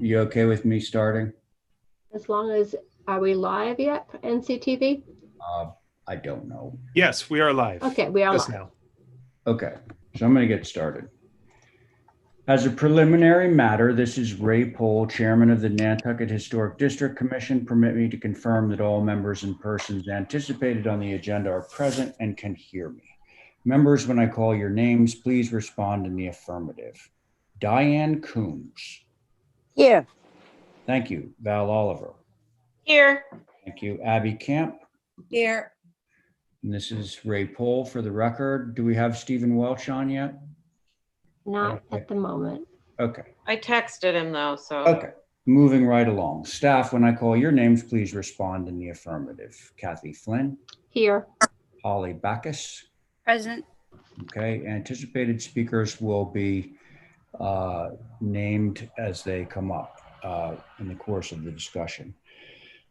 You okay with me starting? As long as, are we live yet, NCTV? I don't know. Yes, we are live. Okay, we are Just live. now. Okay, so I'm going to get started. As a preliminary matter, this is Ray Pohl, Chairman of the Nantucket Historic District Commission. Permit me to confirm that all members and persons anticipated on the agenda are present and can hear me. Members, when I call your names, please respond in the affirmative. Diane Coombs. Here. Thank you. Val Oliver. Here. Thank you. Abby Camp. Here. And this is Ray Pohl for the record. Do we have Stephen Welch on yet? Not at the moment. Okay. I texted him though, so. Okay. Moving right along. Staff, when I call your names, please respond in the affirmative. Kathy Flynn. Here. Holly Backus. Present. Okay. Anticipated speakers will be named as they come up in the course of the discussion.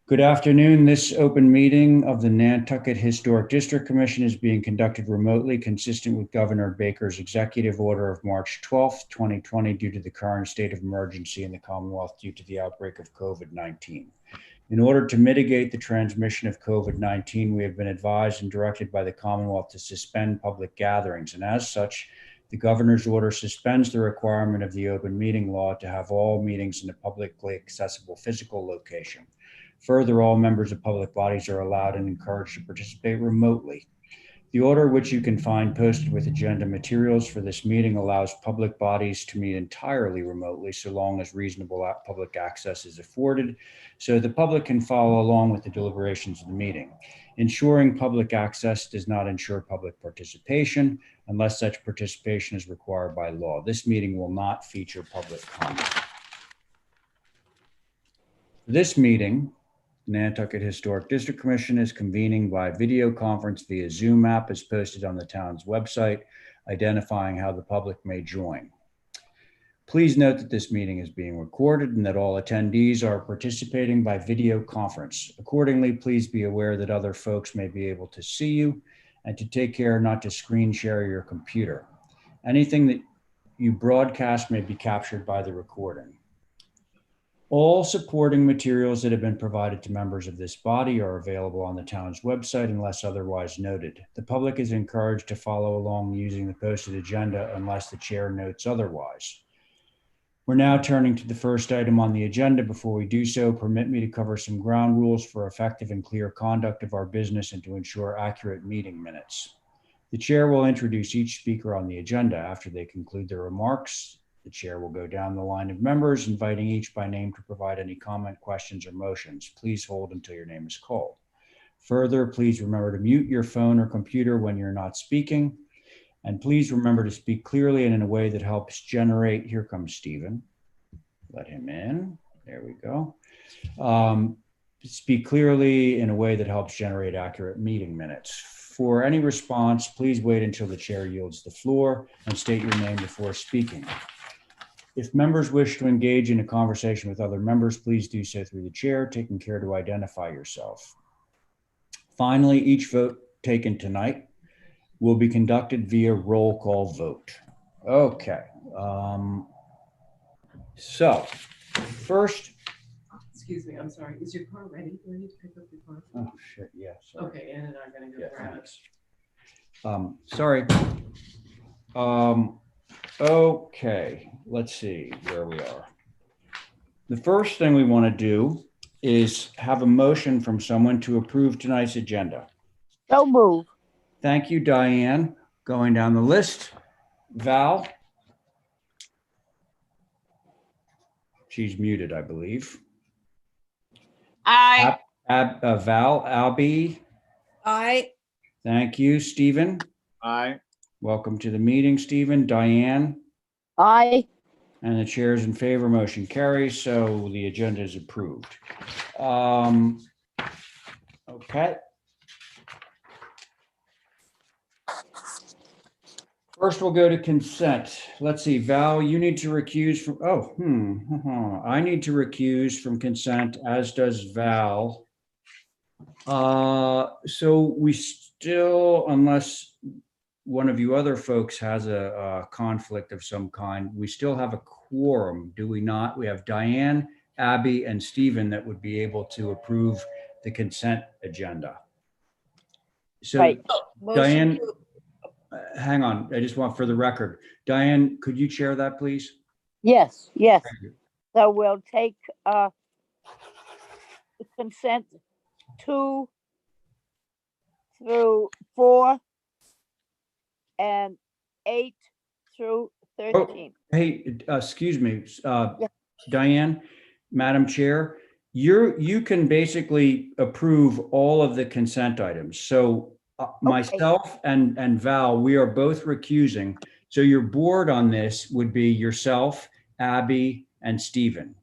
Good afternoon. This open meeting of the Nantucket Historic District Commission is being conducted remotely, consistent with Governor Baker's executive order of March 12th, 2020, due to the current state of emergency in the Commonwealth due to the outbreak of COVID-19. In order to mitigate the transmission of COVID-19, we have been advised and directed by the Commonwealth to suspend public gatherings, and as such, the governor's order suspends the requirement of the open meeting law to have all meetings in a publicly accessible physical location. Further, all members of public bodies are allowed and encouraged to participate remotely. The order, which you can find posted with agenda materials for this meeting, allows public bodies to meet entirely remotely so long as reasonable public access is afforded, so the public can follow along with the deliberations of the meeting. Ensuring public access does not ensure public participation unless such participation is required by law. This meeting will not feature public comment. This meeting, Nantucket Historic District Commission is convening by video conference via Zoom app as posted on the town's website, identifying how the public may join. Please note that this meeting is being recorded and that all attendees are participating by video conference. Accordingly, please be aware that other folks may be able to see you and to take care not to screen share your computer. Anything that you broadcast may be captured by the recording. All supporting materials that have been provided to members of this body are available on the town's website unless otherwise noted. The public is encouraged to follow along using the posted agenda unless the chair notes otherwise. We're now turning to the first item on the agenda. Before we do so, permit me to cover some ground rules for effective and clear conduct of our business and to ensure accurate meeting minutes. The chair will introduce each speaker on the agenda. After they conclude their remarks, the chair will go down the line of members, inviting each by name to provide any comment, questions, or motions. Please hold until your name is called. Further, please remember to mute your phone or computer when you're not speaking. And please remember to speak clearly and in a way that helps generate, here comes Stephen. Let him in, there we go. Speak clearly in a way that helps generate accurate meeting minutes. For any response, please wait until the chair yields the floor and state your name before speaking. If members wish to engage in a conversation with other members, please do so through the chair, taking care to identify yourself. Finally, each vote taken tonight will be conducted via roll call vote. Okay. So first. Excuse me, I'm sorry. Is your car ready? Do I need to pick up your car? Oh, shit, yeah. Sorry. Okay, Ann and I are going to go grab it. Sorry. Okay, let's see where we are. The first thing we want to do is have a motion from someone to approve tonight's agenda. So move. Thank you, Diane. Going down the list. Val. She's muted, I believe. Aye. Val, Albie. Aye. Thank you, Stephen. Aye. Welcome to the meeting, Stephen. Diane. Aye. And the chair is in favor. Motion carries. So the agenda is approved. Okay. First, we'll go to consent. Let's see, Val, you need to recuse from, I need to recuse from consent, as does Val. So we still, unless one of you other folks has a conflict of some kind, we still have a quorum, do we not? We have Diane, Abby, and Stephen that would be able to approve the consent agenda. So Right. Motion Diane, to- hang on, I just want for the record. Diane, could you chair that, please? Yes, yes. Thank you. So we'll take the consent 2 through 4 and 8 through 13. Hey, excuse me, Yeah. Diane, Madam Chair, you can basically approve all of the consent items. So myself and Val, we are both recusing. So your board on this would be yourself, Abby, and Stephen.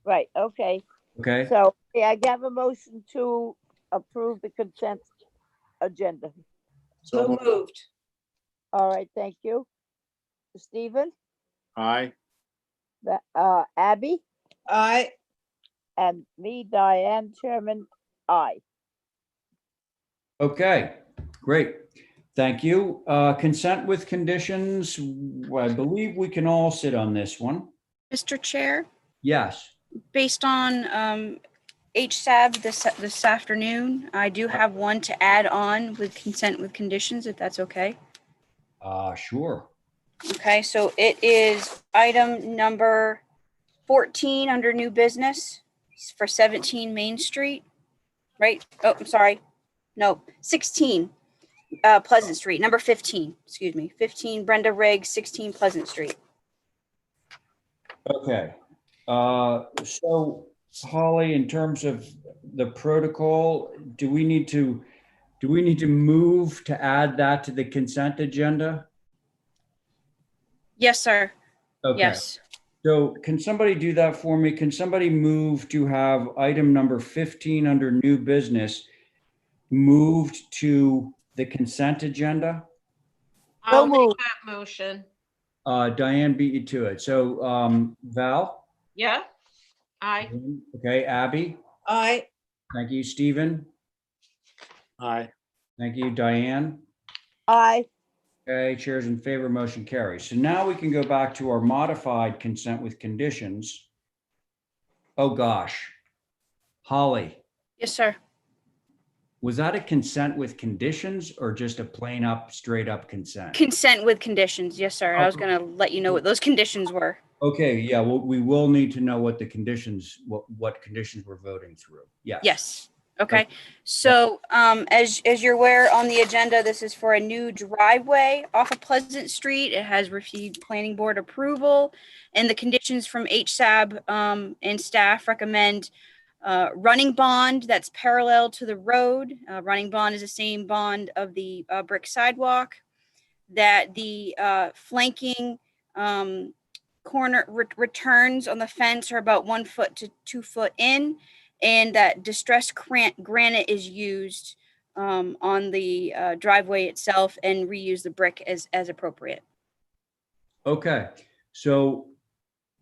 Right, okay. Okay? So yeah, I have a motion to approve the consent agenda. So moved. All right, thank you. Stephen, Aye. Abby, Aye. and me, Diane, Chairman, aye. Okay, great. Thank you. Consent with conditions, I believe we can all sit on this one. Mr. Chair, Yes. based on HSAB this afternoon, I do have one to add on with consent with conditions, if that's okay. Sure. Okay, so it is item number 14 under new business for 17 Main Street, right? Oh, I'm sorry. No, 16 Pleasant Street, number 15, excuse me, 15 Brenda Riggs, 16 Pleasant Street. Okay. So Holly, in terms of the protocol, do we need to move to add that to the consent agenda? Yes, sir. Okay. Yes. So can somebody do that for me? Can somebody move to have item number 15 under new business moved to the consent agenda? I'll make moved. that motion. Diane beat you to it. So Val? Yeah? Aye. Okay, Abby? Aye. Thank you, Stephen. Aye. Thank you, Diane. Aye. Okay, chairs in favor, motion carries. So now we can go back to our modified consent with conditions. Oh, gosh. Holly, Yes, sir. was that a consent with conditions or just a plain up, straight up consent? Consent with conditions. Yes, sir. I was going to let you know what those conditions were. Okay, yeah, well, we will need to know what the conditions, what conditions we're voting through. Yes. Yes. Okay. So, as you're aware on the agenda, this is for a new driveway off of Pleasant Street. It has received planning board approval, and the conditions from HSAB and staff recommend running bond that's parallel to the road. Running bond is the same bond of the brick sidewalk. That the flanking corner returns on the fence are about 1 foot to 2 foot in, and that distressed granite is used on the driveway itself, and reuse the brick as appropriate. Okay, so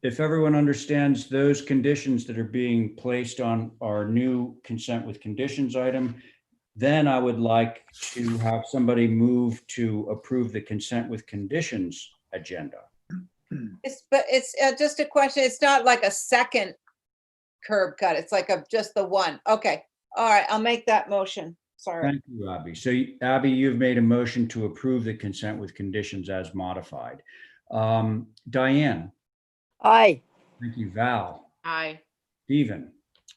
if everyone understands those conditions that are being placed on our new consent with conditions item, then I would like to have somebody move to approve the consent with conditions agenda. But it's just a question. It's not like a second curb cut. It's like just the one. Okay. All right. I'll make that motion. Sorry. Thank you, Abby. So Abby, you've made a motion to approve the consent with conditions as modified. Diane, Aye. thank you. Val, Aye. Stephen,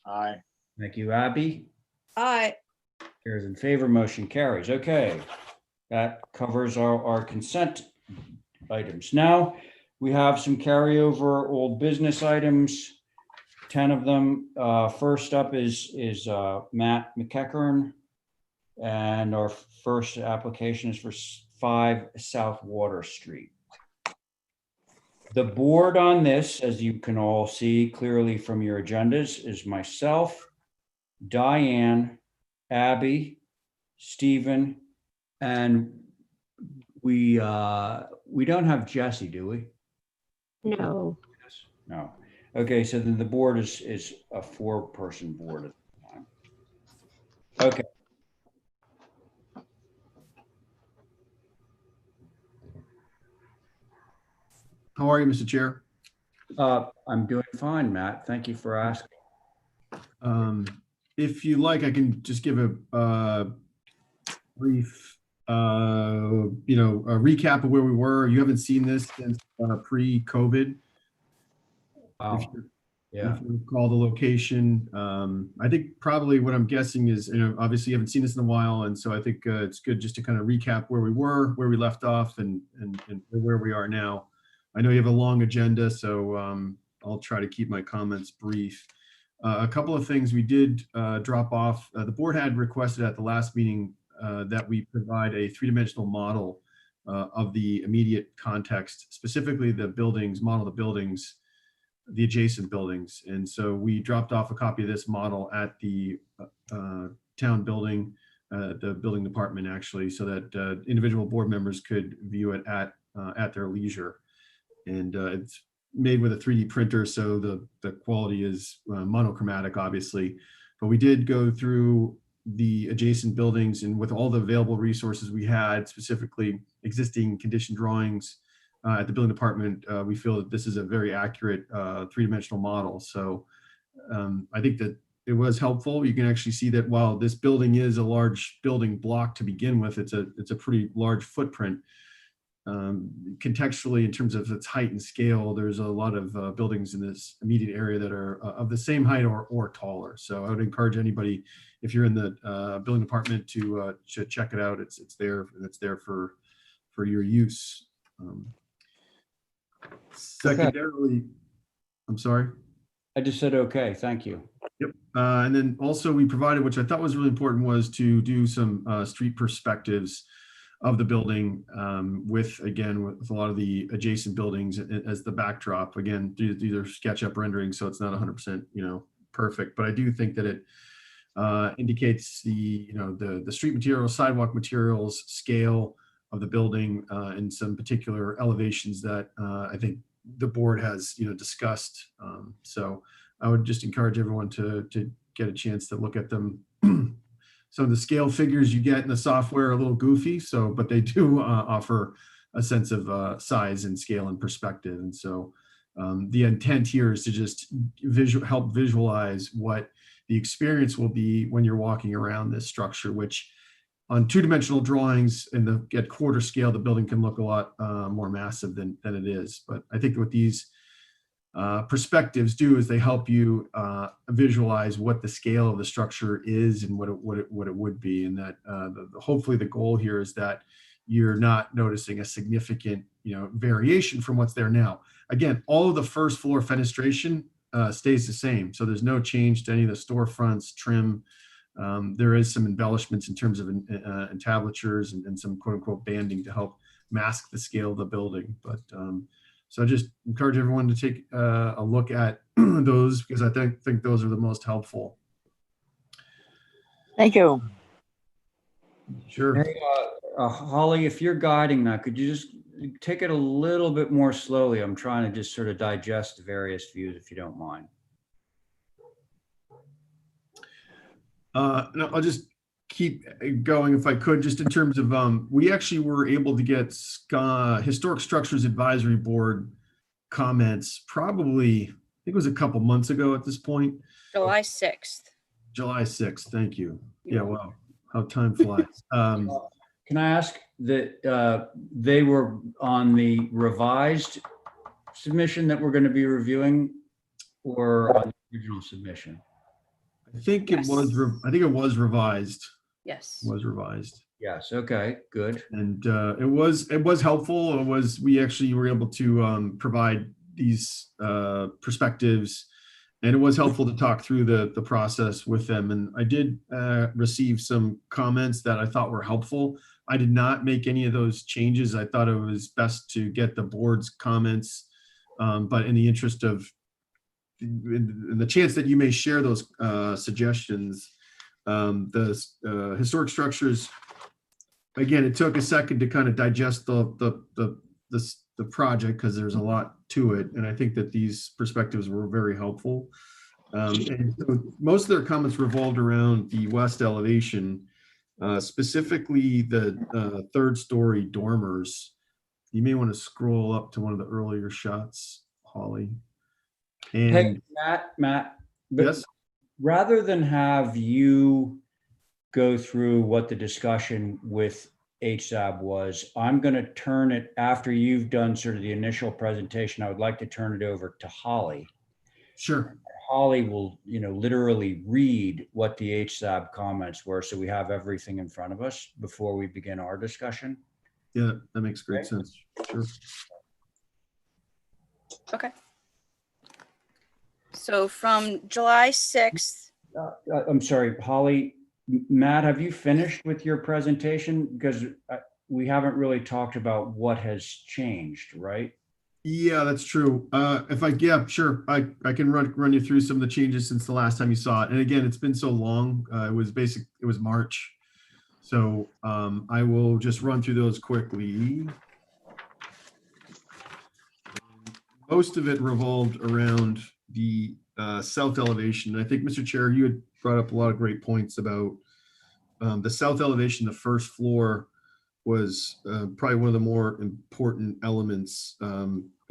Aye. thank you. Abby, Aye. chairs in favor, motion carries. Okay, that covers our consent items. Now we have some carryover old business items, 10 of them. First up is Matt McEachern, and our first application is for 5 South Water Street. The board on this, as you can all see clearly from your agendas, is myself, Diane, Abby, Stephen, and we don't have Jesse, do we? No. No. Okay, so then the board is a 4-person board at the time. Okay. How are you, Mr. Chair? I'm doing fine, Matt. Thank you for asking. If you like, I can just give a brief, a recap of where we were. You haven't seen this since pre-COVID. Wow. Yeah. If you recall the location, I think probably what I'm guessing is, obviously you haven't seen this in a while, and so I think it's good just to kind of recap where we were, where we left off, and where we are now. I know you have a long agenda, so I'll try to keep my comments brief. A couple of things we did drop off. The board had requested at the last meeting that we provide a three-dimensional model of the immediate context, specifically the buildings, model the buildings, the adjacent buildings. And so we dropped off a copy of this model at the town building, the building department actually, so that individual board members could view it at their leisure. And it's made with a 3D printer, so the quality is monochromatic, obviously. But we did go through the adjacent buildings, and with all the available resources we had, specifically existing condition drawings at the building department, we feel that this is a very accurate three-dimensional model. So I think that it was helpful. You can actually see that while this building is a large building block to begin with, it's a pretty large footprint. Contextually, in terms of its height and scale, there's a lot of buildings in this immediate area that are of the same height or taller. So I would encourage anybody, if you're in the building department, to check it out. It's there, and it's there for your use. Secondarily, I'm sorry. I just said, okay, thank you. Yep. And then also we provided, which I thought was really important, was to do some street perspectives of the building with a lot of the adjacent buildings as the backdrop. Again, these are SketchUp renderings, so it's not 100% perfect, but I do think that it indicates the street materials, sidewalk materials, scale of the building, and some particular elevations that I think the board has discussed. So I would just encourage everyone to get a chance to look at them. Some of the scale figures you get in the software are a little goofy, but they do offer a sense of size and scale and perspective. And so the intent here is to just help visualize what the experience will be when you're walking around this structure, which on two-dimensional drawings and at quarter scale, the building can look a lot more massive than it is. But I think what these perspectives do is they help you visualize what the scale of the structure is and what it would be, and that hopefully the goal here is that you're not noticing a significant variation from what's there now. Again, all of the first floor fenestration stays the same, so there's no change to any of the storefronts, trim. There is some embellishments in terms of entablatures and some quote unquote banding to help mask the scale of the building, but so I just encourage everyone to take a look at those, because I think those are the most helpful. Thank you. Sure. Hey, Holly, if you're guiding that, could you just take it a little bit more slowly? I'm trying to just sort of digest the various views, if you don't mind. No, I'll just keep going if I could, just in terms of, we actually were able to get Historic Structures Advisory Board comments probably, I think it was a couple months ago at this point. July 6th. July 6th, thank you. Yeah, well, how time flies. Can I ask that they were on the revised submission that we're going to be reviewing, or on the original submission? I think Yes. it was revised. Yes. Was revised. Yes. Okay. Good. And it was helpful. We actually were able to provide these perspectives, and it was helpful to talk through the process with them. And I did receive some comments that I thought were helpful. I did not make any of those changes. I thought it was best to get the board's comments, but in the interest of in the chance that you may share those suggestions, the historic structures, again, it took a second to kind of digest the project, because there's a lot to it, and I think that these perspectives were very helpful. And so most of their comments revolved around the west elevation, specifically the third story dormers. you may want to scroll up to one of the earlier shots, Holly. Hey, And Matt, but yes, rather than have you go through what the discussion with HSAB was, I'm going to turn it, after you've done sort of the initial presentation, I would like to turn it over to Holly. sure. Holly will, literally read what the HSAB comments were, so we have everything in front of us before we begin our discussion. Yeah, that makes great Okay. sense. Sure. Okay. So from July 6th, I'm sorry, Holly, Matt, have you finished with your presentation? Because we haven't really talked about what has changed, right? Yeah, that's true. Yeah, sure. I can run you through some of the changes since the last time you saw it. And again, it's been so long. It was March. So I will just run through those quickly. Most of it revolved around the south elevation. I think, Mr. Chair, you had brought up a lot of great points about the south elevation. The first floor was probably one of the more important elements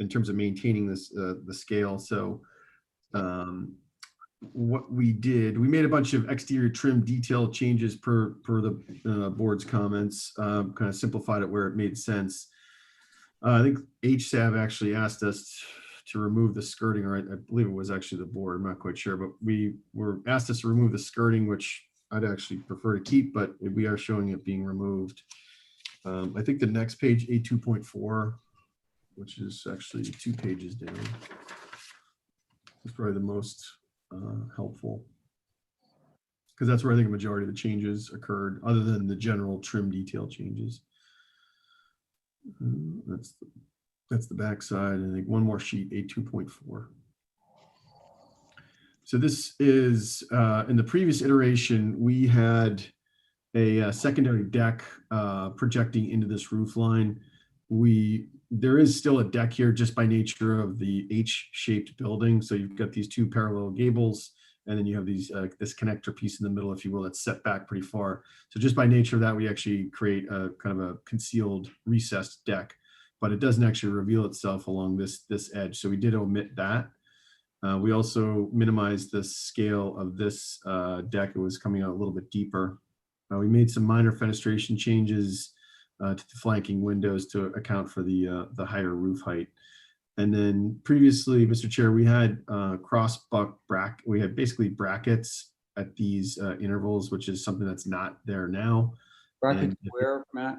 in terms of maintaining this the scale. So what we did, we made a bunch of exterior trim detail changes per the board's comments, kind of simplified it where it made sense. I think HSAB actually asked us to remove the skirting, or I believe it was actually the board, I'm not quite sure, but we were asked us to remove the skirting, which I'd actually prefer to keep, but we are showing it being removed. I think the next page, A2.4, which is actually 2 pages down, is probably the most helpful, because that's where I think a majority of the changes occurred, other than the general trim detail changes. That's the back side, and I think one more sheet, A2.4. So this is, in the previous iteration, we had a secondary deck projecting into this roof line. There is still a deck here just by nature of the H-shaped building. So you've got these 2 parallel gables, and then you have these this connector piece in the middle, if you will, that's set back pretty far. So just by nature of that, we actually create a kind of a concealed recessed deck, but it doesn't actually reveal itself along this edge. So we did omit that. We also minimized the scale of this deck. It was coming out a little bit deeper. We made some minor fenestration changes to the flanking windows to account for the higher roof height. And then previously, Mr. Chair, we had we had basically brackets at these intervals, which is something that's not there now. Brackets where, Matt?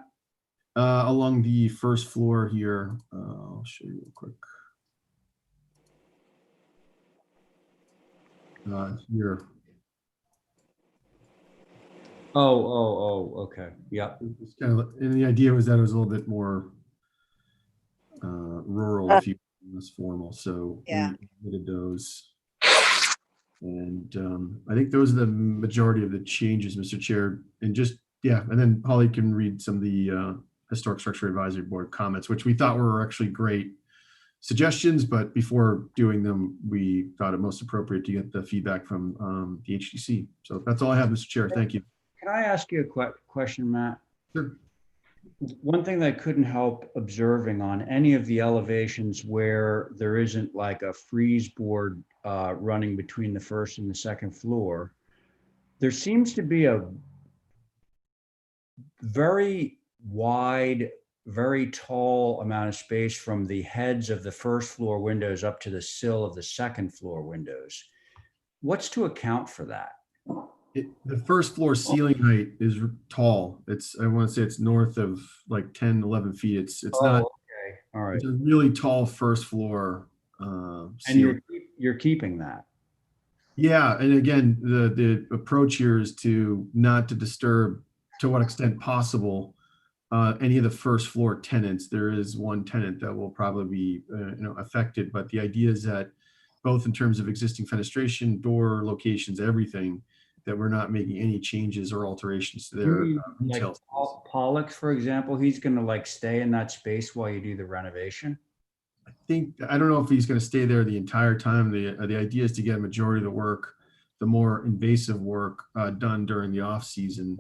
Along the first floor here. I'll show you real quick. Here. Okay. Yeah. Kind of, and the idea was that it was a little bit more rural, if you less formal. So Yeah. we did those. And I think those are the majority of the changes, Mr. Chair. And just, yeah, and then Holly can read some of the Historic Structure Advisory Board comments, which we thought were actually great suggestions, but before doing them, we thought it most appropriate to get the feedback from the HDC. So that's all I have, Mr. Chair. Thank you. Can I ask you a question, Matt? Sure. One thing that I couldn't help observing on any of the elevations where there isn't like a freeze board running between the first and the second floor, there seems to be a very wide, very tall amount of space from the heads of the first floor windows up to the sill of the second floor windows. What's to account for that? The first floor ceiling height is tall. I want to say it's north of like 10, 11 feet. It's not, okay. All right. it's a really tall first floor ceiling. And you're keeping that. Yeah, and again, the approach here is not to disturb, to what extent possible, any of the first floor tenants. There is one tenant that will probably be affected, but the idea is that both in terms of existing fenestration, door locations, everything, that we're not making any changes or alterations to their retail. Like Pollock, for example, he's going to like stay in that space while you do the renovation. I don't know if he's going to stay there the entire time. The idea is to get a majority of the work, the more invasive work, done during the off season.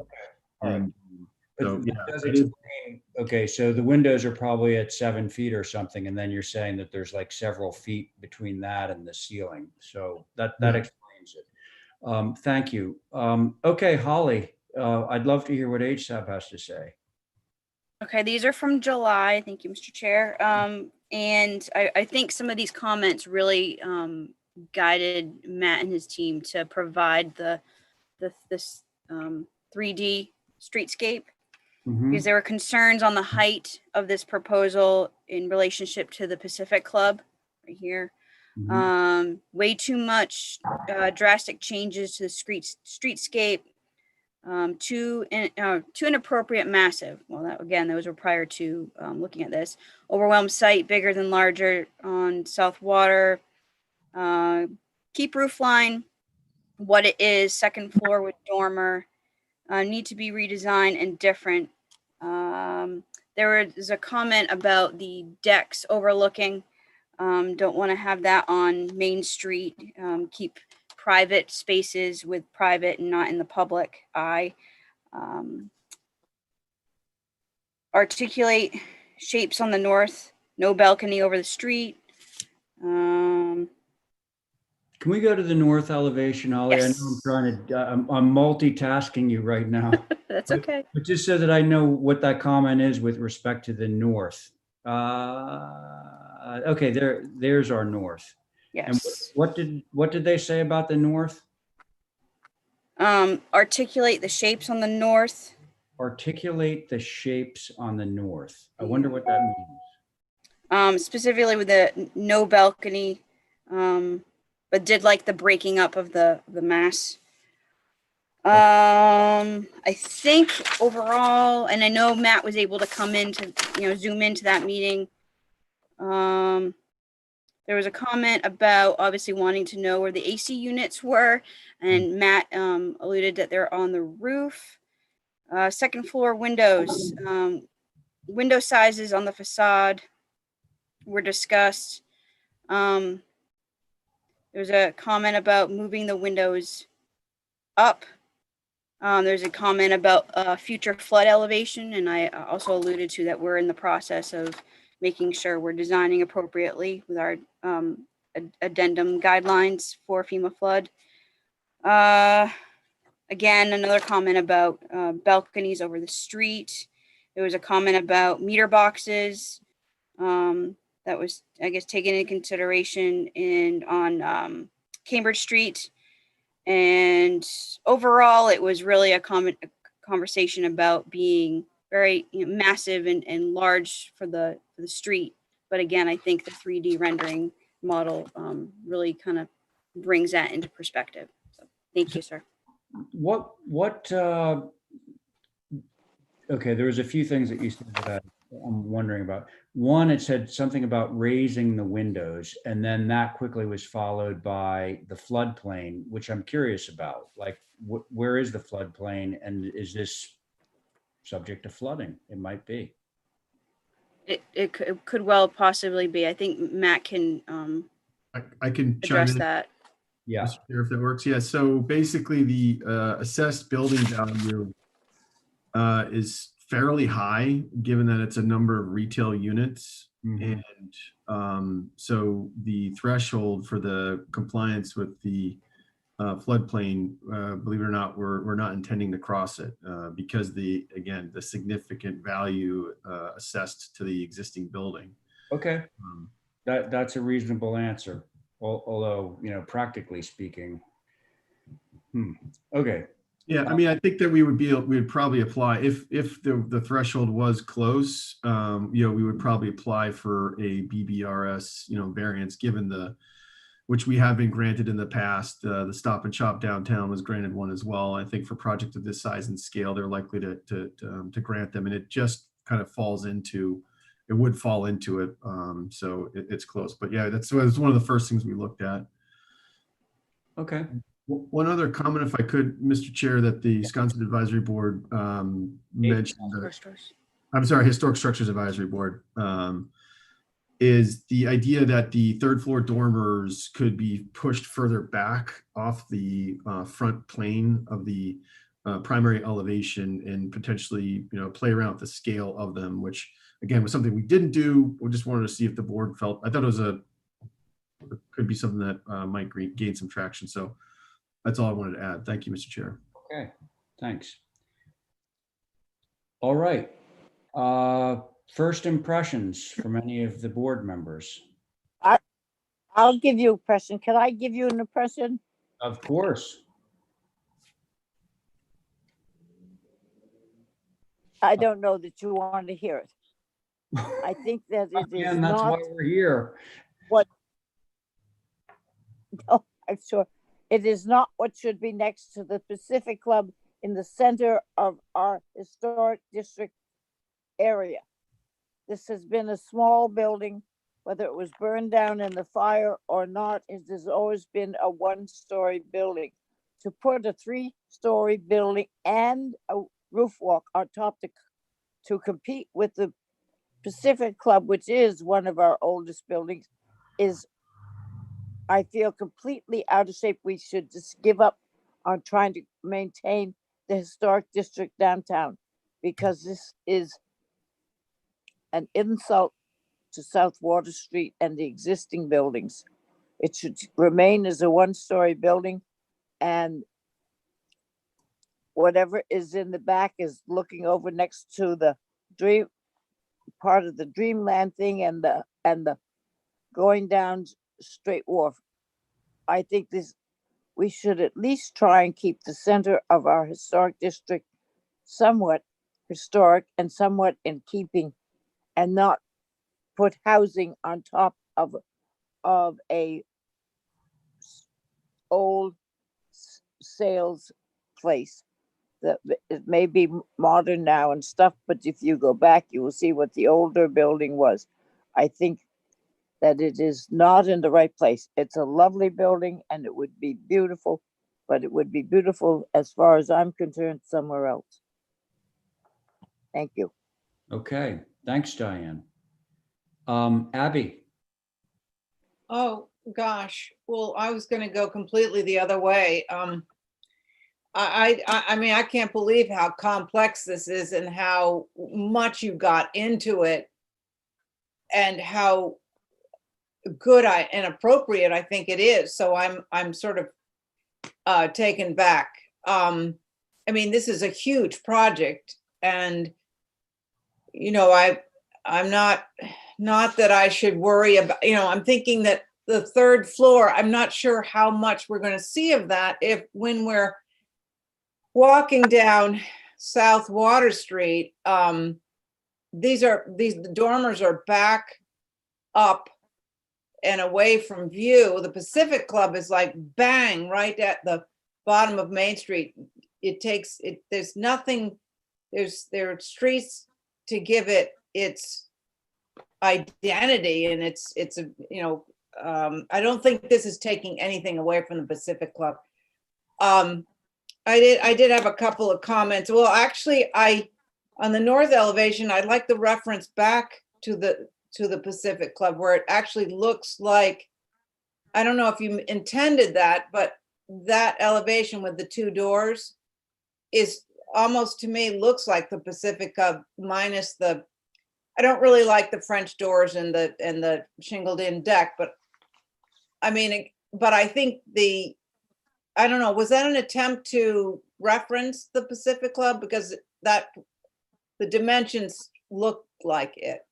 All right. And So, But yeah, that does it is- explain, okay, so the windows are probably at 7 feet or something, and then you're saying that there's like several feet between that and the ceiling. So that Yeah. explains it. Thank you. Okay, Holly, I'd love to hear what HSAB has to say. Okay, these are from July. Thank you, Mr. Chair. And I think some of these comments really guided Matt and his team to provide this 3D streetscape, Mhm. because there were concerns on the height of this proposal in relationship to the Pacific Club right here. Mhm. Way too much drastic changes to the streetscape. Too inappropriate, massive. Well, that, again, those were prior to looking at this. Overwhelmed site, bigger than larger on South Water. Keep roof line what it is. Second floor with dormer. Need to be redesigned and different. There was a comment about the decks overlooking. Don't want to have that on Main Street. Keep private spaces with private and not in the public eye. Articulate shapes on the north, no balcony over the street. Can we go to the north elevation, Holly? I know I'm Yes. trying to, I'm multitasking you right now. That's okay. But just so that I know what that comment is with respect to the north. Okay, there's our north. And Yes. what did they say about the north? Articulate the shapes on the north. Articulate the shapes on the north. I wonder what that means. Specifically with the no balcony, but did like the breaking up of the mass. I think overall, and I know Matt was able to come into, zoom into that meeting. There was a comment about obviously wanting to know where the AC units were, and Matt alluded that they're on the roof. Second floor windows, window sizes on the facade were discussed. There's a comment about moving the windows up. There's a comment about future flood elevation, and I also alluded to that we're in the process of making sure we're designing appropriately with our addendum guidelines for FEMA flood. Again, another comment about balconies over the street. There was a comment about meter boxes that was, I guess, taken into consideration on Cambridge Street. And overall, it was really a conversation about being very massive and large for the street. But again, I think the 3D rendering model really kind of brings that into perspective. So thank you, sir. Okay, there was a few things that you said that I'm wondering about. One, it said something about raising the windows, and then that quickly was followed by the floodplain, which I'm curious about. Like, where is the floodplain, and is this subject to flooding? It might be. It could well possibly be. I think Matt can I can chime address in. that. Yeah. Mr. Chair, if that works. Yeah, so basically the assessed building value is fairly high, given that it's a number of retail units. Mhm. And so the threshold for the compliance with the floodplain, believe it or not, we're not intending to cross it because again, the significant value assessed to the existing building. Okay, that's a reasonable answer. Although, practically speaking. Okay. Yeah, I mean, I think that we would probably apply if the threshold was close, we would probably apply for a BBRS, variance given which we have been granted in the past. The Stop and Shop downtown was granted one as well. I think for projects of this size and scale, they're likely to grant them, and it just kind of it would fall into it. So it's close, but yeah, that's one of the first things we looked at. Okay. One other comment, if I could, Mr. Chair, that the Wisconsin Advisory Board mentioned. I'm sorry, Historic Structures Advisory Board is the idea that the third floor dormers could be pushed further back off the front plane of the primary elevation and potentially, play around with the scale of them, which again was something we didn't do. We just wanted to see if the board felt, I thought it could be something that might gain some traction. So that's all I wanted to add. Thank you, Mr. Chair. Okay, thanks. All right. First impressions from any of the board members? I'll give you a impression. Can I give you an impression? Of course. I don't know that you want to hear it. I think that it is Again, that's not why we're here. what, oh, I'm sure. It is not what should be next to the Pacific Club in the center of our historic district area. This has been a small building, whether it was burned down in the fire or not. It has always been a one-story building. To put a three-story building and a roof walk on top to compete with the Pacific Club, which is one of our oldest buildings, is, I feel, completely out of shape. We should just give up on trying to maintain the historic district downtown, because this is an insult to South Water Street and the existing buildings. It should remain as a one-story building, and whatever is in the back is looking over next to the dream part of the Dreamland thing and the going down Straight Wharf. I think we should at least try and keep the center of our historic district somewhat historic and somewhat in keeping, and not put housing on top of a old sales place. That it may be modern now and stuff, but if you go back, you will see what the older building was. I think that it is not in the right place. It's a lovely building and it would be beautiful, but it would be beautiful, as far as I'm concerned, somewhere else. Thank you. Okay, thanks, Diane. Abby? Oh, gosh. Well, I was going to go completely the other way. I mean, I can't believe how complex this is and how much you got into it and how good and appropriate I think it is. So I'm sort of taken back. I mean, this is a huge project, and I'm not that I should worry about, I'm thinking that the third floor, I'm not sure how much we're going to see of that when we're walking down South Water Street. These dormers are back up and away from view. The Pacific Club is like bang right at the bottom of Main Street. There's nothing, there are streets to give it its identity, and it's I don't think this is taking anything away from the Pacific Club. I did have a couple of comments. Well, actually, on the north elevation, I like the reference back to the Pacific Club, where it actually looks like, I don't know if you intended that, but that elevation with the two doors is almost, to me, looks like the Pacific Club minus I don't really like the French doors and the shingled in deck, but I mean, but I think I don't know, was that an attempt to reference the Pacific Club? Because the dimensions look like it.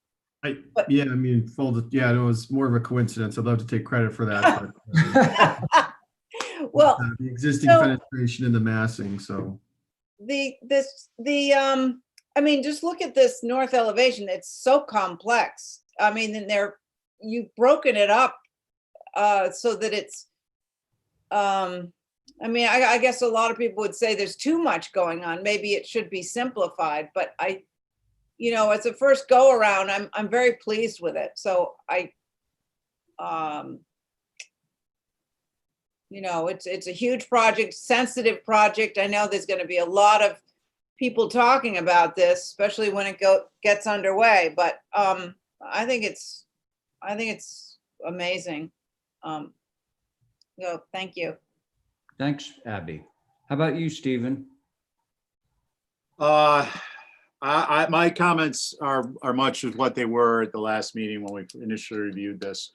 Yeah, I mean, yeah, it was more of a coincidence. I'd love to take credit for that. But, Well, the existing so- fenestration and the massing, so. I mean, just look at this north elevation. It's so complex. I mean, and you've broken it up so that it's, I mean, I guess a lot of people would say there's too much going on. Maybe it should be simplified, but as a first go around, I'm very pleased with it. So it's a huge project, sensitive project. I know there's going to be a lot of people talking about this, especially when it gets underway. But I think it's amazing. Thank you. Thanks, Abby. How about you, Stephen? My comments are much of what they were at the last meeting when we initially reviewed this.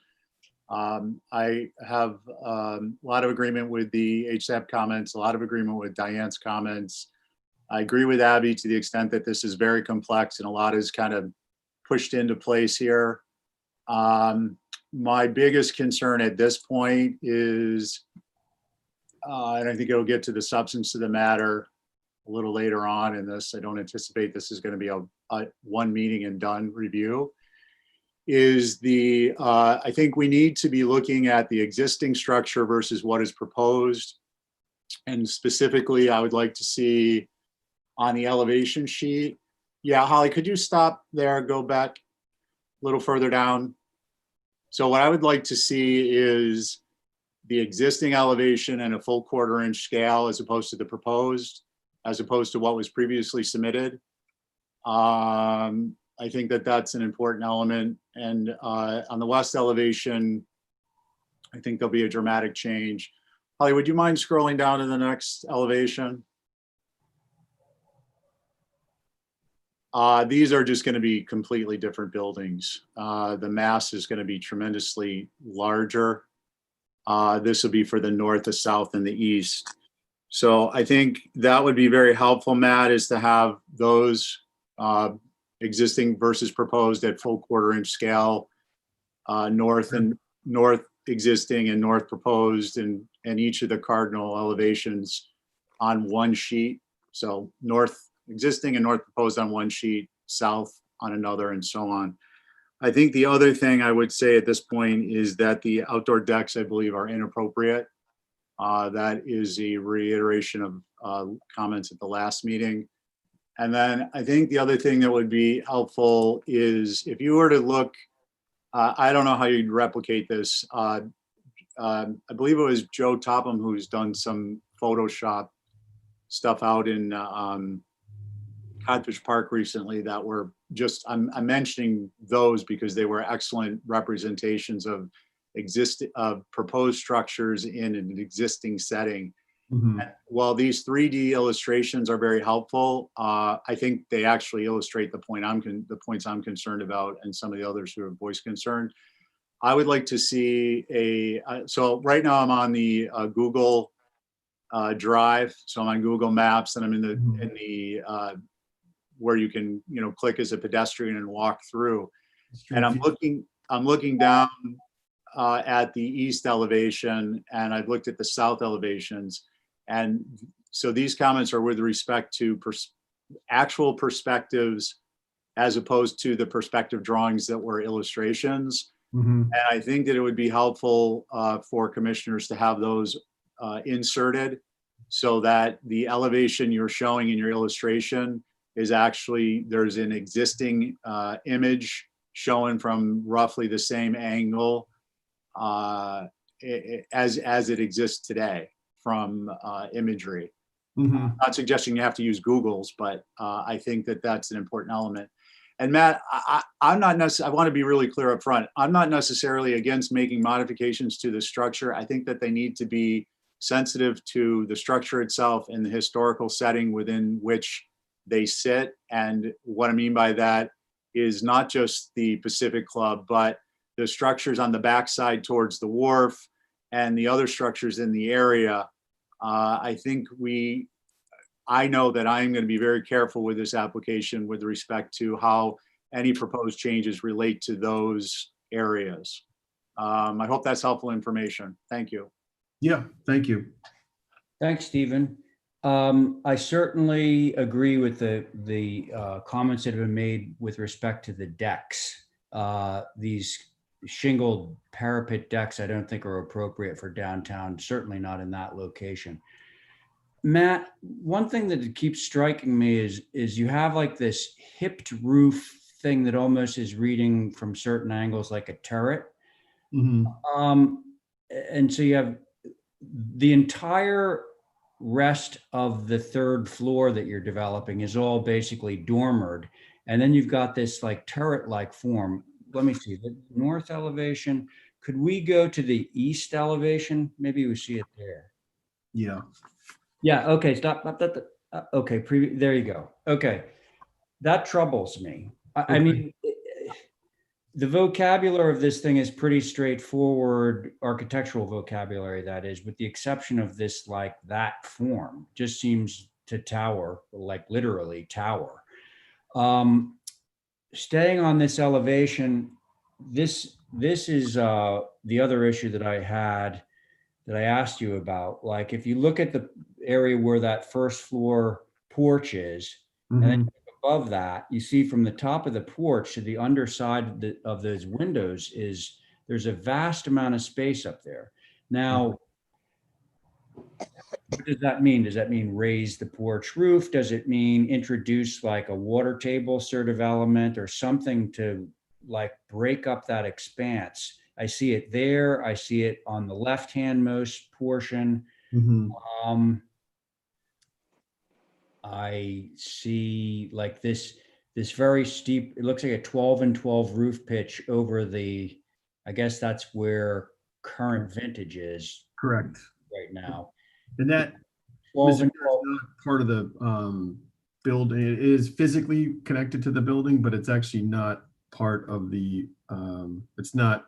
I have a lot of agreement with the HSAP comments, a lot of agreement with Diane's comments. I agree with Abby to the extent that this is very complex and a lot is kind of pushed into place here. My biggest concern at this point is, and I think it'll get to the substance of the matter a little later on in this. I don't anticipate this is going to be a one meeting and done review. Is I think we need to be looking at the existing structure versus what is proposed. And specifically, I would like to see on the elevation sheet. Yeah, Holly, could you stop there, go back a little further down? So what I would like to see is the existing elevation in a full 1/4 inch scale as opposed to the proposed, as opposed to what was previously submitted. I think that that's an important element. And on the west elevation, I think there'll be a dramatic change. Holly, would you mind scrolling down to the next elevation? These are just going to be completely different buildings. The mass is going to be tremendously larger. This will be for the north, the south, and the east. So I think that would be very helpful, Matt, is to have those existing versus proposed at full 1/4 inch scale, north existing and north proposed, and each of the cardinal elevations on one sheet. So north existing and north proposed on one sheet, south on another, and so on. I think the other thing I would say at this point is that the outdoor decks, I believe, are inappropriate. That is a reiteration of comments at the last meeting. And then I think the other thing that would be helpful is if you were to look, I don't know how you'd replicate this. I believe it was Joe Topham who's done some Photoshop stuff out in Codfish Park recently that were just, I'm mentioning those because they were excellent representations of proposed structures in an existing setting. While these 3D illustrations are very helpful, I think they actually illustrate the points I'm concerned about, and some of the others who have voiced concern. I would like to see so right now I'm on the Google Drive, so I'm on Google Maps, and I'm in the where you can click as a pedestrian and walk through, and I'm looking down at the east elevation, and I've looked at the south elevations. And so these comments are with respect to actual perspectives as opposed to the perspective drawings that were illustrations. And I think that it would be helpful for commissioners to have those inserted so that the elevation you're showing in your illustration is actually, there's an existing image shown from roughly the same angle as it exists today from imagery. Not suggesting you have to use Google's, but I think that that's an important element. And Matt, I'm not necessarily, I want to be really clear up front. I'm not necessarily against making modifications to the structure. I think that they need to be sensitive to the structure itself and the historical setting within which they sit. And what I mean by that is not just the Pacific Club, but the structures on the backside towards the wharf and the other structures in the area. I know that I'm going to be very careful with this application with respect to how any proposed changes relate to those areas. I hope that's helpful information. Thank you. Yeah, thank you. Thanks, Stephen. I certainly agree with the comments that have been made with respect to the decks. These shingled parapet decks, I don't think are appropriate for downtown, certainly not in that location. Matt, one thing that keeps striking me is you have like this hipped roof thing that almost is reading from certain angles like a turret. And so you have the entire rest of the 3rd floor that you're developing is all basically dormered. And then you've got this like turret-like form. Let me see, the north elevation. Could we go to the east elevation? Maybe we see it there. Yeah. Yeah, okay, stop. Okay, there you go. Okay, that troubles me. I Okay. mean, the vocabulary of this thing is pretty straightforward, architectural vocabulary, that is, with the exception of this, like that form, just seems to tower, like literally tower. Staying on this elevation, this is the other issue that I had that I asked you about. Like, if you look at the area where that first floor porch is, and then Mhm. above that, you see from the top of the porch to the underside of those windows is there's a vast amount of space up there. Now, what does that mean? Does that mean raise the porch roof? Does it mean introduce like a water table sort of element or something to like break up that expanse? I see it there. I see it on the left-hand most portion. Mhm. Um, I see like this very steep, it looks like a 12 and 12 roof pitch over the, I guess that's where current vintage is Correct. right now. And that, 12 Mr. Chair, and is 12. not part of the building. It is physically connected to the building, but it's actually not part of the, it's not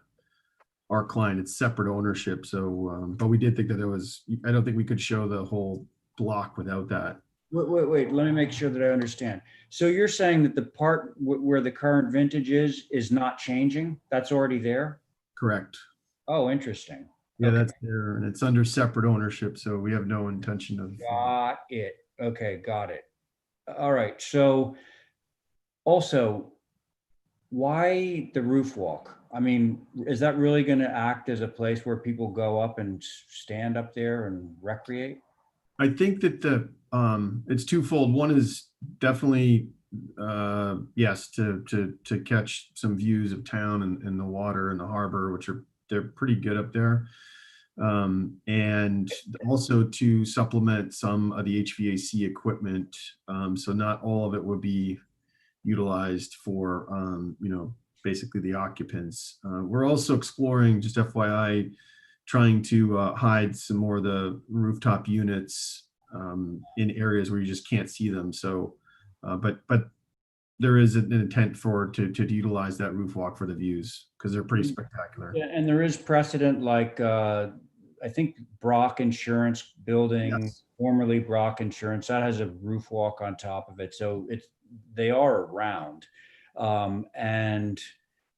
our client, it's separate ownership. So, but we did think that there was, I don't think we could show the whole block without that. Wait, let me make sure that I understand. So you're saying that the part where the current vintage is not changing? That's already there? Correct. Oh, interesting. Yeah, Okay. that's there, and it's under separate ownership, so we have no intention of. Got it. Okay, got it. All right. So also, why the roof walk? I mean, is that really going to act as a place where people go up and stand up there and recreate? I think that it's twofold. One is definitely yes, to catch some views of town and the water and the harbor, which they're pretty good up there. And also to supplement some of the HVAC equipment. So not all of it would be utilized for, basically the occupants. We're also exploring, just FYI, trying to hide some more of the rooftop units in areas where you just can't see them. So, but there is an intent to utilize that roof walk for the views because they're pretty spectacular. Yeah, and there is precedent, like I think Brock Insurance Building, Yes. formerly Brock Insurance, that has a roof walk on top of it. So they are around. And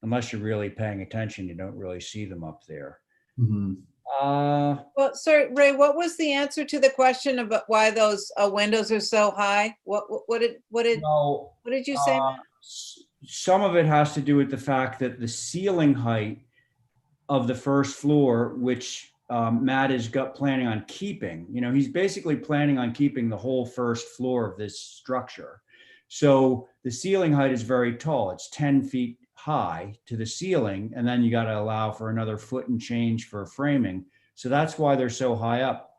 unless you're really paying attention, you don't really see them up there. Mhm. Well, sorry, Ray, what was the answer to the question about why those windows are so high? What No, did you say, Matt? some of it has to do with the fact that the ceiling height of the first floor, which Matt is planning on keeping, he's basically planning on keeping the whole first floor of this structure. So the ceiling height is very tall. It's 10 feet high to the ceiling. And then you got to allow for another foot and change for framing. So that's why they're so high up.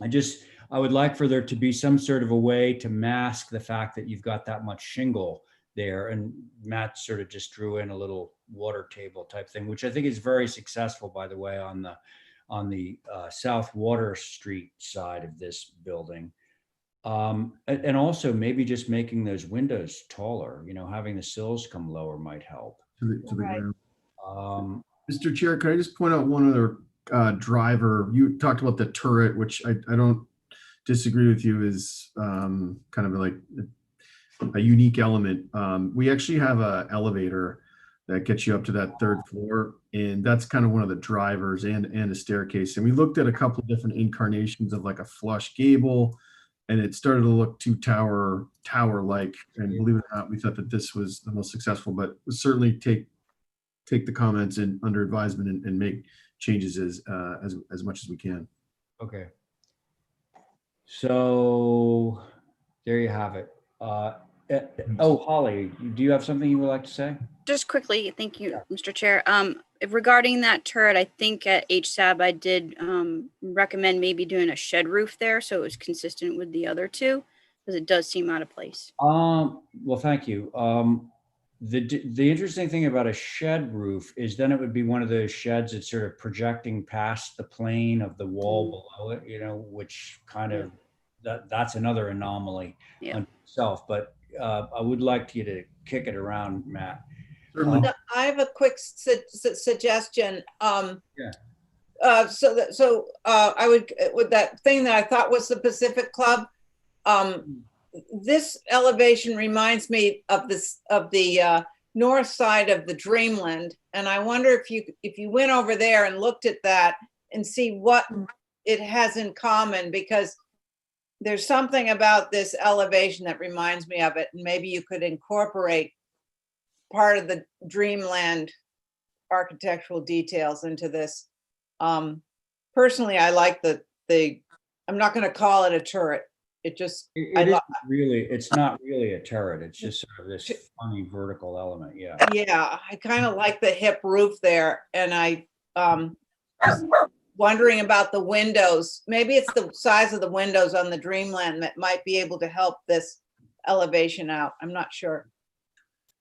I would like for there to be some sort of a way to mask the fact that you've got that much shingle there. And Matt sort of just drew in a little water table type thing, which I think is very successful, by the way, on the South Water Street side of this building. And also maybe just making those windows taller, having the sills come lower might help. To the Right. ground. Mr. Chair, could I just point out one other driver? You talked about the turret, which I don't disagree with you, is kind of like a unique element. We actually have an elevator that gets you up to that third floor, and that's kind of one of the drivers and a staircase. And we looked at a couple of different incarnations of like a flush gable, and it started to look too tower-like. And believe it or not, we thought that this was the most successful, but we'll certainly take the comments under advisement and make changes as much as we can. Okay. So there you have it. Holly, do you have something you would like to say? Just quickly, thank you, Mr. Chair. Regarding that turret, I think at HSAB I did recommend maybe doing a shed roof there, so it was consistent with the other two, because it does seem out of place. Well, thank you. The interesting thing about a shed roof is then it would be one of those sheds that's sort of projecting past the plane of the wall below it, which kind of that's another anomaly Yeah. on itself. But I would like you to kick it around, Matt. Certainly. No, I have a quick suggestion. Yeah. I would, with that thing that I thought was the Pacific Club, this elevation reminds me of the north side of the Dreamland, and I wonder if you went over there and looked at that and see what it has in common, because there's something about this elevation that reminds me of it, and maybe you could incorporate part of the Dreamland architectural details into this. Personally, I like I'm not going to call it a turret. It just, It's not really a turret. It's just sort of this funny vertical element. Yeah. Yeah, I kind of like the hip roof there, and I was wondering about the windows. Maybe it's the size of the windows on the Dreamland that might be able to help this elevation out. I'm not sure.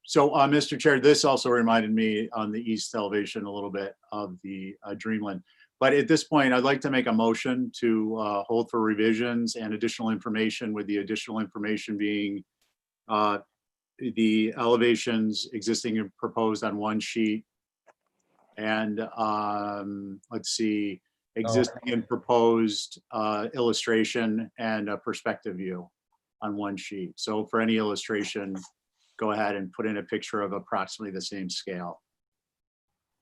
So, Mr. Chair, this also reminded me on the east elevation a little bit of the Dreamland. But at this point, I'd like to make a motion to hold for revisions and additional information, with the additional information being the elevations existing and proposed on one sheet. And let's see, existing and proposed illustration and a perspective view on one sheet. So for any illustration, go ahead and put in a picture of approximately the same scale.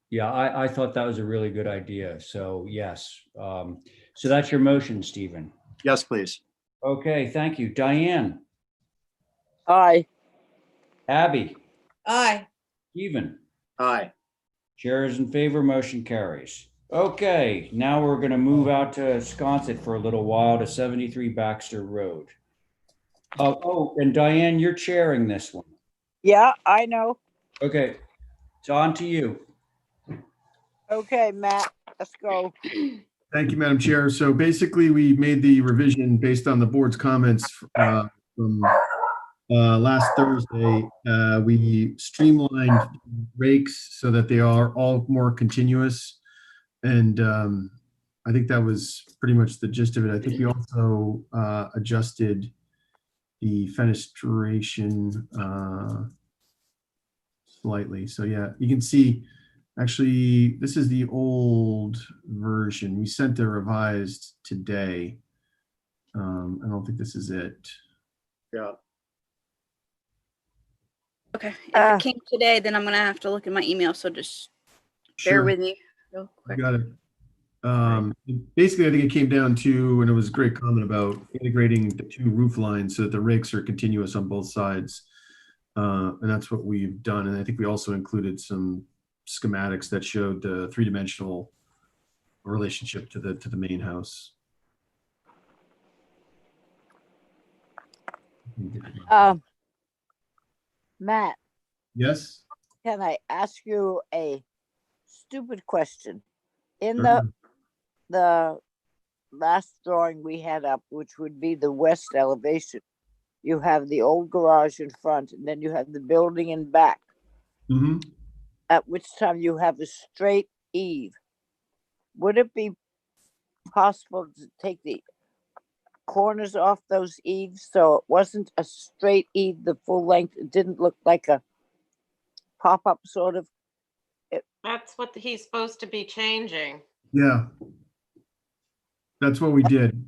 Yeah, I thought that was a really good idea. So yes. So that's your motion, Stephen. Yes, please. Okay, thank you. Diane, Aye. Abby, Aye. Stephen, Aye. chair is in favor, motion carries. Okay, now we're going to move out to Sconset for a little while to 73 Baxter Road. Oh, and Diane, you're chairing this one. Yeah, I know. Okay, it's on to you. Okay, Matt, let's go. Thank you, Madam Chair. So basically, we made the revision based on the board's comments from last Thursday. We streamlined rakes so that they are all more continuous. And I think that was pretty much the gist of it. I think we also adjusted the fenestration slightly. So yeah, you can see, actually, this is the old version. We sent a revised today. I don't think this is it. Yeah. Okay. If it came today, then I'm gonna have to look at my email. So just bear with me real quick. Got it. Basically, I think it came down to, and it was a great comment about integrating the two roof lines so that the rakes are continuous on both sides. And that's what we've done. And I think we also included some schematics that showed the three-dimensional relationship to the main house. Matt, Yes? can I ask you a stupid question? In Sure. the last drawing we had up, which would be the west elevation, you have the old garage in front, and then you have the building in back, Mm-hmm. at which time you have a straight eave. Would it be possible to take the corners off those eaves so it wasn't a straight eave the full length? It didn't look like a pop-up sort of. That's what he's supposed to be changing. Yeah. That's what we did.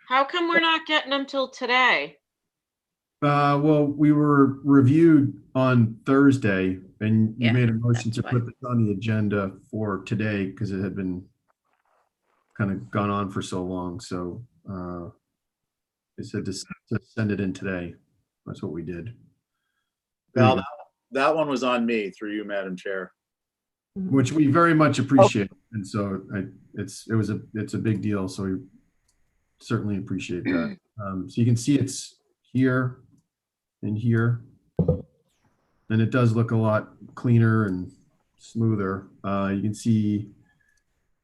How come we're not getting them till today? Well, we were reviewed on Thursday, and you Yeah, made a motion to that's put this on the agenda for today because it had been kind of gone on for so long. So they said to send it in today. That's what we did. Well, that one was on me, through you, Madam Chair. Which we very much appreciate. And so it's a big deal. So we certainly appreciate that. So you can see it's here and here, and it does look a lot cleaner and smoother. You can see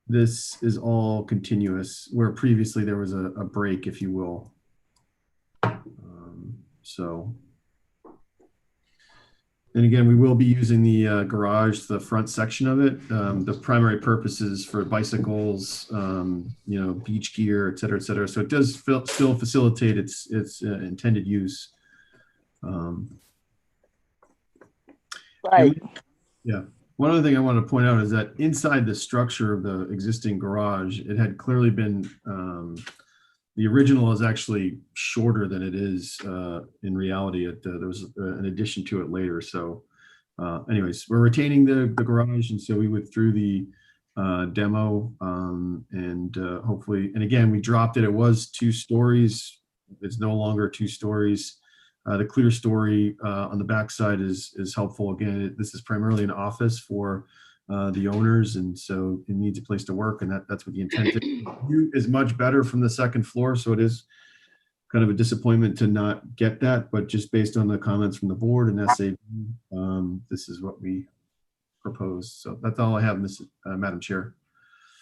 this is all continuous, where previously there was a break, if you will. And again, we will be using the garage, the front section of it. The primary purpose is for bicycles, beach gear, et cetera, et cetera. So it does still facilitate its intended use. Right. Yeah. One other thing I want to point out is that inside the structure of the existing garage, it had clearly been, the original is actually shorter than it is in reality. There was an addition to it later. So anyways, we're retaining the garage. And so we withdrew the demo and hopefully, and again, we dropped it. It was 2 stories. It's no longer 2 stories. The clear story on the backside is helpful. Again, this is primarily an office for the owners, and so it needs a place to work, and that's what the intent is. View is much better from the second floor, so it is kind of a disappointment to not get that, but just based on the comments from the board and SAB, this is what we propose. So that's all I have, Madam Chair.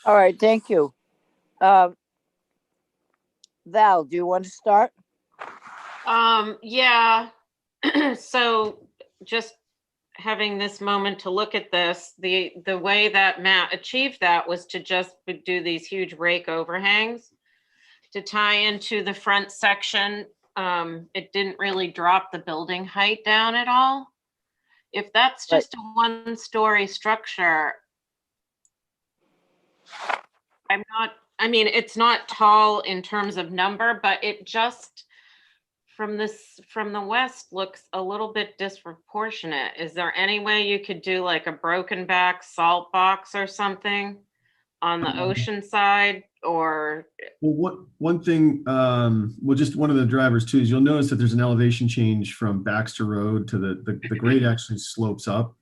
All right, thank you. Val, do you want to start? Yeah. So just having this moment to look at this, the way that Matt achieved that was to just do these huge rake overhangs to tie into the front section. It didn't really drop the building height down at all. If that's just a 1-story structure, I mean, it's not tall in terms of number, but it just from the west looks a little bit disproportionate. Is there any way you could do like a broken back salt box or something on the ocean side? Or well, one thing, just one of the drivers too, is you'll notice that there's an elevation change from Baxter Road to the grade actually slopes up.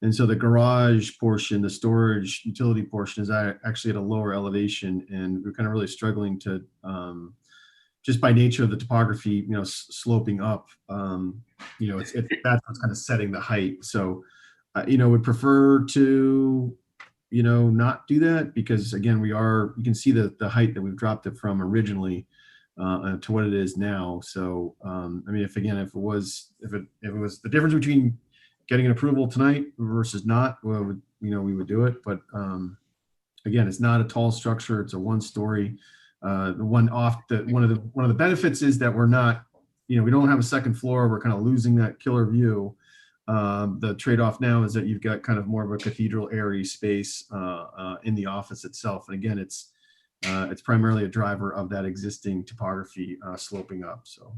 And so the garage portion, the storage utility portion is actually at a lower elevation, and we're kind of really struggling to, just by nature of the topography, sloping up, that's what's kind of setting the height. So, would prefer to, not do that, because again, you can see the height that we've dropped it from originally to what it is now. So, I mean, if it was the difference between getting an approval tonight versus not, well, we would do it. But again, it's not a tall structure. It's a 1-story. One of the benefits is that we're not, we don't have a second floor. We're kind of losing that killer view. The trade-off now is that you've got kind of more of a cathedral airy space in the office itself. And again, it's primarily a driver of that existing topography sloping up. So.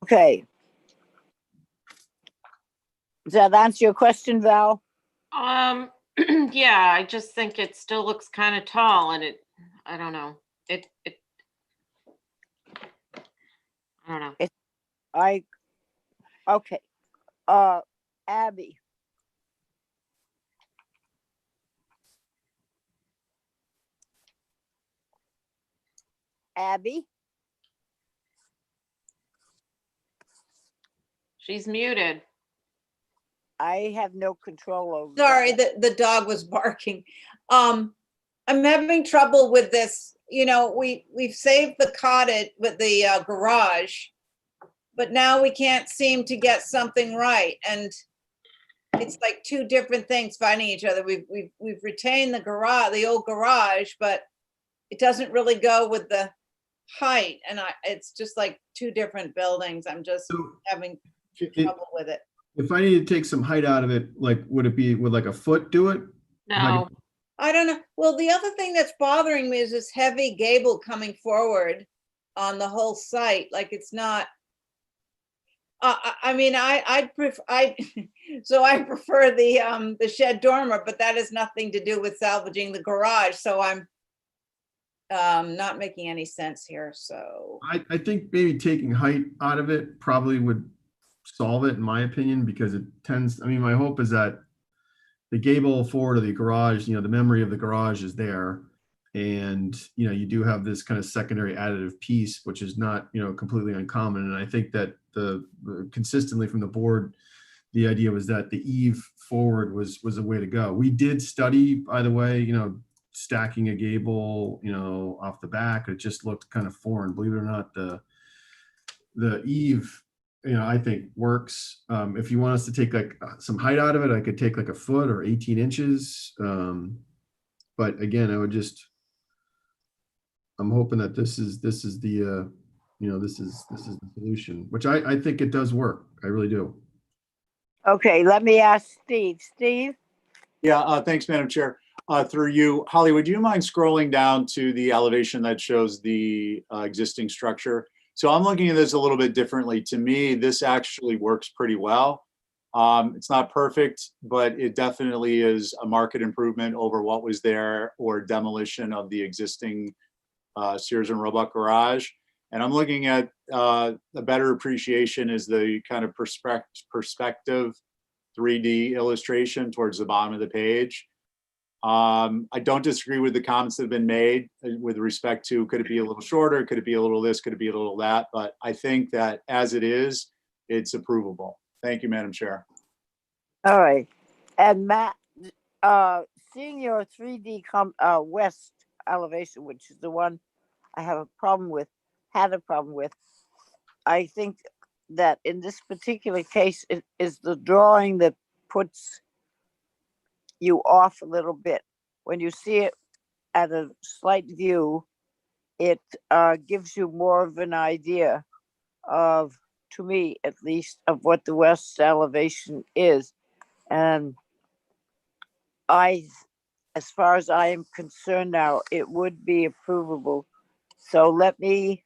Okay. Does that answer your question, Val? yeah, I just think it still looks kind of tall, and I don't know. I don't know. Okay. Abby. Abby? She's muted. I have no control over Sorry, that. the dog was barking. I'm having trouble with this. We've saved the cottage with the garage, but now we can't seem to get something right. And it's like 2 different things fighting each other. We've retained the garage, the old garage, but it doesn't really go with the height. And it's just like 2 different buildings. I'm just having trouble with it. If I need to take some height out of it, like, would like a foot do it? No. I don't know. Well, the other thing that's bothering me is this heavy gable coming forward on the whole site. Like, it's not, I mean, I prefer the shed dormer, but that has nothing to do with salvaging the garage. So I'm not making any sense here. So I think maybe taking height out of it probably would solve it, in my opinion, because it tends, my hope is that the gable forward of the garage, the memory of the garage is there. And, you do have this kind of secondary additive piece, which is not, completely uncommon. And I think that consistently from the board, the idea was that the eave forward was a way to go. We did study, by the way, stacking a gable, off the back. It just looked kind of foreign. Believe it or not, the eave I think works. If you want us to take like some height out of it, I could take like a foot or 18 inches. But again, I'm hoping that this is the, this is the solution, which I think it does work. I really do. Okay, let me ask Steve. Steve? Yeah, thanks, Madam Chair. Through you, Holly, would you mind scrolling down to the elevation that shows the existing structure? So I'm looking at this a little bit differently. To me, this actually works pretty well. It's not perfect, but it definitely is a market improvement over what was there or demolition of the existing Sears and Roebuck garage. And I'm looking at a better appreciation is the kind of perspective 3D illustration towards the bottom of the page. I don't disagree with the comments that have been made with respect to could it be a little shorter, could it be a little this, could it be a little that, but I think that as it is, it's approvable. Thank you, Madam Chair. All right. And Matt, seeing your 3D west elevation, which is the one I have a problem with, I think that in this particular case, it is the drawing that puts you off a little bit. When you see it at a slight view, it gives you more of an idea of, to me at least, of what the west elevation is. And as far as I am concerned now, it would be approvable. So let me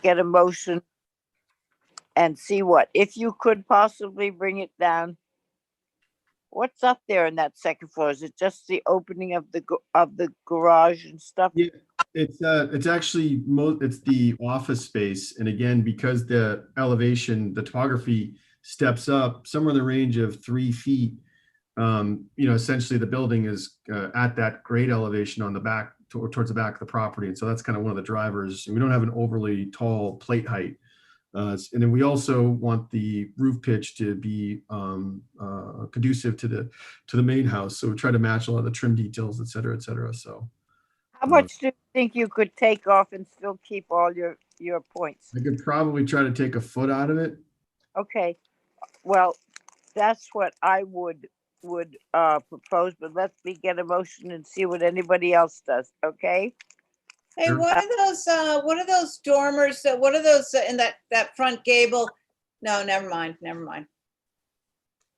get a motion and see if you could possibly bring it down. What's up there in that second floor? Is it just the opening of the garage and stuff? Yeah, it's actually it's the office space, and again, because the elevation, the topography steps up somewhere in the range of 3 feet. Essentially the building is at that grade elevation on the back towards the back of the property, and so that's kind of one of the drivers. We don't have an overly tall plate height. And then we also want the roof pitch to be conducive to the main house. So we try to match a lot of the trim details, et cetera, et cetera. So how much do you think you could take off and still keep all your points? I could probably try to take a foot out of it. Okay, well, that's what I would propose, but let me get a motion and see what anybody else does, okay? Hey, Sure. what are those dormers, what are those in that front gable? No, never mind.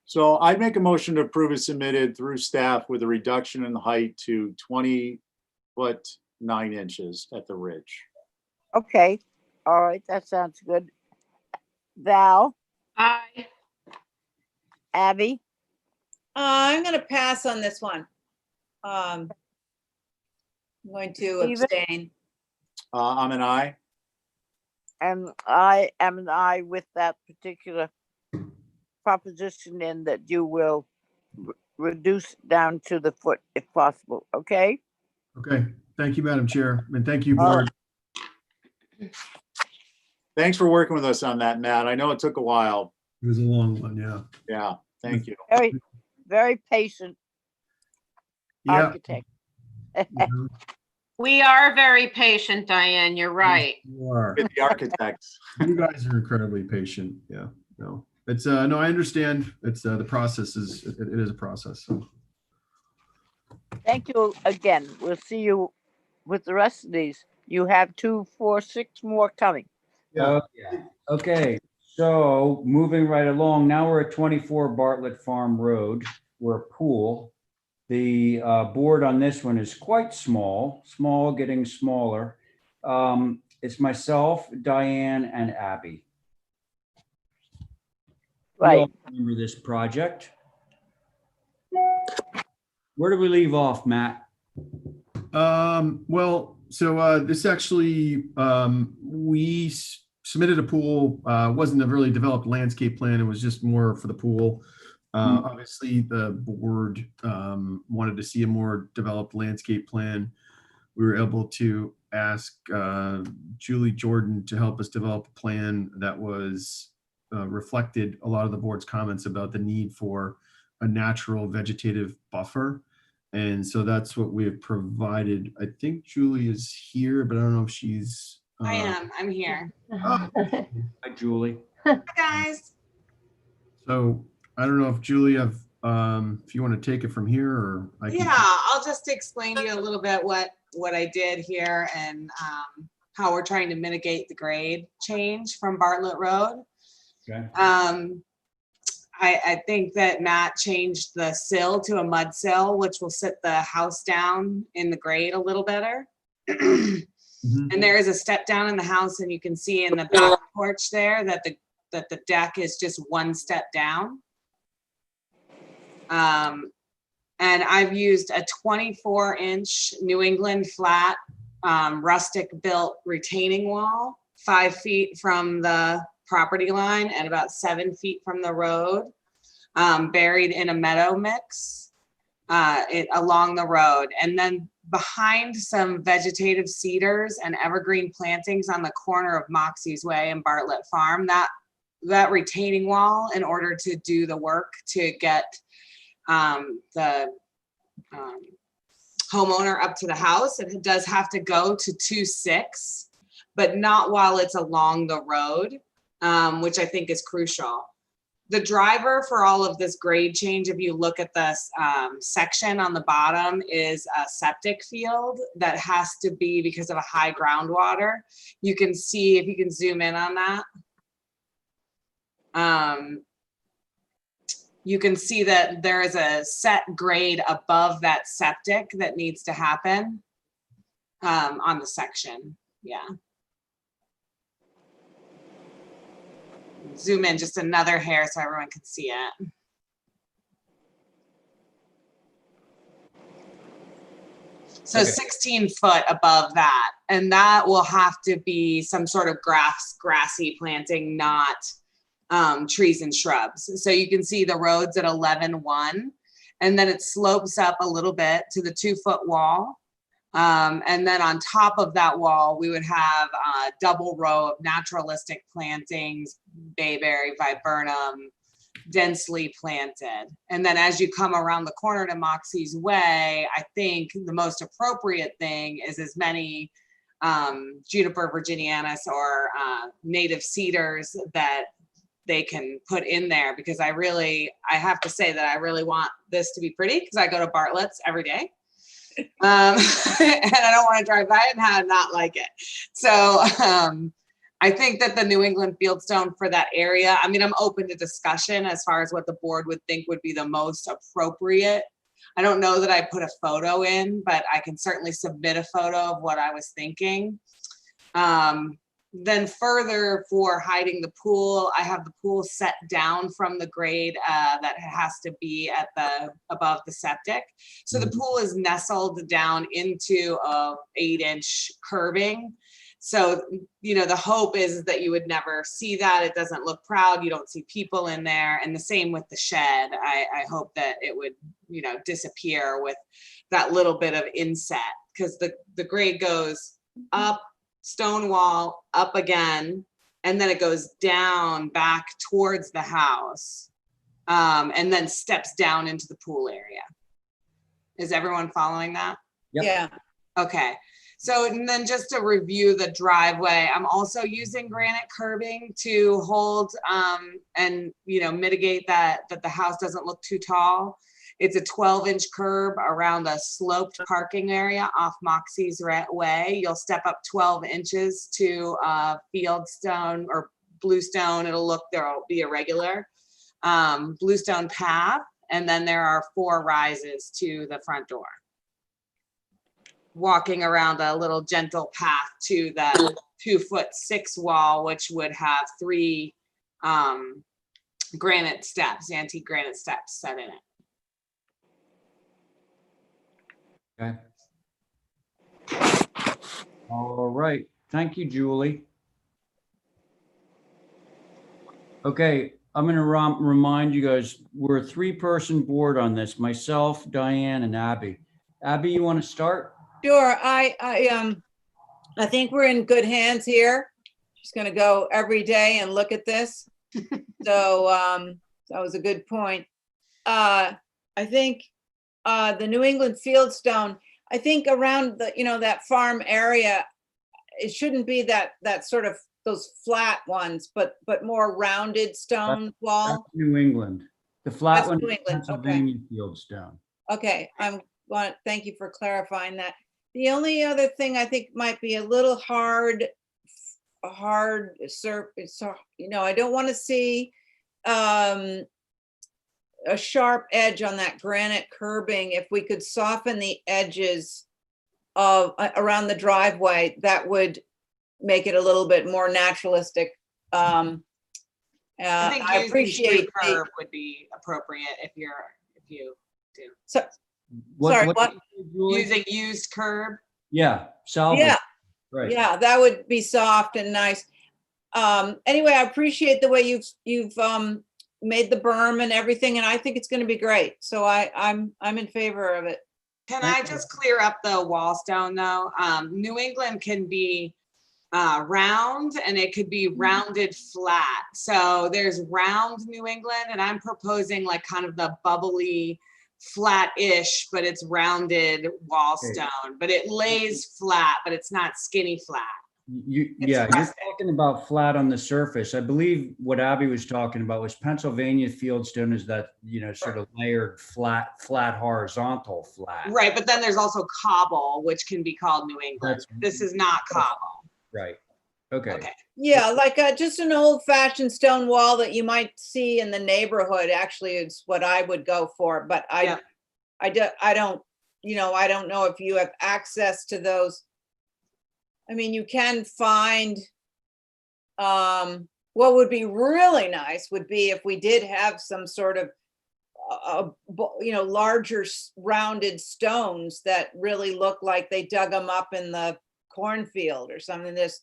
So I'd make a motion to approve as submitted through staff with a reduction in the height to 20 foot 9 inches at the ridge. Okay, all right, that sounds good. Val, Aye. Abby, I'm gonna pass on this one. I'm going to Steven? abstain. I'm an aye. and I am an I with that particular proposition, in that you will reduce down to the foot if possible, okay? Okay. Thank you, Madam Chair, and thank you, All board. Thanks for working with us on that, Matt. I know it took a while. It was a long one. Yeah. Yeah, thank you. Very, very patient Yeah. architect. Mhm. We are very patient, Diane. You're right. You are. With the architects. You guys are incredibly patient. Yeah. No, it's no, I understand. It's the process it is a process. So Thank you again. We'll see you with the rest of these. You have 2, 4, 6 more coming. yeah. Yeah. Okay, so moving right along, now we're at 24 Bartlett Farm Road. We're a pool. The board on this one is quite small, getting smaller. It's myself, Diane, and Abby. We Right. all remember this project. Where do we leave off, Matt? Well, so this actually, we submitted a pool. Wasn't a really developed landscape plan. It was just more for the pool. Obviously, the board wanted to see a more developed landscape plan. We were able to ask Julie Jordan to help us develop a plan that was reflected a lot of the board's comments about the need for a natural vegetative buffer. And so that's what we have provided. I think Julie is here, but I don't know if she's I am. I'm here. Hi, Julie. Hi, guys. So I don't know if Julie, if you want to take it from here, or I can. Yeah, I'll just explain to you a little bit what I did here and how we're trying to mitigate the grade change from Bartlett Road. Okay. I think that Matt changed the sill to a mud sill, which will sit the house down in the grade a little better. Mhm. And there is a step down in the house, and you can see in the back porch there that the deck is just one step down. And I've used a 24-inch New England flat rustic built retaining wall, 5 feet from the property line and about 7 feet from the road, buried in a meadow mix along the road. And then behind some vegetative cedars and evergreen plantings on the corner of Moxie's Way and Bartlett Farm, that retaining wall, in order to do the work to get the homeowner up to the house, it does have to go to 2.6, but not while it's along the road, which I think is crucial. The driver for all of this grade change, if you look at this section on the bottom, is a septic field that has to be because of a high groundwater. You can see, if you can zoom in on that, you can see that there is a set grade above that septic that needs to happen on the section. Yeah. Zoom in just another hair so everyone can see it. So Okay. 16 foot above that. And that will have to be some sort of grassy planting, not trees and shrubs. So you can see the road's at 11.1, and then it slopes up a little bit to the 2-foot wall. And then on top of that wall, we would have a double row of naturalistic plantings, bayberry, viburnum, densely planted. And then as you come around the corner to Moxie's Way, I think the most appropriate thing is as many juniper virginianus or native cedars that they can put in there, because I have to say that I really want this to be pretty, because I go to Bartlett's every day. And I don't want to drive by it and not like it. So I think that the New England fieldstone for that area, I mean, I'm open to discussion as far as what the board would think would be the most appropriate. I don't know that I put a photo in, but I can certainly submit a photo of what I was thinking. Then further, for hiding the pool, I have the pool set down from the grade that has to be at above the septic. So the pool is nestled down into a 8-inch curbing. So, the hope is that you would never see that. It doesn't look proud. You don't see people in there. And the same with the shed. I hope that it would, disappear with that little bit of inset, because the grade goes up, stone wall, up again, and then it goes down back towards the house, and then steps down into the pool area. Is everyone following that? Yep. Yeah. Okay. So, and then just to review the driveway, I'm also using granite curbing to hold and mitigate that the house doesn't look too tall. It's a 12-inch curb around a sloped parking area off Moxie's Way. You'll step up 12 inches to fieldstone or bluestone. There'll be a regular bluestone path, and then there are 4 rises to the front door. Walking around a little gentle path to the 2'6" wall, which would have 3 granite steps, antique granite steps set in it. Okay. All right. Thank you, Julie. Okay, I'm going to remind you guys, we're a 3-person board on this, myself, Diane, and Abby. Abby, you want to start? Sure. I think we're in good hands here. Just going to go every day and look at this. So that was a good point. I think the New England fieldstone, I think around the, that farm area, it shouldn't be that sort of those flat ones, but more rounded stone That's wall. New England. The flat That's one New is England, okay. Pennsylvania fieldstone. Okay, thank you for clarifying that. The only other thing I think might be a little hard, surface, I don't want to see a sharp edge on that granite curbing. If we could soften the edges of around the driveway, that would make it a little bit more naturalistic. I think I using appreciate street curb would be appropriate if you do. sorry, what? Julie? Using used curb. Yeah, salvage. Yeah, Right. yeah, that would be soft and nice. Anyway, I appreciate the way you've made the berm and everything, and I think it's going to be great. So I'm in favor of it. Can Thank I you. just clear up the wall stone though? New England can be round and it could be rounded flat. So there's round New England, and I'm proposing like kind of the bubbly flat-ish, but it's rounded wall stone, but it lays flat, but it's not skinny flat. You're rustic. talking about flat on the surface. I believe what Abby was talking about was Pennsylvania fieldstone is that, sort of layered flat horizontal flat. Right, but then there's also cobble, which can be called New England. This is not cobble. Right. Okay. Okay. Yeah, like just an old-fashioned stone wall that you might see in the neighborhood. Actually, it's what I would go for. But I don't know if you have access to those. I mean, you can find. What would be really nice would be if we did have some sort of, larger rounded stones that really look like they dug them up in the cornfield or something. Just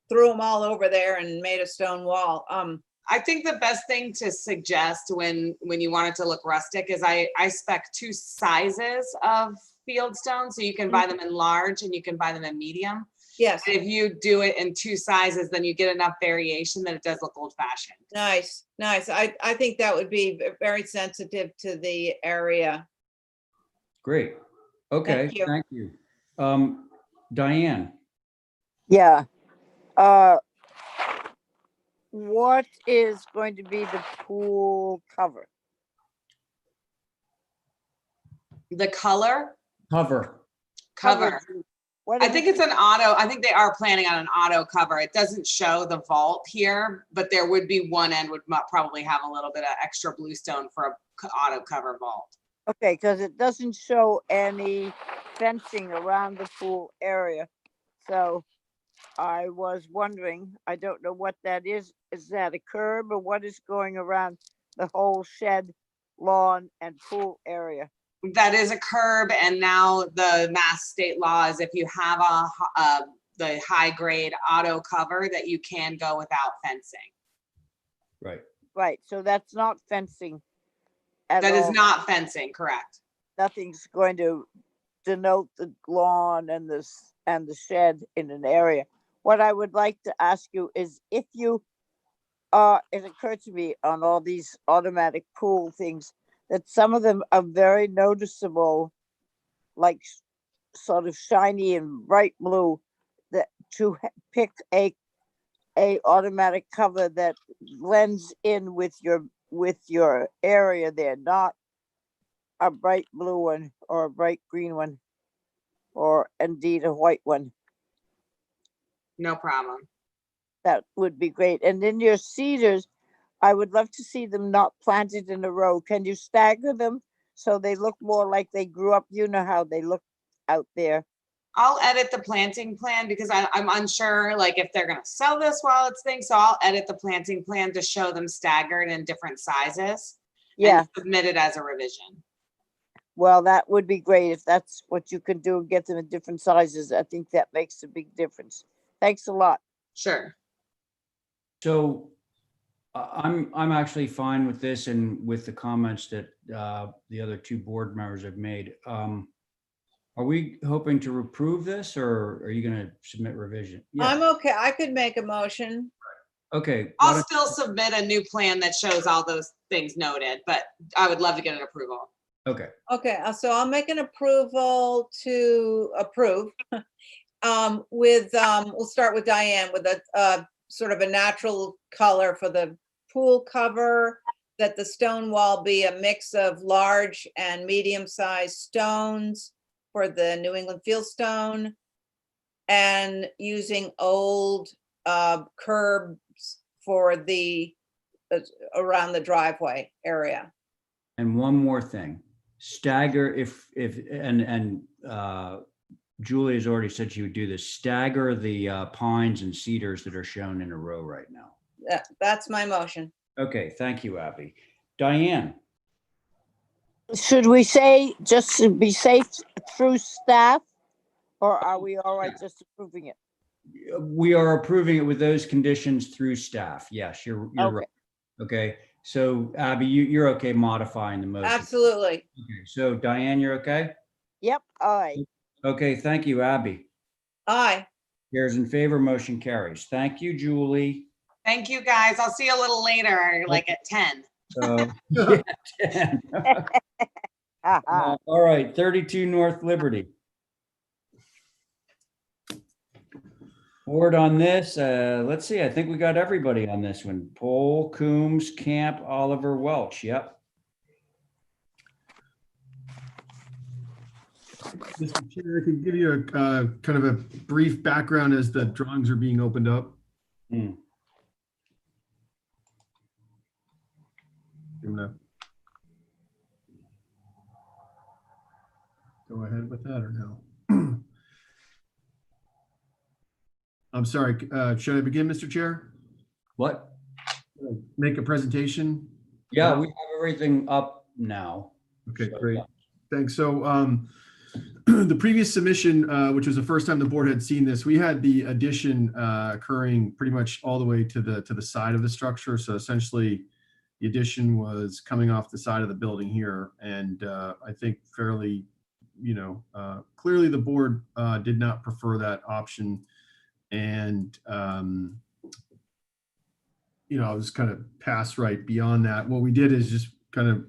threw them all over there and made a stone wall. I think the best thing to suggest when you want it to look rustic is I spec 2 sizes of fieldstone, so you can buy them in large and you can buy them in medium. Yes. And if you do it in 2 sizes, then you get enough variation that it does look old fashioned. Nice. I think that would be very sensitive to the area. Great. Okay. Thank you. Thank you. Diane. Yeah. What is going to be the pool cover? The color? Cover. What I is think it? it's an auto. I think they are planning on an auto cover. It doesn't show the vault here, but there would be one end would probably have a little bit of extra bluestone for a auto cover vault. Okay, because it doesn't show any fencing around the pool area. So I was wondering, I don't know what that is. Is that a curb or what is going around the whole shed, lawn and pool area? That is a curb, and now the Mass state law is if you have the high grade auto cover that you can go without fencing. Right. Right, so that's not fencing at That all. is not fencing, correct? Nothing's going to denote the lawn and the shed in an area. What I would like to ask you is if you, it occurred to me on all these automatic pool things that some of them are very noticeable, like sort of shiny and bright blue, that to pick a automatic cover that blends in with your area there, not a bright blue one or a bright green one, or indeed a white one. No problem. That would be great. And then your cedars, I would love to see them not planted in a row. Can you stagger them so they look more like they grew up? You know how they look out there. I'll edit the planting plan because I'm unsure like if they're gonna sell this while it's thing. So I'll edit the planting plan to show them staggered in different sizes. Yeah. And submit it as a revision. Well, that would be great if that's what you can do and get them in different sizes. I think that makes a big difference. Thanks a lot. Sure. So I'm actually fine with this and with the comments that the other 2 board members have made. Are we hoping to approve this or are you going to submit revision? Yeah. I'm okay. I could make a motion. Okay. I'll still submit a new plan that shows all those things noted, but I would love to get an approval. Okay. Okay, so I'll make an approval to approve we'll start with Diane with a sort of a natural color for the pool cover, that the stone wall be a mix of large and medium-sized stones for the New England fieldstone, and using old curbs for the around the driveway area. And one more thing, stagger Julie has already said she would do this, stagger the pines and cedars that are shown in a row right now. That's my motion. Okay, thank you, Abby. Diane? Should we say just to be safe through staff, or are we all right just approving it? We are approving it with those conditions through staff. Yes, you're Okay. right. Okay, so Abby, you're okay modifying the motion? Absolutely. Okay, so Diane, you're okay? Yep, all right. Okay, thank you, Abby. Aye. Chairs in favor, motion carries. Thank you, Julie. Thank you, guys. I'll see you a little later, like at 10. Yeah, 10. All right, 32 North Liberty. Board on this, let's see, I think we got everybody on this one. Pohl, Coombs, Camp, Oliver, Welch, yep. Mr. Chair, I can give you a kind of a brief background as the drawings are being opened up. Hmm. I'm gonna go ahead with that or no? I'm sorry, should I begin, Mr. Chair? What? Make a presentation? Yeah, we have everything up now. Okay, So, great. yeah. Thanks. So the previous submission, which was the first time the board had seen this, we had the addition occurring pretty much all the way to the side of the structure. So essentially, the addition was coming off the side of the building here, and I think fairly, clearly the board did not prefer that option, and I was kind of passed right beyond that. What we did is just kind of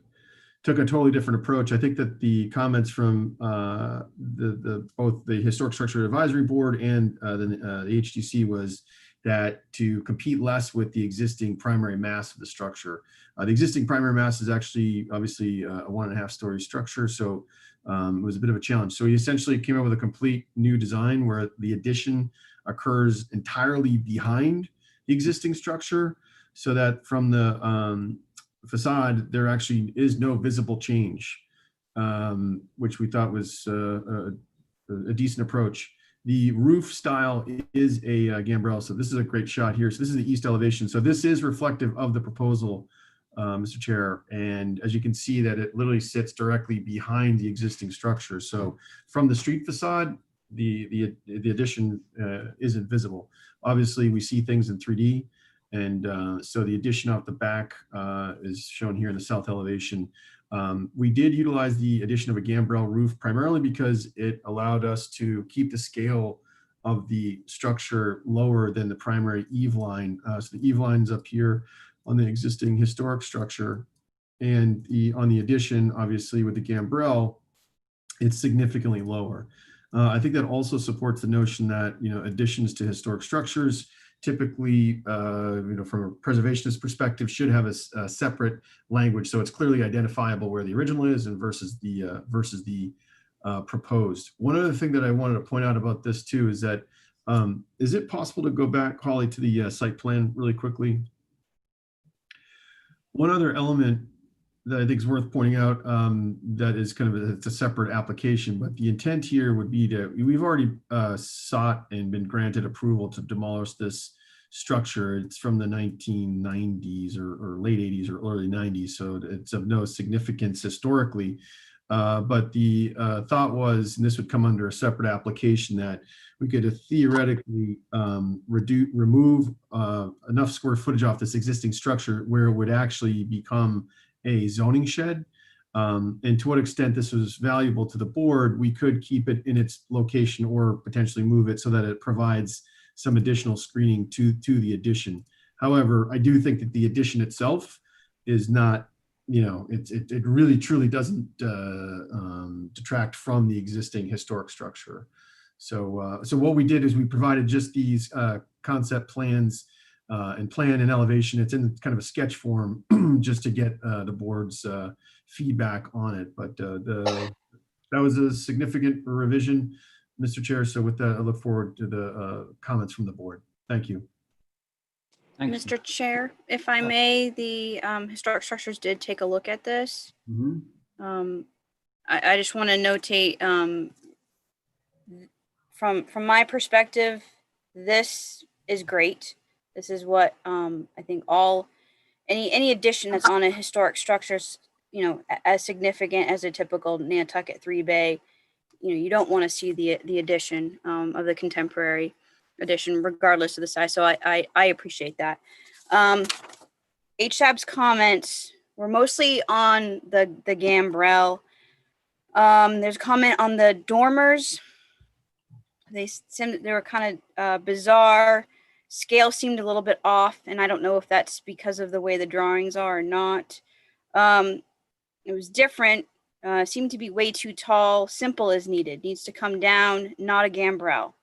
took a totally different approach. I think that the comments from both the Historic Structure Advisory Board and the HDC was that to compete less with the existing primary mass of the structure. The existing primary mass is actually obviously a 1.5 story structure, so it was a bit of a challenge. So he essentially came up with a complete new design where the addition occurs entirely behind the existing structure, so that from the facade, there actually is no visible change, which we thought was a decent approach. The roof style is a gambrel, so this is a great shot here. So this is the east elevation. So this is reflective of the proposal, Mr. Chair. And as you can see that it literally sits directly behind the existing structure. So from the street facade, the addition isn't visible. Obviously, we see things in 3D. And so the addition out the back is shown here in the south elevation. We did utilize the addition of a gambrel roof primarily because it allowed us to keep the scale of the structure lower than the primary eave line. So the eave line's up here on the existing historic structure, and on the addition, obviously with the gambrel, it's significantly lower. I think that also supports the notion that additions to historic structures typically, from a preservationist perspective, should have a separate language, so it's clearly identifiable where the original is and versus the proposed. One other thing that I wanted to point out about this too is that is it possible to go back, Holly, to the site plan really quickly? One other element that I think is worth pointing out that is kind of it's a separate application, but the intent here would be we've already sought and been granted approval to demolish this structure. It's from the 1990s or late 80s or early 90s, so it's of no significance historically. But the thought was, and this would come under a separate application, that we could theoretically remove enough square footage off this existing structure where it would actually become a zoning shed. And to what extent this was valuable to the board, we could keep it in its location or potentially move it so that it provides some additional screening to the addition. However, I do think that the addition itself is not, it really truly doesn't detract from the existing historic structure. So what we did is we provided just these concept plans and plan and elevation. It's in kind of a sketch form just to get the board's feedback on it. But that was a significant revision, Mr. Chair. So with that, I look forward to the comments from the board. Thank you. Thanks. Mr. Chair, if I may, the historic structures did take a look at this. Mhm. I just want to notate from my perspective, this is great. This is what I think any addition that's on a historic structures, as significant as a typical Nantucket 3-bay, you don't want to see the addition of the contemporary addition, regardless of the size. So I appreciate that. HSAB's comments were mostly on the gambrel. There's a comment on the dormers. They were kind of bizarre. Scale seemed a little bit off, and I don't know if that's because of the way the drawings are or not. It was different. Seemed to be way too tall. Simple as needed. Needs to come down, not a gambrel.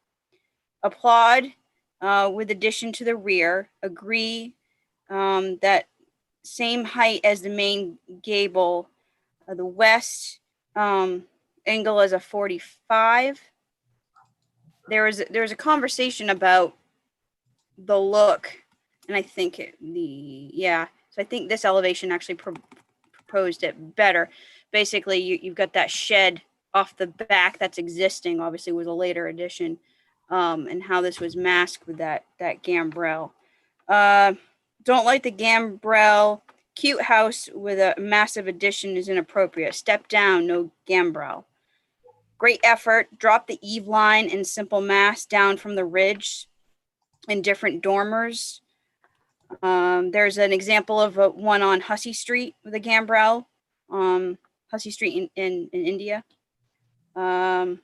Applaud with addition to the rear. Agree that same height as the main gable. The west angle is a 45. There was a conversation about the look, and I think so I think this elevation actually proposed it better. Basically, you've got that shed off the back that's existing, obviously was a later addition, and how this was masked with that gambrel. Don't like the gambrel. Cute house with a massive addition is inappropriate. Step down, no gambrel. Great effort. Drop the eave line and simple mass down from the ridge in different dormers. There's an example of one on Hussey Street with a gambrel. Hussey Street in India. Let's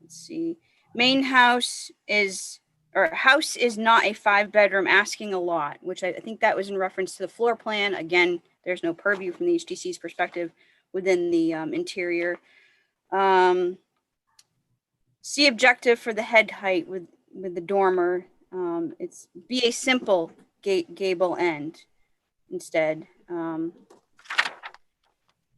see. Main house is not a 5-bedroom, asking a lot, which I think that was in reference to the floor plan. Again, there's no purview from the HDC's perspective within the interior. See objective for the head height with the dormer. It's be a simple gable end instead.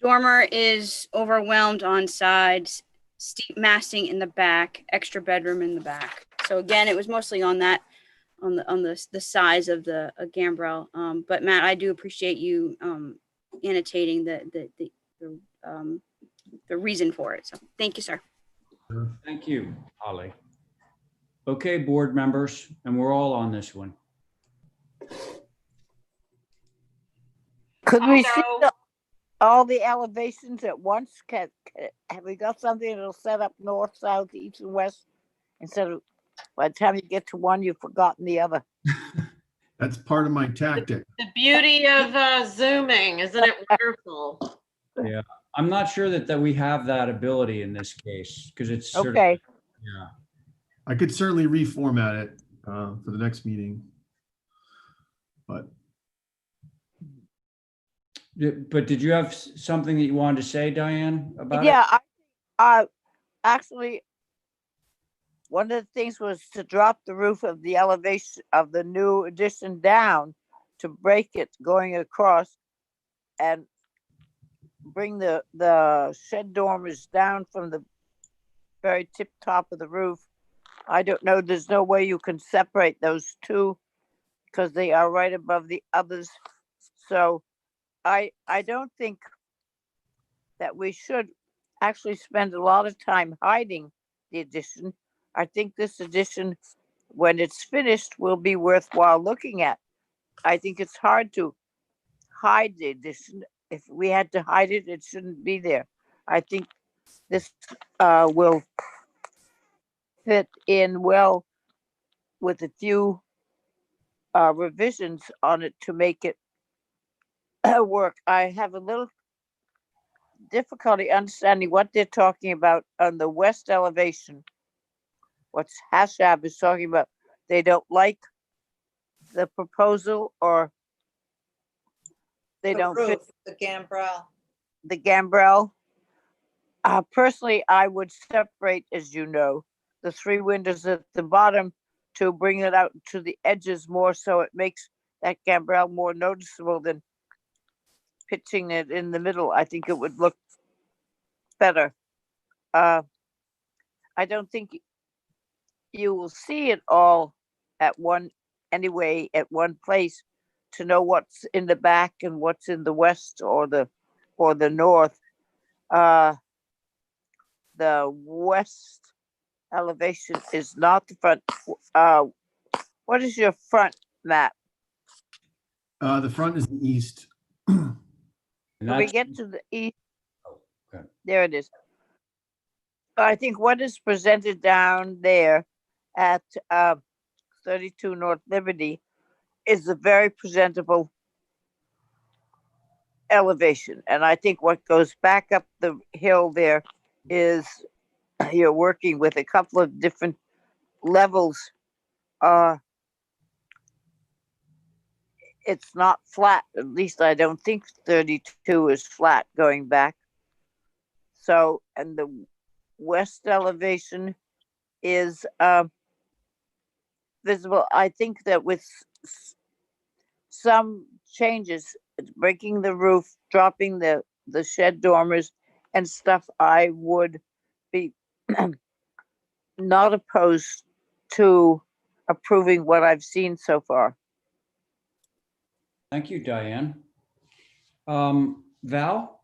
Dormer is overwhelmed on sides, steep massing in the back, extra bedroom in the back. So again, it was mostly on that, on the size of the gambrel. But Matt, I do appreciate you annotating the reason for it. So thank you, sir. Thank you, Holly. Okay, board members, and we're all on this one. Could we see So- all the elevations at once? Have we got something that'll set up north, south, east, and west? Instead of by the time you get to one, you've forgotten the other. That's part of my tactic. The beauty of Zooming, isn't it wonderful? Yeah, I'm not sure that we have that ability in this case because it's sort Okay. of, yeah. I could certainly reformat it for the next meeting. But Did you have something that you wanted to say, Diane, about it? Yeah, I actually, one of the things was to drop the roof of the elevation of the new addition down to break it going across and bring the shed dormers down from the very tip top of the roof. I don't know, there's no way you can separate those two because they are right above the others. So I don't think that we should actually spend a lot of time hiding the addition. I think this addition, when it's finished, will be worthwhile looking at. I think it's hard to hide the addition. If we had to hide it, it shouldn't be there. I think this will fit in well with a few revisions on it to make it work. I have a little difficulty understanding what they're talking about on the west elevation. What HASHAB is talking about. They don't like the proposal, or they The don't fit roof, the gambrel. the gambrel. Personally, I would separate, as you know, the three windows at the bottom to bring it out to the edges more, so it makes that gambrel more noticeable than pitching it in the middle. I think it would look better. I don't think you will see it all at one place to know what's in the back and what's in the west or the north. The west elevation is not the front. What is your front map? The front is the east. And When we that's- get to the east, Oh, okay. there it is. I think what is presented down there at 32 North Liberty is a very presentable elevation. And I think what goes back up the hill there is you're working with a couple of different levels. It's not flat. At least I don't think 32 is flat going back. So, and the west elevation is visible. I think that with some changes, breaking the roof, dropping the shed dormers and stuff, I would be not opposed to approving what I've seen so far. Thank you, Diane. Val?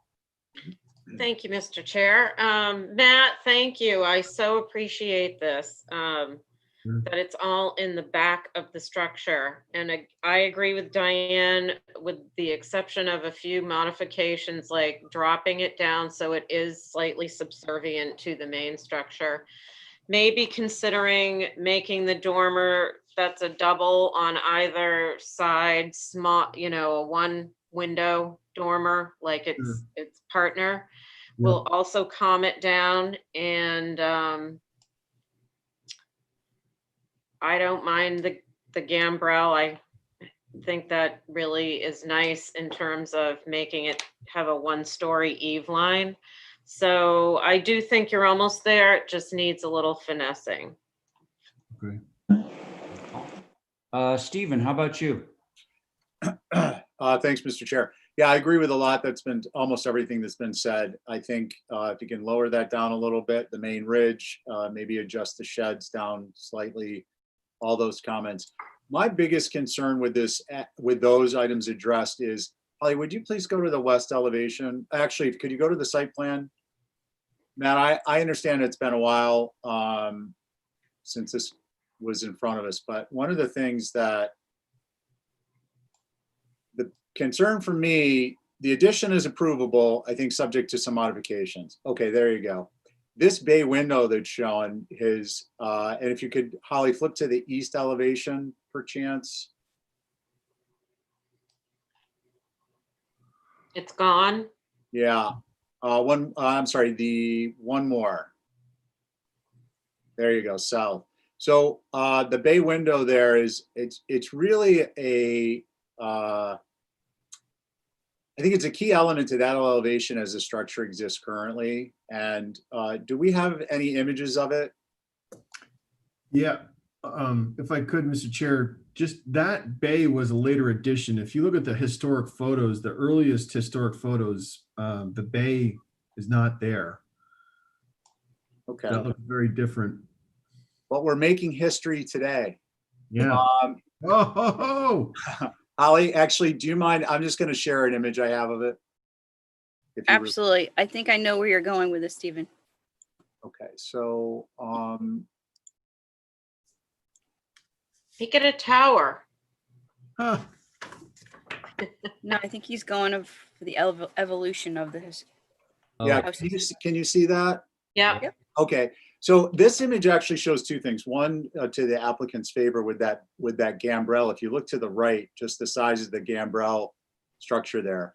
Thank you, Mr. Chair. Matt, thank you. I so appreciate this, that it's all in the back of the structure. And I agree with Diane, with the exception of a few modifications, like dropping it down so it is slightly subservient to the main structure. Maybe considering making the dormer that's a double on either side, small, a one window dormer, like its partner. Yeah. Will also calm it down, and I don't mind the gambrel. I think that really is nice in terms of making it have a one-story eave line. So I do think you're almost there. It just needs a little finessing. Okay. Stephen, how about you? Thanks, Mr. Chair. Yeah, I agree with a lot almost everything that's been said. I think if you can lower that down a little bit, the main ridge, maybe adjust the sheds down slightly, all those comments. My biggest concern with this, with those items addressed is, Holly, would you please go to the west elevation? Actually, could you go to the site plan? Matt, I understand it's been a while since this was in front of us, but one of the things that the concern for me, the addition is approvable, I think subject to some modifications. Okay, there you go. This bay window that's shown is, and if you could, Holly, flip to the east elevation perchance. It's gone. Yeah, I'm sorry, the one more. There you go, south. So the bay window there is, it's really I think it's a key element to that elevation as the structure exists currently. And do we have any images of it? Yeah, if I could, Mr. Chair, just that bay was a later addition. If you look at the historic photos, the earliest historic photos, the bay is not there. Okay. That looks very different. But we're making history today. Yeah. Oh. Holly, actually, do you mind? I'm just going to share an image I have of it. Absolutely. I think I know where you're going with this, Stephen. Okay, so Make it a tower. Huh. No, I think he's going for the evolution of this. yeah, Oh. can you see that? Yeah. Yep. Okay, so this image actually shows two things. One, to the applicant's favor with that gambrel. If you look to the right, just the size of the gambrel structure there.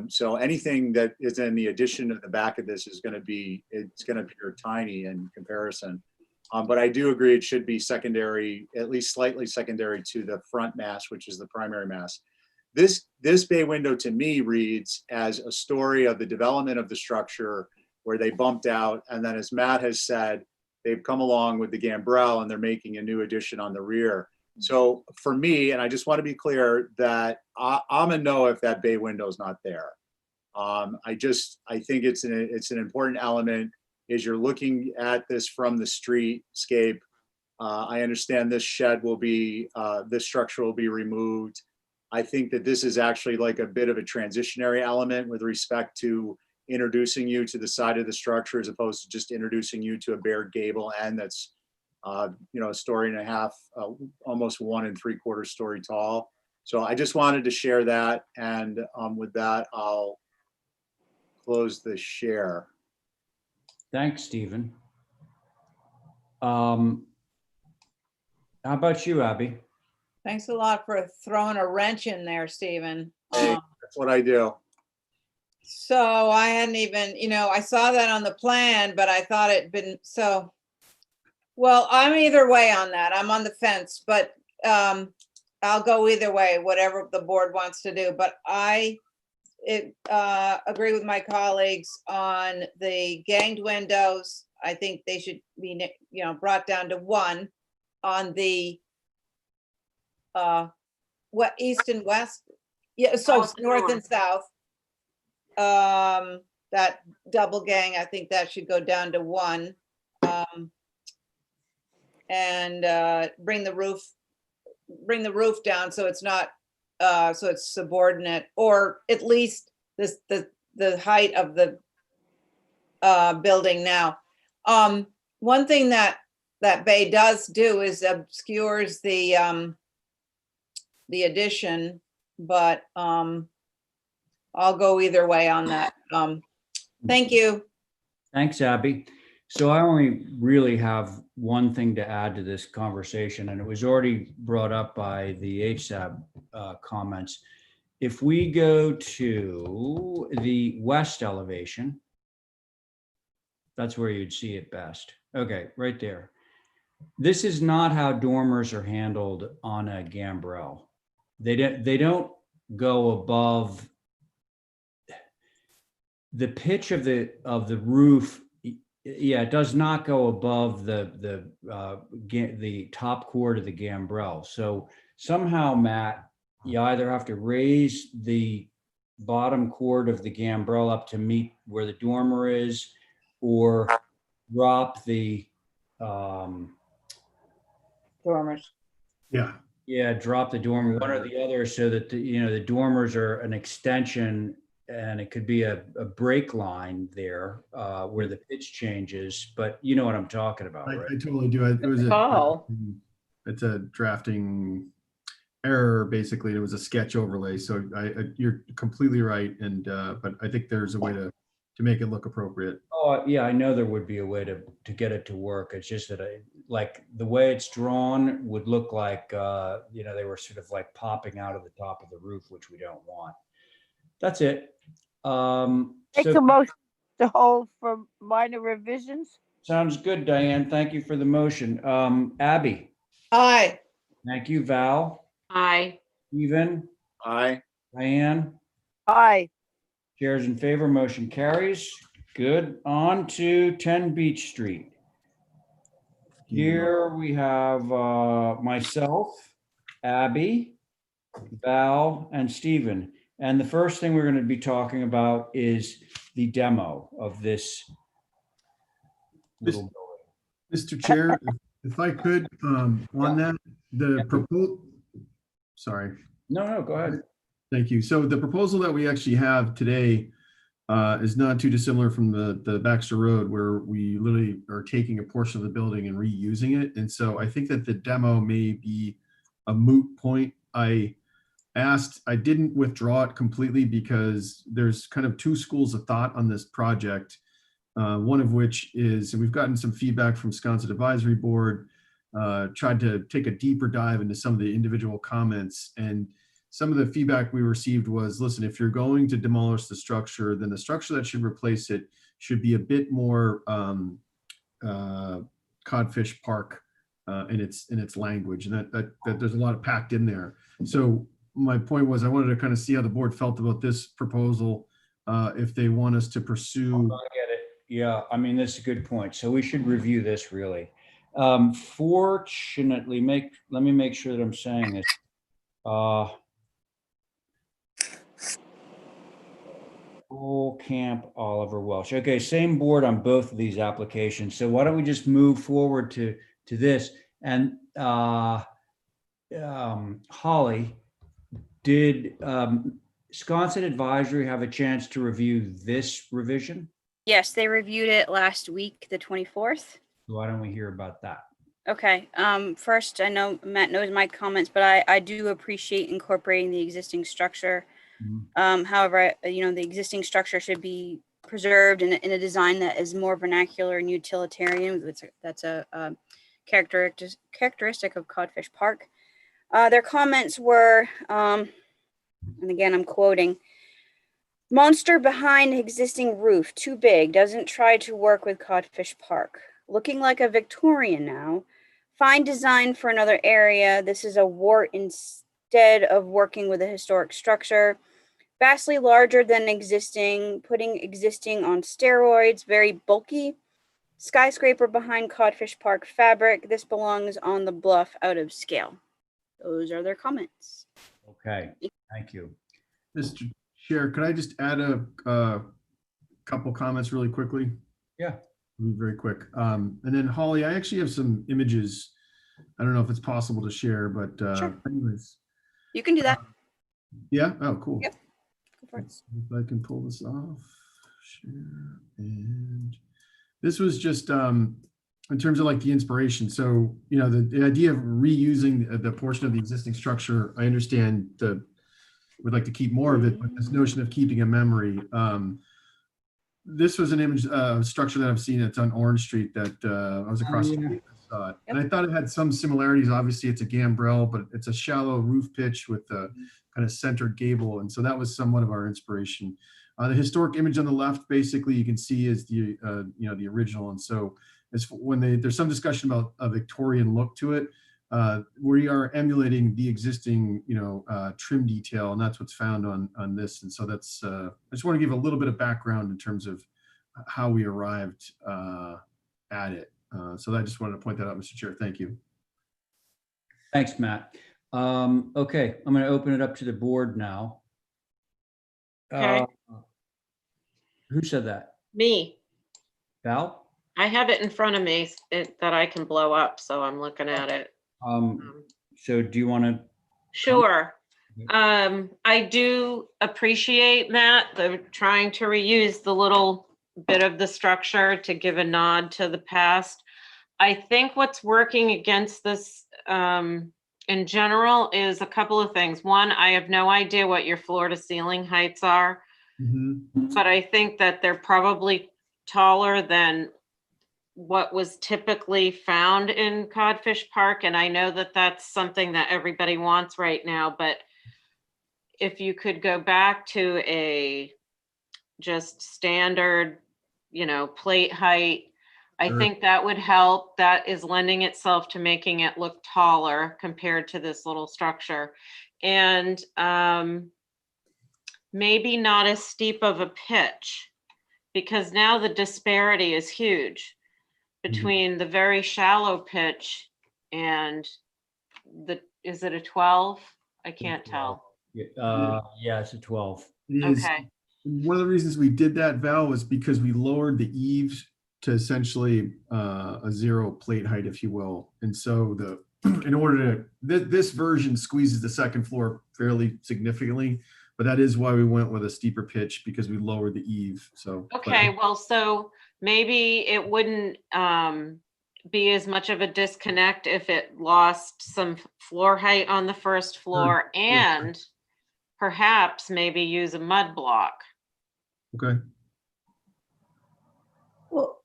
So anything that is in the addition of the back of this is going to be, it's going to appear tiny in comparison. But I do agree it should be secondary, at least slightly secondary to the front mass, which is the primary mass. This bay window to me reads as a story of the development of the structure where they bumped out. And then as Matt has said, they've come along with the gambrel and they're making a new addition on the rear. So for me, and I just want to be clear that I'm a no if that bay window is not there. I think it's an important element as you're looking at this from the streetscape. I understand this shed will be, this structure will be removed. I think that this is actually like a bit of a transitionary element with respect to introducing you to the side of the structure as opposed to just introducing you to a bare gable end that's, you know, a story and a half, almost 1 3/4 story tall. So I just wanted to share that. And with that, I'll close the share. Thanks, Stephen. How about you, Abby? Thanks a lot for throwing a wrench in there, Stephen. Hey, that's what I do. So I hadn't even, you know, I saw that on the plan, but I thought it'd been so. Well, I'm either way on that. I'm on the fence, but I'll go either way, whatever the board wants to do. But I agree with my colleagues on the ganged windows. I think they should be, you know, brought down to 1 on the what, east and west? Yeah, so South and north north. and south. That double gang, I think that should go down to 1. And bring the roof down so it's not, so it's subordinate, or at least the height of the building now. One thing that bay does do is obscures the addition, but I'll go either way on that. Thank you. Thanks, Abby. So I only really have one thing to add to this conversation, and it was already brought up by the HSAB comments. If we go to the west elevation, that's where you'd see it best. Okay, right there. This is not how dormers are handled on a gambrel. They don't go above the pitch of the roof. Yeah, it does not go above the top chord of the gambrel. So somehow, Matt, you either have to raise the bottom chord of the gambrel up to meet where the dormer is, or drop the Dormers. drop the dormer, one or the other, so that the dormers are an extension. And it could be a break line there where the pitch changes, but you know what I'm talking about, right? I totally do. It was it's a drafting error, basically. It was a sketch overlay. So you're completely right. And but I think there's a way to make it look appropriate. Oh yeah, I know there would be a way to get it to work. It's just that like the way it's drawn would look like they were sort of like popping out of the top of the roof, which we don't want. That's it. Make a motion to hold for minor revisions. Sounds good, Diane. Thank you for the motion. Abby. Aye. Thank you, Val. Aye. Stephen. Aye. Diane. Aye. Chairs in favor, motion carries. Good. On to 10 Beach Street. Here we have myself, Abby, Val, and Stephen. And the first thing we're going to be talking about is the demo of this little building. Mr. Chair, if I could, on that, the proposal, sorry. No, go ahead. Thank you. So the proposal that we actually have today is not too dissimilar from the Baxter Road, where we literally are taking a portion of the building and reusing it. And so I think that the demo may be a moot point. I didn't withdraw it completely because there's kind of 2 schools of thought on this project. One of which is, and we've gotten some feedback from Sconset Advisory Board, tried to take a deeper dive into some of the individual comments. And some of the feedback we received was, listen, if you're going to demolish the structure, then the structure that should replace it should be a bit more codfish park in its language, and that there's a lot packed in there. So my point was, I wanted to kind of see how the board felt about this proposal, if they want us to pursue. I get it. Yeah, I mean, that's a good point. So we should review this really. Fortunately, let me make sure that I'm saying this. Full Camp Oliver Welsh. Okay, same board on both of these applications. So why don't we just move forward to this? And Holly, did Sconset Advisory have a chance to review this revision? Yes, they reviewed it last week, the 24th. Why don't we hear about that? Okay, first, I know Matt knows my comments, but I do appreciate incorporating the existing structure. However, the existing structure should be preserved in a design that is more vernacular and utilitarian. That's a characteristic of Codfish Park. Their comments were, and again, I'm quoting, "Monster behind existing roof, too big, doesn't try to work with Codfish Park. Looking like a Victorian now. Fine design for another area. This is a wart instead of working with a historic structure. Vastly larger than existing, putting existing on steroids, very bulky. Skyscraper behind Codfish Park fabric. This belongs on the bluff, out of scale." Those are their comments. Okay, thank you. Mr. Chair, could I just add a couple comments really quickly? Yeah. Be very quick. And then Holly, I actually have some images. I don't know if it's possible to share, but Sure. anyways. You can do that. Yeah. Oh, cool. Yep. Go for it. Let's see if I can pull this off. Share. And this was just in terms of like the inspiration. So, the idea of reusing the portion of the existing structure, I understand would like to keep more of it, but this notion of keeping a memory. This was an image structure that I've seen. It's on Orange Street that I was across the street. I saw it. And I thought it had some similarities. Obviously, it's a gambrel, but it's a shallow roof pitch with a kind of centered gable. And so that was somewhat of our inspiration. The historic image on the left, basically, you can see is the the original. And so there's some discussion about a Victorian look to it. We are emulating the existing, trim detail, and that's what's found on this. And so that's, I just want to give a little bit of background in terms of how we arrived at it. So I just wanted to point that out, Mr. Chair. Thank you. Thanks, Matt. Okay, I'm going to open it up to the board now. Okay. Who said that? Me. Val? I have it in front of me that I can blow up, so I'm looking at it. So do you want to? Sure. I do appreciate, Matt, the trying to reuse the little bit of the structure to give a nod to the past. I think what's working against this in general is a couple of things. One, I have no idea what your floor to ceiling heights are, but I think that they're probably taller than what was typically found in Codfish Park. And I know that that's something that everybody wants right now, but if you could go back to a just standard, plate height, I think that would help. That is lending itself to making it look taller compared to this little structure. And maybe not as steep of a pitch, because now the disparity is huge between the very shallow pitch and is it a 12? I can't tell. Yeah, it's a 12. Okay. One of the reasons we did that, Val, was because we lowered the eaves to essentially a zero plate height, if you will. And so in order to, this version squeezes the second floor fairly significantly, but that is why we went with a steeper pitch, because we lowered the eave. So okay, well, so maybe it wouldn't be as much of a disconnect if it lost some floor height on the first floor, and perhaps maybe use a mud block. Okay. Well,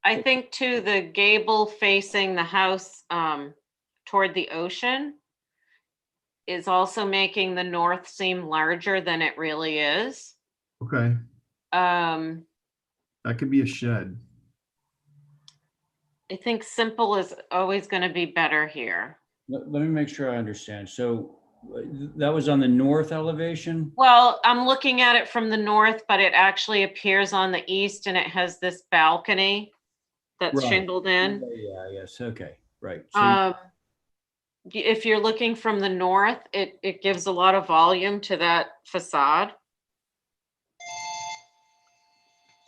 I think too, the gable facing the house toward the ocean is also making the north seem larger than it really is. Okay. That could be a shed. I think simple is always going to be better here. Let me make sure I understand. So That was on the north elevation? Well, I'm looking at it from the north, but it actually appears on the east and it has this balcony that's Right. shingled in. Yeah, yes, okay, right. So, If you're looking from the north, it gives a lot of volume to that facade.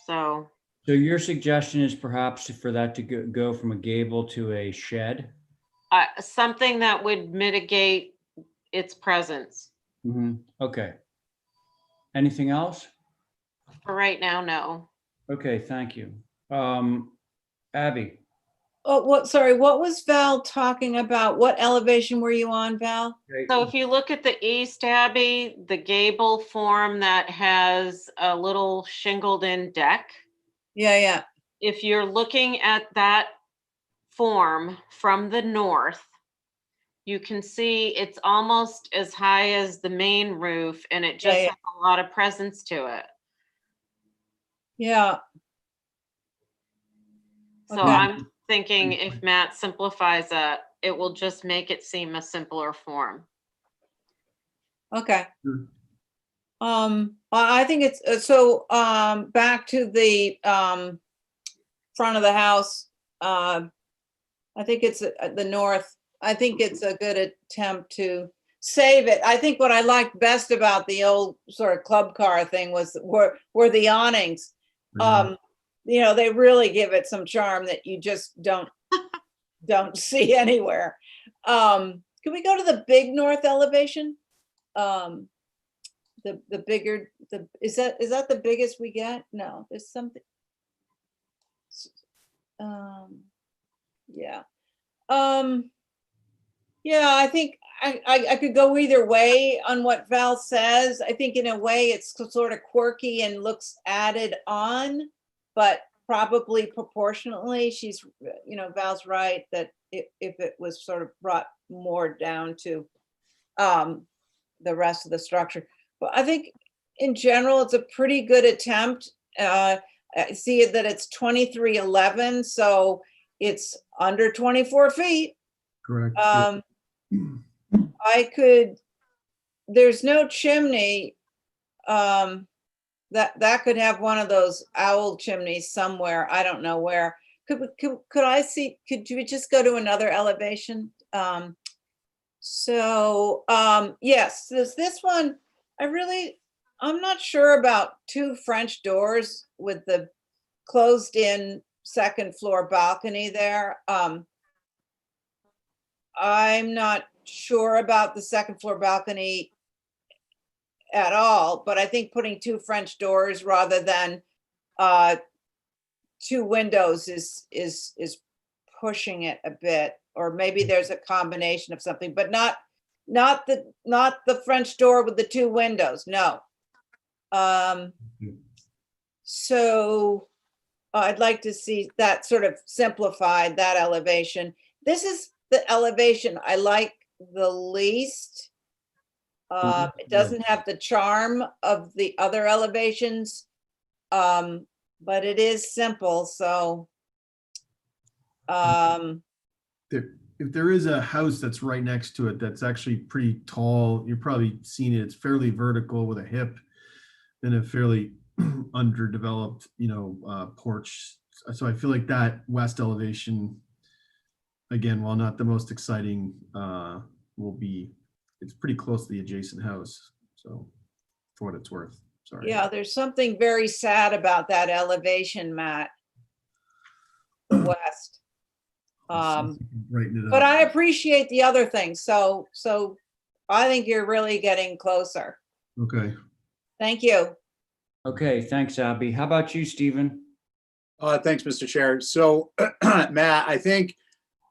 So, so your suggestion is perhaps for that to go from a gable to a shed? something that would mitigate its presence. Okay. Anything else? For right now, no. Okay, thank you. Abby, Oh, sorry, what was Val talking about? What elevation were you on, Val? So if you look at the east, Abby, the gable form that has a little shingled in deck, Yeah, yeah. if you're looking at that form from the north, you can see it's almost as high as the main roof and it just Yeah, yeah. has a lot of presence to it. Yeah. So Okay. I'm thinking if Matt simplifies that, it will just make it seem a simpler form. Okay. Sure. I think it's, so, back to the, front of the house. I think it's the north. I think it's a good attempt to save it. I think what I liked best about the old sort of club car thing were the awnings. You know, they really give it some charm that you just don't see anywhere. Can we go to the big north elevation? The bigger, is that the biggest we get? No, there's something. Yeah. Yeah, I think I could go either way on what Val says. I think in a way it's sort of quirky and looks added on, but probably proportionately, she's, you know, Val's right that if it was sort of brought more down to the rest of the structure. But I think in general, it's a pretty good attempt. I see that it's 2311, so it's under 24 feet. Correct. I could, there's no chimney. That could have one of those owl chimneys somewhere. I don't know where. Could I see, could you just go to another elevation? Yes, this one, I'm not sure about two French doors with the closed in second floor balcony there. I'm not sure about the second floor balcony at all, but I think putting two French doors rather than two windows is pushing it a bit, or maybe there's a combination of something, but not the French door with the two windows, no. So I'd like to see that sort of simplified, that elevation. This is the elevation I like the least. It doesn't have the charm of the other elevations, but it is simple, so. If there is a house that's right next to it, that's actually pretty tall, you've probably seen it, it's fairly vertical with a hip and a fairly underdeveloped, porch. So I feel like that west elevation, again, while not the most exciting, it's pretty close to the adjacent house. So for what it's worth, sorry. Yeah, there's something very sad about that elevation, Matt. The west. Brighten it But up. I appreciate the other things. So I think you're really getting closer. Okay. Thank you. okay, thanks, Abby. How about you, Stephen? Thanks, Mr. Chair. So, Matt, I think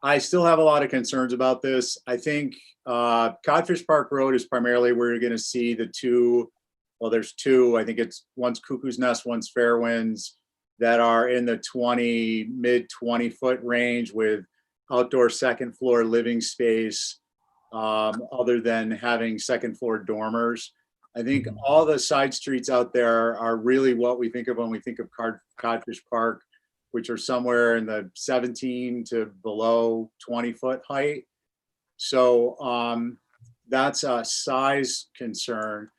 I still have a lot of concerns about this. I think Codfish Park Road is primarily where you're going to see the two, well, there's two, I think it's one's Cuckoo's Nest, one's Fairwinds, that are in the mid 20 foot range with outdoor second floor living space, other than having second floor dormers. I think all the side streets out there are really what we think of when we think of Codfish Park, which are somewhere in the 17 to below 20 foot height. So that's a size concern.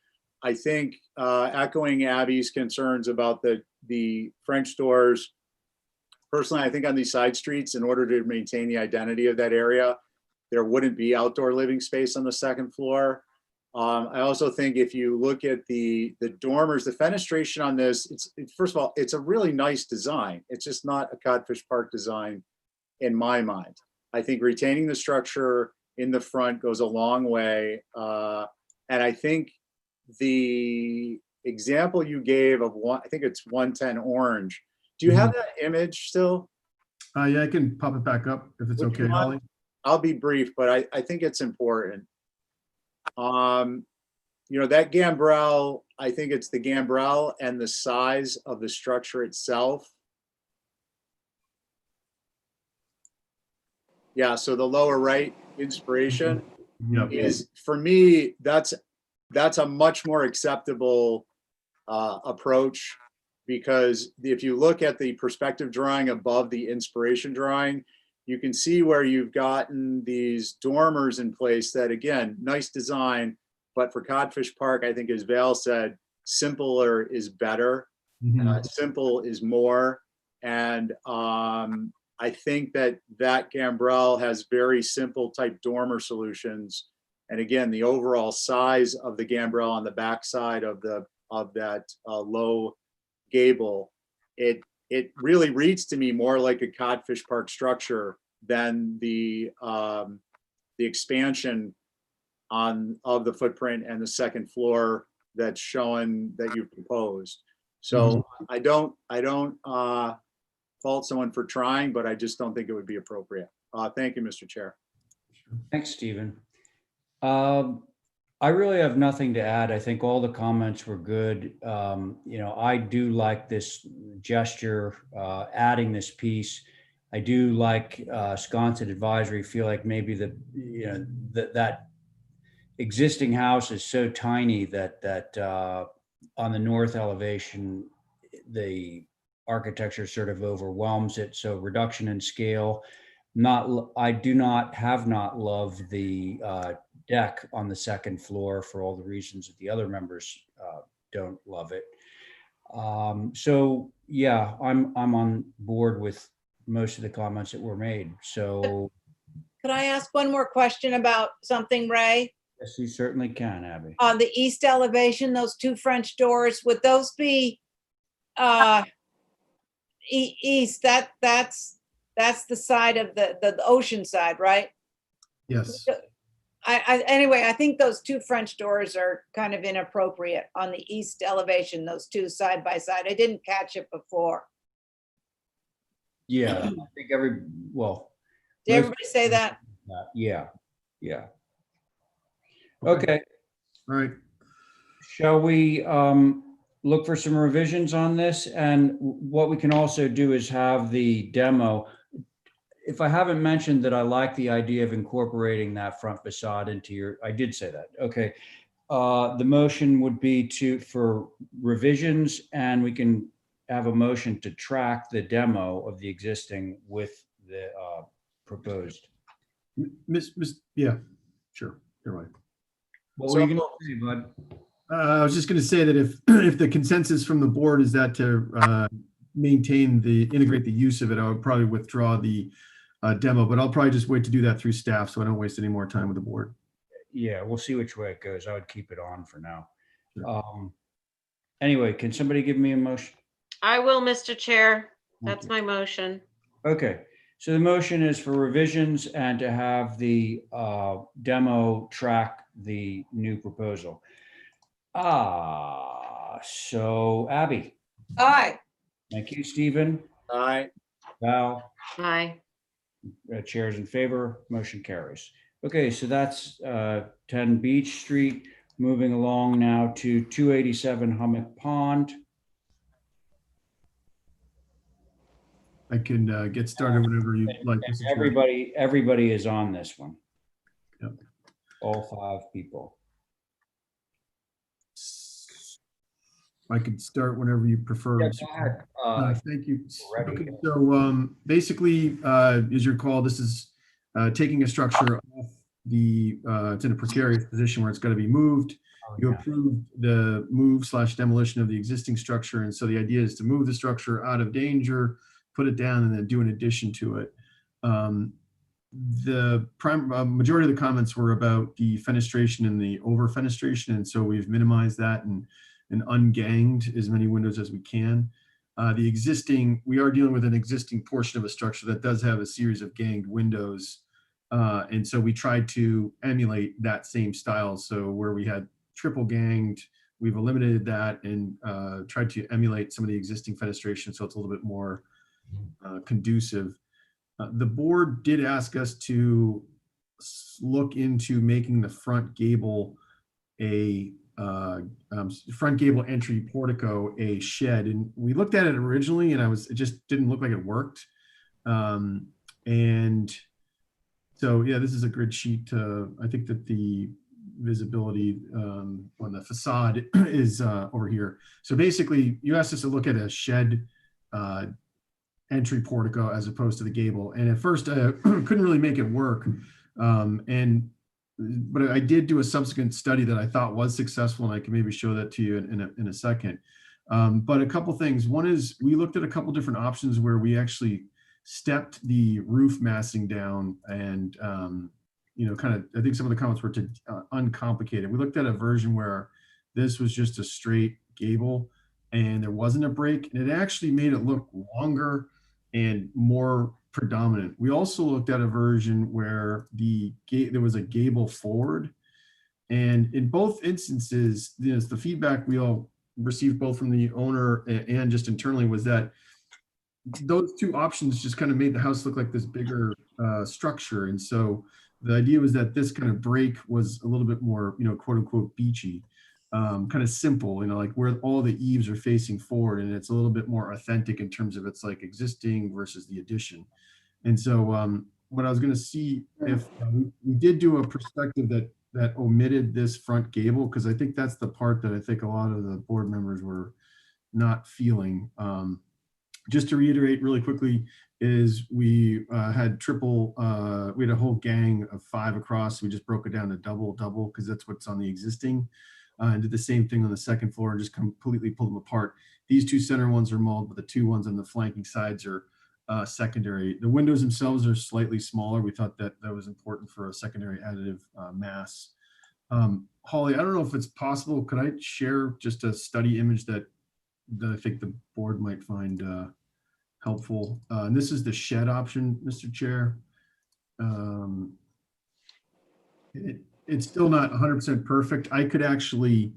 I think echoing Abby's concerns about the French doors, personally, I think on these side streets, in order to maintain the identity of that area, there wouldn't be outdoor living space on the second floor. I also think if you look at the dormers, the fenestration on this, first of all, it's a really nice design. It's just not a Codfish Park design in my mind. I think retaining the structure in the front goes a long way. And I think the example you gave of one, I think it's 110 Orange. Do you have that image still? Yeah, I can pop it back up if it's Would you okay, mind? Holly. I'll be brief, but I think it's important. You know, that gambrel, I think it's the gambrel and the size of the structure itself. Yeah, so the lower right inspiration Yep. is, for me, that's a much more acceptable approach, because if you look at the perspective drawing above the inspiration drawing, you can see where you've gotten these dormers in place that, again, nice design, but for Codfish Park, I think, as Val said, simpler is better. Simple is more. And I think that gambrel has very simple type dormer solutions. And again, the overall size of the gambrel on the backside of that low gable, it really reads to me more like a Codfish Park structure than the expansion of the footprint and the second floor that's shown that you've proposed. So I don't fault someone for trying, but I just don't think it would be appropriate. Thank you, Mr. Chair. Thanks, Stephen. I really have nothing to add. I think all the comments were good. You know, I do like this gesture, adding this piece. I do like sconset advisory. Feel like maybe that existing house is so tiny that on the north elevation, the architecture sort of overwhelms it. So reduction in scale. I have not loved the deck on the second floor for all the reasons that the other members don't love it. So yeah, I'm on board with most of the comments that were made. So Could I ask one more question about something, Ray? yes, you certainly can, Abby. On the east elevation, those two French doors, would those be east? That's the side of the ocean side, right? Yes. Anyway, I think those two French doors are kind of inappropriate on the east elevation, those two side by side. I didn't catch it before. Yeah, I think Did most- everybody say that? Yeah. Okay. All right. Shall we look for some revisions on this? And what we can also do is have the demo. If I haven't mentioned that I like the idea of incorporating that front facade into I did say that. Okay. The motion would be for revisions, and we can have a motion to track the demo of the existing with the proposed. Yeah, sure. You're right. What were you going to say, bud? I was just going to say that if the consensus from the board is that to integrate the use of it, I would probably withdraw the demo, but I'll probably just wait to do that through staff so I don't waste any more time with the board. Yeah, we'll see which way it goes. I would keep it on for now. Sure. Anyway, can somebody give me a motion? I will, Mr. Chair. Thank That's you. my motion. Okay, so the motion is for revisions and to have the demo track the new proposal. So Abby, Aye. thank you, Stephen, Aye. Val, Aye. chairs in favor, motion carries. Okay, so that's 10 Beach Street. Moving along now to 287 Hummock Pond. I can get started whenever you like. Mr. Chair. Everybody is on this one. Yep. All 5 people. I can start whenever you prefer. Yeah, Mr. go Chair. ahead. Thank you. Ready. Okay, so basically, as you recall, this is taking a structure off it's in a precarious position where it's got to be moved. You approved the move/demolition of the existing structure. And so the idea is to move the structure out of danger, put it down, and then do an addition to it. The majority of the comments were about the fenestration and the over fenestration. And so we've minimized that and unganged as many windows as we can. We are dealing with an existing portion of a structure that does have a series of ganged windows. And so we tried to emulate that same style. So where we had triple ganged, we've eliminated that and tried to emulate some of the existing fenestration. So it's a little bit more conducive. The board did ask us to look into making the front gable front gable entry portico a shed, and we looked at it originally, and it just didn't look like it worked. And so, yeah, this is a grid sheet. I think that the visibility on the facade is over here. So basically, you asked us to look at a shed entry portico as opposed to the gable. And at first, I couldn't really make it work. But I did do a subsequent study that I thought was successful, and I can maybe show that to you in a second. But a couple things. One is we looked at a couple different options where we actually stepped the roof massing down and, I think some of the comments were to uncomplicated. We looked at a version where this was just a straight gable and there wasn't a break, and it actually made it look longer and more predominant. We also looked at a version where there was a gable forward, and in both instances, the feedback we all received both from the owner and just internally was that those two options just kind of made the house look like this bigger structure. And so the idea was that this kind of break was a little bit more, quote unquote, beachy, kind of simple, like where all the eaves are facing forward, and it's a little bit more authentic in terms of its like existing versus the addition. And so what I was going to see if we did do a perspective that omitted this front gable, because I think that's the part that I think a lot of the board members were not feeling. Just to reiterate really quickly is we had we had a whole gang of 5 across. We just broke it down to double because that's what's on the existing, and did the same thing on the second floor and just completely pulled them apart. These 2 center ones are molded, but the 2 ones on the flanking sides are secondary. The windows themselves are slightly smaller. We thought that was important for a secondary additive mass. Holly, I don't know if it's possible. Could I share just a study image that I think the board might find helpful? And this is the shed option, Mr. Chair. It's still not 100% perfect. I could actually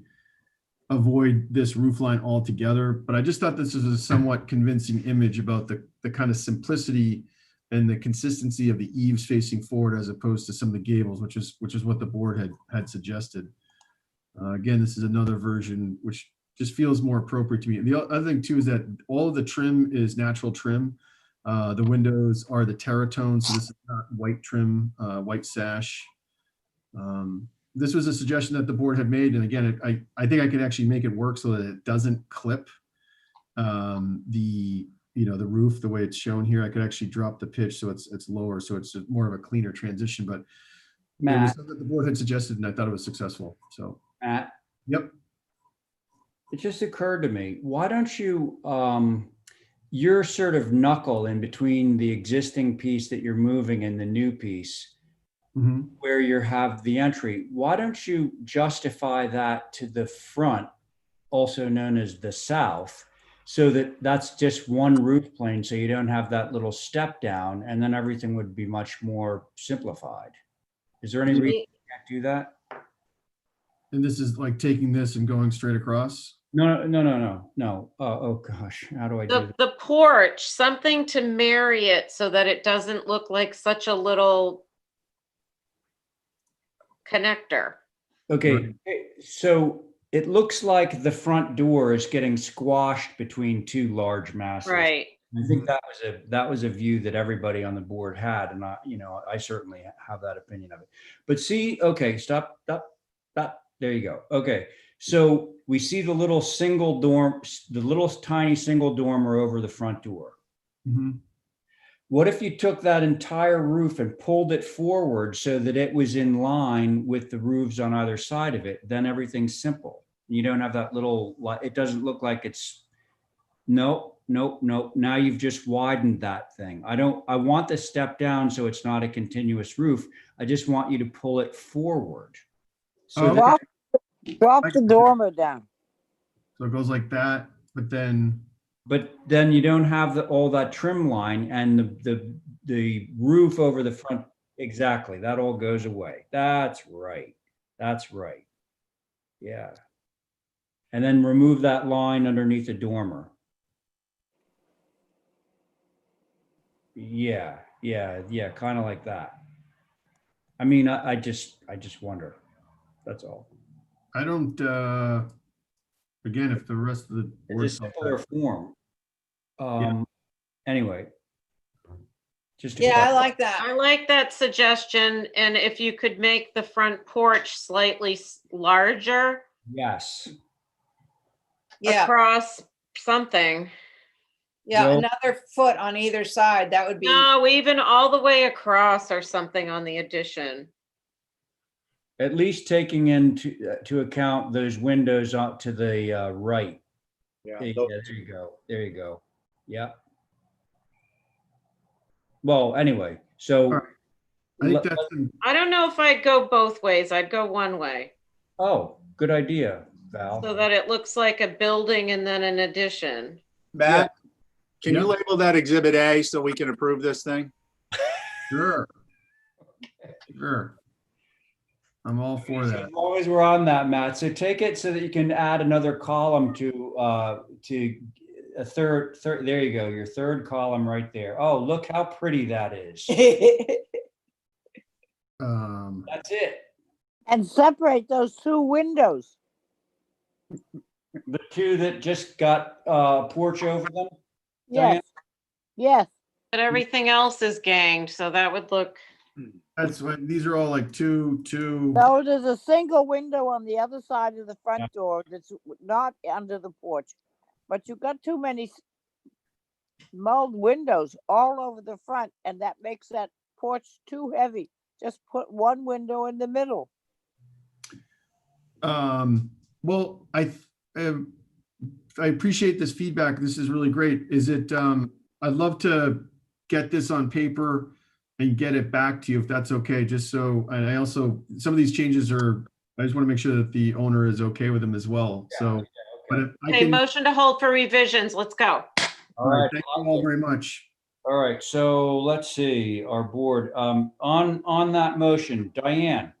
avoid this roof line altogether, but I just thought this was a somewhat convincing image about the kind of simplicity and the consistency of the eaves facing forward as opposed to some of the gables, which is what the board had suggested. Again, this is another version which just feels more appropriate to me. And the other thing too is that all of the trim is natural trim. The windows are the Terratone, so this is not white trim, white sash. This was a suggestion that the board had made, and again, I think I could actually make it work so that it doesn't clip the roof the way it's shown here. I could actually drop the pitch so it's lower, so it's more of a cleaner transition. But it was something that the board had suggested, and I thought it was successful. So, Matt, yep. it just occurred to me, why don't you your sort of knuckle in between the existing piece that you're moving and the new piece, where you have the entry, why don't you justify that to the front, also known as the south, so that that's just one roof plane, so you don't have that little step down, and then everything would be much more simplified. Is there any reason you can't do that? And this is like taking this and going straight across? No. Oh gosh, how do I do that? The porch, something to marry it so that it doesn't look like such a little connector. Okay, so it looks like the front door is getting squashed between 2 large masses. Right. I think that was a view that everybody on the board had, and I certainly have that opinion of it. But see, okay, stop. There you go. Okay, so we see the little single dorm, the little tiny single dormer over the front door. What if you took that entire roof and pulled it forward so that it was in line with the roofs on either side of it? Then everything's simple. You don't have that little, it doesn't look like it's, nope, nope, nope. Now you've just widened that thing. I want the step down so it's not a continuous roof. I just want you to pull it forward. So Oh, that, Drop the dormer down. So it goes like that, but then, but then you don't have all that trim line and the roof over the front. Exactly. That all goes away. That's right. That's right. Yeah. And then remove that line underneath the dormer. Yeah, yeah, kind of like that. I mean, I just wonder. That's all. I don't, again, if the rest of the board. It's a simpler form. Yeah. Anyway. Just a Yeah, I thought. like that. I like that suggestion. And if you could make the front porch slightly larger Yes. Yeah, across something. yeah, Well- another foot on either side, that would be, No, even all the way across or something on the addition. At least taking into to account those windows out to the right. Yeah. Yeah, there you go. There you go. Yeah. Well, anyway, so All right. I think that's, I don't know if I'd go both ways. I'd go one way oh, good idea, Val. so that it looks like a building and then an addition. Matt, can you Yeah. label that Exhibit A so we can approve this thing? sure. Sure. I'm all for As that. long as we're on that, Matt. So take it so that you can add another column to a third. There you go. Your third column right there. Oh, look how pretty that is. That's it. And separate those two windows. The two that just got porch over them. Diane? Yes, yes. But everything else is ganged, so that would look, That's what, these are all like two. No, there's a single window on the other side of the front door that's not under the porch. But you've got too many mulled windows all over the front, and that makes that porch too heavy. Just put one window in the middle. Well, I appreciate this feedback. This is really great. Is it, I'd love to get this on paper and get it back to you if that's okay, just so, and I also, some of these changes are, I just want to make sure that the owner is okay with them as well. So, but if I okay, can, motion to hold for revisions. Let's go. All right. thank you all very much. All right. So let's see our board. On that motion, Diane.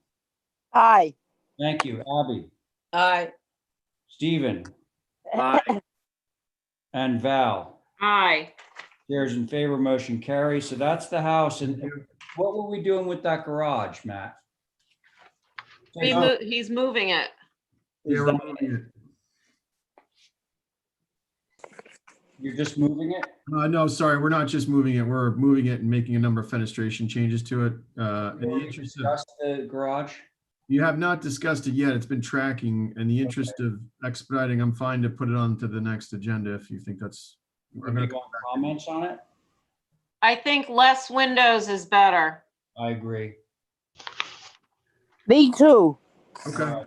Aye. Thank you. Abby, Aye. Stephen, Aye. and Val. Aye. Chairs in favor, motion carries. So that's the house. And what were we doing with that garage, Matt? He's moving it. Yeah, Is we're that- moving it. You're just moving it? No, sorry, we're not just moving it. We're moving it and making a number of fenestration changes to it. In the interest of, Just the garage? you have not discussed it yet. It's been tracking. In the interest of expediting, I'm fine to put it on to the next agenda if you think that's. I'm Any gonna- comments on it? I think less windows is better. I agree. Me too. Okay.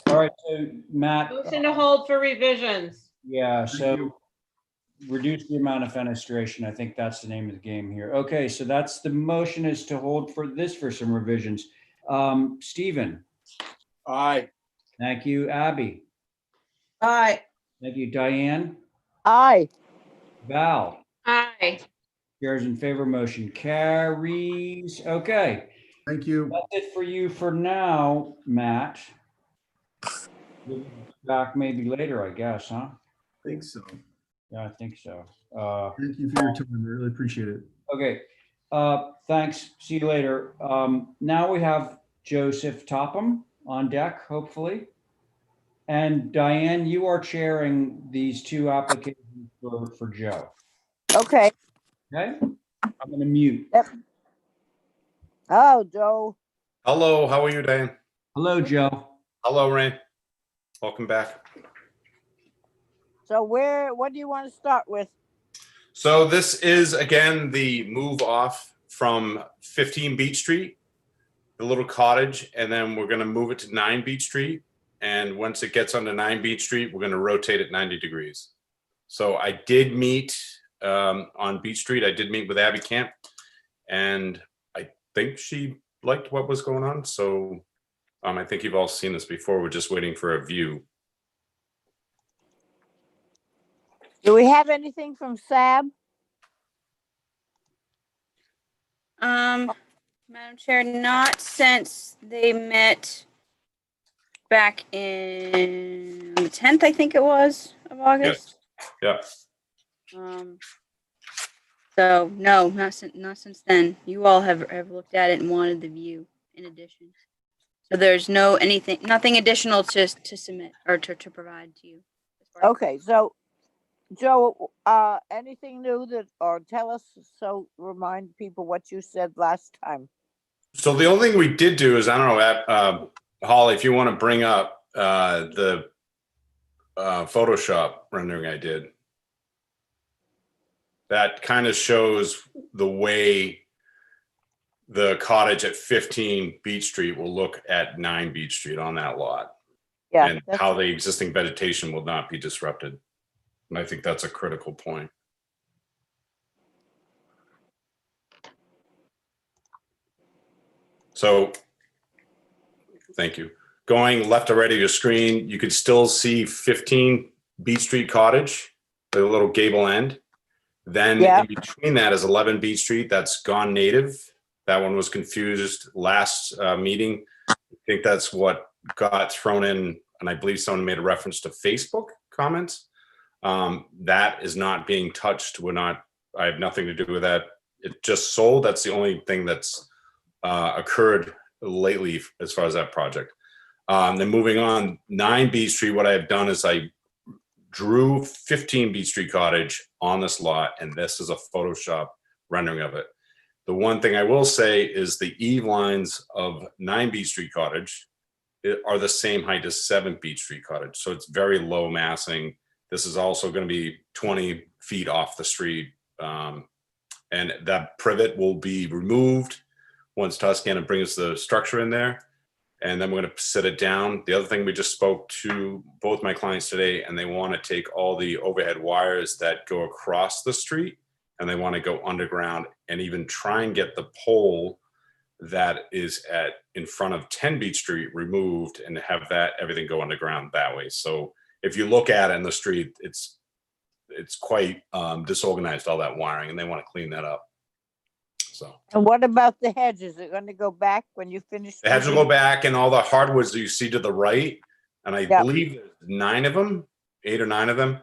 All right, so Matt, Motion to hold for revisions. yeah, so you. reduce the amount of fenestration. I think that's the name of the game here. Okay, so that's the motion is to hold for this for some revisions. Stephen, Aye. thank you. Abby, Aye. thank you. Diane, Aye. Val, Aye. chairs in favor, motion carries. Okay, Thank you. that's it for you for now, Matt. We'll be back maybe later, I guess, huh? I think so. Yeah, I think so. Thank you for your time. I really appreciate it. Okay, thanks. See you later. Now we have Joseph Topham on deck, hopefully. And Diane, you are chairing these two applications for Joe. Okay. Okay? I'm gonna mute. Oh, Joe. Hello, how are you, Dan? Hello, Joe. Hello, Rain. Welcome back. So what do you want to start with? So this is, again, the move off from 15 Beach Street, the little cottage, and then we're gonna move it to 9 Beach Street. And once it gets onto 9 Beach Street, we're gonna rotate it 90 degrees. So I did meet on Beach Street, I did meet with Abby Camp, and I think she liked what was going on. So I think you've all seen this before. We're just waiting for a view. Do we have anything from SAB? Madam Chair, not since they met back in the 10th, I think it was, of August. Yeah. So no, not since then. You all have looked at it and wanted the view in addition. So there's nothing additional to submit or to provide to you. Okay, so Joe, anything new or tell us, so remind people what you said last time. So the only thing we did do is, I don't know, Holly, if you want to bring up the Photoshop rendering I did. That kind of shows the way the cottage at 15 Beach Street will look at 9 Beach Street on that lot. Yeah. And how the existing vegetation will not be disrupted. And I think that's a critical point. So, thank you. Going left already to your screen, you could still see 15 Beach Street Cottage, the little gable end. Then in between that is 11 Beach Street. That's gone native. That one was confused last meeting. I think that's what got thrown in, and I believe someone made a reference to Facebook comments. That is not being touched. I have nothing to do with that. It just sold. That's the only thing that's occurred lately as far as that project. Then moving on, 9 Beach Street, what I have done is I drew 15 Beach Street Cottage on this lot, and this is a Photoshop rendering of it. The one thing I will say is the eave lines of 9 Beach Street Cottage are the same height as 7 Beach Street Cottage. So it's very low massing. This is also going to be 20 feet off the street. And that privet will be removed once Toscana brings the structure in there. And then we're going to sit it down. The other thing, we just spoke to both my clients today, and they want to take all the overhead wires that go across the street, and they want to go underground and even try and get the pole that is in front of 10 Beach Street removed and have everything go underground that way. So if you look at it in the street, it's quite disorganized, all that wiring, and they want to clean that up. So. And what about the hedges? Is it going to go back when you finish? The hedges will go back, and all the hardwoods that you see to the right, and I believe there's 9 of them, 8 or 9 of them.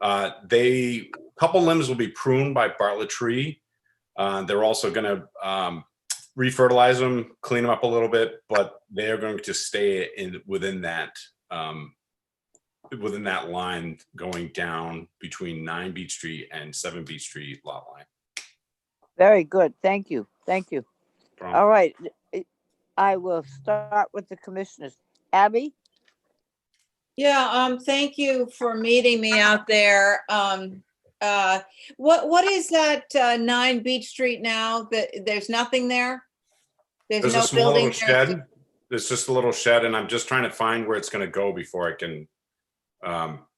A couple limbs will be pruned by Bartlett Tree. They're also going to refertilize them, clean them up a little bit, but they're going to stay within that line going down between 9 Beach Street and 7 Beach Street lot line. Very good. Thank you. Thank you. Problem. All right. I will start with the commissioners. Abby? Yeah, thank you for meeting me out there. What is that 9 Beach Street now? There's nothing there? There's no a small building little there? shed. There's just a little shed, and I'm just trying to find where it's going to go before I can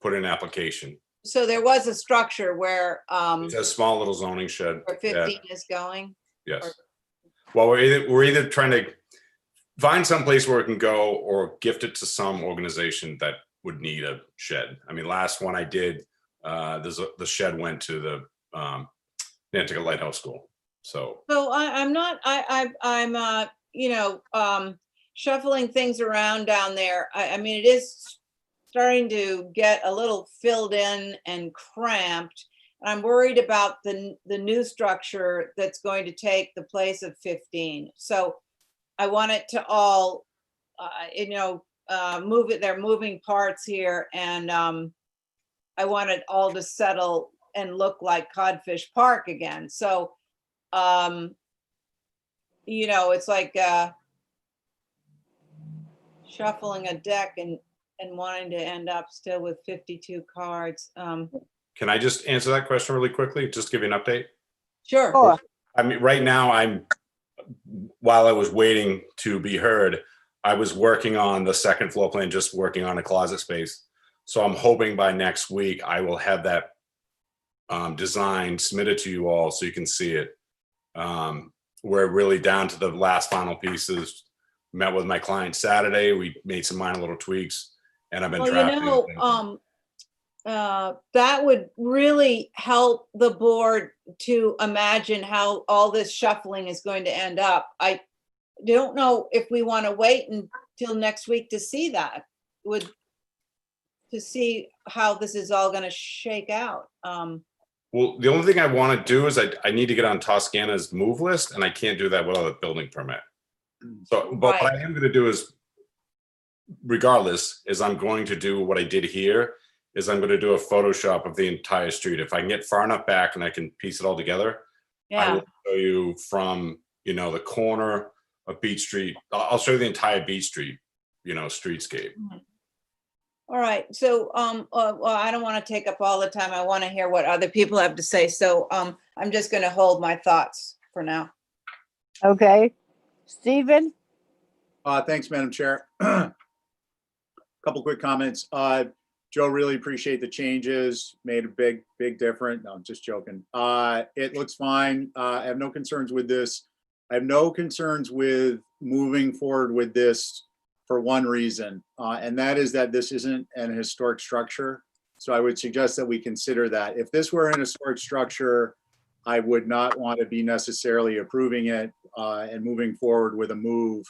put in an application. So there was a structure where It's a small little zoning shed. where 15 is going? Yes. Well, we're either trying to find some place where it can go or gift it to some organization that would need a shed. I mean, last one I did, the shed went to the Nantucket Lighthouse School. So I'm shuffling things around down there. I mean, it is starting to get a little filled in and cramped. I'm worried about the new structure that's going to take the place of 15. So I want it to all, move it. They're moving parts here, and I want it all to settle and look like Codfish Park again. So, it's like shuffling a deck and wanting to end up still with 52 cards. Can I just answer that question really quickly? Just give you an update? Sure. Sure. I mean, right now, while I was waiting to be heard, I was working on the second floor plan, just working on a closet space. So I'm hoping by next week, I will have that design submitted to you all so you can see it. We're really down to the last final pieces. Met with my client Saturday. We made some minor little tweaks, and I've been Well, drafting. that would really help the board to imagine how all this shuffling is going to end up. I don't know if we want to wait until next week to see that, to see how this is all going to shake out. Well, the only thing I want to do is I need to get on Toscana's move list, and I can't do that without a building permit. So, but what I am going to do is, regardless, is I'm going to do what I did here, is I'm going to do a Photoshop of the entire street. If I can get far enough back and I can piece it all together, I Yeah. will show you from, the corner of Beach Street. I'll show you the entire Beach Street, streetscape. All right. So, well, I don't want to take up all the time. I want to hear what other people have to say. So, I'm just going to hold my thoughts for now. Okay. Stephen? Thanks, Madam Chair. Couple quick comments. Joe, really appreciate the changes. Made a big difference. No, I'm just joking. It looks fine. I have no concerns with this. I have no concerns with moving forward with this for one reason, and that is that this isn't an historic structure. So I would suggest that we consider that. If this were an historic structure, I would not want to be necessarily approving it and moving forward with a move.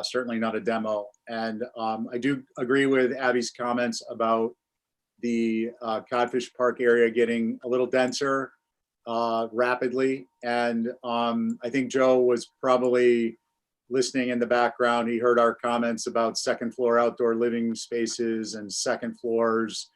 Certainly not a demo. And I do agree with Abby's comments about the Codfish Park area getting a little denser rapidly. And I think Joe was probably listening in the background. He heard our comments about second floor outdoor living spaces and second floors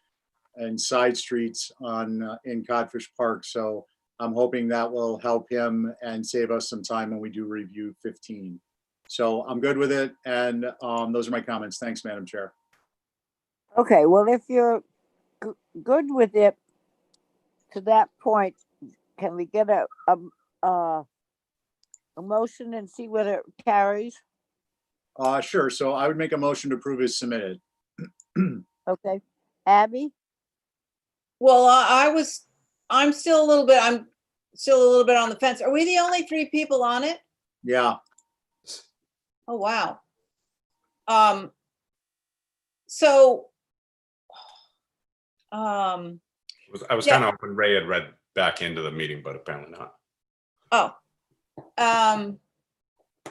and side streets in Codfish Park. So I'm hoping that will help him and save us some time when we do review 15. So I'm good with it. And those are my comments. Thanks, Madam Chair. Okay, well, if you're good with it to that point, can we get a motion and see whether it carries? Sure. So I would make a motion to approve as submitted. Okay. Abby? Well, I'm still a little bit on the fence. Are we the only 3 people on it? Yeah. Oh, wow. So, I was Yeah. kind of hoping Ray had read back into the meeting, but apparently not.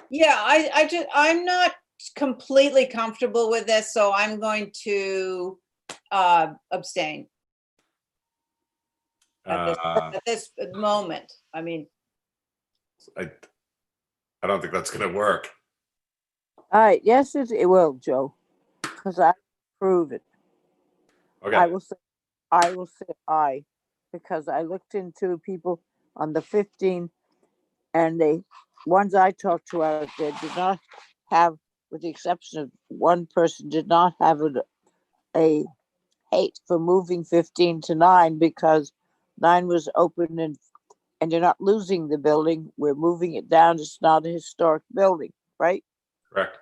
yeah, I'm not completely comfortable with this, so I'm going to abstain at this moment. I mean, I don't think that's going to work. All right, yes, it will, Joe, because I approve it. Okay. I will say aye, because I looked into people on the 15, and the ones I talked to out there did not have, with the exception of one person, did not have a hate for moving 15 to 9 because 9 was open and you're not losing the building. We're moving it down. It's not a historic building, right? Correct.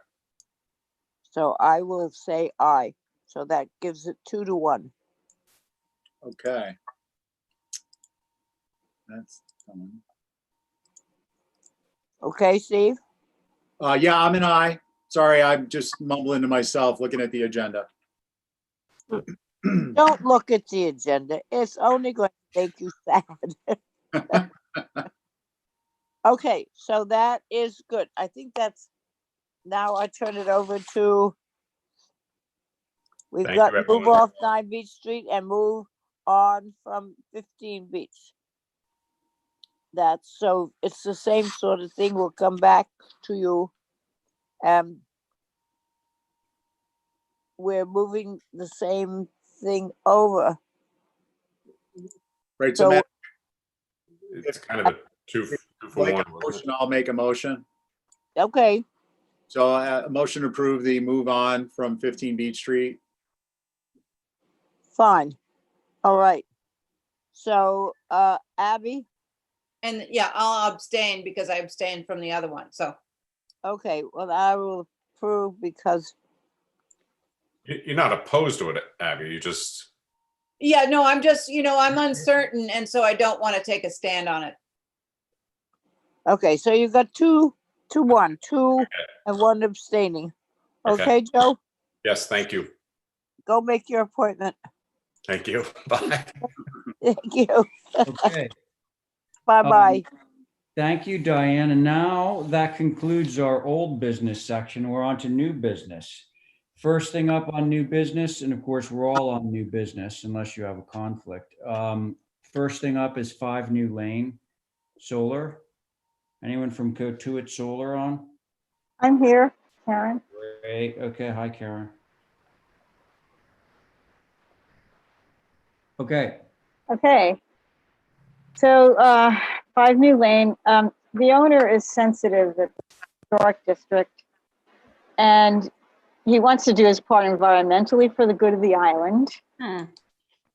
So I will say aye. So that gives it 2-1. Okay. That's fine. Okay, Steve? Yeah, I'm an aye. Sorry, I'm just mumbling to myself looking at the agenda. Don't look at the agenda. It's only going to make you sad. Okay, so that is good. I think that's, now I turn it over to, we've Thank got you, move everyone. off 9 Beach Street and move on from 15 Beach. That's, so it's the same sort of thing. We'll come back to you. We're moving the same thing over. Right. So So, Matt, It's kind of a two for like one. a motion, I'll make a motion. okay, So a motion to approve the move on from 15 Beach Street. fine. All right. So, Abby, And yeah, I'll abstain because I abstained from the other one. So, okay, well, I will approve because, You're not opposed to it, Abby. You just, yeah, no, I'm just, I'm uncertain. And so I don't want to take a stand on it. okay, so you got two and one abstaining. Okay. Okay, Joe, yes, thank you. go make your appointment. Thank you. Bye. Thank you. Okay. Bye-bye. Thank you, Diane. And now that concludes our old business section. We're on to new business. First thing up on new business, and of course, we're all on new business unless you have a conflict. First thing up is 5 New Lane Solar. Anyone from Cotuit Solar on? I'm here, Karen. Great. Okay. Hi, Karen. Okay. Okay. So 5 New Lane, the owner is sensitive at the historic district, and he wants to do his part environmentally for the good of the island.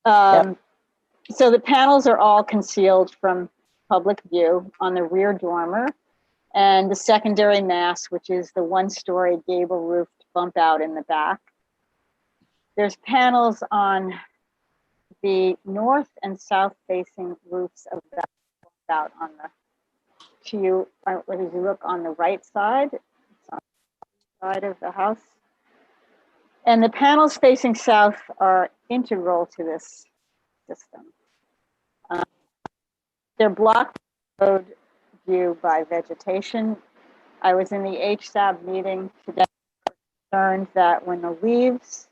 So the panels are all concealed from public view on the rear dormer, and the secondary mast, which is the 1-story gable roofed bump out in the back. There's panels on the north and south facing roofs of that bump out on the, as you look on the right side, it's on the side of the house. And the panels facing south are integral to this system. They're blocked road view by vegetation. I was in the HSAB meeting today, concerned that when the leaves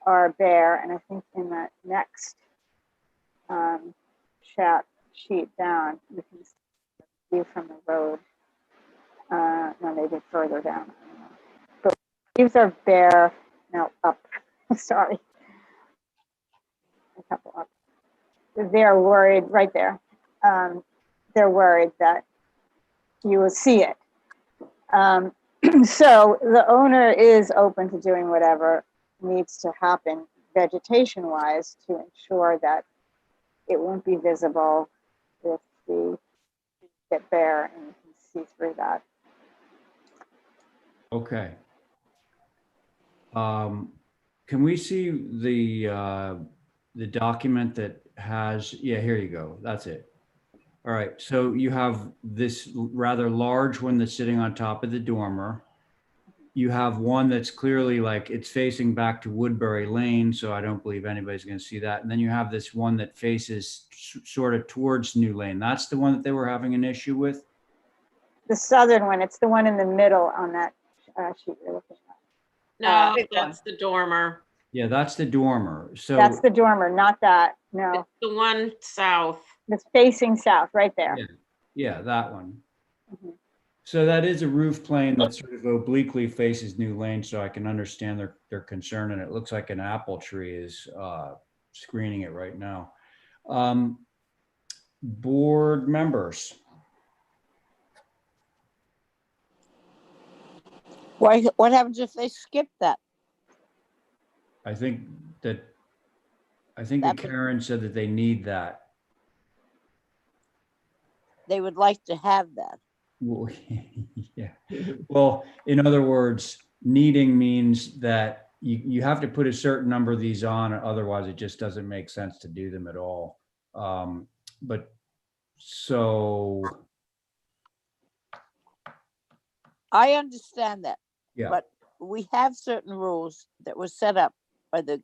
are bare, and I think in that next sheet down, you can see the view from the road. No, maybe further down. I don't know. But leaves are bare. No, up. Sorry. A couple up. They're worried right there. They're worried that you will see it. So the owner is open to doing whatever needs to happen vegetation wise to ensure that it won't be visible if we get bare and you can see through that. Okay. Can we see the document that has, yeah, here you go. That's it. All right. So you have this rather large one that's sitting on top of the dormer. You have one that's clearly like it's facing back to Woodbury Lane. So I don't believe anybody's going to see that. And then you have this one that faces sort of towards New Lane. That's the one that they were having an issue with. The southern one, it's the one in the middle on that sheet you're looking at. No, Big one. that's the dormer. Yeah, that's the dormer. So That's the dormer, not that. No, It's the one south. it's facing south, right there. yeah, that one. Mhm. So that is a roof plane that sort of obliquely faces New Lane, so I can understand their concern, and it looks like an apple tree is screening it right now. Board members. What happens if they skip that? I think that Karen said that they need that. They would like to have that. Well, yeah. Well, in other words, needing means that you have to put a certain number of these on, otherwise it just doesn't make sense to do them at all. But so. I understand that. Yeah. But we have certain rules that were set up by the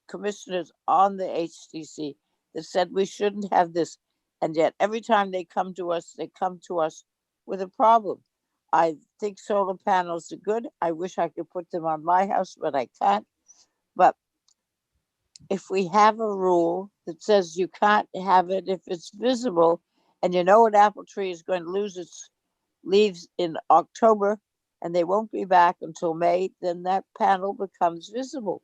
commissioners on the HTC that said we shouldn't have this. And yet every time they come to us with a problem. I think solar panels are good. I wish I could put them on my house, but I can't. But if we have a rule that says you can't have it if it's visible, and you know an apple tree is going to lose its leaves in October and they won't be back until May, then that panel becomes visible.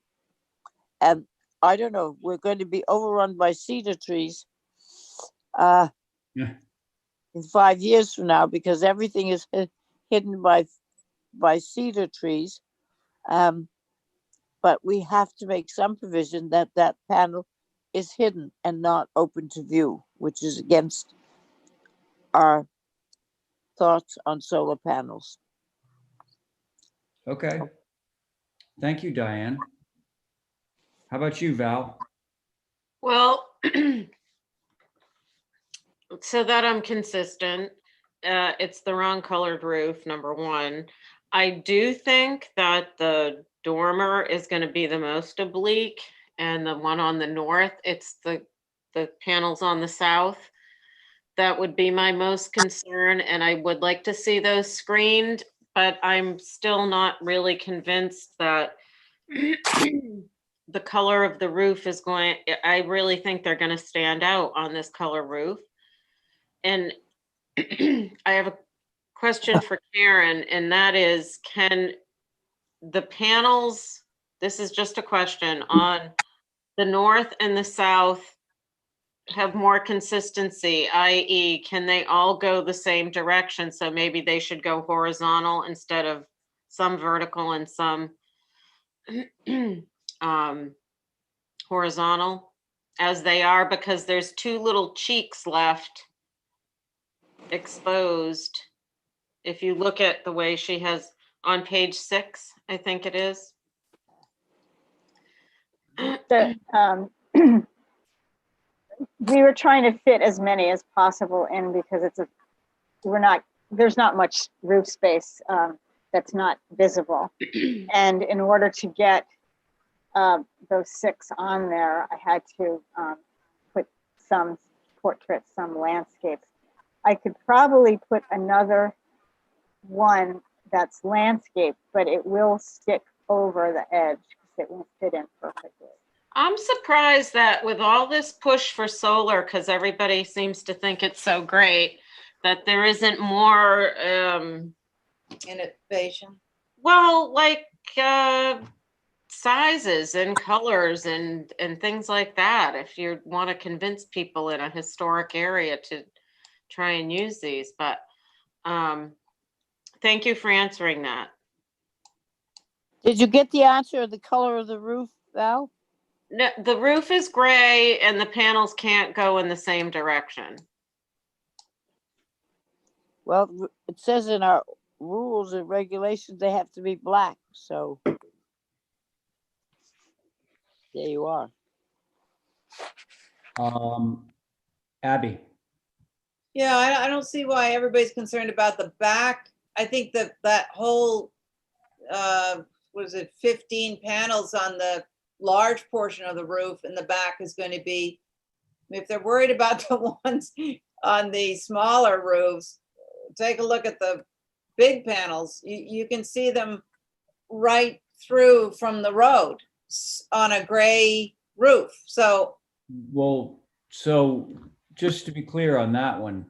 And I don't know, we're going to be overrun by cedar trees in 5 years from now because everything is hidden by cedar trees. But we have to make some provision that panel is hidden and not open to view, which is against our thoughts on solar panels. Okay. Thank you, Diane. How about you, Val? Well, so that I'm consistent, it's the wrong colored roof, number one. I do think that the dormer is going to be the most oblique, and the one on the north, it's the panels on the south. That would be my most concern, and I would like to see those screened, but I'm still not really convinced that the color of the roof is going, I really think they're going to stand out on this color roof. And I have a question for Karen, and that is, can the panels, this is just a question, on the north and the south have more consistency, i.e., can they all go the same direction? So maybe they should go horizontal instead of some vertical and some horizontal as they are, because there's two little cheeks left exposed. If you look at the way she has on page 6, I think it is. We were trying to fit as many as possible in because there's not much roof space that's not visible. And in order to get those 6 on there, I had to put some portraits, some landscapes. I could probably put another one that's landscape, but it will stick over the edge because it won't fit in perfectly. I'm surprised that with all this push for solar, because everybody seems to think it's so great, that there isn't more Innovation. well, like sizes and colors and things like that, if you want to convince people in a historic area to try and use these. But thank you for answering that. Did you get the answer of the color of the roof, Val? No, the roof is gray and the panels can't go in the same direction. Well, it says in our rules and regulations they have to be black. So there you are. Abby. Yeah, I don't see why everybody's concerned about the back. I think that whole, was it 15 panels on the large portion of the roof in the back is going to be, if they're worried about the ones on the smaller roofs, take a look at the big panels. You can see them right through from the road on a gray roof. So, Well, so just to be clear on that one,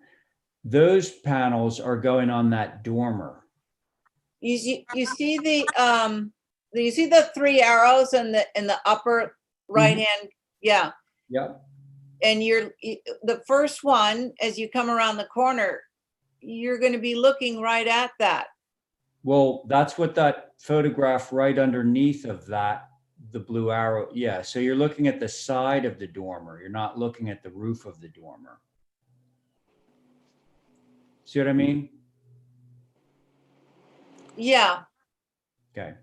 those panels are going on that dormer. you see the 3 arrows in the upper right hand? Yeah. Yep. And the first one, as you come around the corner, you're going to be looking right at that. Well, that's what that photograph right underneath of that, the blue arrow. Yeah. So you're looking at the side of the dormer. You're not looking at the roof of the dormer. See what I mean? Yeah. Okay.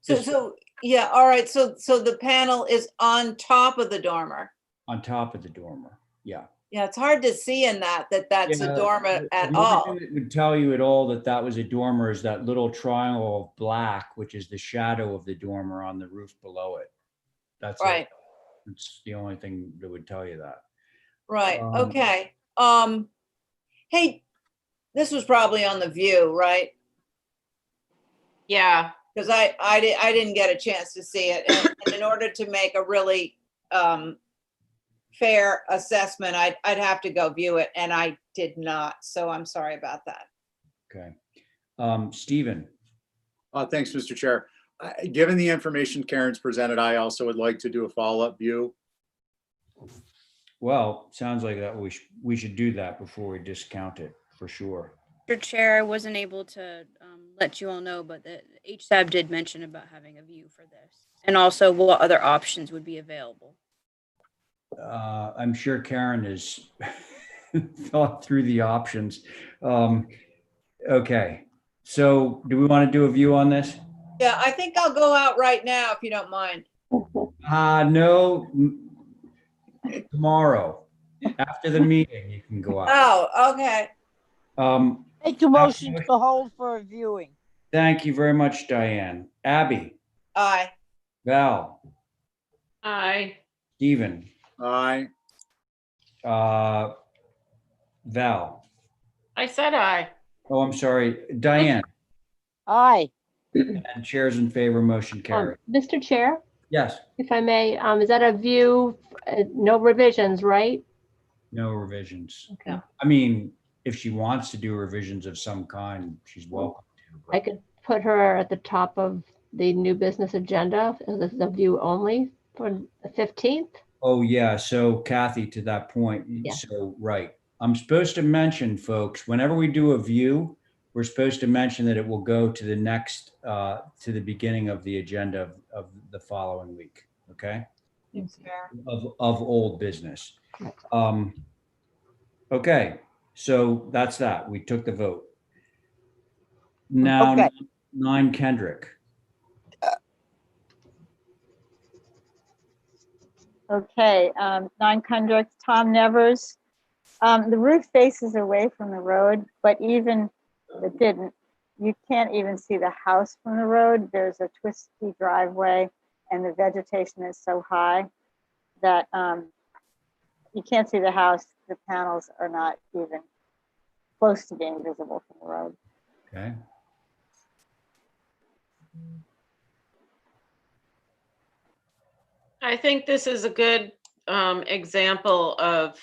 So yeah. All right. So the panel is on top of the dormer. On top of the dormer. Yeah. Yeah. It's hard to see in that's a dormer at The all. only thing that would tell you at all that was a dormer is that little triangle of black, which is the shadow of the dormer on the roof below it. That's right. It's the only thing that would tell you that. Right. Okay. Hey, this was probably on the View, right? Yeah. Because I didn't get a chance to see it, and in order to make a really fair assessment, I'd have to go view it, and I did not. So I'm sorry about that. Okay. Stephen. Thanks, Mr. Chair. Given the information Karen's presented, I also would like to do a follow-up view. Well, sounds like that we should do that before we discount it for sure. Mr. Chair, I wasn't able to let you all know, but the HSAB did mention about having a view for this and also what other options would be available. I'm sure Karen has thought through the options. Okay, so do we want to do a view on this? Yeah, I think I'll go out right now if you don't mind. No, tomorrow, after the meeting, you can go out. Oh, okay. Make a motion to hold for a viewing. Thank you very much, Diane. Abby, Aye. Val, Aye. Stephen, Aye. Val. I said aye. Oh, I'm sorry, Diane. Aye. And chairs in favor, motion carried. Mr. Chair, Yes, if I may, is that a view, no revisions, right? no revisions. Okay. I mean, if she wants to do revisions of some kind, she's welcome to. I could put her at the top of the new business agenda as a view only for the 15th. Oh, yeah. So Kathy, to that point, Yeah. so, right. I'm supposed to mention, folks, whenever we do a view, we're supposed to mention that it will go to the next, to the beginning of the agenda of the following week. Okay? Of old business. Okay. So that's that. We took the vote. Now, Okay. 9 Kendrick. Okay, 9 Kendrick, Tom Nevers. The roof faces away from the road, but even if it didn't, you can't even see the house from the road. There's a twisty driveway and the vegetation is so high that you can't see the house. The panels are not even close to being visible from the road. Okay. I think this is a good example of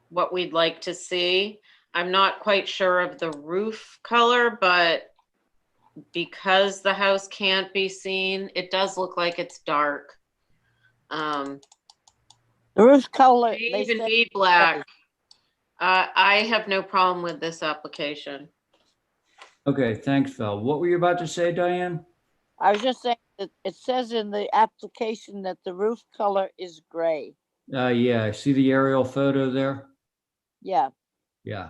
what we'd like to see. I'm not quite sure of the roof color, but because the house can't be seen, it does look like it's dark. The roof color. May they even said- be black. I have no problem with this application. Okay, thanks, Phil. What were you about to say, Diane? I was just saying that it says in the application that the roof color is gray. Yeah, I see the aerial photo there. Yeah. Yeah.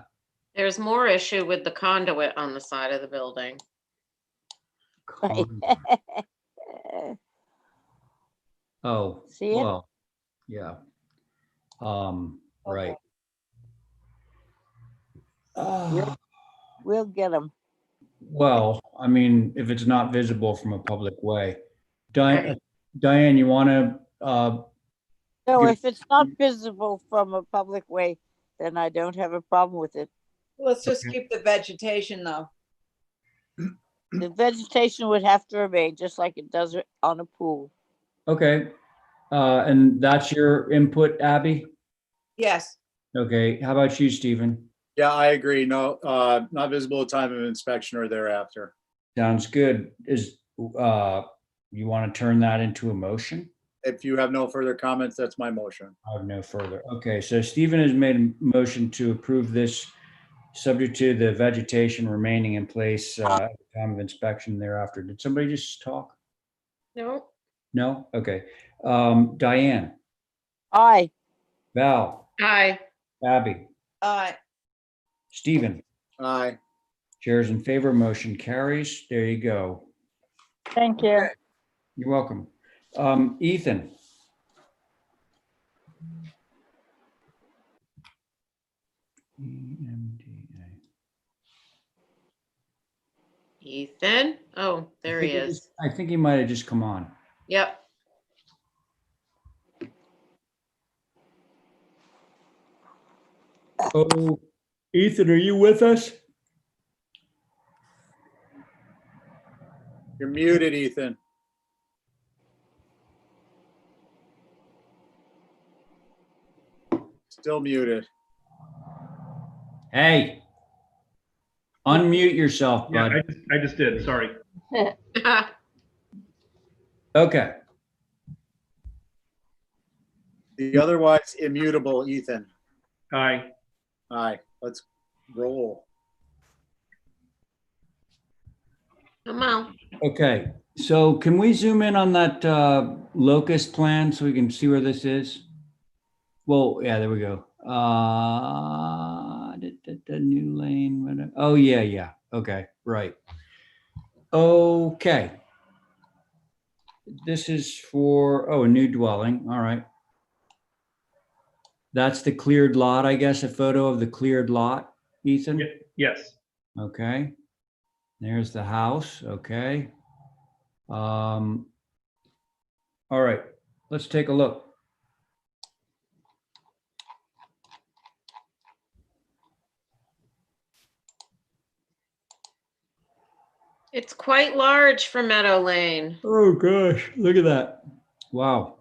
There's more issue with the conduit on the side of the building. Right. Oh, See it? well, yeah. Right. We'll get them. Well, I mean, if it's not visible from a public way. Right. Diane, you want to, So Give- if it's not visible from a public way, then I don't have a problem with it. Let's just keep the vegetation though. The vegetation would have to remain just like it does on a pool. okay. And that's your input, Abby? Yes. Okay, how about you, Stephen? Yeah, I agree. No, not visible at time of inspection or thereafter. Sounds good. You want to turn that into a motion? If you have no further comments, that's my motion. I have no further. Okay, so Stephen has made a motion to approve this subject to the vegetation remaining in place at the time of inspection thereafter. Did somebody just talk? No. No? Okay. Diane, Aye. Val, Aye. Abby, Aye. Stephen, Aye. chairs in favor, motion carries. There you go. Thank you. Okay. You're welcome. Ethan. EMDA. Ethan. Oh, there he is. I think he might have just come on. Yep. Oh, Ethan, are you with us? You're muted, Ethan. Still muted. Hey, unmute yourself, Yeah, bud. I just did, sorry. Okay. The otherwise immutable Ethan. Aye. Aye. Let's roll. Come on. Okay. So can we zoom in on that locust plan so we can see where this is? Well, yeah, there we go. The new lane. Oh, yeah, yeah. Okay, right. Okay. This is for, oh, a new dwelling. All right. That's the cleared lot, I guess, a photo of the cleared lot, Ethan? Yes. Okay. There's the house. Okay. All right, let's take a look. It's quite large for Meadow Lane. Oh gosh, look at that. Wow.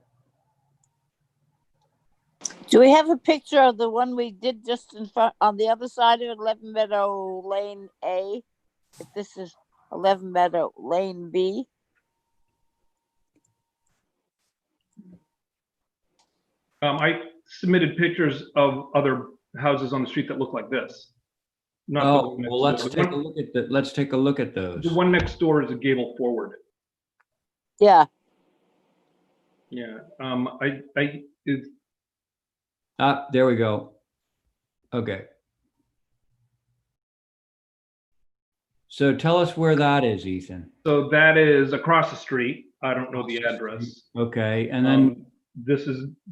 Do we have a picture of the one we did just in front on the other side of 11 Meadow Lane A? If this is 11 Meadow Lane B? I submitted pictures of other houses on the street that look like this. Not the Oh, one next well, let's door. take a look at that. Let's take a look at those. The one next door is a gable forward. Yeah. Yeah. Ah, there we go. Okay. So tell us where that is, Ethan. So that is across the street. I don't know the address. Okay, and then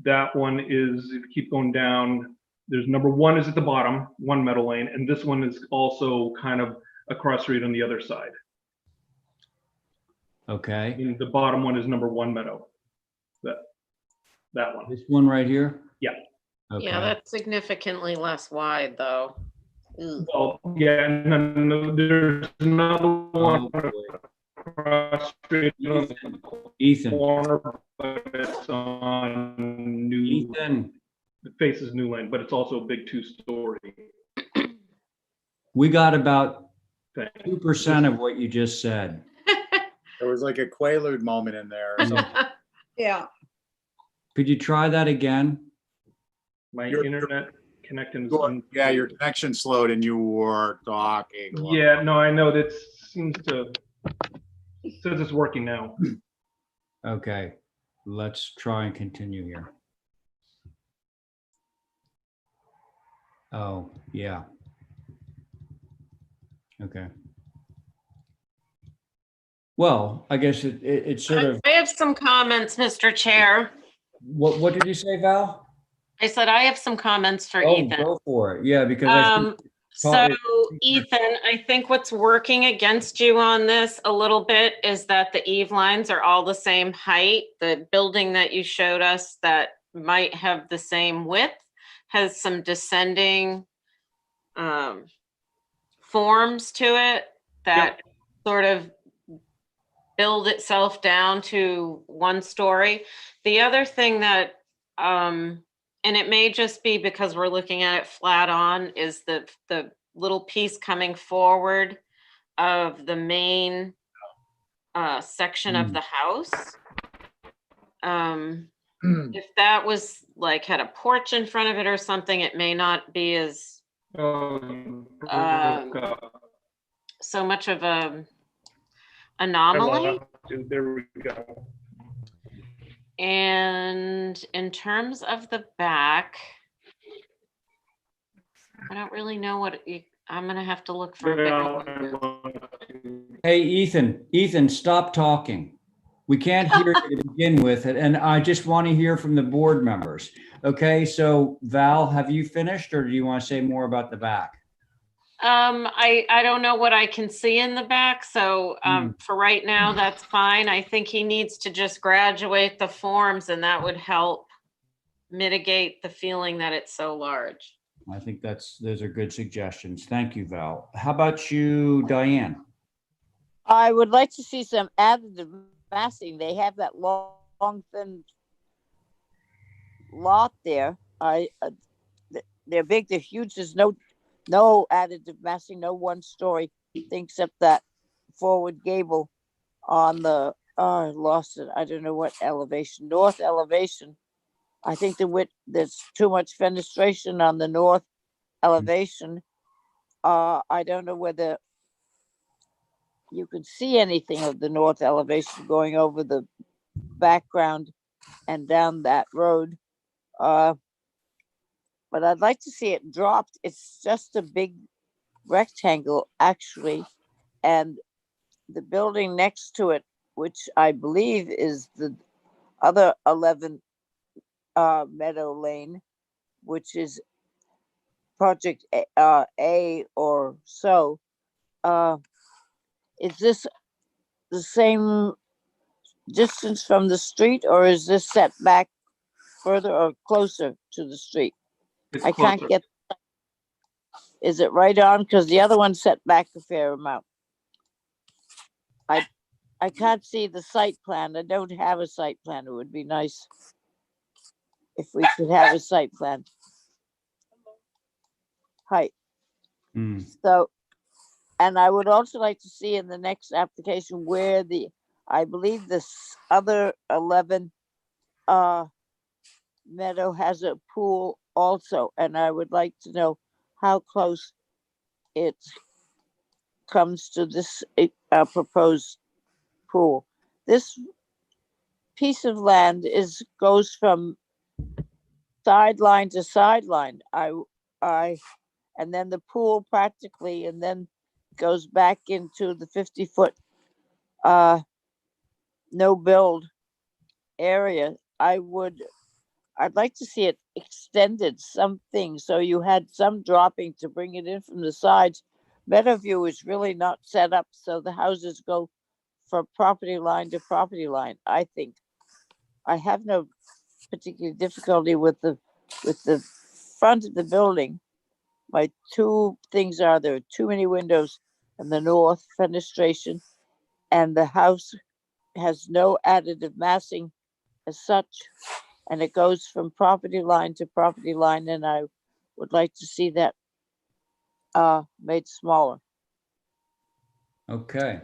That one is, if you keep going down, there's number 1 is at the bottom, 1 Meadow Lane, and this one is also kind of across the street on the other side. okay, And the bottom one is number 1 Meadow. That one. this one right here. Yeah. Okay. Yeah, that's significantly less wide though. Ugh. Well, yeah, and then there's another one Oh, across the street on the Ethan. corner, but it's on New. Ethan, It faces New Lane, but it's also a big 2-story we got about thing. 2% of what you just said. There was like a quaalude moment in there. Yeah. Could you try that again? My Your- internet connection is Yeah, your connection slowed and you were talking. Yeah, no, I know that seems to, it says it's working now. Okay, let's try and continue here. Oh, yeah. Okay. Well, I guess it's sort of, I have some comments, Mr. Chair. what did you say, Val? I said I have some comments for Oh, Ethan. go for it. Yeah, because I think So Ethan, I think what's working against you on this a little bit is that the eave lines are all the same height. The building that you showed us that might have the same width has some descending forms to it that sort of build itself down to 1 story. The other thing that, and it may just be because we're looking at it flat on, is the little piece coming forward of the main section of the house. If that was like had a porch in front of it or something, it may not be as so much of a anomaly. There we go. And in terms of the back, I don't really know I'm gonna have to look for a bigger one. Hey, Ethan, stop talking. We can't hear you to begin with it, and I just want to hear from the board members. Okay, so Val, have you finished, or do you want to say more about the back? I don't know what I can see in the back, so for right now, that's fine. I think he needs to just graduate the forms, and that would help mitigate the feeling that it's so large. I think those are good suggestions. Thank you, Val. How about you, Diane? I would like to see some additive massing. They have that long thin lot there. They're big, they're huge. There's no additive massing, no 1-story thing except that forward gable on the I lost it. I don't know what elevation, north elevation. I think there's too much fenestration on the north elevation. I don't know whether you can see anything of the north elevation going over the background and down that road. but I'd like to see it dropped. It's just a big rectangle, actually. And the building next to it, which I believe is the other 11 Meadow Lane, which is project A or so. Is this the same distance from the street, or is this set back further or closer to the street? I can't get. Is it right on? Because the other one set back a fair amount. I can't see the site plan. I don't have a site plan. It would be nice if we could have a site plan. Height. So, and I would also like to see in the next application where I believe this other 11 Meadow has a pool also, and I would like to know how close it comes to this proposed pool. This piece of land goes from sideline to sideline. And then the pool practically, and then goes back into the 50-foot no build area. I'd like to see it extended something so you had some dropping to bring it in from the sides. Meadowview is really not set up so the houses go from property line to property line. I think I have no particular difficulty with the front of the building. My two things are there are too many windows in the north fenestration, and the house has no additive massing as such, and it goes from property line to property line, and I would like to see that made smaller. Okay.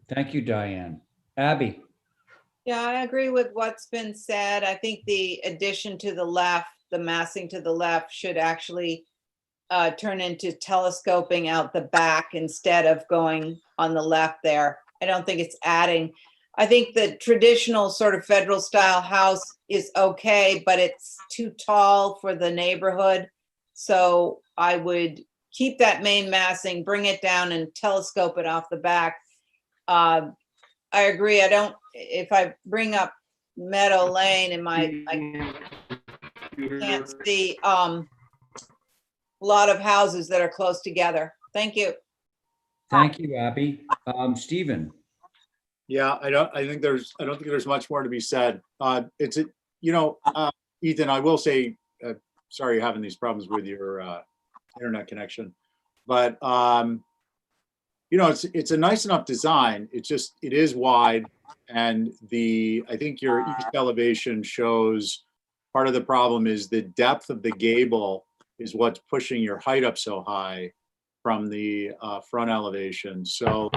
Thank you, Diane. Abby. Yeah, I agree with what's been said. I think the addition to the left, the massing to the left should actually turn into telescoping out the back instead of going on the left there. I don't think it's adding. I think the traditional sort of federal style house is okay, but it's too tall for the neighborhood. So I would keep that main massing, bring it down and telescope it off the back. I agree. If I bring up Meadow Lane in I can't see a lot of houses that are close together. Thank you. Thank you, Abby. Stephen. Yeah, I don't think there's much more to be said. Ethan, I will say, sorry you're having these problems with your internet connection, but it's a nice enough design. It is wide, and I think your east elevation shows part of the problem is the depth of the gable is what's pushing your height up so high from the front elevation. So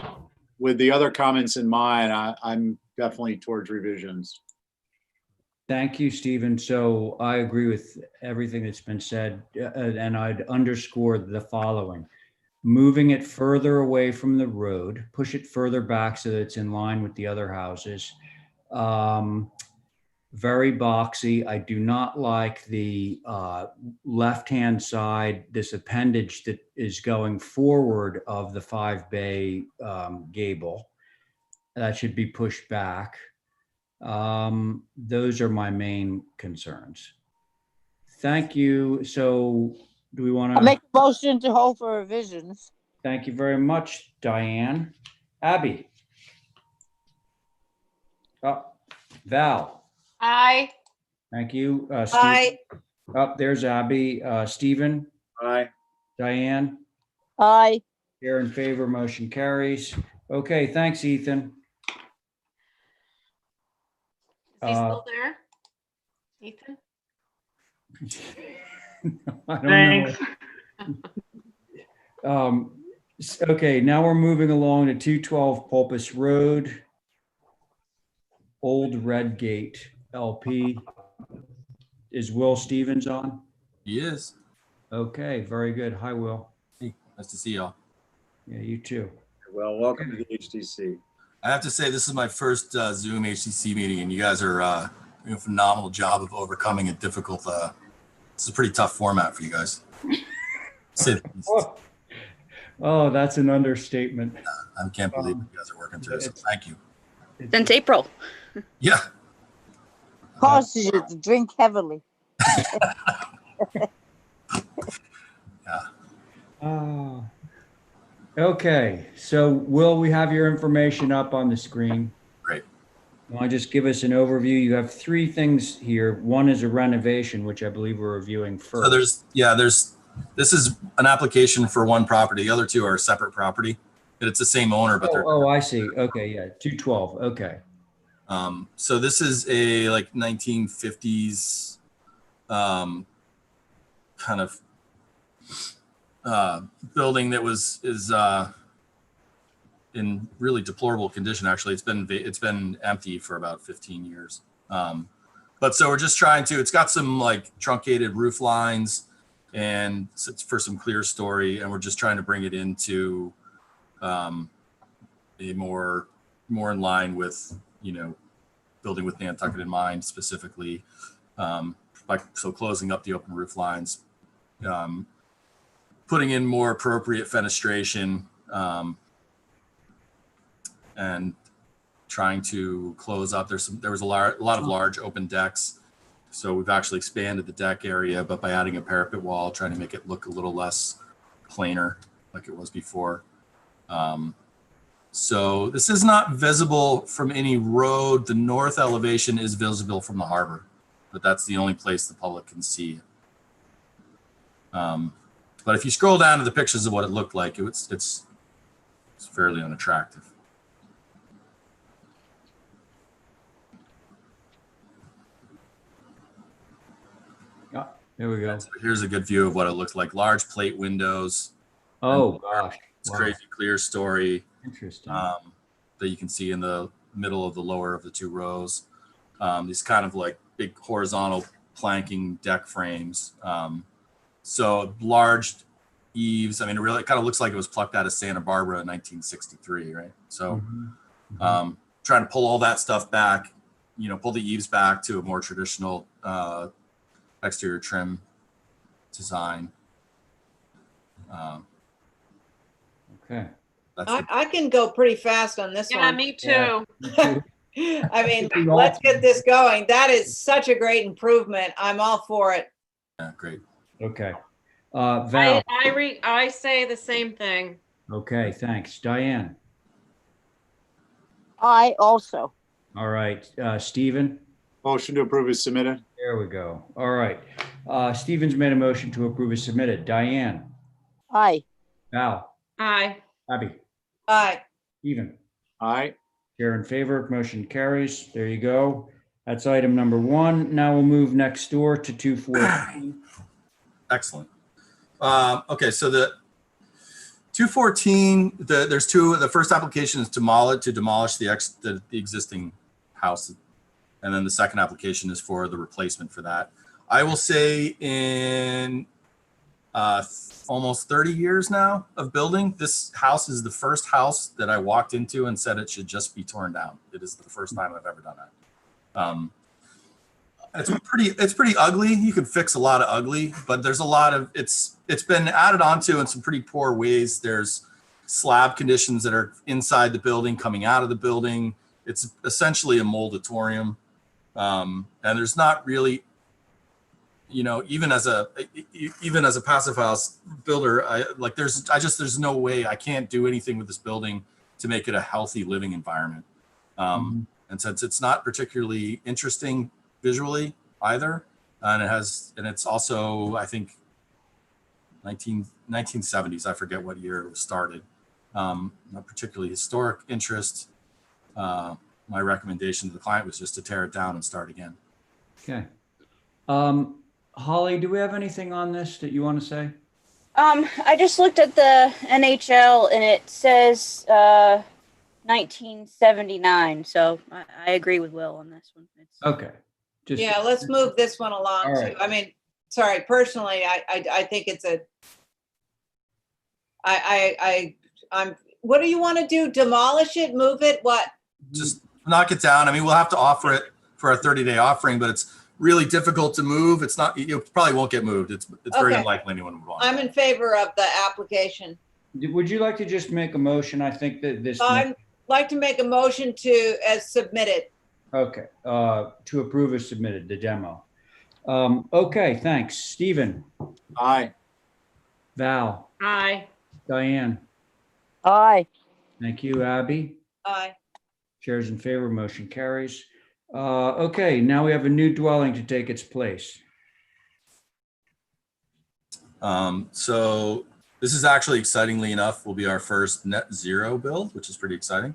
with the other comments in mind, I'm definitely towards revisions. Thank you, Stephen. So I agree with everything that's been said, and I'd underscore the following. Moving it further away from the road, push it further back so that it's in line with the other houses. Very boxy. I do not like the left-hand side, this appendage that is going forward of the 5-bay gable. That should be pushed back. Those are my main concerns. Thank you. So do we want to? I'll make a motion to hold for revisions. Thank you very much, Diane. Abby. Val. Aye. Thank you. Aye. There's Abby. Stephen. Aye. Diane. Aye. Here in favor, motion carries. Okay, thanks, Ethan. Is he still there? Ethan? I don't Thanks. know. Okay, now we're moving along to 212 Pulpus Road, Old Redgate LP. Is Will Stevens on? He is. Okay, very good. Hi, Will. Hey, nice to see y'all. Yeah, you too. Well, welcome to the HTC. I have to say, this is my first Zoom HTC meeting, and you guys are doing a phenomenal job of overcoming a difficult This is a pretty tough format for you guys. Say the least. Oh, that's an understatement. I can't believe you guys are working through. So thank you. Since April. Yeah. Causes you to drink heavily. Oh. Okay, so Will, we have your information up on the screen. Great. Want to just give us an overview? You have three things here. One is a renovation, which I believe we're reviewing first. So this is an application for one property. The other two are a separate property, but it's the same owner, but they're. Oh, I see. Okay, yeah, 212. Okay. So this is a like 1950s kind of building that is in really deplorable condition. Actually, it's been empty for about 15 years. But so we're just trying to. It's got some like truncated roof lines, and it's for some clear story, and we're just trying to bring it into a more in line with building with Nantucket in mind specifically, so closing up the open roof lines, putting in more appropriate fenestration, and trying to close up. There was a lot of large open decks, so we've actually expanded the deck area, but by adding a parapet wall, trying to make it look a little less planar like it was before. So this is not visible from any road. The north elevation is visible from the harbor, but that's the only place the public can see. But if you scroll down to the pictures of what it looked like, it's fairly unattractive. Yeah, there we go. So here's a good view of what it looks like. Large plate windows. Oh gosh. It's Wow. crazy clear story. Interesting. That you can see in the middle of the lower of the two rows. These kind of like big horizontal planking deck frames. So large eaves. I mean, it really kind of looks like it was plucked out of Santa Barbara in 1963, right? So trying to pull all that stuff back, pull the eaves back to a more traditional exterior trim design. Okay. I can go pretty fast on this Yeah, one. me too. I mean, let's get this going. That is such a great improvement. I'm all for it. Yeah, great. Okay. Val. I say the same thing. Okay, thanks. Diane. I also. All right. Stephen. Motion to approve is submitted. There we go. All right. Stephen's made a motion to approve as submitted. Diane. Aye. Val. Aye. Abby. Aye. Stephen. Aye. Chair in favor, motion carries. There you go. That's item number one. Now we'll move next door to 214. Excellent. Okay, so the 214, there's two. The first application is to demolish the existing house, and then the second application is for the replacement for that. I will say in almost 30 years now of building, this house is the first house that I walked into and said it should just be torn down. It is the first time I've ever done that. It's pretty ugly. You could fix a lot of ugly, but there's a lot of it's been added onto in some pretty poor ways. There's slab conditions that are inside the building, coming out of the building. It's essentially a moldatorium, and there's not really, even as a passive house builder, there's no way I can't do anything with this building to make it a healthy living environment. And since it's not particularly interesting visually either, and it's also, I think, 1970s, I forget what year it was started. Not particularly historic interest. My recommendation to the client was just to tear it down and start again. Okay. Holly, do we have anything on this that you want to say? I just looked at the NHL and it says 1979. So I agree with Will on this one. Okay. Yeah, let's move this one along All right. too. I mean, sorry, personally, I think it's I'm, what do you want to do? Demolish it, move it, what? Just knock it down. I mean, we'll have to offer it for our 30-day offering, but it's really difficult to move. It's not, you probably won't get moved. It's very Okay. unlikely anyone would want I'm it. in favor of the application. Would you like to just make a motion? I think that this. I'd like to make a motion to, as submitted. Okay, to approve as submitted, the demo. Okay, thanks. Stephen, Aye. Val, Aye. Diane, Aye. thank you, Abby. Aye. Chairs in favor, motion carries. Okay, now we have a new dwelling to take its place. So this is actually, excitingly enough, will be our first net zero build, which is pretty exciting.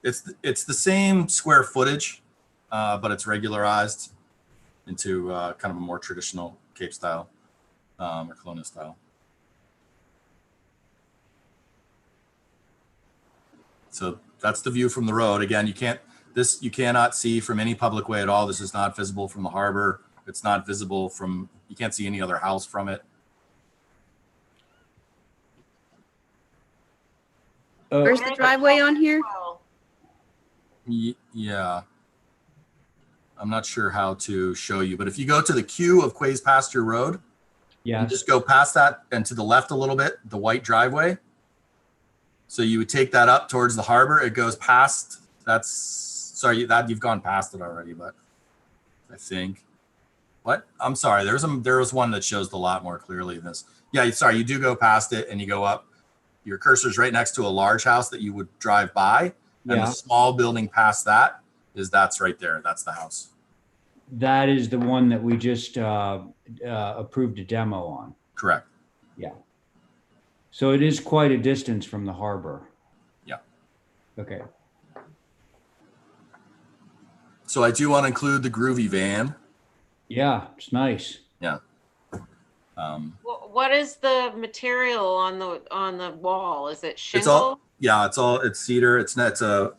It's the same square footage, but it's regularized into kind of a more traditional Cape style or colonial style. So that's the view from the road. Again, you cannot see from any public way at all. This is not visible from the harbor. It's not visible from, you can't see any other house from it. Where's the driveway on here? Yeah. I'm not sure how to show you, but if you go to the queue of Quay's Pasture Road, Yeah. you just go past that and to the left a little bit, the white driveway. So you would take that up towards the harbor. It goes past, sorry, that you've gone past it already, but I think. What? I'm sorry. There was one that shows the lot more clearly than this. Yeah, sorry. You do go past it and you go up. Your cursor's right next to a large house that you would drive by, and Yeah. the small building past that's right there. That's the house. That is the one that we just approved a demo on. Correct. Yeah. So it is quite a distance from the harbor. Yeah. Okay. So I do want to include the groovy van. Yeah, it's nice. Yeah. What is the material on the wall? Is it shingle? It's all, yeah, it's cedar. It's a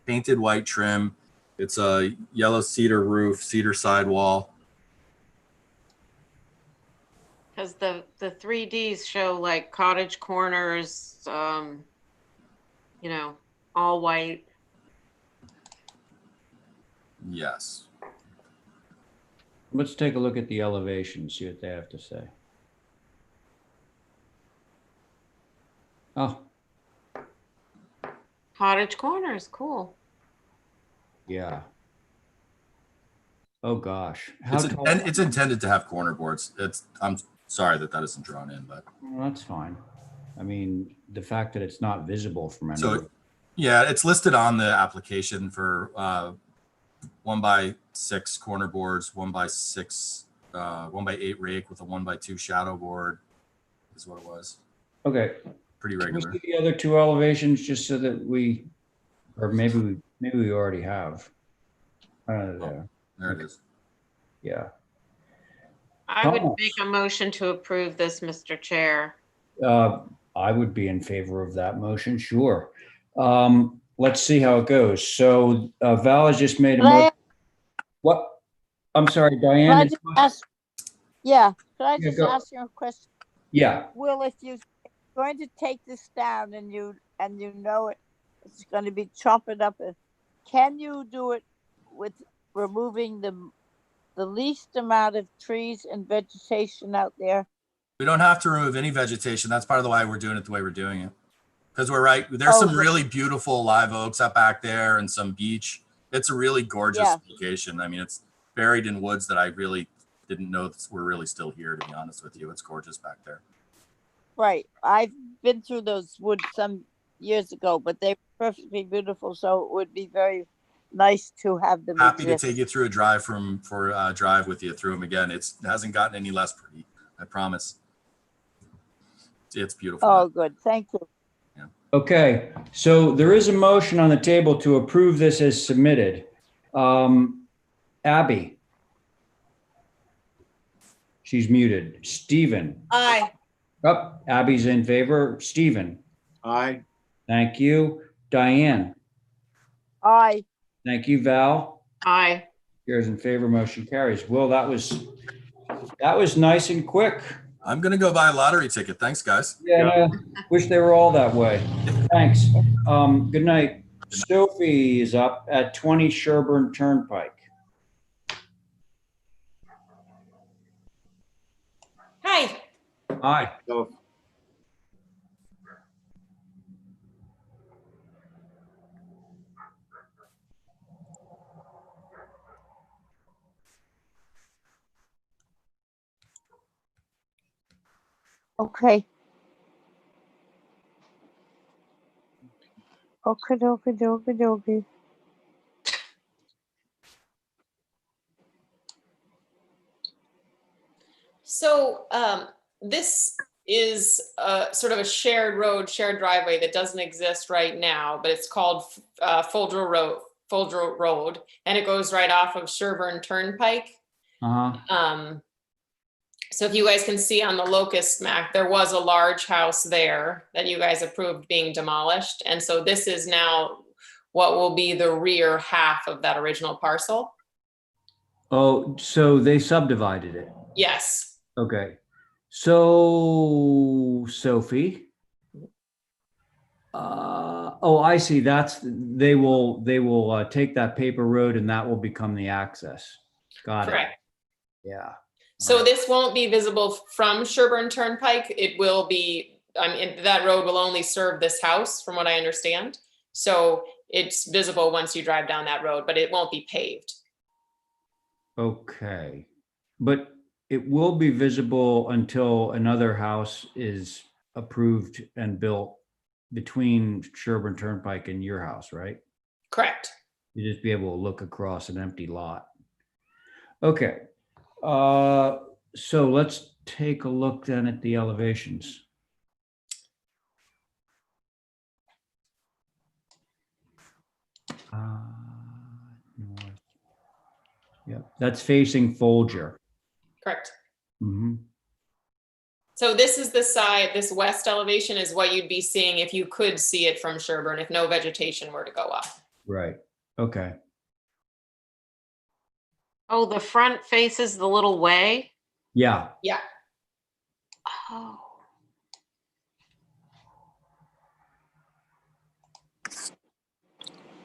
painted white trim. It's a yellow cedar roof, cedar sidewall. Because the 3Ds show like cottage corners, all white. Yes. Let's take a look at the elevation, see what they have to say. Oh, Cottage corners, cool. yeah. Oh, gosh. It's intended to have corner boards. I'm sorry that isn't drawn in, but. Well, that's fine. I mean, the fact that it's not visible from anywhere. So, yeah, it's listed on the application for 1x6 corner boards, 1x6, 1x8 rake with a 1x2 shadow board is what it was. Okay. Pretty Can we regular. see the other two elevations just so that or maybe we already have. There. There it is. Yeah. I would make a motion to approve this, Mr. Chair. I would be in favor of that motion, sure. Let's see how it goes. So Val has just made a motion. What? I'm sorry, Diane. Could I just go. ask you a question? Yeah. Will, if you're going to take this down and you know it's going to be chopping up, can you do it with removing the least amount of trees and vegetation out there? We don't have to remove any vegetation. That's part of the why we're doing it the way we're doing it. Because we're right. There's some really beautiful live oaks up back there and some beach. It's a really gorgeous location. I mean, it's buried in woods that I really didn't know were really still here, to be honest with you. It's gorgeous back there. Right. I've been through those woods some years ago, but they're perfectly beautiful. So it would be very nice to have them. Happy to take you through a drive drive with you through them again. It hasn't gotten any less pretty, I promise. It's beautiful. Oh, good. Thank you. Yeah. Okay, so there is a motion on the table to approve this as submitted. Abby. She's muted. Stephen. Aye. Oh, Abby's in favor. Stephen. Aye. Thank you. Diane. Aye. Thank you, Val. Aye. Chairs in favor, motion carries. Will, that was nice and quick. I'm going to go buy a lottery ticket. Thanks, guys. Yeah, wish they were all that way. Thanks. Good night. Sophie is up at 20 Sherburne Turnpike. Aye. So Okay. Okay, dokie, dokie, dokie. So this is sort of a shared road, shared driveway that doesn't exist right now, but it's called Foldrel Road, and it goes right off of Sherburne Turnpike. Uh-huh. So if you guys can see on the locust map, there was a large house there that you guys approved being demolished. And so this is now what will be the rear half of that original parcel. Oh, so they subdivided it. Yes. Okay. So, Sophie. Oh, I see. They will take that paper road and that will become the access. Got it. Correct. Yeah. So this won't be visible from Sherburne Turnpike. It will be, that road will only serve this house from what I understand. So it's visible once you drive down that road, but it won't be paved. Okay. But it will be visible until another house is approved and built between Sherburne Turnpike and your house, right? Correct. You just be able to look across an empty lot. Okay. So let's take a look then at the elevations. North. Yeah, that's facing Folger. Correct. Mm-hmm. So this is the side, this west elevation is what you'd be seeing if you could see it from Sherburne, if no vegetation were to go up. Right. Okay. Oh, the front faces the little way? Yeah. Yeah. Oh.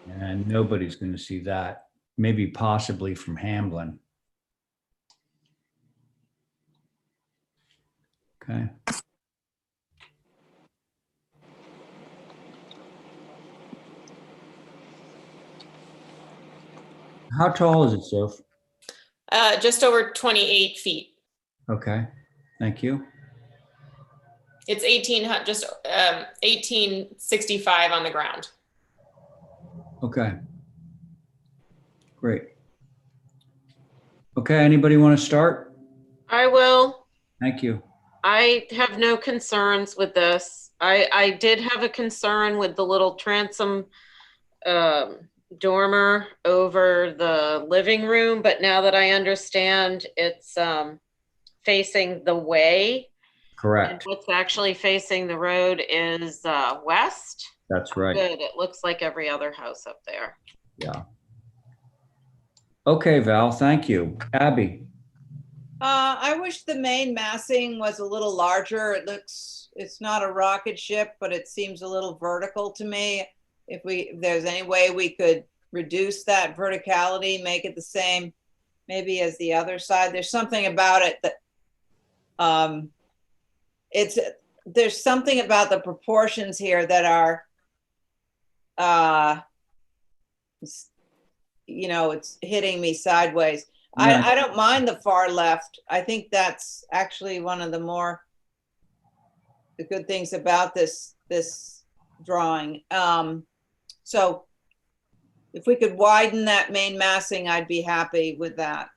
And nobody's going to see that. Maybe possibly from Hamlin. Okay. How tall is it, Soph? Just over 28 feet. Okay. Thank you. It's 1865 on the ground. Okay. Great. Okay. Anybody want to start? I will. Thank you. I have no concerns with this. I did have a concern with the little transom dormer over the living room, but now that I understand it's facing the way. Correct. And what's actually facing the road is west. That's right. Good. It looks like every other house up there. Yeah. Okay, Val, thank you. Abby. I wish the main massing was a little larger. It's not a rocket ship, but it seems a little vertical to me. If there's any way we could reduce that verticality, make it the same, maybe as the other side. There's something about it that, there's something about the proportions here that are, it's hitting me sideways. Yeah. I don't mind the far left. I think that's actually one of the good things about this drawing. So if we could widen that main massing, I'd be happy with that.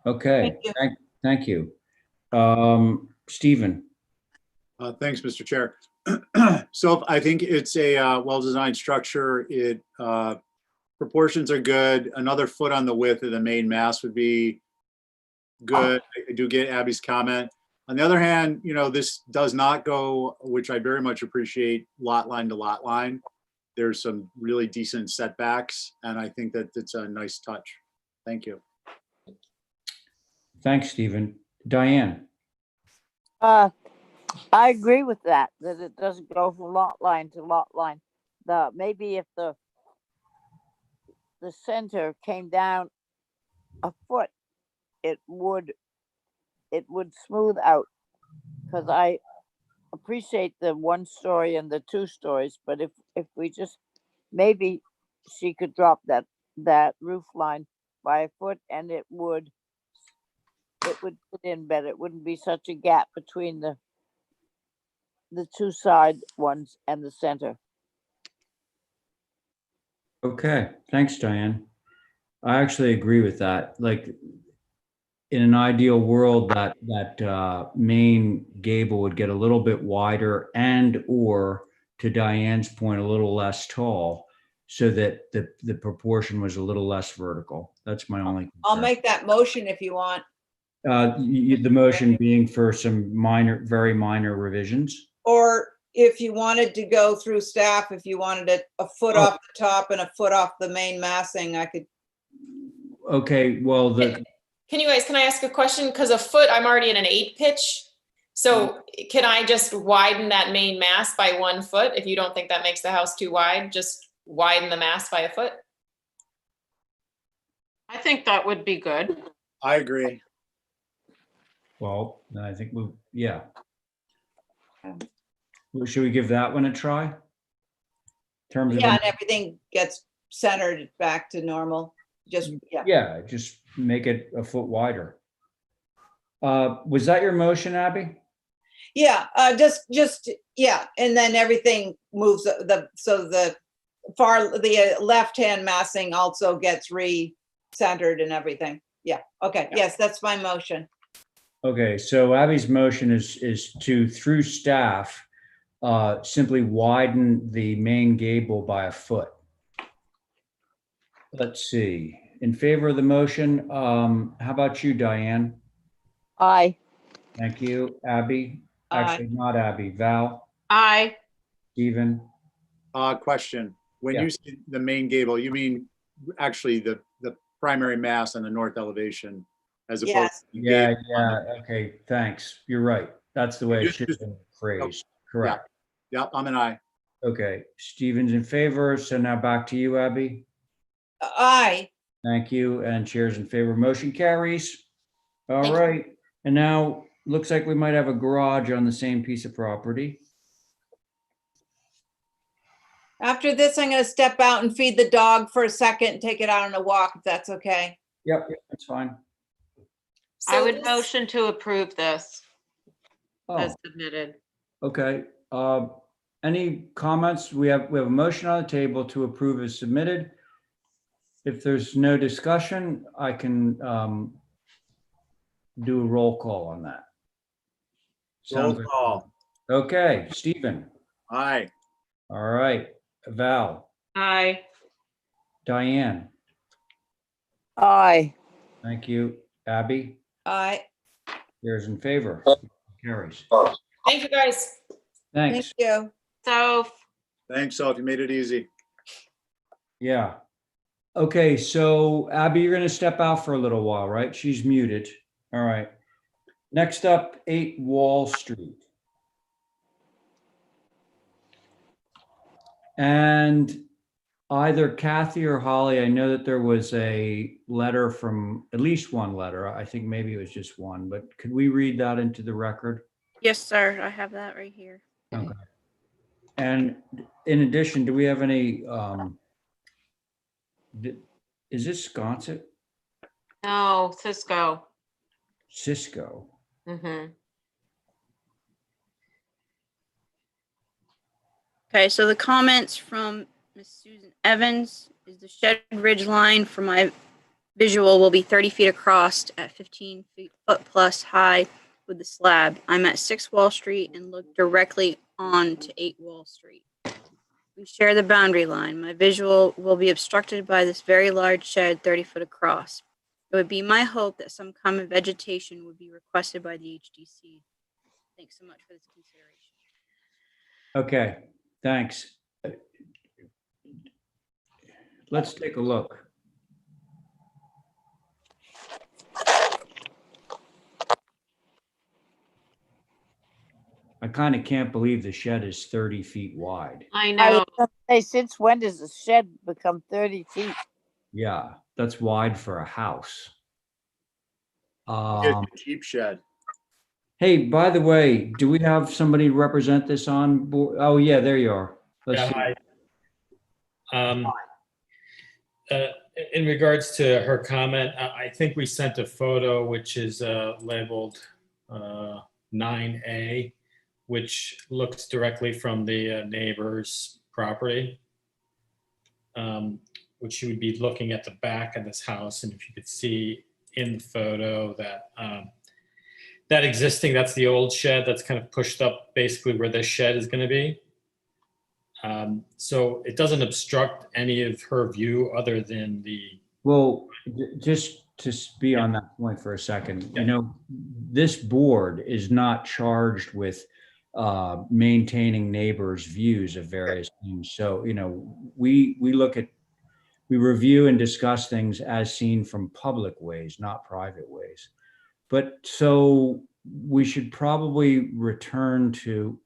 Okay. Thank you. Stephen. Thanks, Mr. Chair. So I think it's a well-designed structure. Proportions are good. Another foot on the width of the main mast would be good. I do get Abby's comment. On the other hand, this does not go, which I very much appreciate, lot line to lot line. There's some really decent setbacks, and I think that it's a nice touch. Thank you. Thanks, Stephen. Diane. I agree with that it doesn't go from lot line to lot line. Maybe if the center came down a foot, it would smooth out because I appreciate the 1 story and the 2 stories, but if we just, maybe she could drop that roof line by a foot and it would fit in better. It wouldn't be such a gap between the 2 side ones and the center. Okay, thanks, Diane. I actually agree with that. Like, in an ideal world, that main gable would get a little bit wider and, or to Diane's point, a little less tall, so that the proportion was a little less vertical. That's my only concern. I'll make that motion if you want. The motion being for some minor, very minor revisions. Or if you wanted to go through staff, if you wanted it a foot off the top and a foot off the main massing, I could. Okay, well, Can I ask a question? Because a foot, I'm already in an 8 pitch. So can I just widen that main mass by 1 foot? If you don't think that makes the house too wide, just widen the mass by a foot? I think that would be good. I agree. well, then I think yeah. Well, should we give that one a try? In terms of Yeah, and everything gets centered back to normal. Just, yeah. Yeah, just make it a foot wider. Was that your motion, Abby? Yeah, just, yeah, and then everything moves, so the left-hand massing also gets re-centered and everything. Yeah, okay, yes, that's my motion. Okay, so Abby's motion is to, through staff, simply widen the main gable by a foot. Let's see. In favor of the motion, how about you, Diane? Aye. Thank you. Abby? Aye. Actually, not Abby. Val? Aye. Stephen? Question. When Yeah. you say the main gable, you mean actually the primary mass on the north elevation as opposed Yes. to the Yeah, gable on yeah. Okay, thanks. You're right. That's the way it should have been phrased. Correct. Yeah, I'm an aye. Okay, Stephen's in favor. So now back to you, Abby. Aye. Thank you. And chair's in favor. Motion carries. All Thank you. right. And now looks like we might have a garage on the same piece of property. After this, I'm gonna step out and feed the dog for a second and take it out on a walk, if that's okay. Yep, that's fine. I So would this- motion to approve this as Oh, submitted. okay. Any comments? We have a motion on the table to approve as submitted. If there's no discussion, I can do a roll call on that. Roll Sound good? call. Okay, Stephen. Aye. All right. Val. Aye. Diane. Aye. Thank you. Abby. Aye. There's in favor. Carries. Thank you, guys. Thank Thanks. you. So Thanks, Soph. You made it easy. Yeah. Okay, so Abby, you're going to step out for a little while, right? She's muted. All right. Next up, 8 Wall Street. And either Kathy or Holly, I know that there was a letter from, at least one letter. I think maybe it was just one, but could we read that into the record? Yes, sir. I have that right here. Okay. And in addition, do we have any, is this Sconset? no, Cisco. Cisco? Mm-hmm. Okay, so the comments from Miss Susan Evans is the shed ridge line for my visual will be 30 feet across at 15 foot plus high with the slab. I'm at 6 Wall Street and look directly on to 8 Wall Street. We share the boundary line. My visual will be obstructed by this very large shed 30 foot across. It would be my hope that some common vegetation would be requested by the HDC. Thanks so much for this consideration. Okay, thanks. Let's take a look. I kind of can't believe the shed is 30 feet wide. I I know. was gonna say, since when does a shed become 30 feet? Yeah, that's wide for a house. It's a cheap shed. Hey, by the way, do we have somebody to represent this on board? Oh, yeah, there you are. Let's Yeah, see. hi. Um, uh, in regards to her comment, I think we sent a photo which is labeled 9A, which looks directly from the neighbor's property, which you would be looking at the back of this house. And if you could see in the photo that that existing, that's the old shed that's kind of pushed up basically where this shed is going to be. So it doesn't obstruct any of her view other than the. Well, just to be on that point for a second, you know, this board is not charged with maintaining neighbors' views of various things. So, you know, we review and discuss things as seen from public ways, not private ways. But so we should probably return to,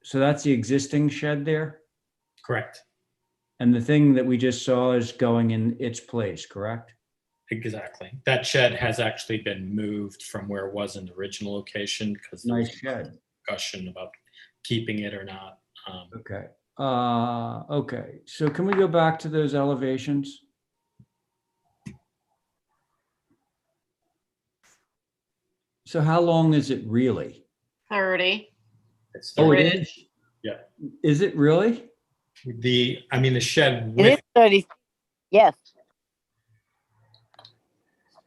so that's the existing shed there? Correct. And the thing that we just saw is going in its place, correct? Exactly. That shed has actually been moved from where it was in the original location because there was Nice shed. discussion about keeping it or not. Okay. Okay. So can we go back to those elevations? So how long is it really? 30. It's Oh, it 30. is? Yeah. Is it really? The shed It is with 30, yes,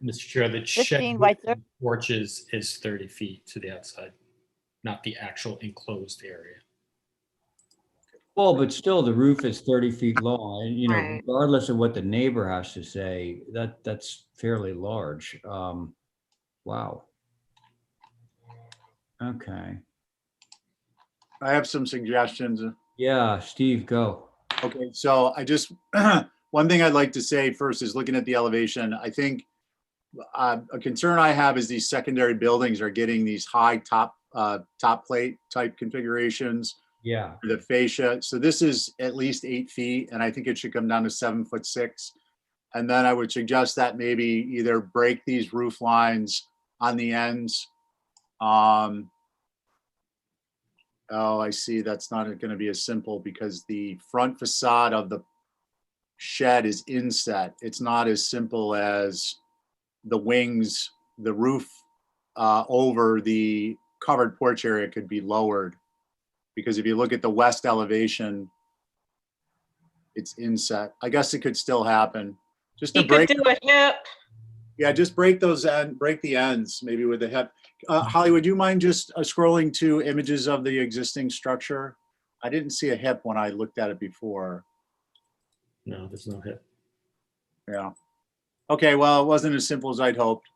Mr. Chair, the 15 shed by with 30. the porches is 30 feet to the outside, not the actual enclosed area. Well, but still the roof is 30 feet long. And, you know, Right. regardless of what the neighbor has to say, that's fairly large. Wow. Okay. I have some suggestions. Yeah, Steve, go. Okay, so I just, one thing I'd like to say first is looking at the elevation, I think a concern I have is these secondary buildings are getting these high top plate type configurations. Yeah. The fascia. So this is at least 8 feet, and I think it should come down to 7'6". And then I would suggest that maybe either break these roof lines on the ends. Oh, I see. That's not going to be as simple because the front facade of the shed is inset. It's not as simple as the wings, the roof over the covered porch area could be lowered. Because if you look at the west elevation, it's inset. I guess it could still happen. Just to He could break. do a hip. Yeah, just break those break the ends, maybe with the hip. Holly, would you mind just scrolling to images of the existing structure? I didn't see a hip when I looked at it before. No, there's no hip. Yeah. Okay, well, it wasn't as simple as I'd hoped.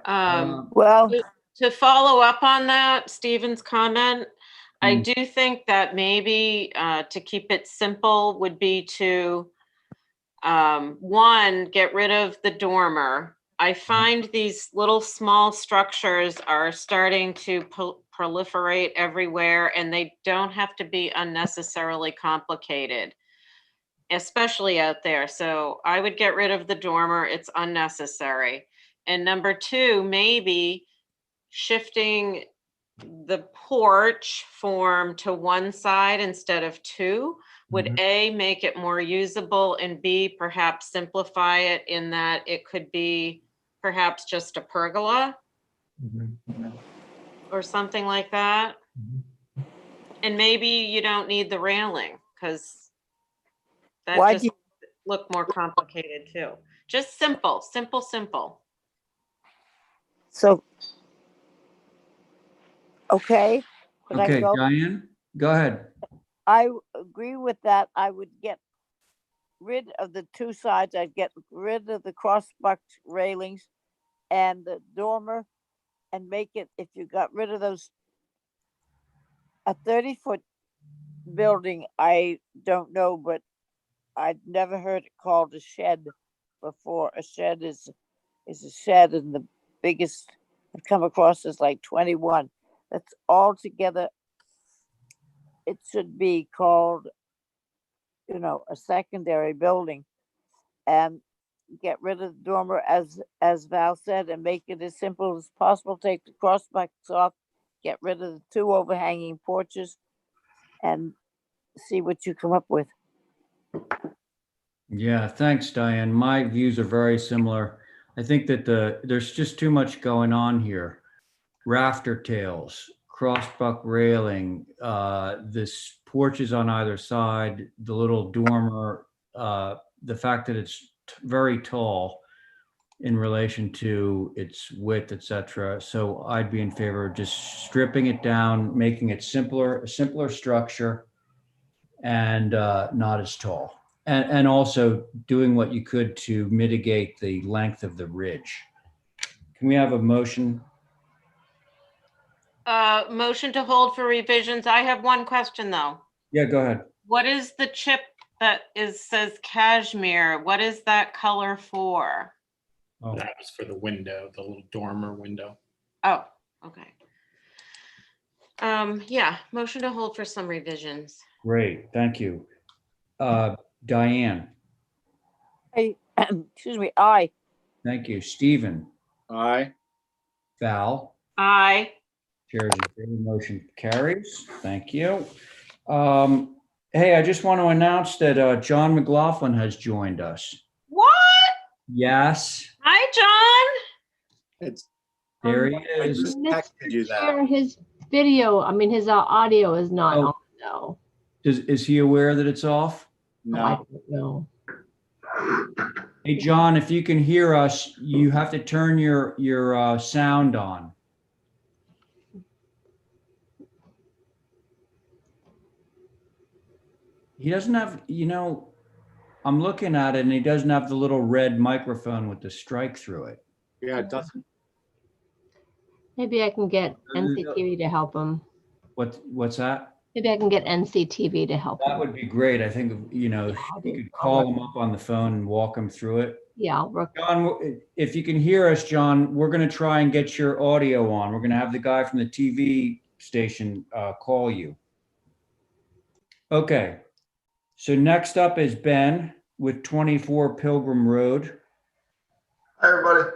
Well, To follow up on that, Stephen's comment, I Mm. do think that maybe to keep it simple would be to, one, get rid of the dormer. I find these little small structures are starting to proliferate everywhere, and they don't have to be unnecessarily complicated, especially out there. So I would get rid of the dormer. It's unnecessary. And number two, maybe shifting the porch form to one side instead of two would A, make it more usable, and B, perhaps simplify it in that it could be perhaps just a pergola or something like that. And maybe you don't need the railing because that Why just do you- look more complicated too. Just simple, simple, simple. so, okay. Could I Okay, go? Diane, go ahead. I agree with that. I would get rid of the two sides. I'd get rid of the cross-bucked railings and the dormer and make it, if you got rid of those, a 30-foot building, I don't know, but I'd never heard it called a shed before. A shed is a shed, and the biggest I've come across is like 21. That's all together. It should be called, a secondary building. And get rid of the dormer as Val said, and make it as simple as possible. Take the crossbacks off, get rid of the 2 overhanging porches, and see what you come up with. Yeah, thanks, Diane. My views are very similar. I think that there's just too much going on here. Rafter tails, crossbuck railing, this porches on either side, the little dormer, the fact that it's very tall in relation to its width, etc. So I'd be in favor of just stripping it down, making it simpler, a simpler structure, and not as tall. And also doing what you could to mitigate the length of the ridge. Can we have a motion? Motion to hold for revisions. I have one question though. Yeah, go ahead. What is the chip that says cashmere? What is that color for? Oh, That was for the window, the little dormer window. Oh, okay. Yeah, motion to hold for some revisions. great, thank you. Diane, Excuse me, aye. thank you. Stephen, Aye. Val, Aye. chairs in favor, motion carries. Thank you. Hey, I just want to announce that John McLaughlin has joined us. What? Yes, Hi, John. It's, there he I is. just texted you that. Share his video, I mean, his audio is not Oh. on, no. Is he aware that it's off? Oh, I No, don't know. Hey, John, if you can hear us, you have to turn your sound on. He doesn't have, I'm looking at it and he doesn't have the little red microphone with the strike through it. yeah, it doesn't. Maybe I can get NCTV to help him. What's that? Maybe I can get NCTV to help That him. would be great. I think, if you could call him up on the phone and walk him through it. Yeah, I'll work. John, if you can hear us, John, we're going to try and get your audio on. We're going to have the guy from the TV station call you. Okay. So next up is Ben with 24 Pilgrim Road. Hi, everybody.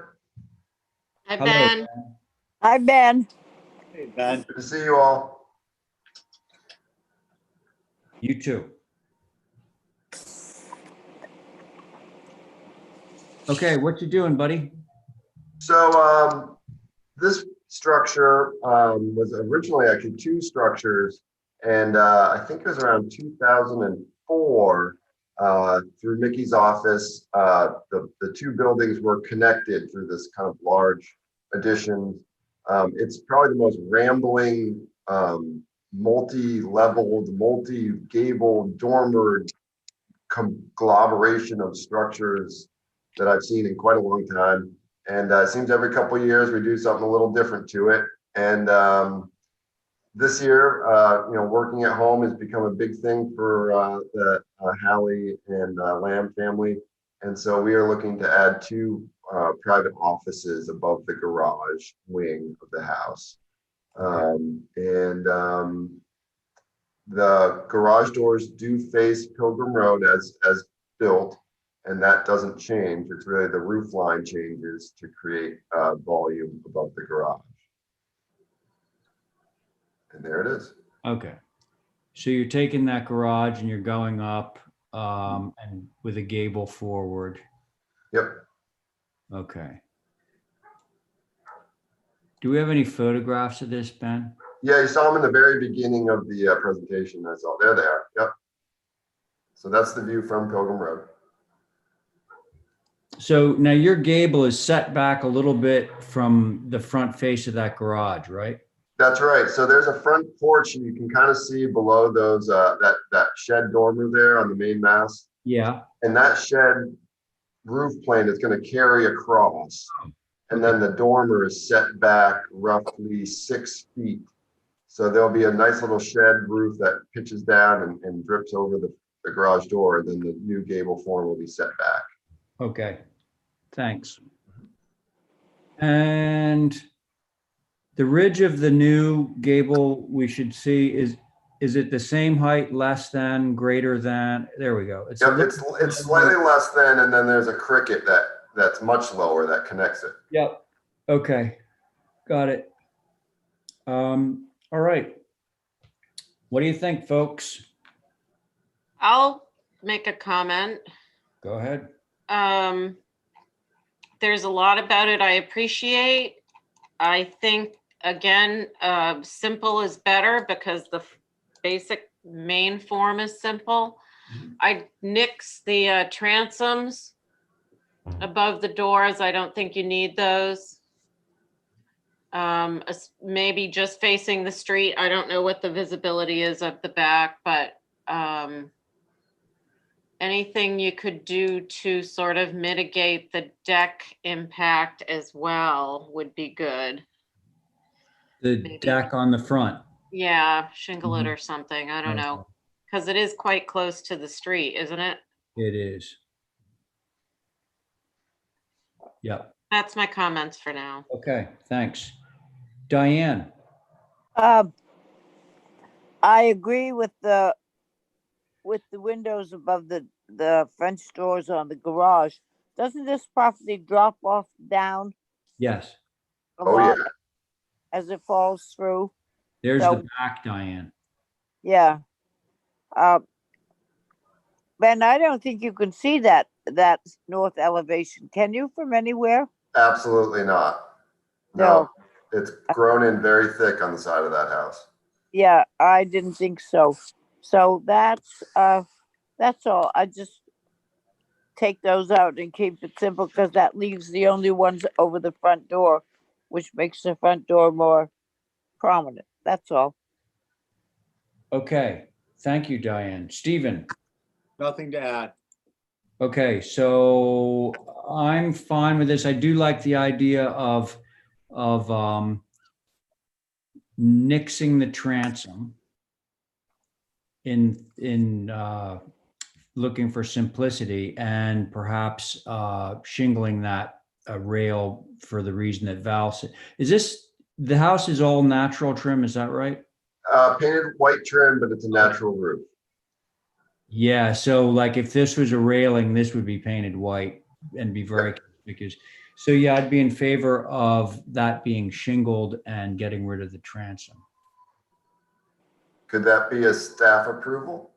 Hi, Hello, Ben. Hi, Ben. Hey, Ben. Good to see you all. You too. Okay, what you doing, buddy? So this structure was originally actually 2 structures, and I think it was around 2004 through Mickey's office. The 2 buildings were connected through this kind of large addition. It's probably the most rambling, multi-leveled, multi-gabled, dormered conglomeration of structures that I've seen in quite a long time. And it seems every couple of years we do something a little different to it. And this year, working at home has become a big thing for the Hallie and Lamb family. And so we are looking to add 2 private offices above the garage wing of the house. The garage doors do face Pilgrim Road as built, and that doesn't change. It's really the roof line changes to create volume above the garage. And there it is. Okay. So you're taking that garage and you're going up and with a gable forward. Yep. Okay. Do we have any photographs of this, Ben? Yeah, you saw them in the very beginning of the presentation. I saw. There they are. Yep. So that's the view from Pilgrim Road. So now your gable is set back a little bit from the front face of that garage, right? That's right. So there's a front porch, and you can kind of see below those that shed dormer there on the main mast. Yeah. And that shed roof plane is going to carry across, and then the dormer is set back roughly 6 feet. So there'll be a nice little shed roof that pitches down and drips over the garage door, and then the new gable form will be set back. Okay. Thanks. And the ridge of the new gable we should see is it the same height, less than, greater than? There we go. It's a Yep, little- it's slightly less than, and then there's a cricket that's much lower that connects it. Yep. Okay. Got it. All right. What do you think, folks? I'll make a comment. Go ahead. There's a lot about it I appreciate. I think, again, simple is better because the basic main form is simple. I nix the transoms above the doors. I don't think you need those. Maybe just facing the street. I don't know what the visibility is of the back, but anything you could do to sort of mitigate the deck impact as well would be good. The deck on the front. Yeah, shingle it Mhm. or something. I don't know. Because it is quite close to the street, isn't it? It is. Yep. That's my comments for now. Okay, thanks. Diane? I agree with the windows above the French doors on the garage. Doesn't this property drop off down Yes. a Oh, lot yeah. as it falls through? There's So- the back, Diane. Yeah. Ben, I don't think you can see that north elevation. Can you from anywhere? Absolutely not. No, it's grown in very thick on the side of that house. Yeah, I didn't think so. So that's all. I just take those out and keep it simple because that leaves the only ones over the front door, which makes the front door more prominent. That's all. Okay, thank you, Diane. Stephen? Nothing to add. Okay, so I'm fine with this. I do like the idea of nixing the transom in looking for simplicity and perhaps shingling that rail for the reason that Val said. Is this, the house is all natural trim, is that right? Painted white trim, but it's a natural roof. Yeah, so like if this was a railing, this would be painted white and be very conspicuous. So yeah, I'd be in favor of that being shingled and getting rid of the transom. Could that be a staff approval?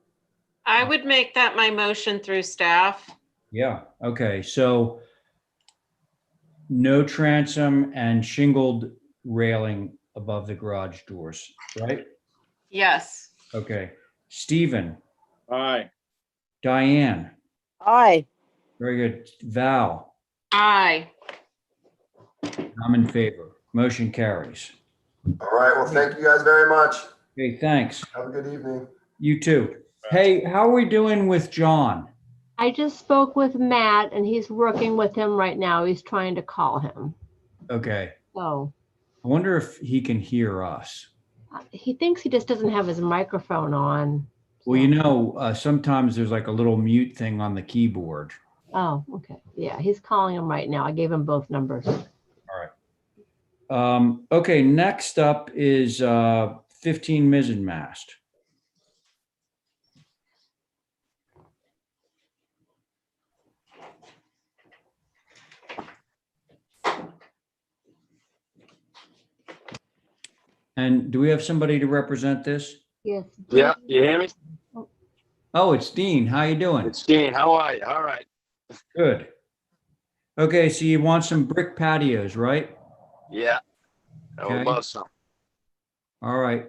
I would make that my motion through staff. Yeah, okay, so no transom and shingled railing above the garage doors, right? Yes. Okay, Stephen, Aye. Diane, Aye. very good. Val, Aye. I'm in favor. Motion carries. All right, well, thank you guys very much. Okay, thanks. Have a good evening. You too. Hey, how are we doing with John? I just spoke with Matt and he's working with him right now. He's trying to call him. Okay. So I wonder if he can hear us. he thinks he just doesn't have his microphone on. Well, you know, sometimes there's like a little mute thing on the keyboard. Oh, okay. Yeah, he's calling him right now. I gave him both numbers. All right. Okay, next up is 15 mizzen mast. And do we have somebody to represent this? Yes. Yeah, you hear me? Oh, it's Dean. How you doing? It's Dean. How are you? All right. Good. Okay, so you want some brick patios, right? Yeah. I would Okay. love some. All right.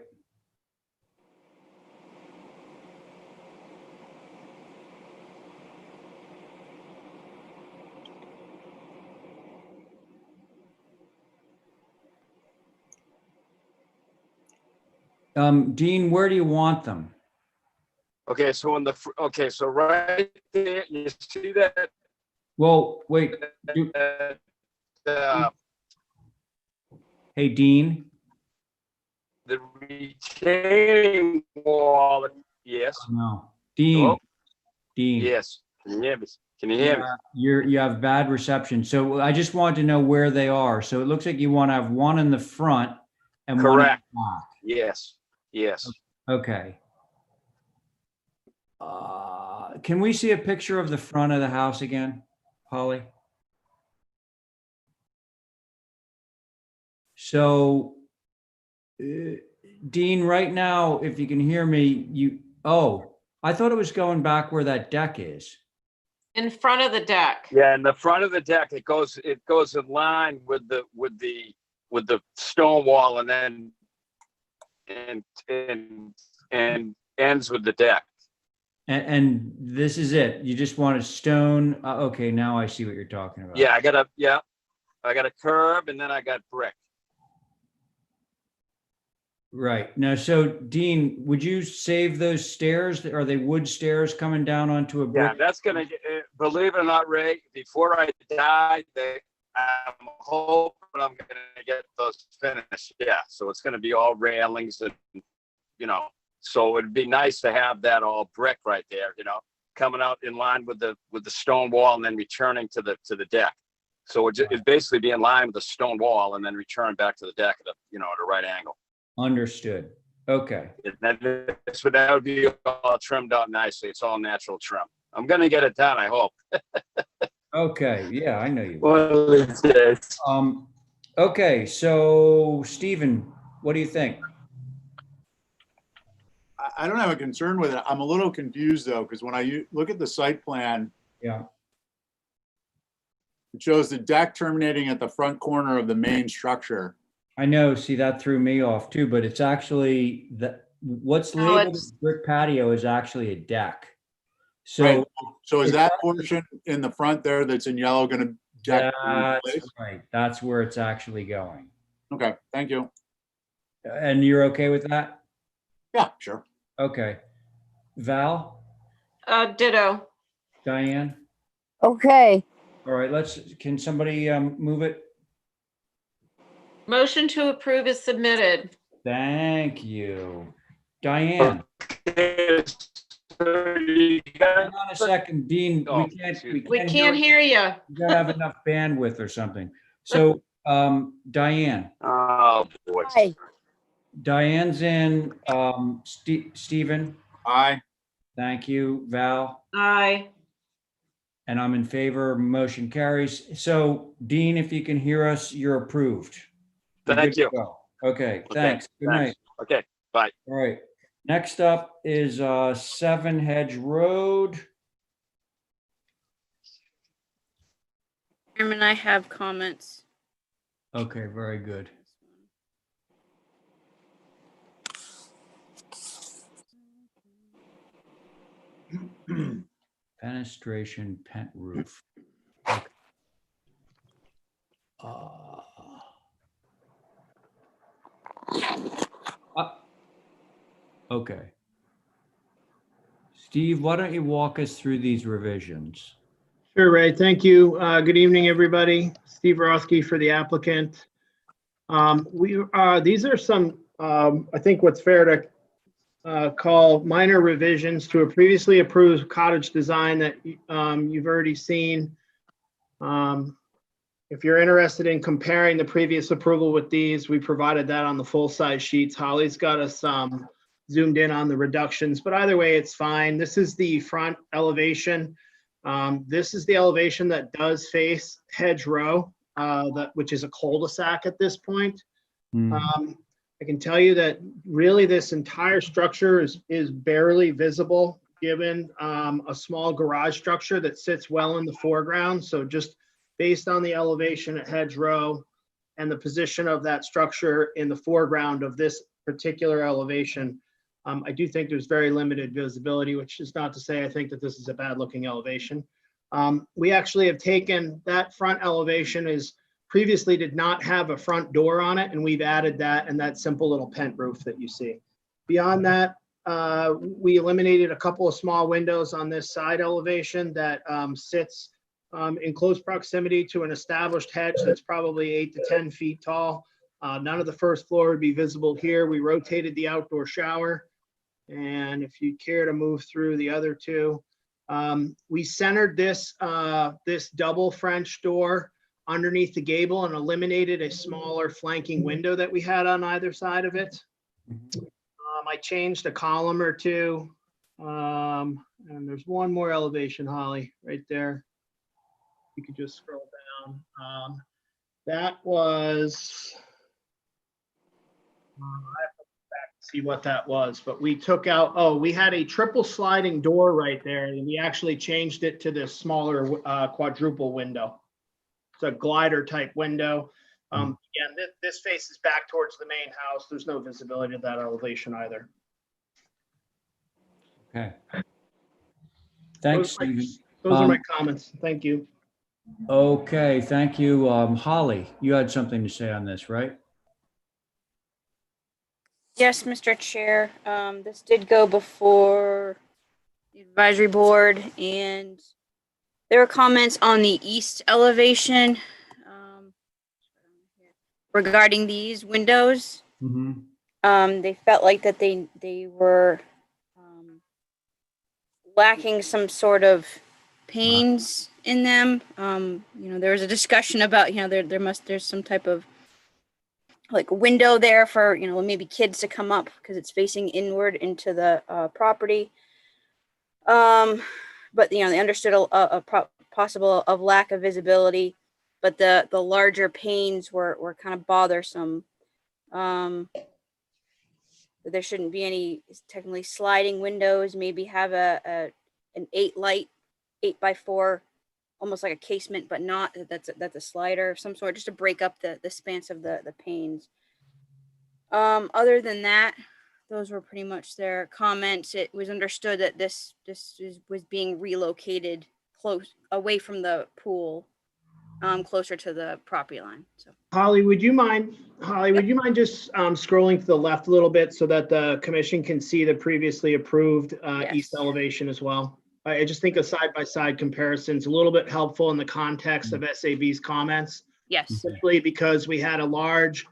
Dean, where do you want them? Okay, so so right there, you see that? Well, wait. Hey, Dean. The retaining wall. Yes. No. Dean. Hello? Dean. Yes. Can you hear me? Can you hear me? You have bad reception. So I just wanted to know where they are. So it looks like you want to have one in the front and Correct. one in the back. Yes. Yes. Okay. Can we see a picture of the front of the house again, Holly? So, Dean, right now, if you can hear me, I thought it was going back where that deck is. In front of the deck. Yeah, in the front of the deck, it goes in line with the stone wall, and then and ends with the deck. And this is it. You just want a stone. Okay, now I see what you're talking about. Yeah, I got a curb, and then I got brick. Right. Now, so Dean, would you save those stairs? Are they wood stairs coming down onto a brick? Yeah, that's gonna, believe it or not, Ray, before I die, I'm hoping I'm gonna get those finished. Yeah, so it's gonna be all railings and, so it'd be nice to have that all brick right there, coming out in line with the stone wall and then returning to the deck. So it'd basically be in line with the stone wall and then return back to the deck at a right angle. Understood. Okay. And that would be all trimmed out nicely. It's all natural trim. I'm gonna get it done, I hope. Okay. Yeah, I know you. Well, okay. So, Stephen, what do you think? I don't have a concern with it. I'm a little confused though, because when I look at the site plan, Yeah. it shows the deck terminating at the front corner of the main structure. I know. See, that threw me off too, but it's actually what's No, labeled as brick patio is actually a deck. So, Right. So is that portion in the front there that's in yellow going to deck? that's right. That's where it's actually going. Okay, thank you. And you're okay with that? Yeah, sure. Okay. Val, Ditto. Diane. Okay, All right. Can somebody move it? Motion to approve is submitted. Thank you. Diane. hang Hang on a second, Dean. Oh, We can't hear you. You gotta have enough bandwidth or something. So, Diane. Oh, boy. hi. Diane's in. Stephen. Aye. Thank you, Val. Aye. And I'm in favor. Motion carries. So, Dean, if you can hear us, you're approved. You're Thank good to you. go. Okay. Okay, Thanks. Good night. thanks. Okay, bye. All right. Next up is 7 Hedge Road. Chairman, I have comments. Okay, very good. Fenestration pent roof. Okay. Okay. Steve, why don't you walk us through these revisions? Sure, Ray. Thank you. Good evening, everybody. Steve Roski for the applicant. These are some, I think what's fair to call minor revisions to a previously approved cottage design that you've already seen. If you're interested in comparing the previous approval with these, we provided that on the full-size sheets. Holly's got us zoomed in on the reductions, but either way, it's fine. This is the front elevation. This is the elevation that does face Hedge Row, which is a cul-de-sac at this point. I can tell you that really this entire structure is barely visible given a small garage structure that sits well in the foreground. So just based on the elevation at Hedge Row and the position of that structure in the foreground of this particular elevation, I do think there's very limited visibility, which is not to say I think that this is a bad looking elevation. We actually have taken that front elevation is previously did not have a front door on it, and we've added that and that simple little pent roof that you see. Beyond that, we eliminated a couple of small windows on this side elevation that sits in close proximity to an established hedge that's probably 8 to 10 feet tall. None of the first floor would be visible here. We rotated the outdoor shower. And if you care to move through the other two, we centered this double French door underneath the gable and eliminated a smaller flanking window that we had on either side of it. I changed a column or two And there's one more elevation, Holly, right there. You could just scroll down. That was, I have to go back and see what that was, but we took out, oh, we had a triple sliding door right there, and we actually changed it to this smaller quadruple window. It's a glider type window. Again, this faces back towards the main house. There's no visibility of that elevation either. Okay. Thanks, Stephen. Those are my comments. Thank you. Okay, thank you. Holly, you had something to say on this, right? Yes, Mr. Chair. This did go before the advisory board, and there were comments on the east elevation regarding these windows. They felt like that they were lacking some sort of panes in them. There was a discussion about, there's some type of like window there for, maybe kids to come up because it's facing inward into the property. But, they understood a possible of lack of visibility, but the larger panes were kind of bothersome. There shouldn't be any technically sliding windows, maybe have an 8x4, almost like a casement, but not, that's a slider of some sort, just to break up the span of the panes. Other than that, those were pretty much their comments. It was understood that this was being relocated close away from the pool, closer to the property line. So Holly, would you mind just scrolling to the left a little bit so that the commission can see the previously approved east elevation as well? I just think a side-by-side comparison is a little bit helpful in the context of SAB's comments. Yes. Simply because we had a large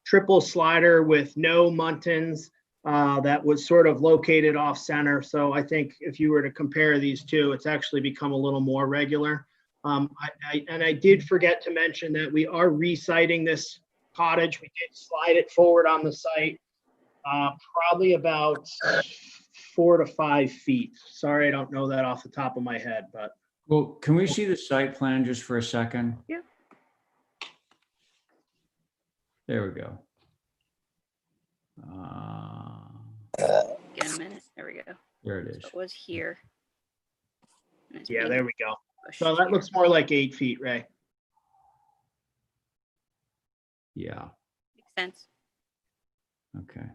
triple slider with no muntins that was sort of located off center. So I think if you were to compare these two, it's actually become a little more regular. I did forget to mention that we are resiting this cottage. We did slide it forward on the site, probably about 4 to 5 feet. Sorry, I don't know that off the top of my head, but. Well, can we see the site plan just for a second? Yeah. There we go. Get a minute. There we go. There it is. So it was here. Yeah, there we go. So that looks more like 8 feet, Ray. Yeah. Makes sense. Okay.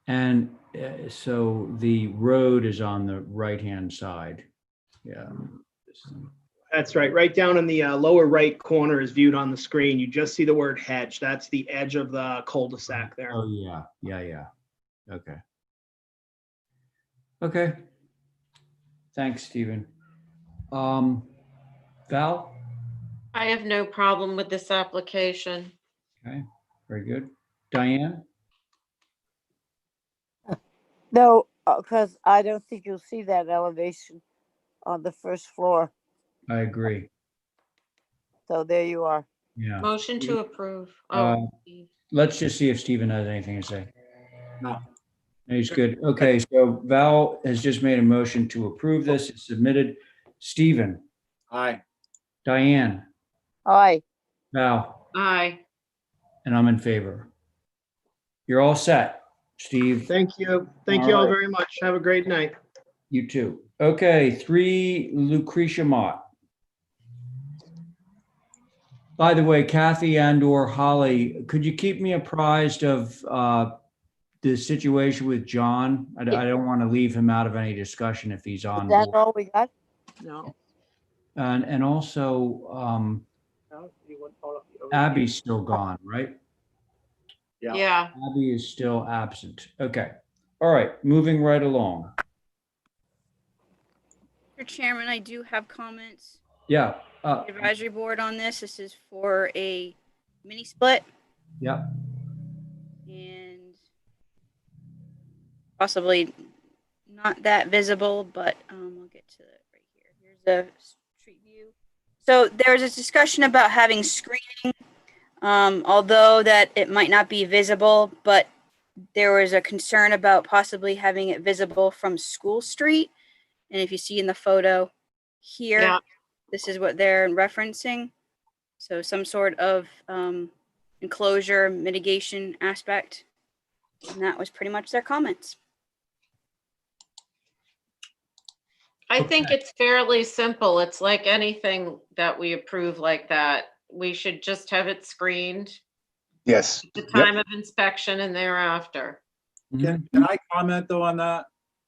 And so the road is on the right-hand side. Yeah. That's right. Right down in the lower right corner is viewed on the screen. You just see the word hedge. That's the edge of the cul-de-sac there. Oh, yeah. Yeah. Okay. Okay. Thanks, Stephen. Val? I have no problem with this application. Okay, very good. Diane? No, because I don't think you'll see that elevation on the first floor. I agree. So there you are. Yeah. Motion to approve. Let's just see if Stephen has anything to say. No. He's good. Okay, so Val has just made a motion to approve this. It's submitted. Stephen? Aye. Diane? Aye. Val? Aye. And I'm in favor. You're all set, Steve. Thank you. Thank you all very much. Have a great night. You too. Okay, 3 Lucretia Mott. By the way, Kathy and/or Holly, could you keep me apprised of the situation with John? I don't want to leave him out of any discussion if he's on. Is that all we got? No. And also, Abby's still gone, right? Yeah. Abby is still absent. Okay. All right, moving right along. Mr. Chairman, I do have comments. Yeah. The advisory board on this. This is for a mini split. Yeah. And possibly not that visible, but we'll get to it right here. Here's the street view. So there's a discussion about having screening, although that it might not be visible, but there was a concern about possibly having it visible from School Street. And if you see in the photo here, Yeah. this is what they're referencing. So some sort of enclosure mitigation aspect. And that was pretty much their comments. I think it's fairly simple. It's like anything that we approve like that. We should just have it screened Yes. at the time of inspection and thereafter. Can I comment though on that?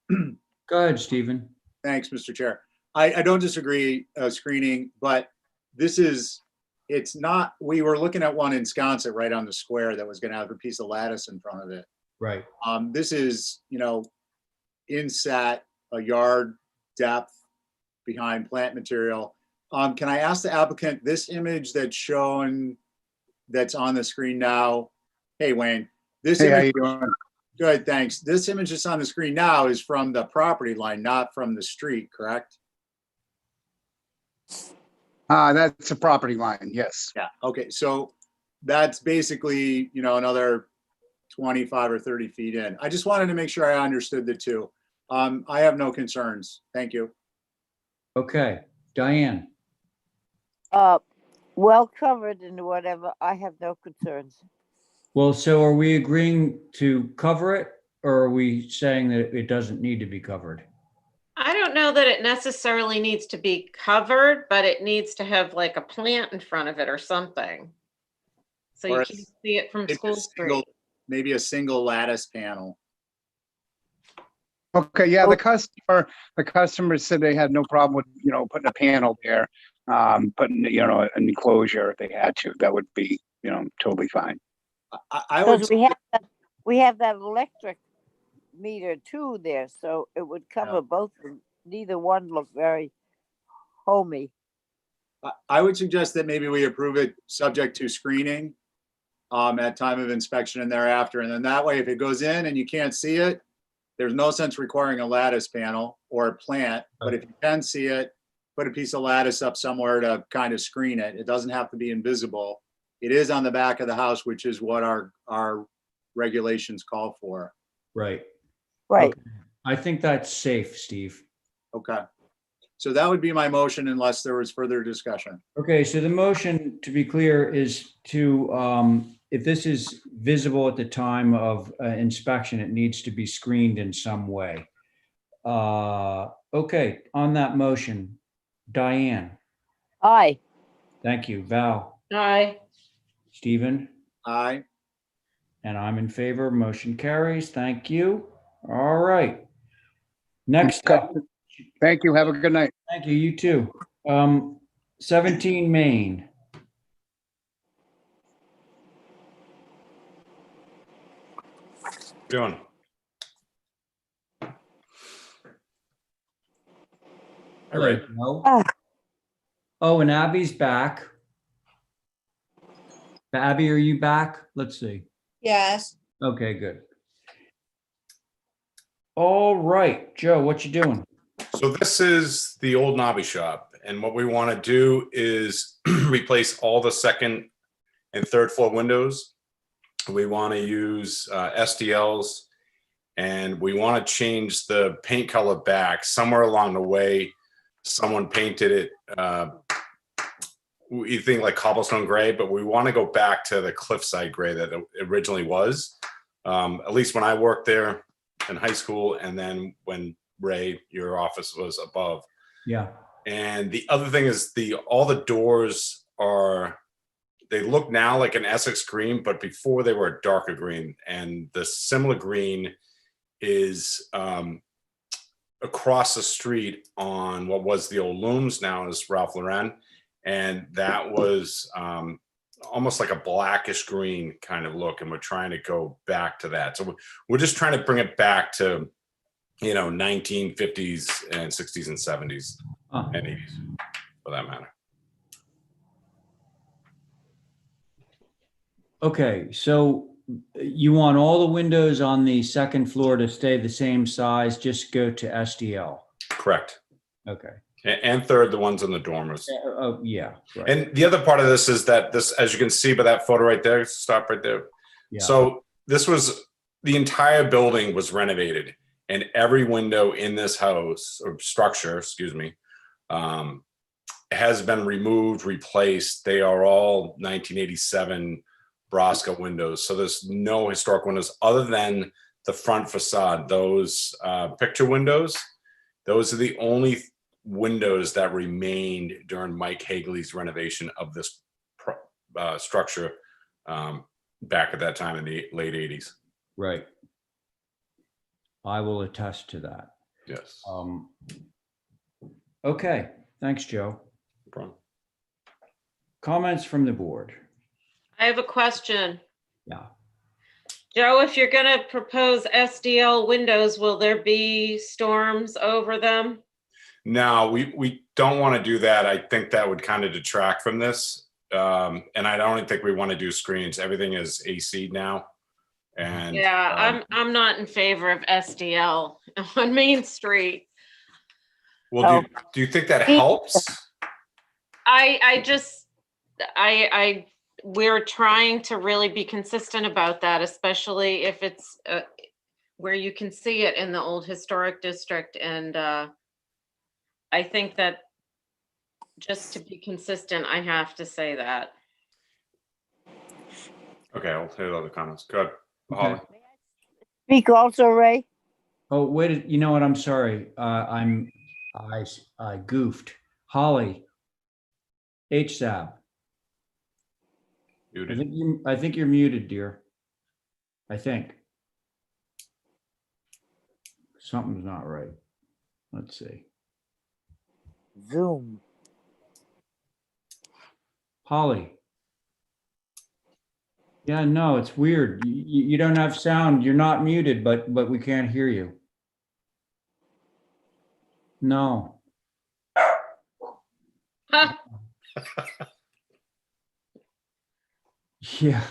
Go ahead, Stephen. Thanks, Mr. Chair. I don't disagree screening, but it's not, we were looking at one in Sconset right on the square that was gonna have a piece of lattice in front of it. Right. This is, inset, a yard depth behind plant material. Can I ask the applicant, this image that's shown, that's on the screen now? Hey, Wayne, this Hey, how image, you doing? good, thanks. This image that's on the screen now is from the property line, not from the street, correct? That's a property line, yes. Yeah, okay, so that's basically, another 25 or 30 feet in. I just wanted to make sure I understood the two. I have no concerns. Thank you. Okay, Diane. Well covered and whatever. I have no concerns. Well, so are we agreeing to cover it, or are we saying that it doesn't need to be covered? I don't know that it necessarily needs to be covered, but it needs to have like a plant in front of it or something. So you Or can see it from maybe School Street. Maybe a single lattice panel. Okay, yeah, the customer said they had no problem with, putting a panel there, putting, an enclosure if they had to. That would be, totally fine. I would. Because we have that electric meter too there, so it would cover both. Neither one looked very homey. I would suggest that maybe we approve it subject to screening at time of inspection and thereafter. And then that way, if it goes in and you can't see it, there's no sense requiring a lattice panel or a plant. But if you can see it, put a piece of lattice up somewhere to kind of screen it. It doesn't have to be invisible. It is on the back of the house, which is what our regulations call for. Right. Right. Okay. I think that's safe, Steve. Okay. So that would be my motion unless there was further discussion. Okay, so the motion, to be clear, is to, if this is visible at the time of inspection, it needs to be screened in some way. Okay, on that motion, Diane. Aye. Thank you. Val. Aye. Stephen. Aye. And I'm in favor. Motion carries. Thank you. All right. Next up. Thank you. Have a good night. Thank you. You too. 17 Main. Doing. All right. Oh, and Abby's back. Abby, are you back? Let's see. Yes. Okay, good. All right, Joe, what you doing? So this is the old Nobby shop. And what we want to do is replace all the second and third floor windows. We want to use STLs, and we want to change the paint color back. Somewhere along the way, someone painted it, you think like cobblestone gray, but we want to go back to the cliffside gray that it originally was. At least when I worked there in high school, and then when Ray, your office was above. Yeah. And the other thing is all the doors they look now like an Essex green, but before they were a darker green. And the similar green is across the street on what was the old Looms, now is Ralph Lauren. And that was almost like a blackish green kind of look. And we're trying to go back to that. So we're just trying to bring it back to, 1950s and 60s and 70s and 80s for that matter. Okay, so you want all the windows on the second floor to stay the same size, just go to SDL. Correct. Okay. And third, the ones in the dormers. Oh, yeah. Right. And the other part of this is that this, as you can see by that photo right there, stop right there. Yeah. So this was the entire building was renovated, and every window in this house or structure, excuse me, has been removed, replaced. They are all 1987 Brasca windows. So there's no historic windows other than the front facade. Those picture windows, those are the only windows that remained during Mike Hagley's renovation of this structure back at that time in the late 80s. Right. I will attest to that. Yes. Okay, thanks, Joe. No problem. Comments from the board? I have a question. Yeah. Joe, if you're gonna propose SDL windows, will there be storms over them? No, we don't want to do that. I think that would kind of detract from this. And I don't think we want to do screens. Everything is AC now. And Yeah, I'm not in favor of SDL on Main Street. well, do you think that helps? We're trying to really be consistent about that, especially if it's where you can see it in the old historic district. And I think that just to be consistent, I have to say that. Okay, I'll hit other comments. Go ahead, Holly. Speak also, Ray. Oh, wait, you know what? I'm sorry. I goofed. Holly, HSAB. I think you're muted, dear. I think. Something's not right. Let's see. Zoom. Holly. Yeah, no, it's weird. You don't have sound. You're not muted, but we can't hear you. No. Yeah.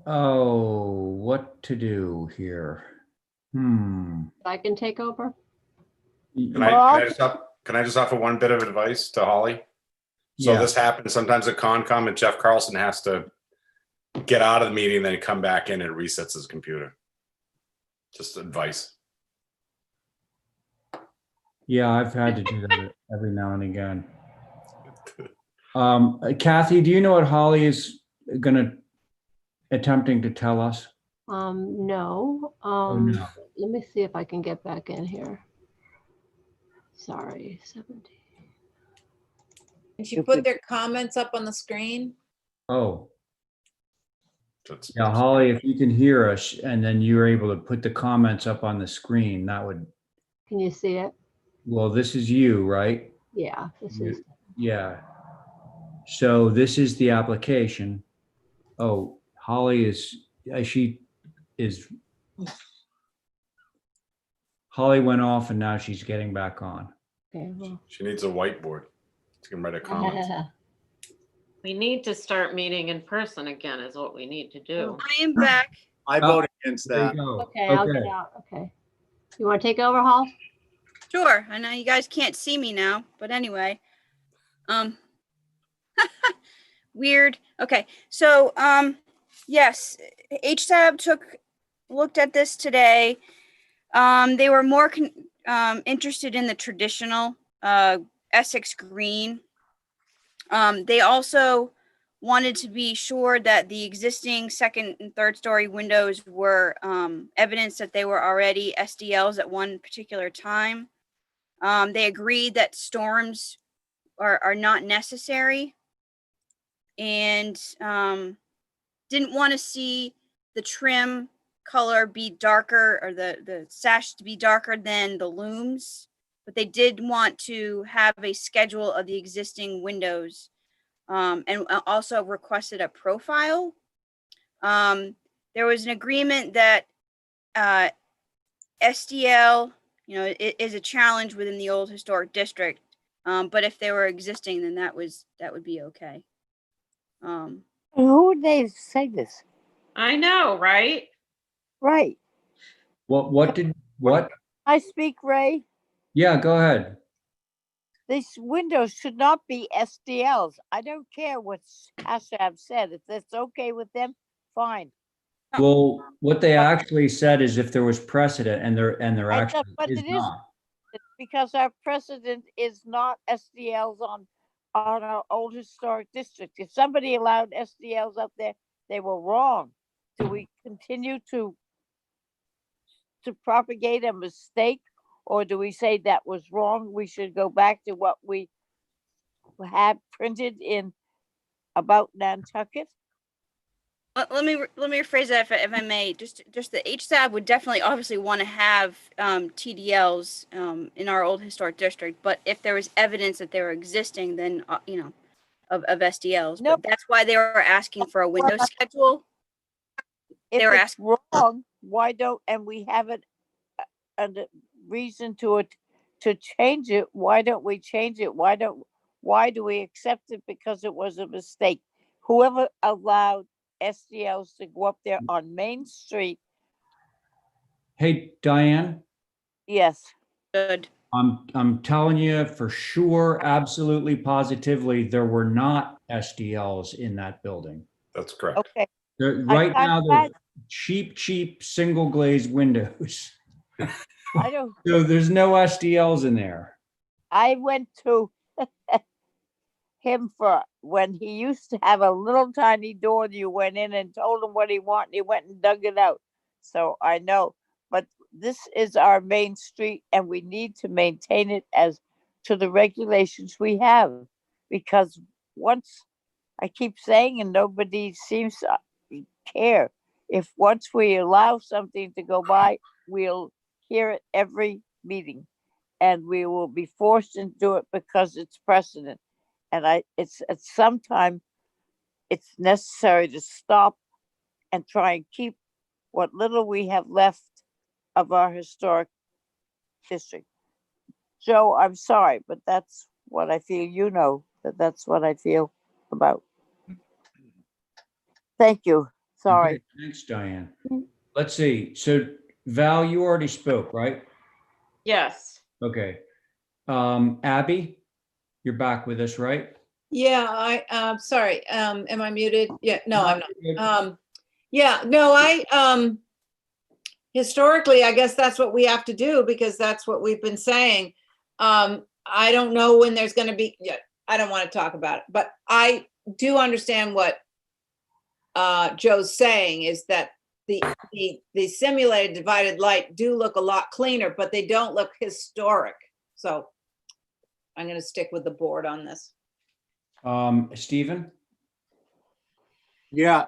Oh, what to do here? I can take over. Can I just offer one bit of advice to Holly? So Yeah. this happens sometimes at Concom, and Jeff Carlson has to get out of the meeting, then come back in and resets his computer. Just advice. Yeah, I've had to do that every now and again. Kathy, do you know what Holly is attempting to tell us? No. No. Let me see if I can get back in here. Sorry, 17. Can she put their comments up on the screen? Oh. Yeah, Holly, if you can hear us and then you're able to put the comments up on the screen, that would. Can you see it? Well, this is you, right? Yeah, this is. Yeah. So this is the application. Oh, Holly Holly went off and now she's getting back on. Okay, well. She needs a whiteboard. She can write a comment. We need to start meeting in person again is what we need to do. I am back. I vote against that. Okay, I'll get out. Okay. You want to take over, Hall? Sure. I know you guys can't see me now, but anyway. Weird. Okay. So, yes, HSAB looked at this today. They were more interested in the traditional Essex green. They also wanted to be sure that the existing second and third story windows were evidence that they were already SDLs at one particular time. They agreed that storms are not necessary and didn't want to see the trim color be darker or the sash to be darker than the looms, but they did want to have a schedule of the existing windows and also requested a profile. There was an agreement that SDL, it is a challenge within the old historic district, but if they were existing, then that would be okay. Who would they say this? I know, right? Right. What? I speak, Ray. Yeah, go ahead. These windows should not be SDLs. I don't care what HSAB said. If that's okay with them, fine. Well, what they actually said is if there was precedent, and there actually But is it is not. because our precedent is not SDLs on our old historic district. If somebody allowed SDLs up there, they were wrong. Do we continue to propagate a mistake, or do we say that was wrong? We should go back to what we had printed in about Nantucket. Let me rephrase that if I may. Just the HSAB would definitely obviously want to have TDLs in our old historic district, but if there was evidence that they were existing, then of SDLs. Nope. But that's why they were asking for a window schedule. If They were it's wrong, why don't, and we have a reason to change it, why don't we change it? Why do we accept it because it was a mistake? Whoever allowed SDLs to go up there on Main Street, Hey, Diane, yes. Good. I'm telling you for sure, absolutely positively, there were not SDLs in that building. That's correct. Okay. Right now, they're cheap single glazed windows. I don't. So there's no SDLs in there. I went to him for when he used to have a little tiny door that you went in and told him what he wanted. He went and dug it out. So I know, but this is our main street and we need to maintain it as to the regulations we have. Because once, I keep saying, and nobody seems to care, if once we allow something to go by, we'll hear it every meeting and we will be forced to do it because it's precedent. And it's at some time, it's necessary to stop and try and keep what little we have left of our historic district. Joe, I'm sorry, but that's what I feel. You know that's what I feel about. Thank you. Sorry. Okay, thanks, Diane. Let's see. So Val, you already spoke, right? Yes. Okay. Abby, you're back with us, right? Yeah, sorry, am I muted? Yeah, no, I'm not. Yeah, no, historically, I guess that's what we have to do because that's what we've been saying. I don't know when there's gonna be, yeah, I don't want to talk about it, but I do understand what Joe's saying is that the simulated divided light do look a lot cleaner, but they don't look historic. So I'm gonna stick with the board on this. Stephen? Yeah,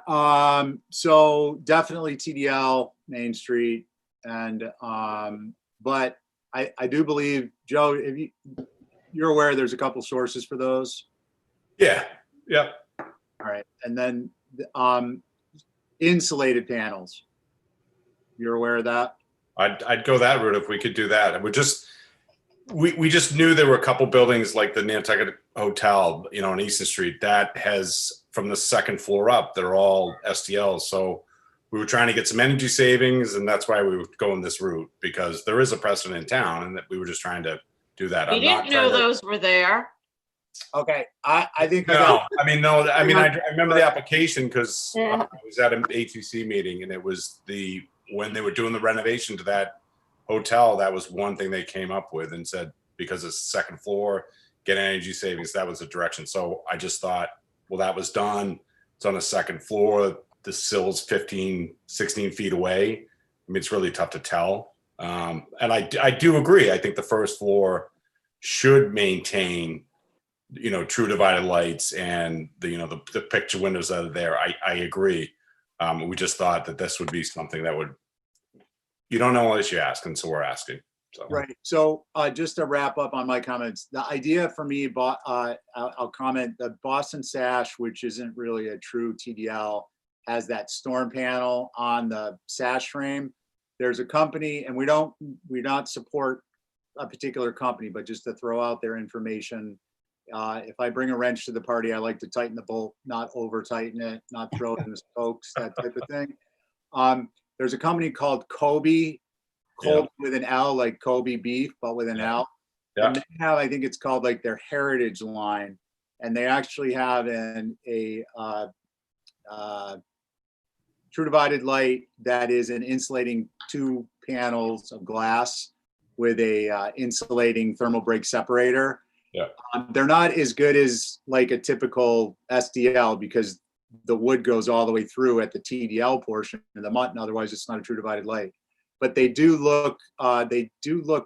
so definitely TDL Main Street, and but I do believe, Joe, if you're aware, there's a couple sources for those. Yeah. Yep. All right, and then insulated panels. You're aware of that? I'd go that route if we could do that. And we just knew there were a couple buildings like the Nantucket Hotel, on Easton Street that has from the second floor up, they're all STLs. So we were trying to get some energy savings, and that's why we were going this route because there is a precedent in town, and that we were just trying to do that. We didn't know those were there. Okay, I think I remember the application because I was at an HCC meeting, and it was when they were doing the renovation to that hotel, that was one thing they came up with and said, because it's second floor, get energy savings. That was the direction. So I just thought, well, that was done. It's on the second floor. The sill's 15, 16 feet away. I mean, it's really tough to tell. And I do agree. I think the first floor should maintain, true divided lights and the picture windows that are there. I agree. We just thought that this would be something that you don't know unless you ask, and so we're asking. So. Right. So just to wrap up on my comments, the idea for me, I'll comment the Boston Sash, which isn't really a true TDL, has that storm panel on the sash frame. There's a company, and we not support a particular company, but just to throw out their information. If I bring a wrench to the party, I like to tighten the bolt, not over tighten it, not throw it in the spokes, that type of thing. There's a company called Kobe, with an L, like Kobe beef, but with an L. Yeah. And they have, I think it's called like their heritage line, and they actually have true divided light that is an insulating 2 panels of glass with a insulating thermal break separator. Yeah. They're not as good as like a typical SDL because the wood goes all the way through at the TDL portion of the mutton. Otherwise, it's not a true divided light. But they do look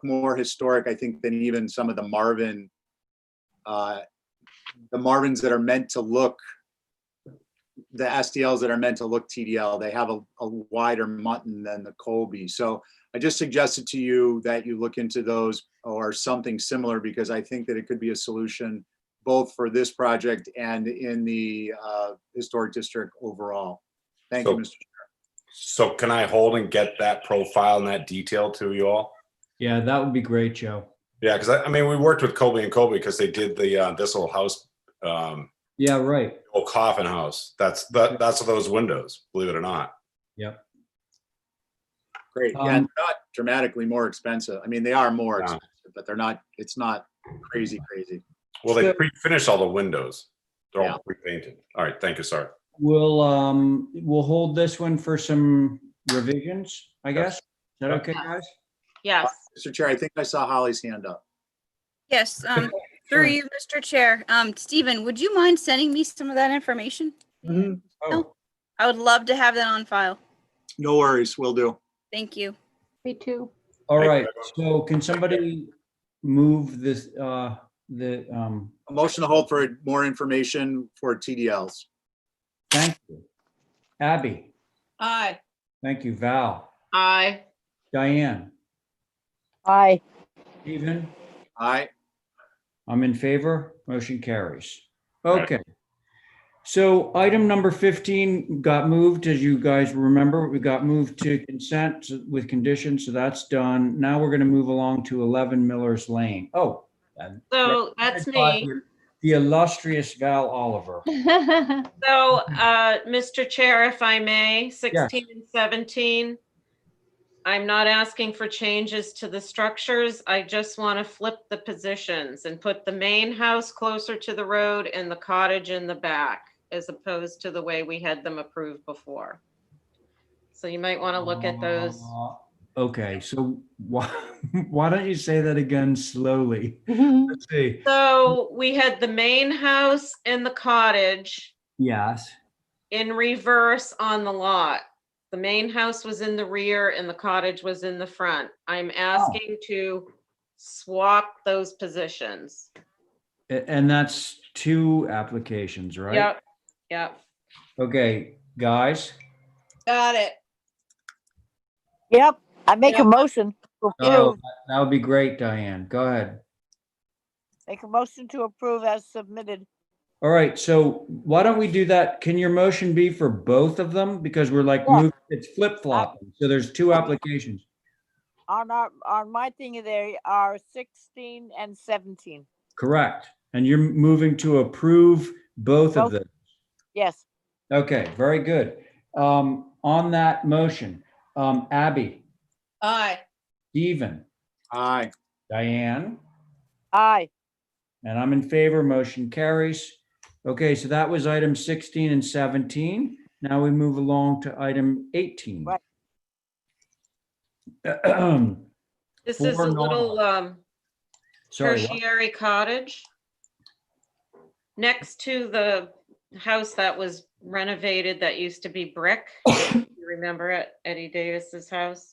more historic, I think, than even some of the Marvins that are meant to look, the SDLs that are meant to look TDL. They have a wider mutton than the Colby. So I just suggested to you that you look into those or something similar, because I think that it could be a solution both for this project and in the historic district overall. Thank you, Mr. Chair. So can I hold and get that profile and that detail to you all? Yeah, that would be great, Joe. Yeah, because I mean, we worked with Colby and Colby because they did the this little house. Yeah, right. Old coffin house. That's those windows, believe it or not. Yep. Great. Yeah, and not dramatically more expensive. I mean, they are more expensive, but they're not. It's not crazy. Well, they pre-finished all the windows. They're all pre-painted. All right, thank you. Sorry. We'll hold this one for some revisions, I guess. Is that okay, guys? Yes. Mr. Chair, I think I saw Holly's hand up. Yes, through you, Mr. Chair. Stephen, would you mind sending me some of that information? Oh, I would love to have that on file. no worries. We'll do. Thank you. Me too. All right. So can somebody move this, A motion to hold for more information for TDLs. thank you. Abby, Aye. thank you. Val, Aye. Diane, Aye. Stephen, Aye. I'm in favor. Motion carries. Okay. So item number 15 got moved, as you guys remember, we got moved to consent with conditions, so that's done. Now we're going to move along to 11 Miller's Lane. Oh. So that's me. The illustrious Val Oliver. So, Mr. Chair, if I may, 16 and 17, I'm not asking for changes to the structures. I just want to flip the positions and put the main house closer to the road and the cottage in the back, as opposed to the way we had them approved before. So you might want to look at those. Okay, so why don't you say that again slowly? Let's see. So we had the main house and the cottage Yes. in reverse on the lot. The main house was in the rear and the cottage was in the front. I'm asking to swap those positions. And that's 2 applications, right? Yep, yep. Okay, guys. Got it. Yep. I make a motion to Oh, approve. that would be great, Diane. Go ahead. Make a motion to approve as submitted. All right, so why don't we do that? Can your motion be for both of them? Because we're like, it's flip-flopping. So there's 2 applications. On my thing, there are 16 and 17. Correct. And you're moving to approve both of them. Yes. Okay, very good. On that motion, Abby, Aye. Stephen, Aye. Diane, Aye. and I'm in favor. Motion carries. Okay, so that was item 16 and 17. Now we move along to item 18. Right. This is a little Sorry, what? tertiary cottage next to the house that was renovated that used to be brick. You remember it, Eddie Davis's house?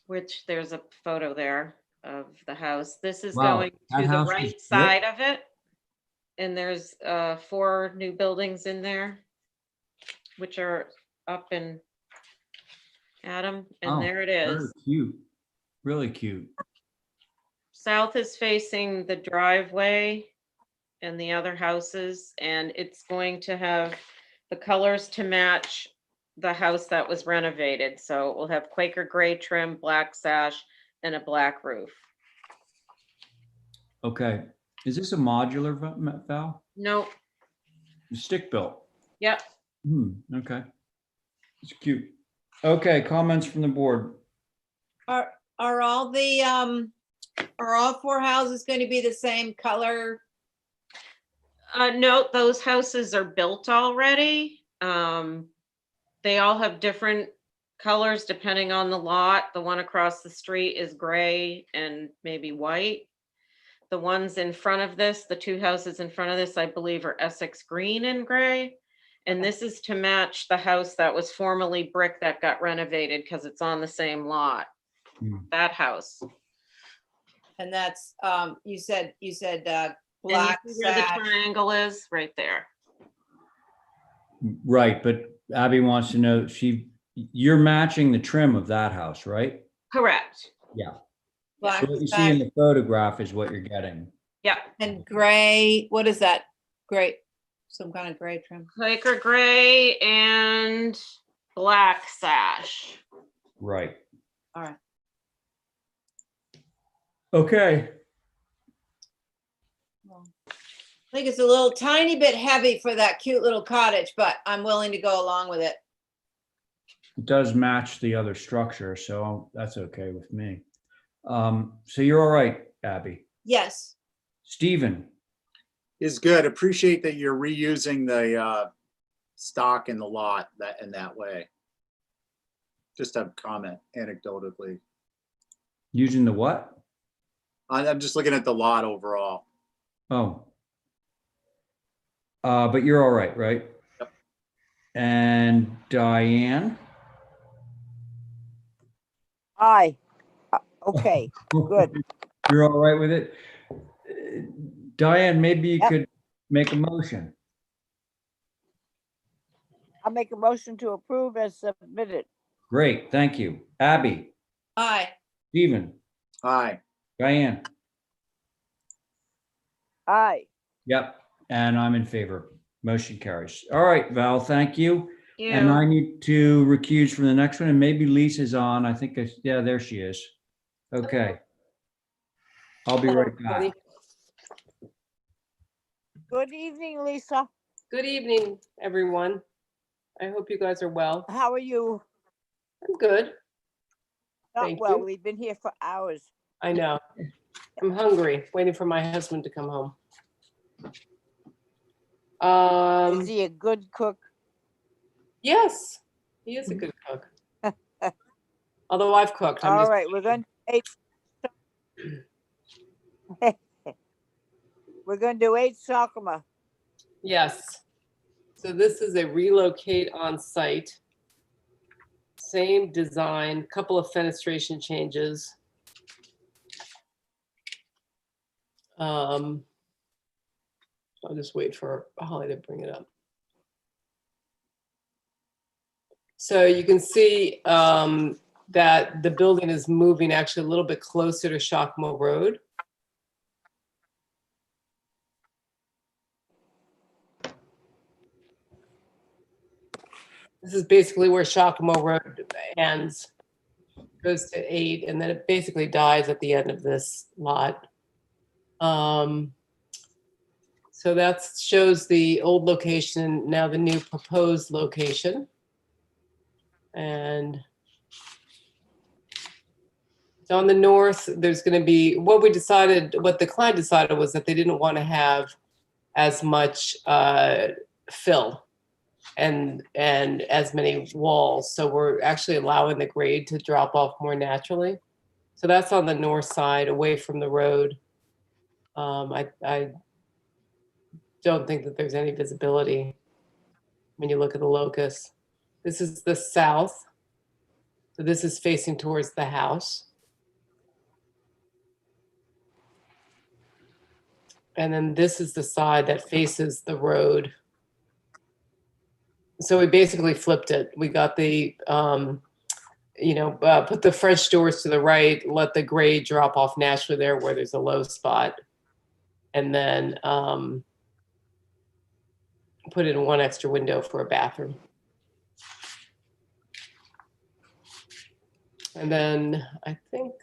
Which there's a photo there of the house. This is Wow, going that to the house was right brick? side of it. And there's 4 new buildings in there, which are up in Adam, and Oh, there it very is. cute. Really cute. South is facing the driveway and the other houses, and it's going to have the colors to match the house that was renovated. So it will have Quaker gray trim, black sash, and a black roof. Okay. Is this a modular, Val? Nope. Stick built? Yep. Okay. It's cute. Okay, comments from the board. Are all the, are all 4 houses going to be the same color? No, those houses are built already. They all have different colors depending on the lot. The one across the street is gray and maybe white. The ones in front of this, the two houses in front of this, I believe are Essex green and gray. And this is to match the house that was formerly brick that got renovated because it's on the same lot. That house. And that's, you said, And you black see where the sash. triangle is right there. Right, but Abby wants to know, you're matching the trim of that house, right? Correct. Yeah. Black So what you see in sash the photograph is what you're getting. Yeah. and gray, what is that? Gray, some kind of gray trim. Quaker gray and black sash. Right. All right. Okay. I think it's a little tiny bit heavy for that cute little cottage, but I'm willing to go along with it. It does match the other structure, so that's okay with me. So you're all right, Abby. Yes. Stephen. Is good. Appreciate that you're reusing the stock in the lot in that way. Just a comment anecdotally. Using the what? I'm just looking at the lot overall. Oh. But you're all right, right? Yep. And Diane? Aye. Okay, good. You're all right with it? Diane, maybe you Yep. could make a motion. I'll make a motion to approve as submitted. Great, thank you. Abby? Aye. Stephen? Aye. Diane? Aye. Yep, and I'm in favor. Motion carries. All right, Val, thank you. And Yeah. I need to recuse from the next one, and maybe Lisa's on. I think, yeah, there she is. Okay. I'll be right back. Good evening, Lisa. Good evening, everyone. I hope you guys are well. How are you? I'm good. Not Thank well. you. We've been here for hours. I know. I'm hungry, waiting for my husband to come home. Is he a good cook? Yes, he is a good cook. Although I've cooked. I'm All just right, we're going to do 8 Sakuma. Yes. So this is a relocate on site. Same design, couple of fenestration changes. I'll just wait for Holly to bring it up. So you can see that the building is moving actually a little bit closer to Shakmo Road. This is basically where Shakmo Road ends, goes to 8, and then it basically dies at the end of this lot. So that shows the old location, now the new proposed location. And so on the north, there's going to be, what the client decided was that they didn't want to have as much fill and as many walls. So we're actually allowing the grade to drop off more naturally. So that's on the north side, away from the road. I don't think that there's any visibility when you look at the locus. This is the south. So this is facing towards the house. And then this is the side that faces the road. So we basically flipped it. We got the, put the French doors to the right, let the grade drop off naturally there where there's a low spot. And then put in one extra window for a bathroom. And then I don't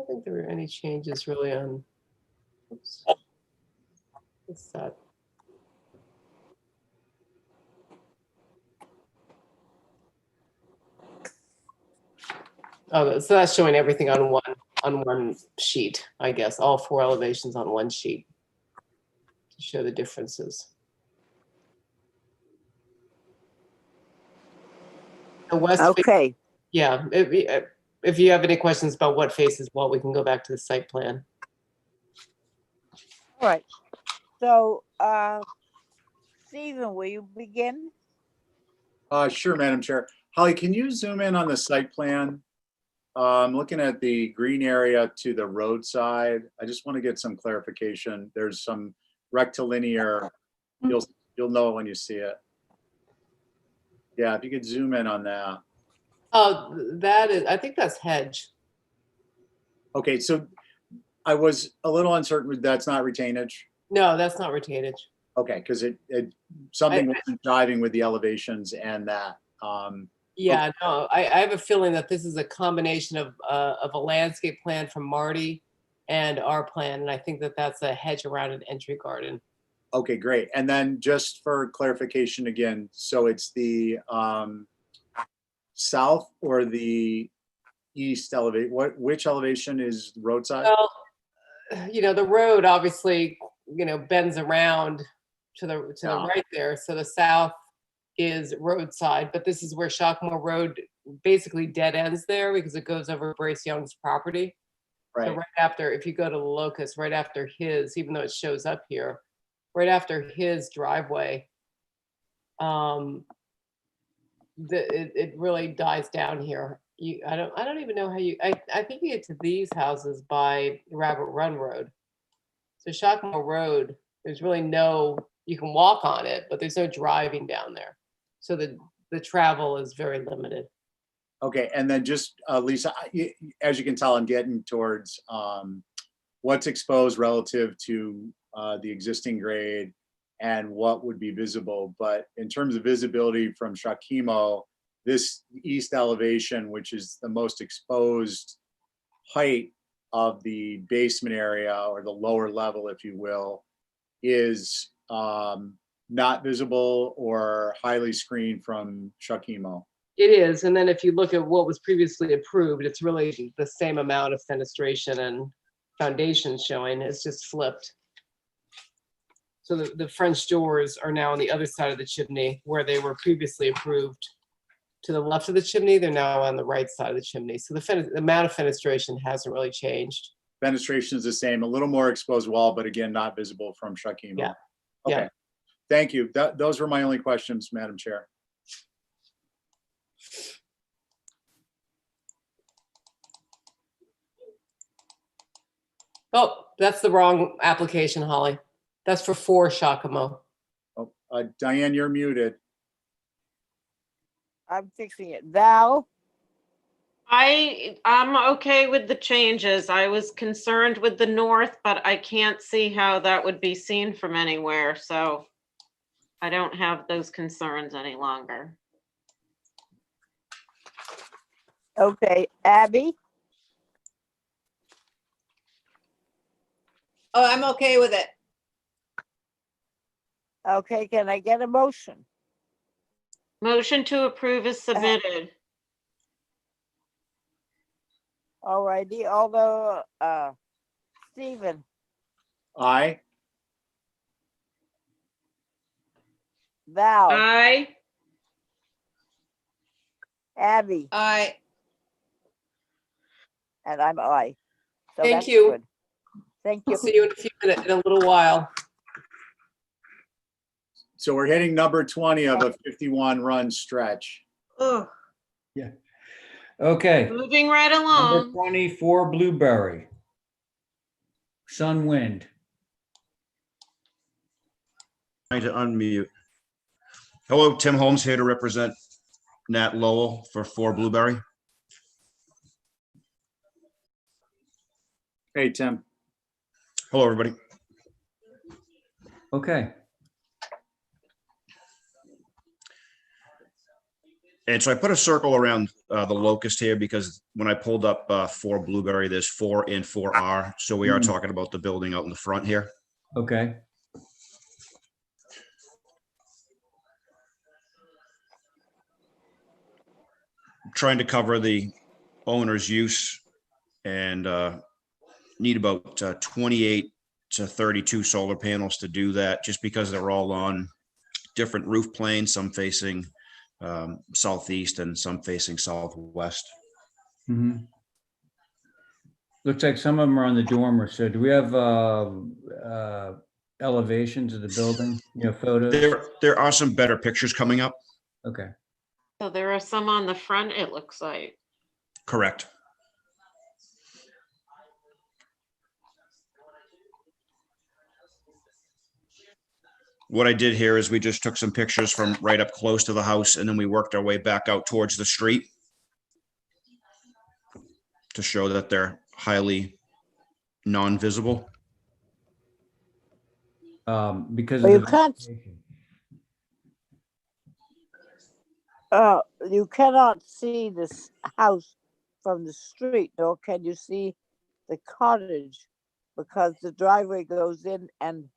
think there were any changes really on, oops, what's that? Oh, so that's showing everything on one sheet, I guess, all 4 elevations on one sheet to show the differences. The west. Okay. Yeah, if you have any questions about what faces what, we can go back to the site plan. All right. So, Stephen, will you begin? Sure, Madam Chair. Holly, can you zoom in on the site plan? I'm looking at the green area to the roadside. I just want to get some clarification. There's some rectilinear, you'll know it when you see it. Yeah, if you could zoom in on that. Oh, that is, I think that's hedge. Okay, so I was a little uncertain with that's not retainage. No, that's not retainage. Okay, because something wasn't jiving with the elevations and that. Yeah, no, I have a feeling that this is a combination of a landscape plan from Marty and our plan, and I think that that's a hedge around an entry garden. Okay, great. And then just for clarification again, so it's the south or the east elevate? Which elevation is roadside? Well, you know, the road obviously, you know, bends around to the right there. So the south is roadside, but this is where Shockmore Road basically dead ends there because it goes over Brace Young's property. Right. So right after, if you go to the locus, right after his, even though it shows up here, right after his driveway, it really dies down here. I don't even know how I think you get to these houses by Rabbit Run Road. So Shockmore Road, there's really you can walk on it, but there's no driving down there. So the travel is very limited. Okay, and then just Lisa, as you can tell, I'm getting towards what's exposed relative to the existing grade and what would be visible. But in terms of visibility from Shakimo, this east elevation, which is the most exposed height of the basement area or the lower level, if you will, is not visible or highly screened from Shakimo. It is. And then if you look at what was previously approved, it's really the same amount of fenestration and foundation showing. It's just flipped. So the French doors are now on the other side of the chimney where they were previously approved. To the left of the chimney, they're now on the right side of the chimney. So the amount of fenestration hasn't really changed. Fenestration is the same, a little more exposed wall, but again, not visible from Shakimo. Yeah. Okay. Yeah. Thank you. Those were my only questions, Madam Chair. Oh, that's the wrong application, Holly. That's for 4 Shakimo. Oh, Diane, you're muted. I'm fixing it. Val? I'm okay with the changes. I was concerned with the north, but I can't see how that would be seen from anywhere. So I don't have those concerns any longer. Okay, Abby? Oh, I'm okay with it. Okay, can I get a motion? Motion to approve is submitted. All righty, although, Stephen, Aye. Val, Aye. Abby, Aye. and I'm aye. So Thank that's you. good. Thank you. I'll see you in a few minutes, in a little while. So we're hitting number 20 of a 51 run stretch. Oh, Yeah. Okay. Moving right Number along. 24 Blueberry. Sun Wind. Trying to unmute. Hello, Tim Holmes here to represent Nat Lowell for 4 Blueberry. Hey, Tim. Hello, everybody. Okay. And so I put a circle around the locust here because when I pulled up 4 Blueberry, there's 4 and 4R. So we are talking about the building out in the front here. Okay. Trying to cover the owner's use and need about 28 to 32 solar panels to do that, just because they're all on different roof planes, some facing southeast and some facing southwest. Mhm. Looks like some of them are on the dormer. So do we have elevations of the building, photos? There are some better pictures coming up. Okay. So there are some on the front, it looks like. Correct. What I did here is we just took some pictures from right up close to the house, and then we worked our way back out towards the street to show that they're highly non-visible. Because Well, of you the can't, you cannot see this house from the street, nor can you see the cottage, because the driveway goes in and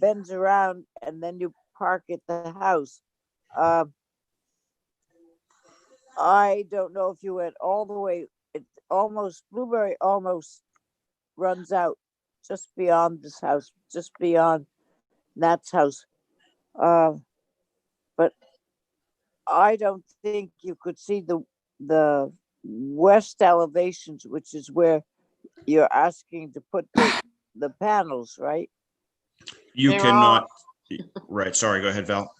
bends around, and then you park at the house. I don't know if you went all the way. It almost, Blueberry almost runs out just beyond this house, just beyond Nat's house. But I don't think you could see the west elevations, which is where you're asking to put the panels, right? You They're cannot, right, sorry, go ahead, Val.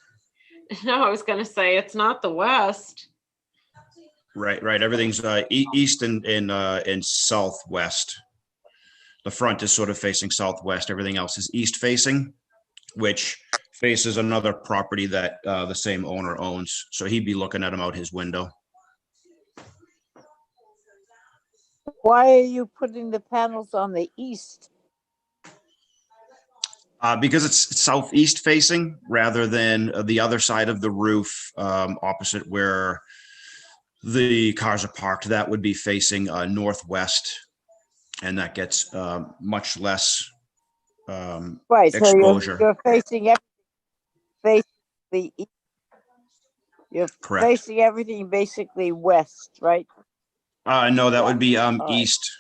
No, I was gonna say, it's not the west. Right, everything's east and southwest. The front is sort of facing southwest, everything else is east facing, which faces another property that the same owner owns. So he'd be looking at them out his window. Why are you putting the panels on the east? Because it's southeast facing rather than the other side of the roof, opposite where the cars are parked. That would be facing northwest, and that gets much less Right, so exposure. you're facing the east. You're Correct. facing everything basically west, right? No, that would be right. east.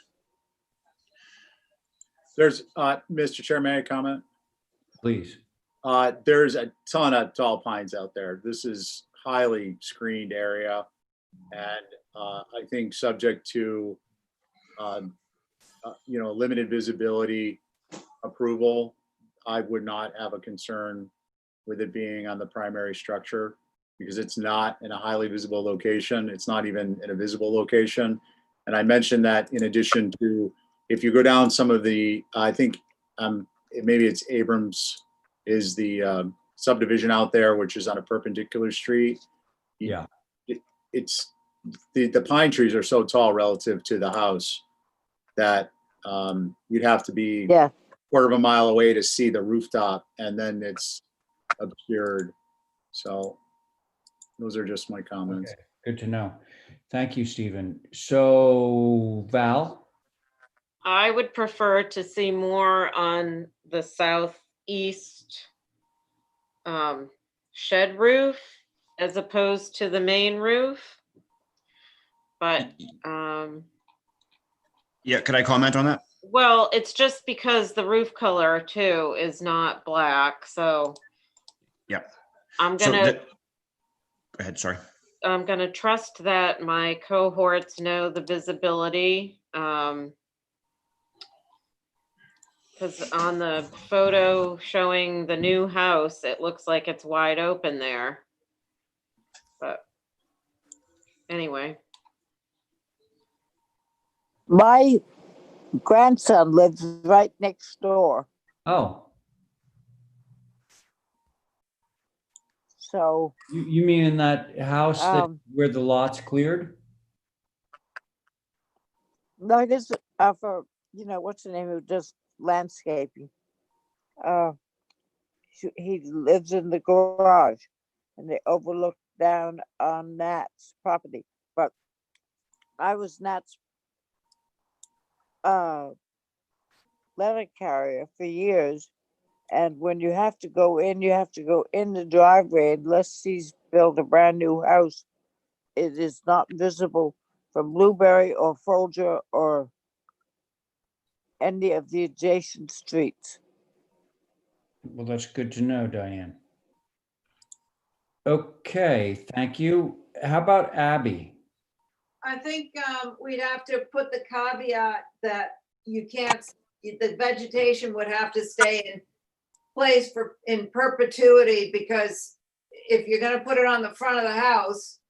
There's, Mr. Chair, may I comment? Please. There's a ton of tall pines out there. This is highly screened area. And I think subject to, limited visibility approval, I would not have a concern with it being on the primary structure because it's not in a highly visible location. It's not even in a visible location. And I mentioned that in addition to, if you go down some of the, I think maybe it's Abrams is the subdivision out there, which is on a perpendicular street. Yeah. It's the pine trees are so tall relative to the house that you'd have to be a quarter of a mile away to see the rooftop, and then it's obscured. So those are just my comments. Okay. Good to know. Thank you, Stephen. So Val? I would prefer to see more on the southeast shed roof as opposed to the main roof. But Yeah, could I comment on that? well, it's just because the roof color too is not black. So Yeah. I'm So gonna go ahead, sorry. I'm gonna trust that my cohorts know the visibility. Because on the photo showing the new house, it looks like it's wide open there. But anyway. My grandson lives right next door. Oh. So. You mean in that house where the lot's cleared? No, it is for, what's the name who does landscaping? He lives in the garage and they overlook down on Nat's property. But I was Nat's letter carrier for years. And when you have to go in, you have to go in the driveway unless he's built a brand new house. It is not visible from Blueberry or Folger or any of the adjacent streets. Well, that's good to know, Diane. Okay, thank you. How about Abby? I think we'd have to put the caveat that you can't, the vegetation would have to stay in place in perpetuity, because if you're gonna put it on the front of the house,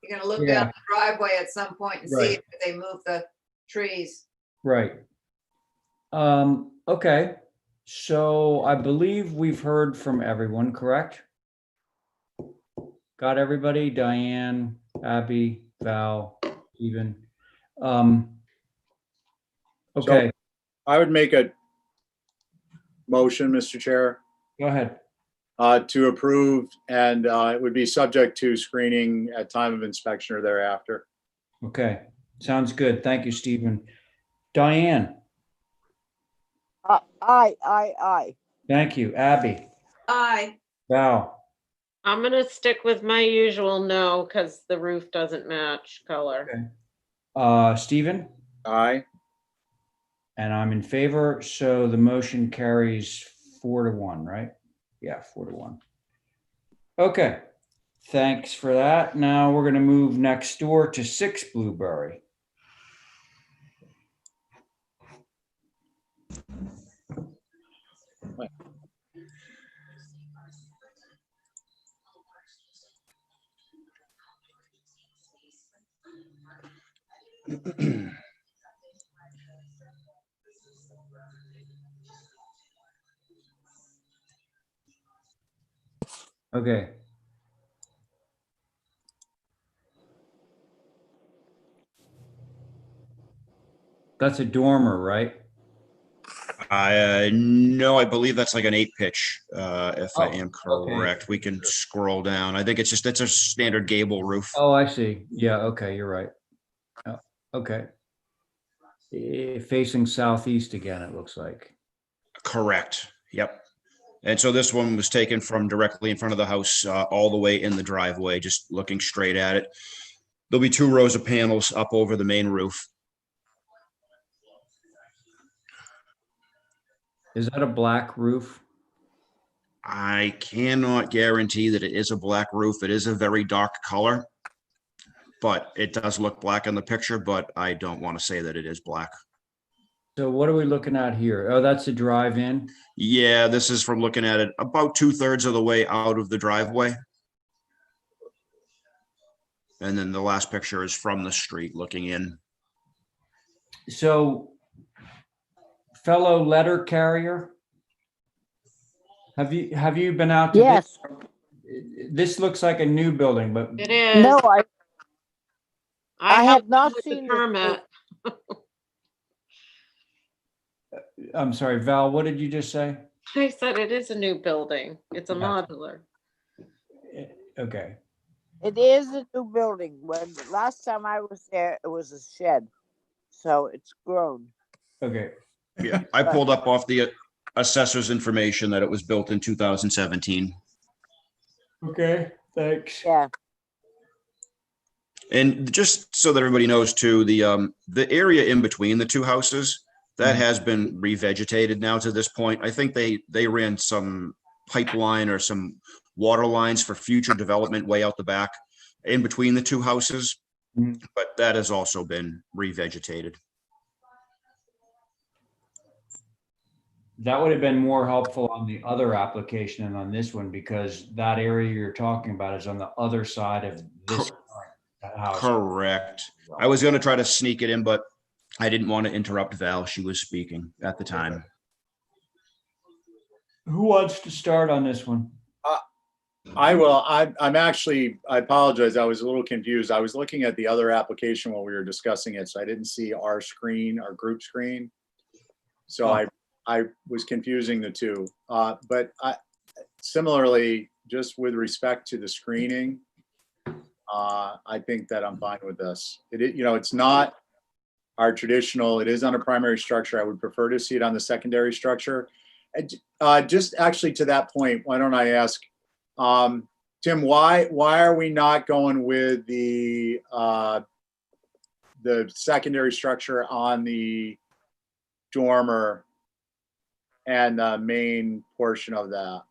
you're gonna look down Yeah. the driveway at some point and see Right. if they move the trees. Right. Okay, so I believe we've heard from everyone, correct? Got everybody? Diane, Abby, Val, Stephen. Okay, I would make a motion, Mr. Chair, go ahead. to approve, and it would be subject to screening at time of inspection or thereafter. Okay, sounds good. Thank you, Stephen. Diane, Aye. thank you. Abby, Aye. Val, I'm gonna stick with my usual no, because the roof doesn't match color. Stephen, Aye. and I'm in favor, so the motion carries 4-1, right? Yeah, 4-1. Okay, thanks for that. Now we're gonna move next door to 6 Blueberry. Okay. That's a dormer, right? No, I believe that's like an 8 pitch, if I am okay. correct. We can scroll down. I think it's a standard gable roof. Oh, I see. Yeah, okay, you're right. Oh, okay. Facing southeast again, it looks like. Correct. Yep. And so this one was taken from directly in front of the house, all the way in the driveway, just looking straight at it. There'll be 2 rows of panels up over the main roof. Is that a black roof? I cannot guarantee that it is a black roof. It is a very dark color, but it does look black in the picture, but I don't want to say that it is black. So what are we looking at here? Oh, that's a drive-in? Yeah, this is from looking at it about 2/3 of the way out of the driveway. And then the last picture is from the street looking in. So, fellow letter carrier, have you been out to Yes. This looks like a new building, but It is. No, I have helped not with the seen this permit. I'm sorry, Val, what did you just say? I said it is a new building. It's a modular. Okay. It is a new building. When the last time I was there, it was a shed. So it's grown. Okay. Yeah, I pulled up off the assessor's information that it was built in 2017. Okay, thanks. Yeah. And just so that everybody knows too, the area in between the 2 houses, that has been revegetated now to this point. I think they ran some pipeline or some water lines for future development way out the back in between the 2 houses, but that has also been revegetated. That would have been more helpful on the other application than on this one, because that area you're talking about is on the other side of this house. Correct. I was going to try to sneak it in, but I didn't want to interrupt Val. She was speaking at the time. Who wants to start on this one? I will. I'm actually, I apologize. I was a little confused. I was looking at the other application while we were discussing it, so I didn't see our screen, our group screen. So I was confusing the 2. But similarly, just with respect to the screening, I think that I'm fine with this. It's not our traditional, it is on a primary structure. I would prefer to see it on the secondary structure. Just actually to that point, why don't I ask, Tim, why are we not going with the secondary structure on the dormer and the main portion of that?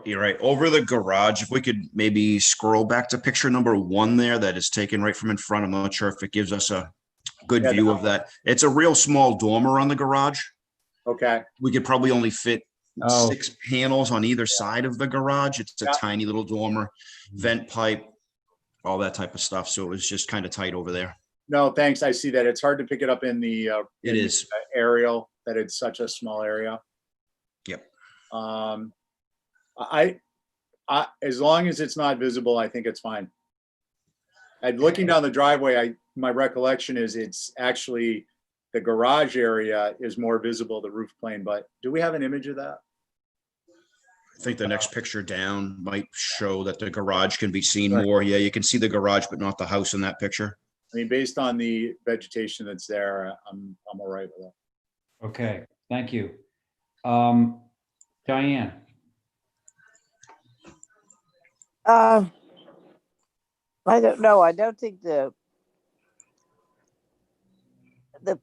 You're right. Over the garage, if we could maybe scroll back to picture number 1 there, that is taken right from in front. I'm not sure if it gives us a good Yeah, view that of that. It's a real small dormer on the garage. Okay. We could probably only fit Oh. 6 panels on either side of the garage. It's a Yeah. tiny little dormer, vent pipe, all that type of stuff. So it was just kind of tight over there. No, thanks. I see that. It's hard to pick it up in the It is. aerial, that it's such a small area. Yep. I as long as it's not visible, I think it's fine. And looking down the driveway, my recollection is it's actually the garage area is more visible, the roof plane. But do we have an image of that? I think the next picture down might show that the garage can be seen more. Yeah, you can see the garage, but not the house in that picture. I mean, based on the vegetation that's there, I'm all right with that. Okay, thank you. Diane? I don't know. I don't think the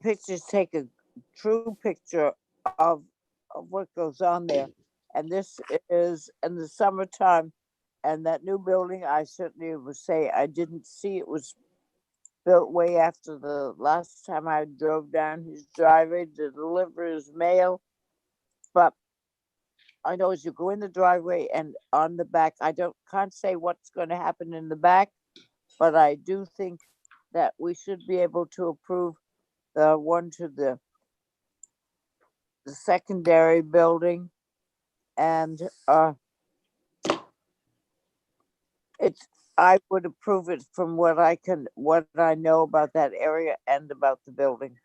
pictures take a true picture of what goes on there. And this is in the summertime, and that new building, I certainly would say I didn't see it was built way after the last time I drove down his driveway to deliver his mail. But I know as you go in the driveway and on the back, can't say what's going to happen in the back, but I do think that we should be able to approve the one to the secondary building. And I would approve it from what I know about that area and about the building.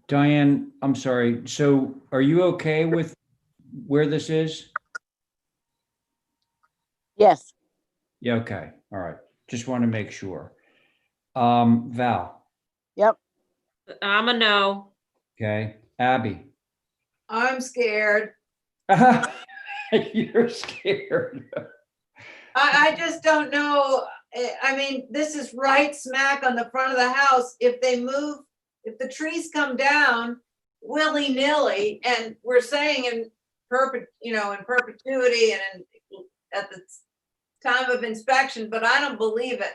Diane, I'm sorry. So are you okay with where this is? Yes. Yeah, okay. All right. Just want to make sure. Val? Yep. I'm a no. Okay. Abby? I'm scared. You're scared. I just don't know. I mean, this is right smack on the front of the house. If the trees come down willy-nilly, and we're saying in perpetuity and at the time of inspection, but I don't believe it.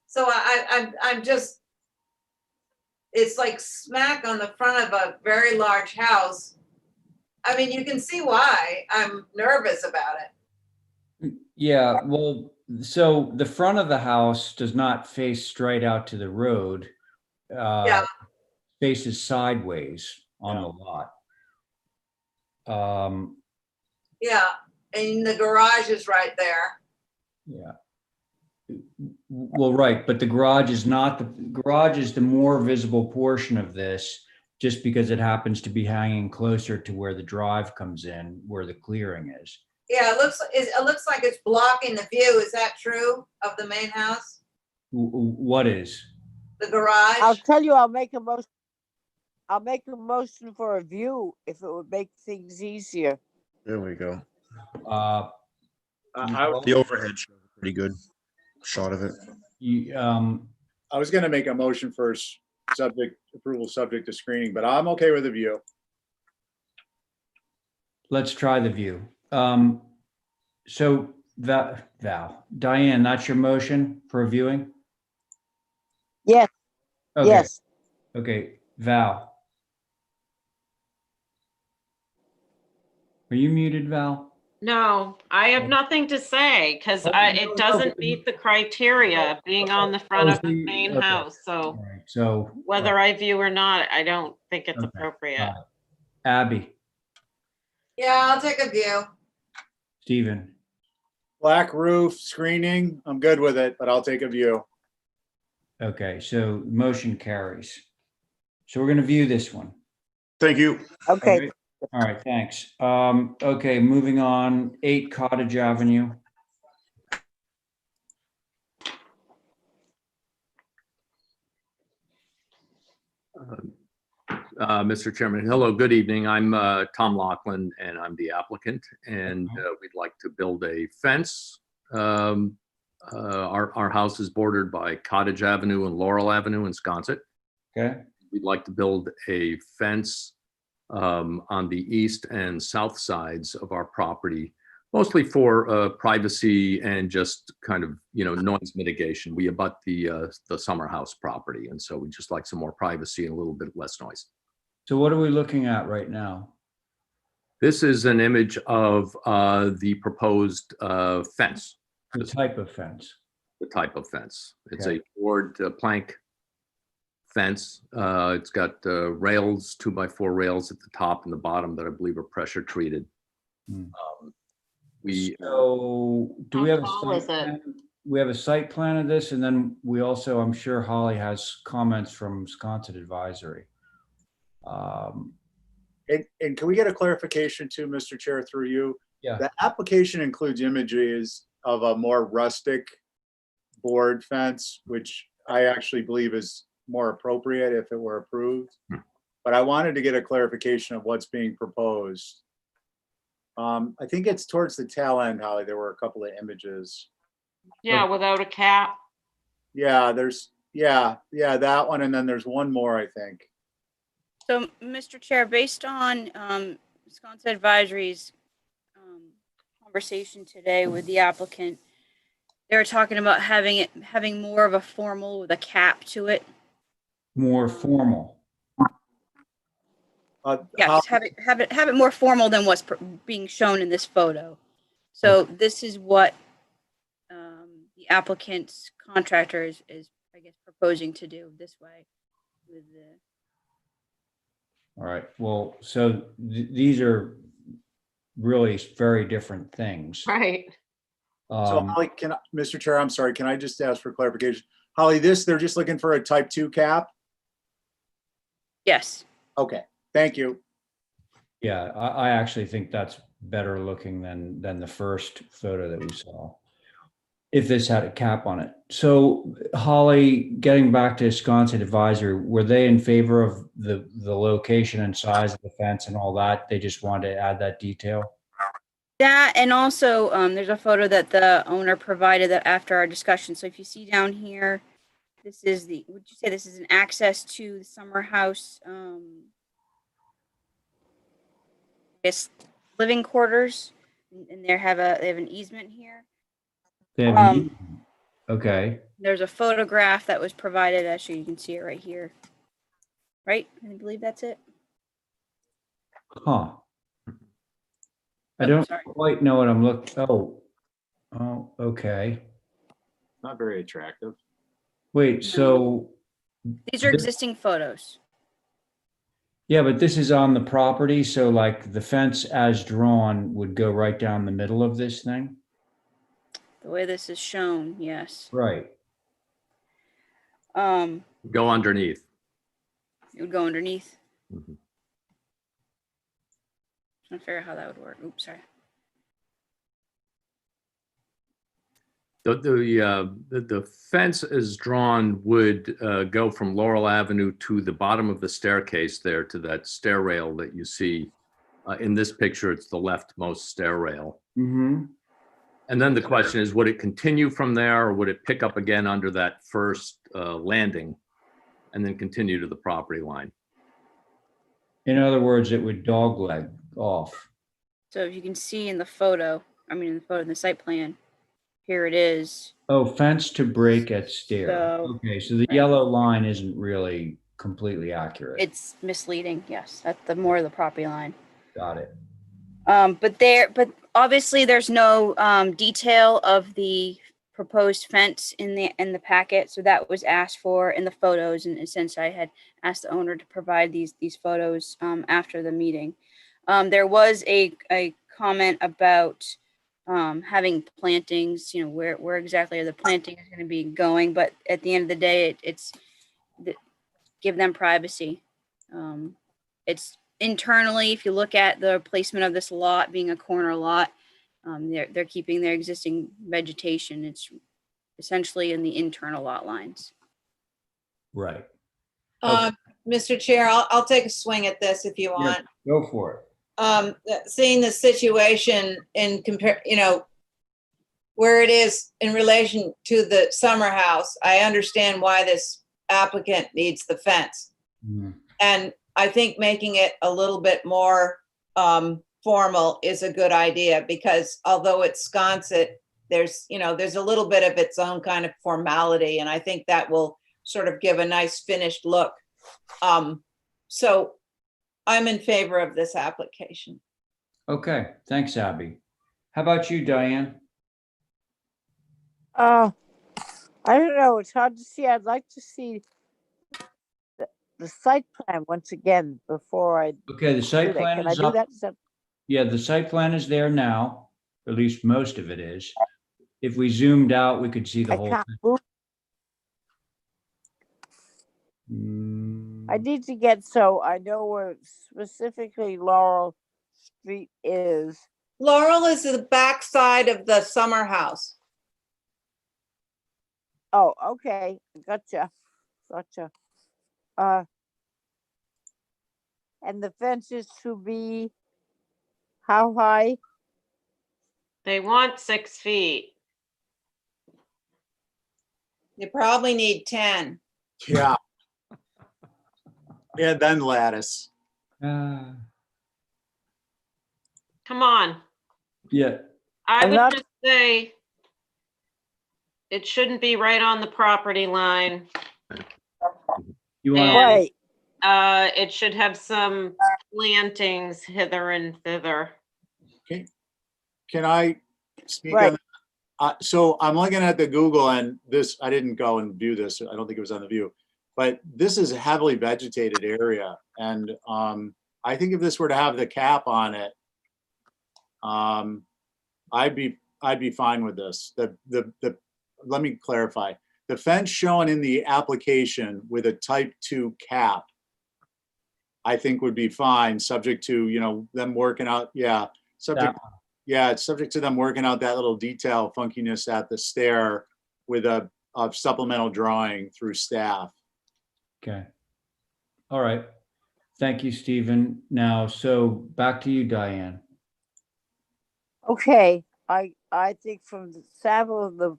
So I'm just, it's like smack on the front of a very large house. I mean, you can see why I'm nervous about it. Yeah, well, so the front of the house does not face straight out to the road. Yeah. Faces sideways on the lot. Yeah, and the garage is right there. Yeah. Well, right, but the garage is not, the garage is the more visible portion of this, just because it happens to be hanging closer to where the drive comes in, where the clearing is. Yeah, it looks like it's blocking the view. Is that true of the main house? What is? The garage? I'll tell you, I'll make a motion for a view if it would make things easier. There we go. The overhead shows a pretty good shot of it. I was going to make a motion for approval subject to screening, but I'm okay with the view. Let's try the view. So Val, Diane, that's your motion for viewing? Yes. Okay. Yes. Okay, Val. Are you muted, Val? No, I have nothing to say because it doesn't meet the criteria being on the front of the main house. So So whether I view or not, I don't think it's appropriate. Abby, Yeah, I'll take a view. Stephen, Black roof screening, I'm good with it, but I'll take a view. okay, so motion carries. So we're going to view this one. Thank you. Okay. All right, thanks. Okay, moving on, 8 Cottage Avenue. Mr. Chairman, hello, good evening. I'm Tom Laughlin, and I'm the applicant, and we'd like to build a fence. Our house is bordered by Cottage Avenue and Laurel Avenue in Sconset. Okay. we'd like to build a fence on the east and south sides of our property, mostly for privacy and just kind of, noise mitigation. We abut the summer house property, and so we just like some more privacy and a little bit less noise. So what are we looking at right now? This is an image of the proposed fence. The type of fence. The type of fence. It's Okay. a board plank fence. It's got rails, 2x4 rails at the top and the bottom that I believe are pressure treated. So do we have a How tall is site it? plan? We have a site plan of this, and then we also, I'm sure Holly has comments from Wisconsin Advisory. And can we get a clarification too, Mr. Chair, through you? Yeah. The application includes images of a more rustic board fence, which I actually believe is more appropriate if it were approved. But I wanted to get a clarification of what's being proposed. I think it's towards the tail end, Holly. There were a couple of images. Yeah, without a cap. Yeah, that one. And then there's one more, I think. So, Mr. Chair, based on Wisconsin Advisory's conversation today with the applicant, they were talking about having more of a formal with a cap to it. More formal. Yes, have it more formal than what's being shown in this photo. So this is what the applicant's contractor is, I guess, proposing to do this way with the. All right. Well, so these are really very different things. Right. So Holly, Mr. Chair, I'm sorry, can I just ask for clarification? Holly, they're just looking for a type 2 cap? Yes. Okay, thank you. Yeah, I actually think that's better looking than the first photo that we saw, if this had a cap on it. So Holly, getting back to Wisconsin Advisory, were they in favor of the location and size of the fence and all that? They just wanted to add that detail? That, and also there's a photo that the owner provided that after our discussion. So if you see down here, this is would you say this is an access to the summer house, I guess, living quarters, and they have an easement here. They have an easement. Okay. There's a photograph that was provided. Actually, you can see it right here. Right? I believe that's it. Huh. I don't quite know what I'm looking. Oh, okay. Not very attractive. Wait, so. These are existing photos. Yeah, but this is on the property. So like the fence as drawn would go right down the middle of this thing? The way this is shown, yes. Right. Go underneath. It would go underneath. Mhm. Trying to figure out how that would work. Oops, sorry. The fence as drawn would go from Laurel Avenue to the bottom of the staircase there to that stair rail that you see. In this picture, it's the leftmost stair rail. Mm-hmm. And then the question is, would it continue from there, or would it pick up again under that first landing and then continue to the property line? In other words, it would dogleg off. So if you can see in the photo, in the site plan, here it is. Oh, fence to break at stair. So- Okay, so the yellow line isn't really completely accurate. It's misleading, yes. That's the more of the property line. Got it. But obviously there's no detail of the proposed fence in the packet, so that was asked for in the photos, and since I had asked the owner to provide these photos after the meeting. There was a comment about having plantings, where exactly are the plantings going to be going, but at the end of the day, it's give them privacy. It's internally, if you look at the placement of this lot being a corner lot, they're keeping their existing vegetation. It's essentially in the internal lot lines. Right. Mr. Chair, I'll take a swing at this if you want. Yeah, go for it. Seeing the situation and compare, where it is in relation to the summer house, I understand why this applicant needs the fence. Mm. And I think making it a little bit more formal is a good idea, because although it's Sconset, there's a little bit of its own kind of formality, and I think that will sort of give a nice finished look. So I'm in favor of this application. Okay, thanks, Abby. How about you, Diane? I don't know. It's hard to see. I'd like to see the site plan once again before I. Okay, the site do that. plan Can I is do up. that? Is that? Yeah, the site plan is there now, or at least most of it is. If we zoomed out, we could see the I whole can't thing. move. I Mm, need to get so I know where specifically Laurel Street is. Laurel is the back side of the summer house. Oh, okay. Gotcha. And the fence is to be how high? They want 6 feet. You probably need 10. Yeah. And then lattice. Come on. yeah, I I'm would not- just say it shouldn't be right on the property line. you want And, Right. it should have some plantings hither and thither. Okay. Can I speak Right. on? So I'm looking at the Google, and this, I didn't go and view this. I don't think it was on the view, but this is a heavily vegetated area. And I think if this were to have the cap on it, I'd be fine with this. Let me clarify. The fence shown in the application with a type 2 cap, I think would be fine, subject to, them working out. Yeah. Subject. Yeah, it's subject to them working out that little detail funkiness at the stair with a supplemental drawing through staff. Okay. All right. Thank you, Stephen. Now, so back to you, Diane. Okay. I think from the sample of the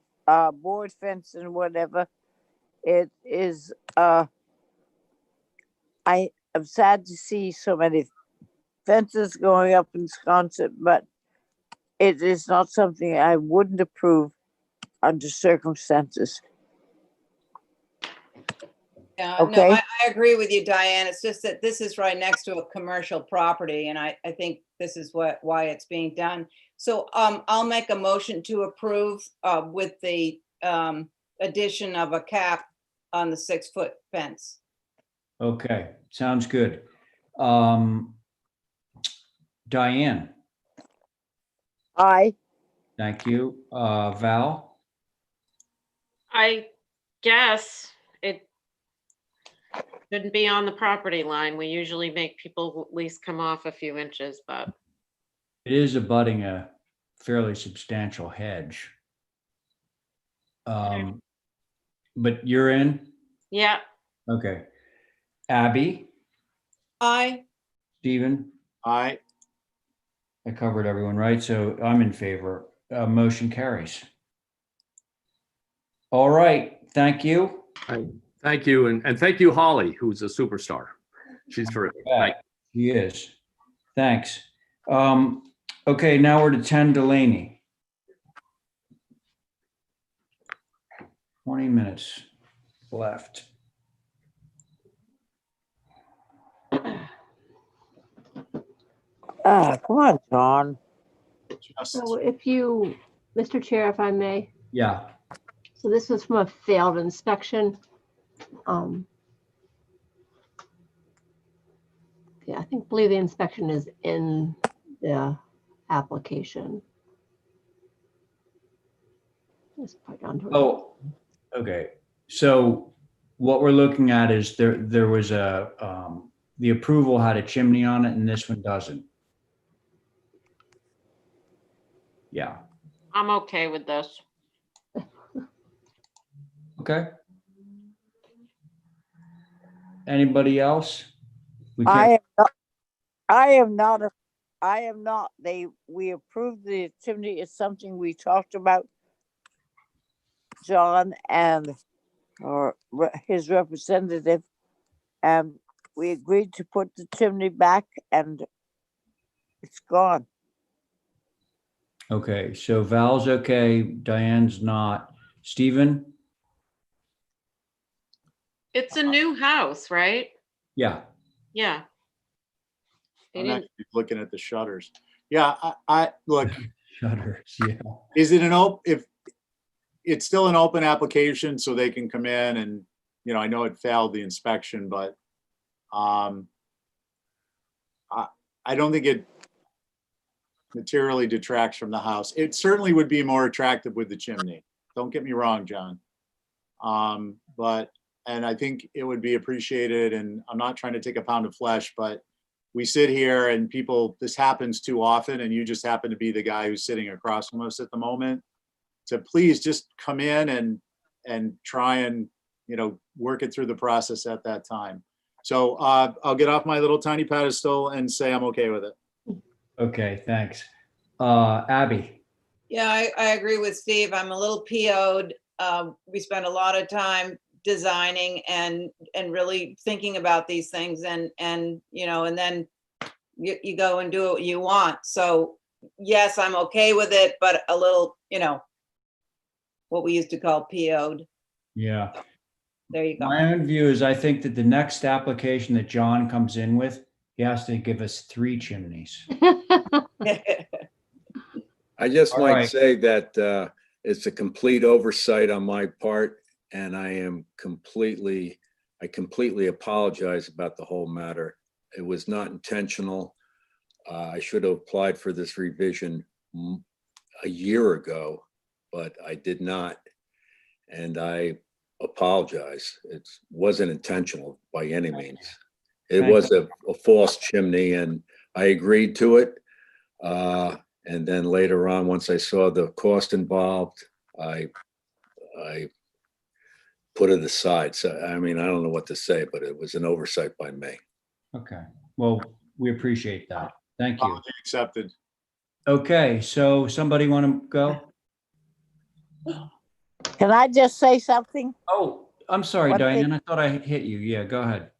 board fence and whatever, it is I am sad to see so many fences going up in Wisconsin, but it is not something I wouldn't approve under circumstances. Yeah, Okay. no, I agree with you, Diane. It's just that this is right next to a commercial property, and I think this is why it's being done. So I'll make a motion to approve with the addition of a cap on the 6-foot fence. Okay, sounds good. Diane, Aye. thank you. Val? I guess it shouldn't be on the property line. We usually make people at least come off a few inches, but It is abutting a fairly substantial hedge. But you're in? yeah. Okay. Abby? Aye. Stephen? Aye. I covered everyone, right? So I'm in favor. Motion carries. All right, thank you. Thank you. And thank you, Holly, who's a superstar. She's terrific. Thank She is. Thanks. Okay, now we're to 10 Delaney. 20 minutes left. Come on, John. So if you, Mr. Chair, if I may, Yeah. so this was from a failed inspection. Yeah, believe the inspection is in the application. Just put it onto it. Oh, okay. So what we're looking at is there was the approval had a chimney on it and this one doesn't. Yeah. I'm okay with this. Okay. Anybody else? We I can't. am not. We approved the chimney. It's something we talked about, John and or his representative, and we agreed to put the chimney back and it's gone. Okay, so Val's okay, Diane's not. Stephen? It's a new house, right? Yeah. Yeah. They I'm didn't, actually looking at the shutters. Yeah, I look, Shutters, yeah. is it if it's still an open application so they can come in and, you know, I know it failed the inspection, but I don't think it materially detracts from the house. It certainly would be more attractive with the chimney. Don't get me wrong, John. And I think it would be appreciated, and I'm not trying to take a pound of flesh, but we sit here and people, this happens too often, and you just happen to be the guy who's sitting across from us at the moment. So please just come in and try and, you know, work it through the process at that time. So I'll get off my little tiny pedestal and say I'm okay with it. Okay, thanks. Abby? Yeah, I agree with Steve. I'm a little PO'd. We spent a lot of time designing and really thinking about these things and you know, and then you go and do what you want. So yes, I'm okay with it, but a little, you know, what we used to call PO'd. Yeah. There you go. My own view is I think that the next application that John comes in with, he has to give us 3 chimneys. I just All might right. say that it's a complete oversight on my part, and I completely apologize about the whole matter. It was not intentional. I should have applied for this revision a year ago, but I did not, and I apologize. It wasn't intentional by any means. It was a false chimney, and I agreed to it. And then later on, once I saw the cost involved, I put it aside. So, I mean, I don't know what to say, but it was an oversight by me. Okay. Well, we appreciate that. Thank you. Accepted. Okay, so somebody want to go? Can I just say something? Oh, I'm sorry, One Diane. thing- I thought I hit you. Yeah, go ahead.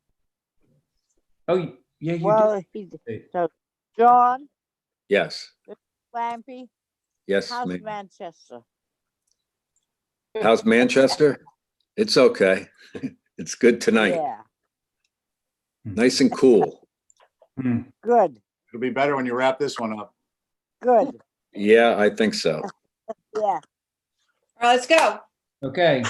Oh, yeah, you Well, did. so John, Yes, Lampy, yes, how's ma'am. Manchester? How's Manchester? It's okay. It's good tonight. Yeah, Nice and cool. good, It'll be better when you wrap this one up. good. Yeah, I think so. Yeah. All right, let's go. Okay.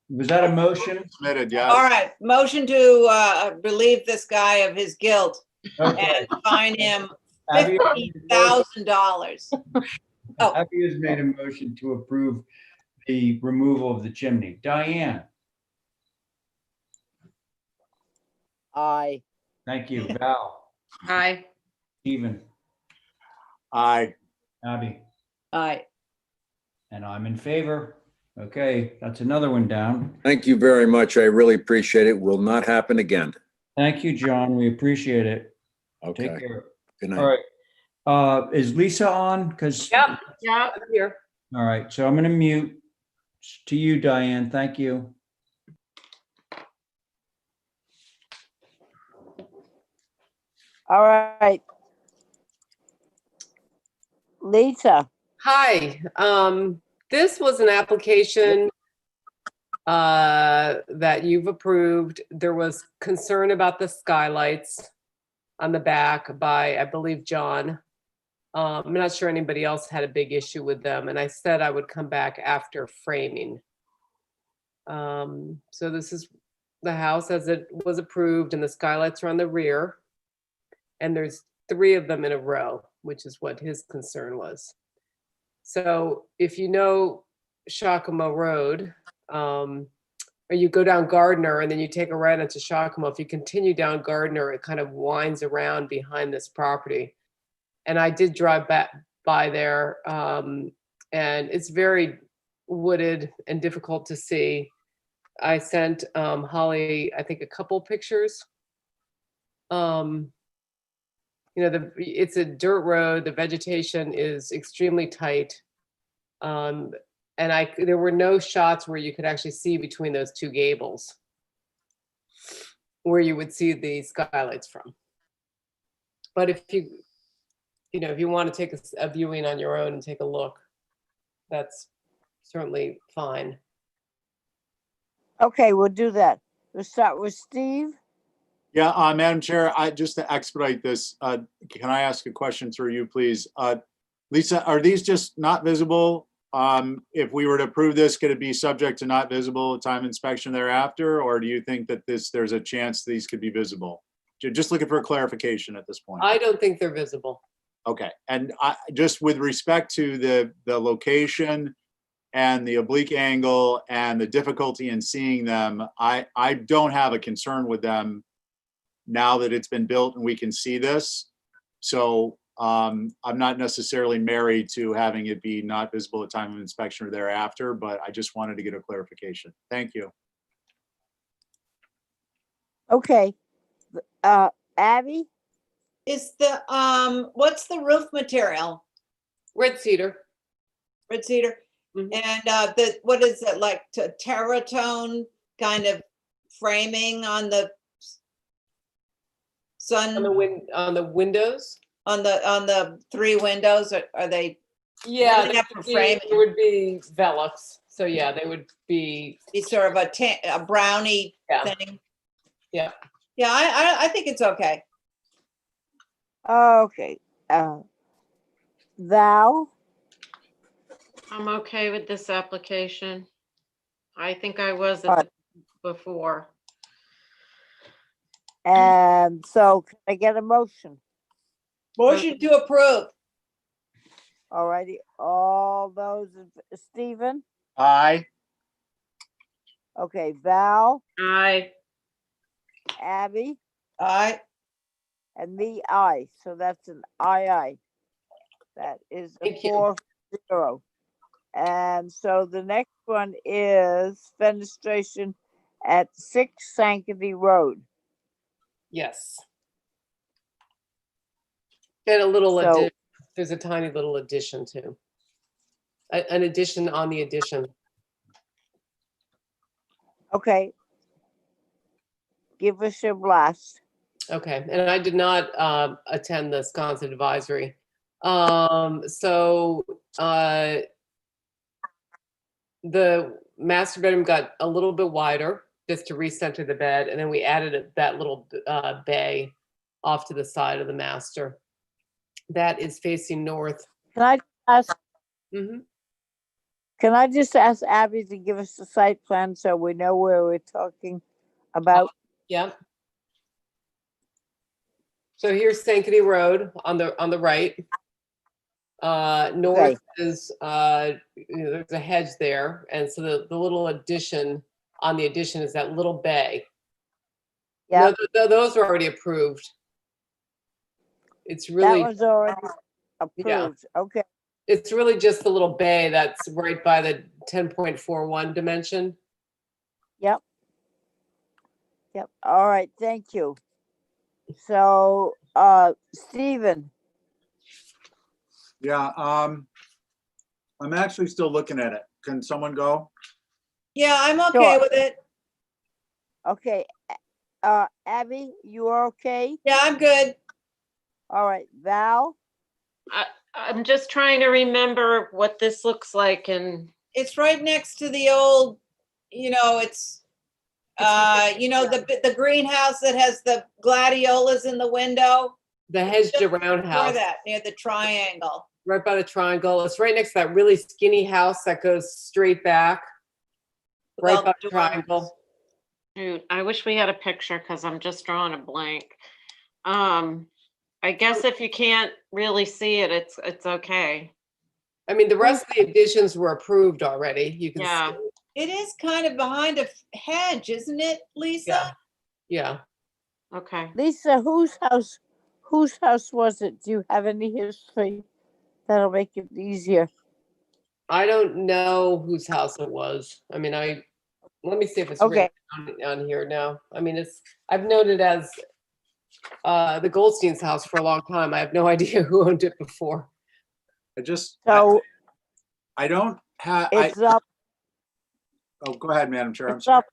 Was that a motion? Submitted, yes. All right, motion to relieve this guy of his guilt Okay. and fine him Abby, $15,000. Oh, Abby has made a motion to approve the removal of the chimney. Diane? Aye. Thank you. Val? Aye. Stephen? Aye. Abby? aye. And I'm in favor. Okay, that's another one down. Thank you very much. I really appreciate it. Will not happen again. Thank you, John. We appreciate it. Okay. Take care. Good All night. right. Is Lisa on? Because Yep. Yeah. I'm here. all right, so I'm going to mute to you, Diane. Thank you. All right. Lisa, Hi, this was an application that you've approved. There was concern about the skylights on the back by, I believe, John. I'm not sure anybody else had a big issue with them, and I said I would come back after framing. So this is the house as it was approved, and the skylights are on the rear. And there's 3 of them in a row, which is what his concern was. So if you know Shakama Road, or you go down Gardner and then you take a right onto Shakama, if you continue down Gardner, it kind of winds around behind this property. And I did drive by there, and it's very wooded and difficult to see. I sent Holly, I think, a couple pictures. You know, it's a dirt road. The vegetation is extremely tight. And there were no shots where you could actually see between those 2 gables. where you would see the skylights from. But if if you want to take a viewing on your own and take a look, that's certainly fine. Okay, we'll do that. We'll start with Steve. Yeah, Madam Chair, just to expedite this, can I ask a question through you, please? Lisa, are these just not visible? If we were to approve this, could it be subject to not visible at time inspection thereafter? Or do you think that there's a chance these could be visible? Just looking for a clarification at this point. I don't think they're visible. Okay, and just with respect to the location and the oblique angle and the difficulty in seeing them, I don't have a concern with them now that it's been built and we can see this. So I'm not necessarily married to having it be not visible at time of inspection or thereafter, but I just wanted to get a clarification. Thank you. Okay. Abby? Is the, what's the roof material? Red cedar. Red cedar? Mhm. And what is it, like terratone kind of framing on the sun? On the windows? On the 3 windows, are they? Yeah, what do they have for framing? there would be Velux. So yeah, they would be sort of a brownie thing. Yeah. Yeah, I think it's okay. Okay. Val? I'm okay with this application. I think I was All right. before. And so can I get a motion? Motion to approve. All righty, all those, Stephen? Aye. Okay, Val? Aye. Abby? Aye. And me, aye. So that's an aye. That is a Thank you. 4-0. And so the next one is fenestration at 6 Sankaty Road. Yes. And a little So- addition. There's a tiny little addition too. An addition on the addition. Okay. Give us your blast. Okay, and I did not attend the Wisconsin advisory. So the master bedroom got a little bit wider just to recenter the bed, and then we added that little bay off to the side of the master. That is facing north. Can I ask? Mhm. Can I just ask Abby to give us the site plan so we know where we're talking about? Yep. So here's Sankaty Road on the right. North is there's a hedge there, and so the little addition on the addition is that little bay. Yeah, No, those are already approved. It's really that was already approved. Okay, it's really just the little bay that's right by the 10.41 dimension. yep. All right, thank you. So, Stephen, Yeah, I'm actually still looking at it. Can someone go? Yeah, I'm okay Sure. with it. okay. Abby, you are okay? Yeah, I'm good. All right, Val? I'm just trying to remember what this looks like, and It's right next to the old, it's, the greenhouse that has the gladiolas in the window. The hedged Just around before house. that, near the triangle. Right by the triangle. It's right next to that really skinny house that goes straight back. Right Well, by the triangle. shoot, I wish we had a picture because I'm just drawing a blank. I guess if you can't really see it, it's okay. I mean, the rest of the additions were approved already. You can Yeah. see. It is kind of behind a hedge, isn't it, Lisa? Yeah. Okay. Lisa, whose house was it? Do you have any history? That'll make it easier. I don't know whose house it was. I mean, let me see if it's Okay. written on here now. I mean, I've known it as the Goldstein's house for a long time. I have no idea who owned it before. So I don't have. it's up. Oh, go ahead, Madam Chair. I'm It's sorry. up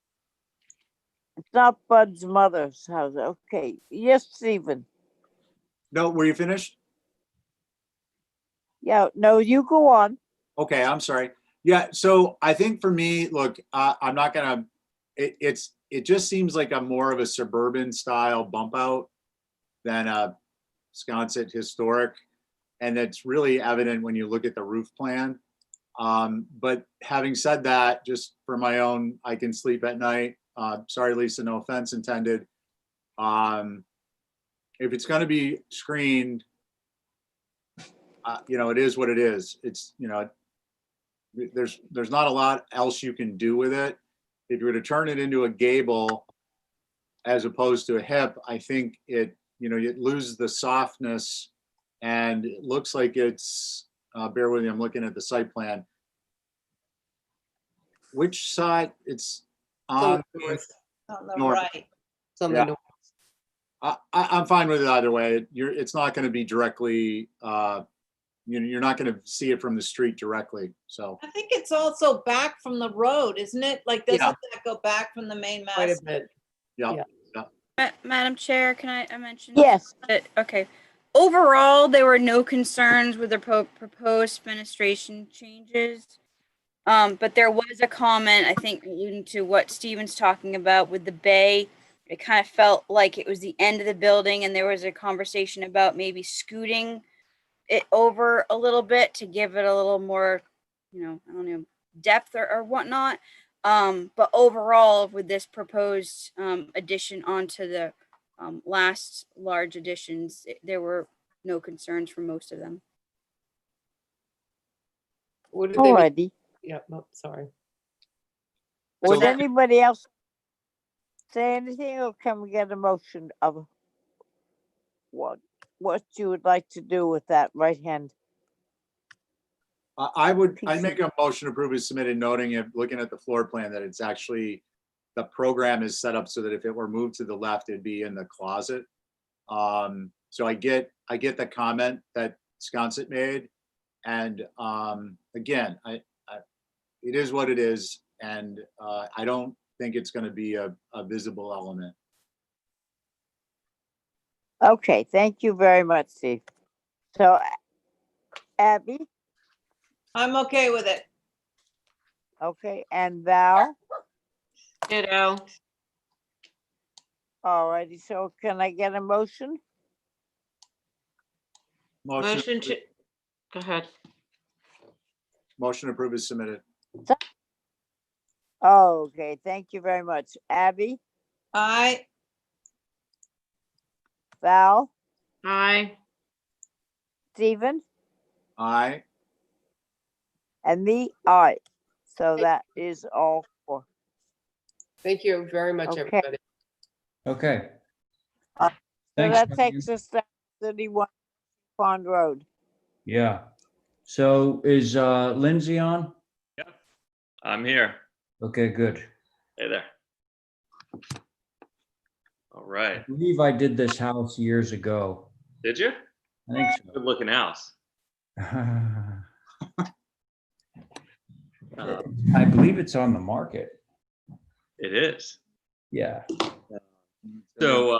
It's not Bud's mother's house. Okay. Yes, Stephen. No, were you finished? Yeah, no, you go on. Okay, I'm sorry. Yeah, so I think for me, look, I'm not gonna, it just seems like a more of a suburban style bump out than a Sconset historic. And it's really evident when you look at the roof plan. But having said that, just for my own, I can sleep at night. Sorry, Lisa, no offense intended. If it's gonna be screened, it is what it is. It's, there's not a lot else you can do with it. If you were to turn it into a gable as opposed to a hip, I think it loses the softness, and it looks like it's, bear with me, I'm looking at the site plan. Which side? It's on On the north. right. It's on the Yeah. north. I'm fine with it either way. It's not going to be directly, you're not going to see it from the street directly. So I think it's also back from the road, isn't it? Like, doesn't Yeah. that go back from the main Quite a mass? bit. yeah. Madam Chair, can I mention? Yes. Okay. Overall, there were no concerns with the proposed fenestration changes. But there was a comment, I think, alluding to what Steven's talking about with the bay. It kind of felt like it was the end of the building, and there was a conversation about maybe scooting it over a little bit to give it a little more, I don't know, depth or whatnot. But overall, with this proposed addition onto the last large additions, there were no concerns for most of them. What did they mean? Alrighty. Yeah, no, sorry. Would anybody else say anything, or can we get a motion of what you would like to do with that right hand? I'd make a motion to approve as submitted, noting, if looking at the floor plan, that it's actually, the program is set up so that if it were moved to the left, it'd be in the closet. So I get the comment that Sconset made. And again, it is what it is. And I don't think it's going to be a visible element. Okay, thank you very much, Steve. So, Abby? I'm okay with it. Okay, and Val? Ditto. Alrighty, so can I get a motion? Motion to, go ahead. Motion to approve is submitted. Okay, thank you very much. Abby? Aye. Val? Aye. Stephen? Aye. And me? Aye. So that is all for. Thank you very much, Okay. everybody. Okay. So Thanks, that Diane. takes us to 31 Pond Road. Yeah. So is Lindsay on? I'm here. Okay, good. Hey there. All right. I believe I did this house years ago. Did you? I think so. Good looking house. I believe it's on the market. It is. Yeah. So,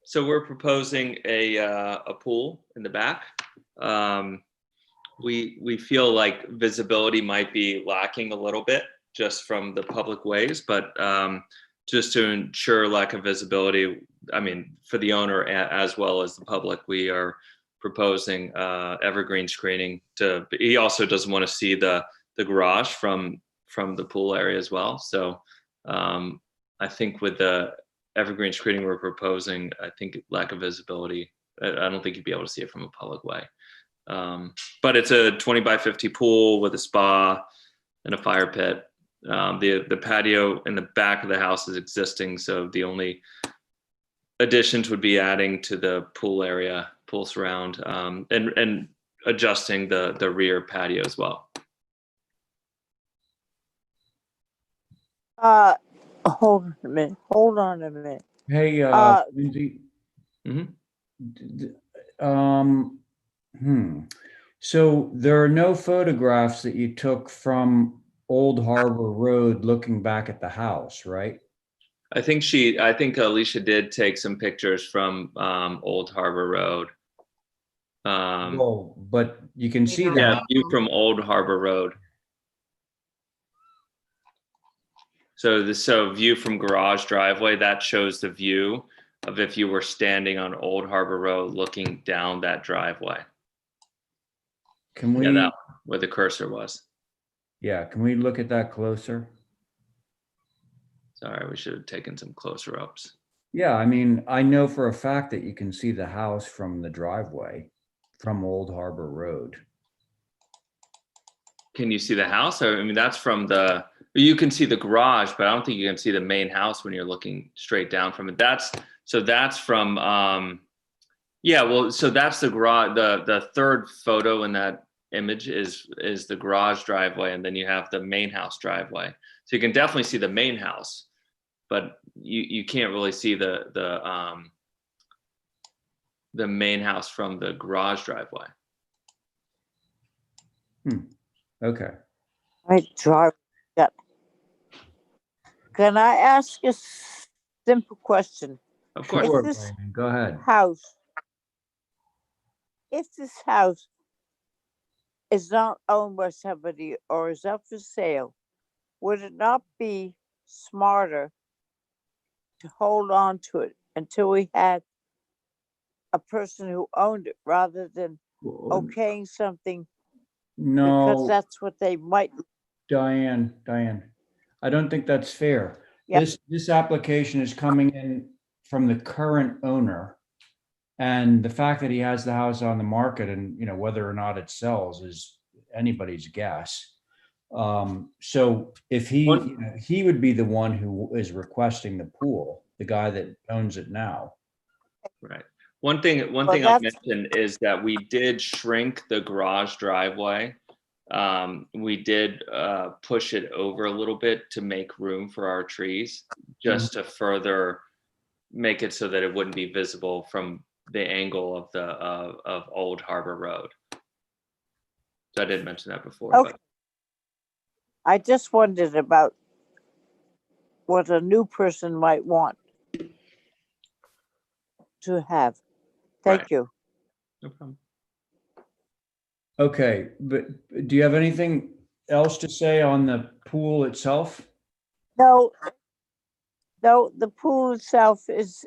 so we're proposing a pool in the back. We feel like visibility might be lacking a little bit just from the public ways, but just to ensure lack of visibility, I mean, for the owner as well as the public, we are proposing evergreen screening. He also doesn't want to see the garage from the pool area as well. So I think with the evergreen screening we're proposing, I think lack of visibility, I don't think you'd be able to see it from a public way. But it's a 20 by 50 pool with a spa and a fire pit. The patio in the back of the house is existing, so the only additions would be adding to the pool area, pool surround, and adjusting the rear patio as well. Hold on a minute. Hold on a minute. Hey, Lindsay. So there are no photographs that you took from Old Harbor Road looking back at the house, right? I think Alicia did take some pictures from Old Harbor Road. Whoa, but you can see the Yeah, house. view from Old Harbor Road. So view from garage driveway, that shows the view of if you were standing on Old Harbor Road looking down that driveway. Can we? Yeah, that where the cursor was. Yeah, can we look at that closer? Sorry, we should have taken some closer ups. Yeah, I mean, I know for a fact that you can see the house from the driveway from Old Harbor Road. Can you see the house? I mean, that's from the, you can see the garage, but I don't think you can see the main house when you're looking straight down from it. That's from, yeah, well, so that's the garage, the third photo in that image is the garage driveway, and then you have the main house driveway. So you can definitely see the main house, but you can't really see the main house from the garage driveway. Okay. I drive. Yeah. Can I ask a simple question? Of course. Sure, If this Brandon, go ahead. if this house is not owned by somebody or is up for sale, would it not be smarter to hold on to it until we had a person who owned it rather than okaying something because No, that's what they might. Diane, I don't think that's fair. Yep. This application is coming in from the current owner. And the fact that he has the house on the market and, you know, whether or not it sells is anybody's guess. So if he would be the one who is requesting the pool, the guy that owns it now. Right. One thing I'll mention is that we did shrink the garage driveway. We did push it over a little bit to make room for our trees, just to further make it so that it wouldn't be visible from the angle of the of Old Harbor Road. So I didn't mention that before. Okay. But I just wondered about what a new person might want to have. Thank Right. you. no problem. Okay, but do you have anything else to say on the pool itself? No, the pool itself is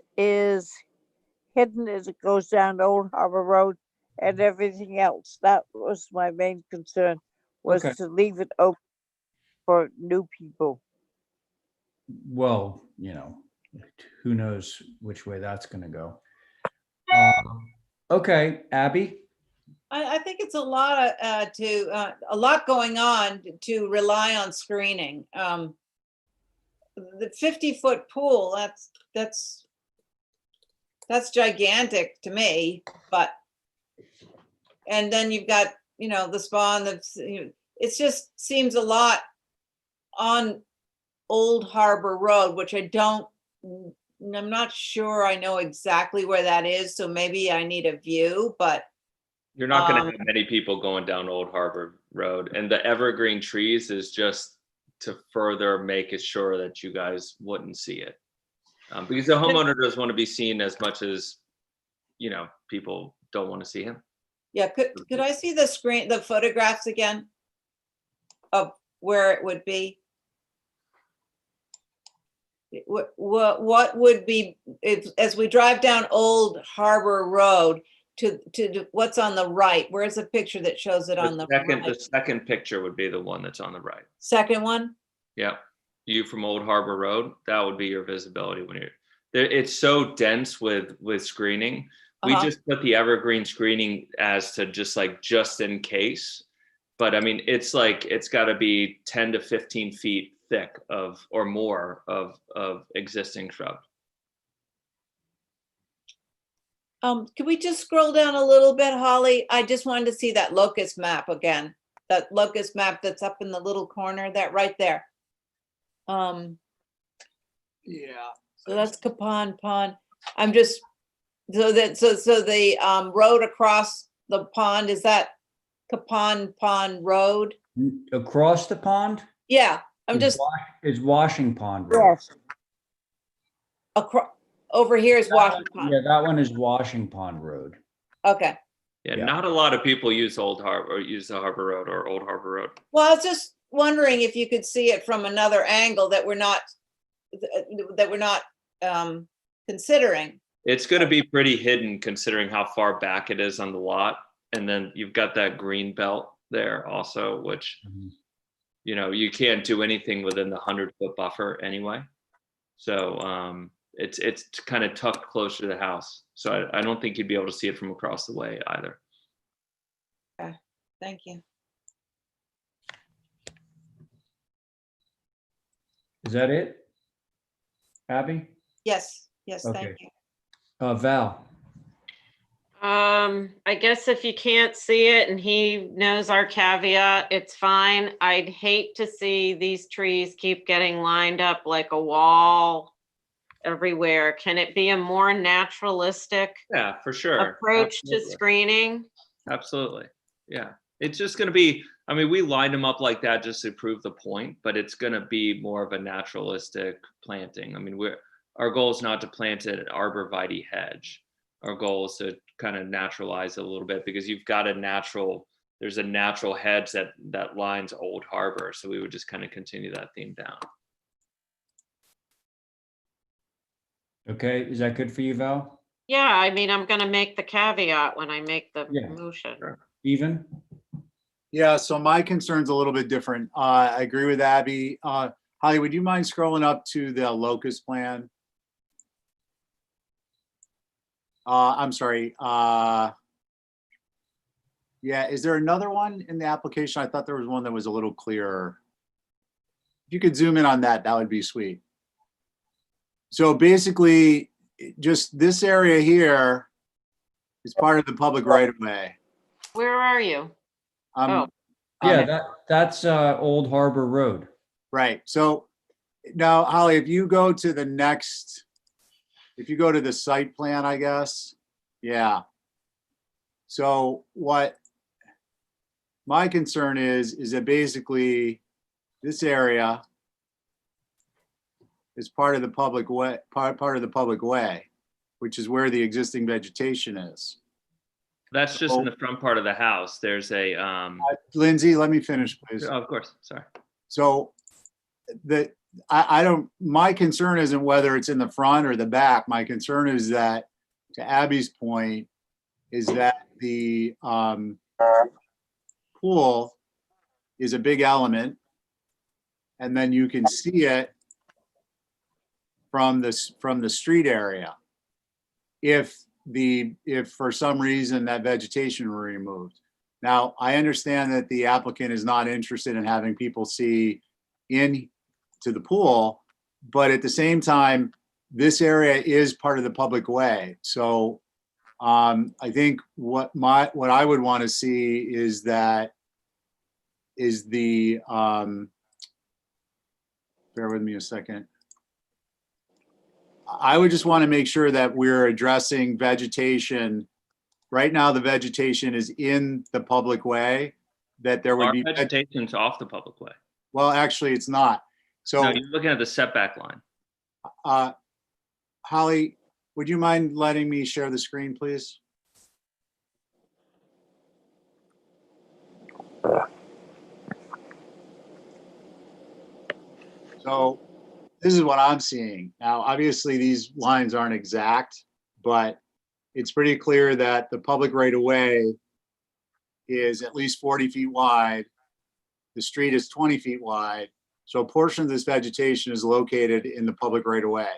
hidden as it goes down Old Harbor Road and everything else. That was my main concern, was Okay. to leave it open for new people. Well, you know, who knows which way that's going to go. Okay, Abby. I think it's a lot a lot going on to rely on screening. The 50-foot pool, that's gigantic to me, but, and then you've got, you know, the spawn that's, you know, it just seems a lot on Old Harbor Road, which I'm not sure I know exactly where that is, so maybe I need a view, but You're not going to have many people going down Old Harbor Road, and the evergreen trees is just to further make it sure that you guys wouldn't see it, because the homeowner doesn't want to be seen as much as, you know, people don't want to see him. yeah, could I see the photographs again of where it would be? What would be, if, as we drive down Old Harbor Road to what's on the right? Where's the picture that shows it on the right? The second picture would be the one that's on the right. Second one? Yeah, view from Old Harbor Road. That would be your visibility when you're there. It's so dense with screening. We just put the evergreen screening as to just in case. But I mean, it's got to be 10 to 15 feet thick or more of existing shrub. Can we just scroll down a little bit, Holly? I just wanted to see that locust map again. That locust map that's up in the little corner, that right there. Yeah. So that's Capon Pond. I'm just, so the road across the pond, is that Capon Pond Road? Across the pond? Yeah, I'm just. Is Washing Pond Road. Yes. across, over here is Washington. Yeah, that one is Washing Pond Road. Okay. Yeah, Yeah. not a lot of people use Old Harbor or use the Harbor Road or Old Harbor Road. Well, I was just wondering if you could see it from another angle that we're not considering. It's going to be pretty hidden considering how far back it is on the lot. And then you've got that green belt there also, which, you know, you can't do anything within the 100-foot buffer anyway. So it's kind of tucked closer to the house. So I don't think you'd be able to see it from across the way either. Okay, thank you. Is that it? Abby? Yes, yes, Okay. thank you. Val? I guess if you can't see it and he knows our caveat, it's fine. I'd hate to see these trees keep getting lined up like a wall everywhere. Can it be a more naturalistic Yeah, for sure. approach to Absolutely. screening? Absolutely. Yeah. It's just going to be, I mean, we lined them up like that just to prove the point, but it's going to be more of a naturalistic planting. I mean, our goal is not to plant an arborvitae hedge. Our goal is to kind of naturalize it a little bit because you've got there's a natural hedge that lines Old Harbor. So we would just kind of continue that theme down. Okay, is that good for you, Val? Yeah, I mean, I'm gonna make the caveat when I make the Yeah. motion. Even? Yeah, so my concern's a little bit different. I agree with Abby. Holly, would you mind scrolling up to the locust plan? I'm sorry. Yeah, is there another one in the application? I thought there was one that was a little clearer. If you could zoom in on that, that would be sweet. So basically, just this area here is part of the public right of way. Where are you? Oh, Yeah, that's Old Harbor Road. Right. So now, Holly, if you go to the next, if you go to the site plan, I guess, yeah. So what my concern is that basically this area is part of the public way, part of the public way, which is where the existing vegetation is. That's just in the front part of the house. There's a Lindsay, let me finish, please. Oh, of course. Sorry. So I don't, my concern isn't whether it's in the front or the back. My concern is that, to Abby's point, is that the pool is a big element, and then you can see it from the street area. If for some reason that vegetation were removed. Now, I understand that the applicant is not interested in having people see into the pool, but at the same time, this area is part of the public way. So I think what I would want to see is bear with me a second. I would just want to make sure that we're addressing vegetation. Right now, the vegetation is in the public way, that there would Our be vegetation's off the public way. Well, actually, it's not. So no, you're looking at the setback line. Holly, would you mind letting me share the screen, please? So this is what I'm seeing. Now, obviously, these lines aren't exact, but it's pretty clear that the public right-of-way is at least 40 feet wide. The street is 20 feet wide. So a portion of this vegetation is located in the public right-of-way.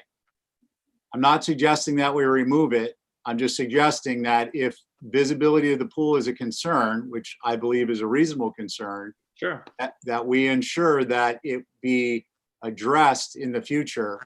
I'm not suggesting that we remove it. I'm just suggesting that if visibility of the pool is a concern, which I believe is a reasonable concern, sure, that we ensure that it be addressed in the future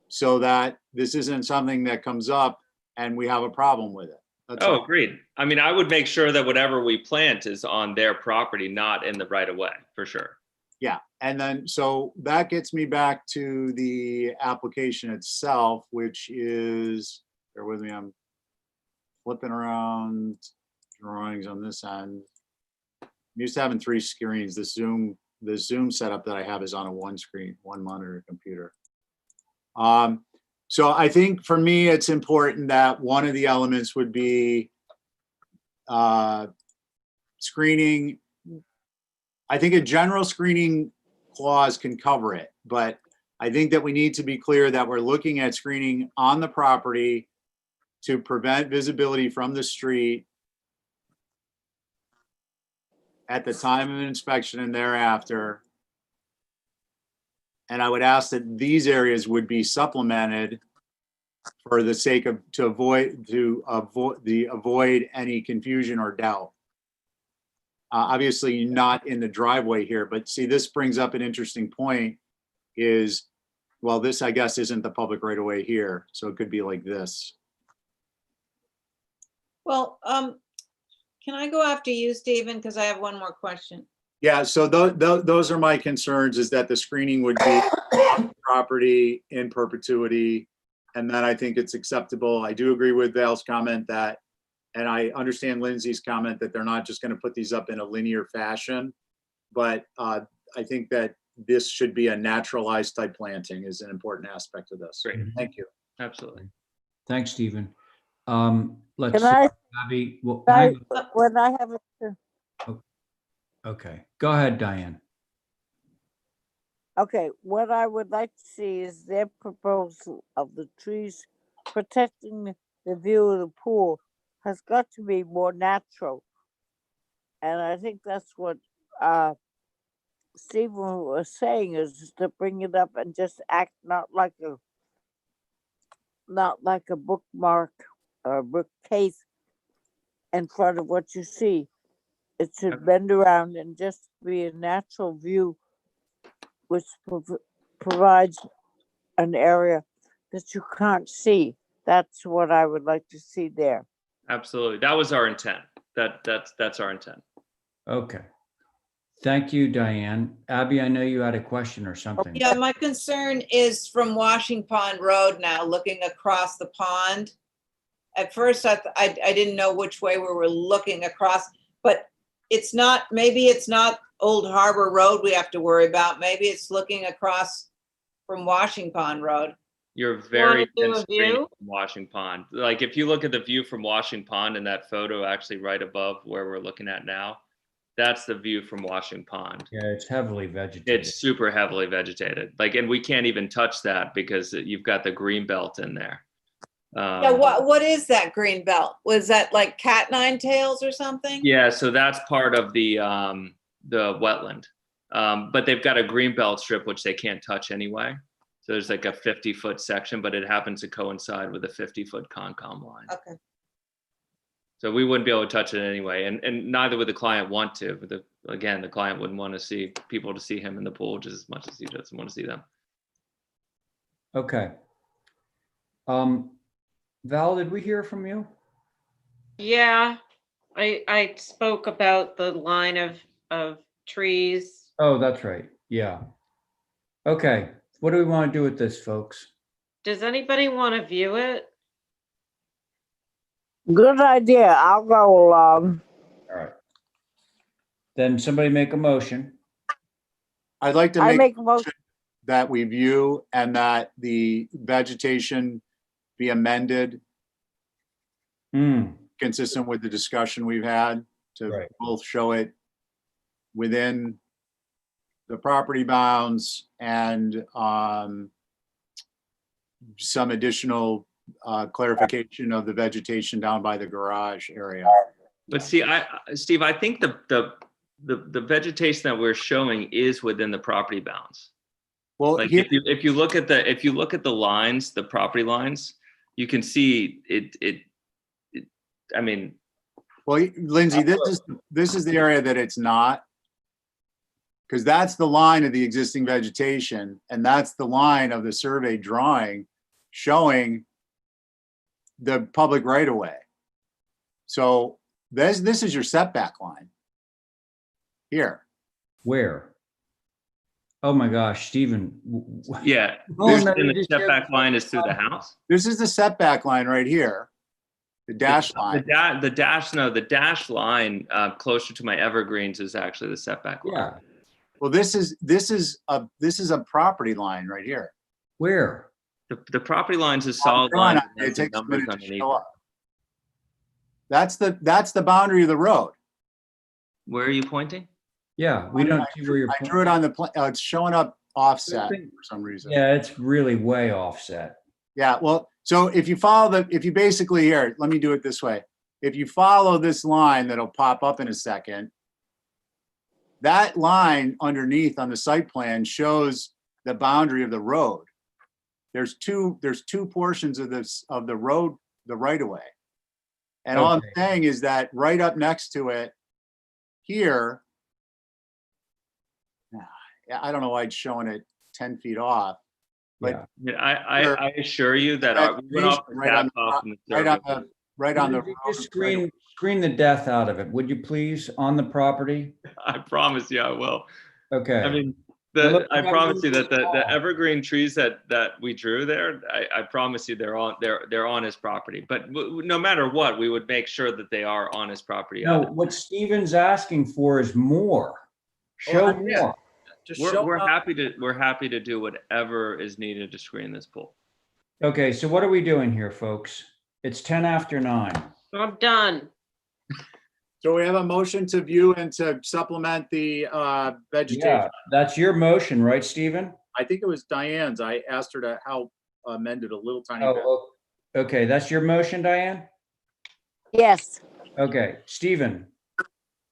so that this isn't something that comes up and we have a problem with it. That's all. Agreed. I mean, I would make sure that whatever we plant is on their property, not in the right of way, for sure. Yeah, and then so that gets me back to the application itself, which is, bear with me, I'm flipping around drawings on this end. I'm used to having 3 screens. The Zoom setup that I have is on a one monitor computer. So I think for me, it's important that one of the elements would be screening. I think a general screening clause can cover it, but I think that we need to be clear that we're looking at screening on the property to prevent visibility from the street at the time of inspection and thereafter. And I would ask that these areas would be supplemented for the sake of, to avoid any confusion or doubt. Obviously not in the driveway here, but see, this brings up an interesting point is, well, this, I guess, isn't the public right of way here. So it could be like this. Well, can I go after you, Stephen? Because I have one more question. Yeah, so those are my concerns, is that the screening would be on the property in perpetuity. And then I think it's acceptable. I do agree with Val's comment that, and I understand Lindsay's comment that they're not just going to put these up in a linear fashion. But I think that this should be a naturalized type planting is an important aspect of this. Great. Thank you. Absolutely. Thanks, Stephen. Let's Can I, Abby. Well, when I have a, okay, go ahead, Diane. okay, what I would like to see is their proposal of the trees protecting the view of the pool has got to be more natural. And I think that's what Stephen was saying, is to bring it up and just act not like a bookmark or a bookcase in front of what you see. It should bend around and just be a natural view, which provides an area that you can't see. That's what I would like to see there. Absolutely. That was our intent. That's our intent. Okay. Thank you, Diane. Abby, I know you had a question or something. Yeah, my concern is from Washington Pond Road now, looking across the pond. At first, I didn't know which way we were looking across, but it's not, maybe it's not Old Harbor Road we have to worry about. Maybe it's looking across from Washington Pond Road. You're very thin screening from Washington Pond. Like if you look at the view from Washington Pond in that photo, actually right above where we're looking at now, that's the view from Washington Pond. Yeah, it's heavily vegetated. It's super heavily vegetated. Like, and we can't even touch that because you've got the green belt in there. Yeah, what is that green belt? Was that like cat nine tails or something? Yeah, so that's part of the wetland. But they've got a green belt strip which they can't touch anyway. So there's like a 50-foot section, but it happens to coincide with a 50-foot Concom line. Okay. So we wouldn't be able to touch it anyway, and neither would the client want to. But again, the client wouldn't want to see people to see him in the pool just as much as he doesn't want to see them. Okay. Val, did we hear from you? Yeah, I spoke about the line of trees. Oh, that's right. Yeah. Okay. What do we want to do with this, folks? Does anybody want to view it? Good idea. I'll go along. All right. Then somebody make a motion. I'd like to I make make a motion that we view and that the vegetation be amended consistent with the discussion we've had to both show it within the property bounds and some additional clarification of the vegetation down by the garage area. But see, Steve, I think the vegetation that we're showing is within the property bounds. Well, like if you look at the lines, the property lines, you can see it. I mean, well, Lindsay, this is the area that it's not, because that's the line of the existing vegetation, and that's the line of the survey drawing showing the public right of way. So this is your setback line here. Where? Oh my gosh, Stephen. Yeah, the setback line is through the house. This is the setback line right here. The dash line. The dash line closer to my evergreens is actually the setback line. Yeah. Well, this is a property line right here. Where? The property line's a solid Ron, line. it It has the takes a numbers minute to underneath show it. up. That's the boundary of the road. Where are you pointing? Yeah, we don't see where you're. I drew it on the plan. It's showing up offset for some reason. Yeah, it's really way offset. Yeah, well, so if you follow if you basically here, let me do it this way. If you follow this line that'll pop up in a second, that line underneath on the site plan shows the boundary of the road. There's two portions of the road, the right of way. And all I'm saying is that right up next to it here, I don't know why it's showing it 10 feet off. But Yeah, I assure you that we went off the cap off in the survey. Right on the Just screen the death out of it, would you please, on the property? I promise you I will. Okay. I mean, Well, I promise you that the evergreen trees that we drew there, I promise you they're on his property. But no matter what, we would make sure that they are on his property. No, what Steven's asking for is more. Show more. We're happy to do whatever is needed to screen this pool. Okay, so what are we doing here, folks? It's 10 after 9. I'm done. So we have a motion to view and to supplement the vegetation. Yeah, that's your motion, right, Stephen? I think it was Diane's. I asked her to help amend it a little tiny bit. Oh, okay, that's your motion, Diane? Yes. Okay, Stephen,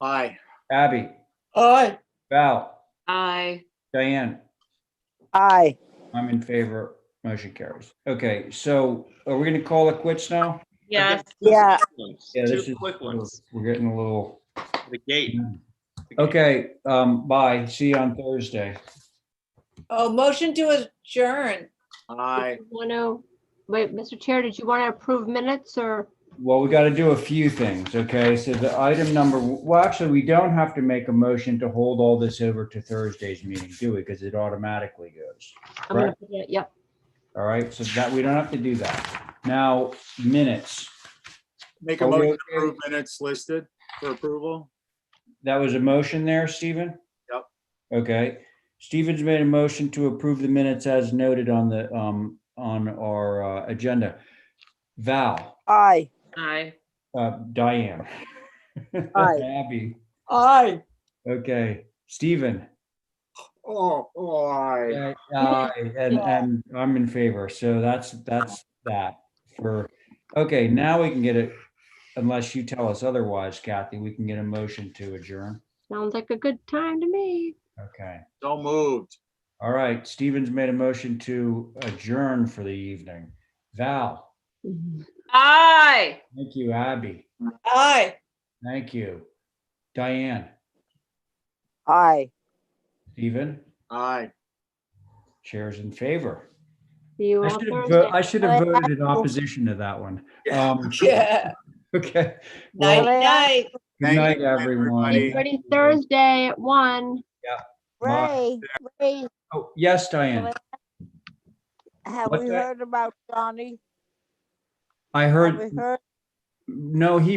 Aye. Abby, Aye. Val, Aye. Diane, Aye. I'm in favor. Motion carries. Okay, so are we gonna call it quits now? Yes. Yeah. Yeah, this Two is, quick ones. we're getting a little. The gate. Okay, bye. See you on Thursday. Oh, motion to adjourn. Aye. Wait, Mr. Chair, did you want to approve minutes or? Well, we got to do a few things, okay? So the item number, well, actually, we don't have to make a motion to hold all this over to Thursday's meeting, do we? Because it automatically goes. I'm gonna put it- Yep. All right, so that, we don't have to do that. Now, minutes. Make a Are we motion okay? to approve minutes listed for approval. That was a motion there, Stephen? Yep. Okay. Stephen's made a motion to approve the minutes as noted on the, on our agenda. Val, Aye. Aye. Diane. Aye. Abby. Aye. Okay. Stephen. Oh, aye. And I'm in favor. So that's that for, okay, now we can get it, unless you tell us otherwise, Kathy, we can get a motion to adjourn. Sounds like a good time to me. Okay. So moved. All right. Stephen's made a motion to adjourn for the evening. Val. Aye. Thank you, Abby. Aye. Thank you. Diane. Aye. Stephen. Aye. Chair's in favor. See you I all should have Thursday. I should have voted in opposition to that one. Yeah. Okay. Night, Well, night. good night, everyone. Ready Thursday at 1. Yeah. Ray, Oh, yes, Diane. have What's we that? heard about Johnny? I Have heard, we heard? no, he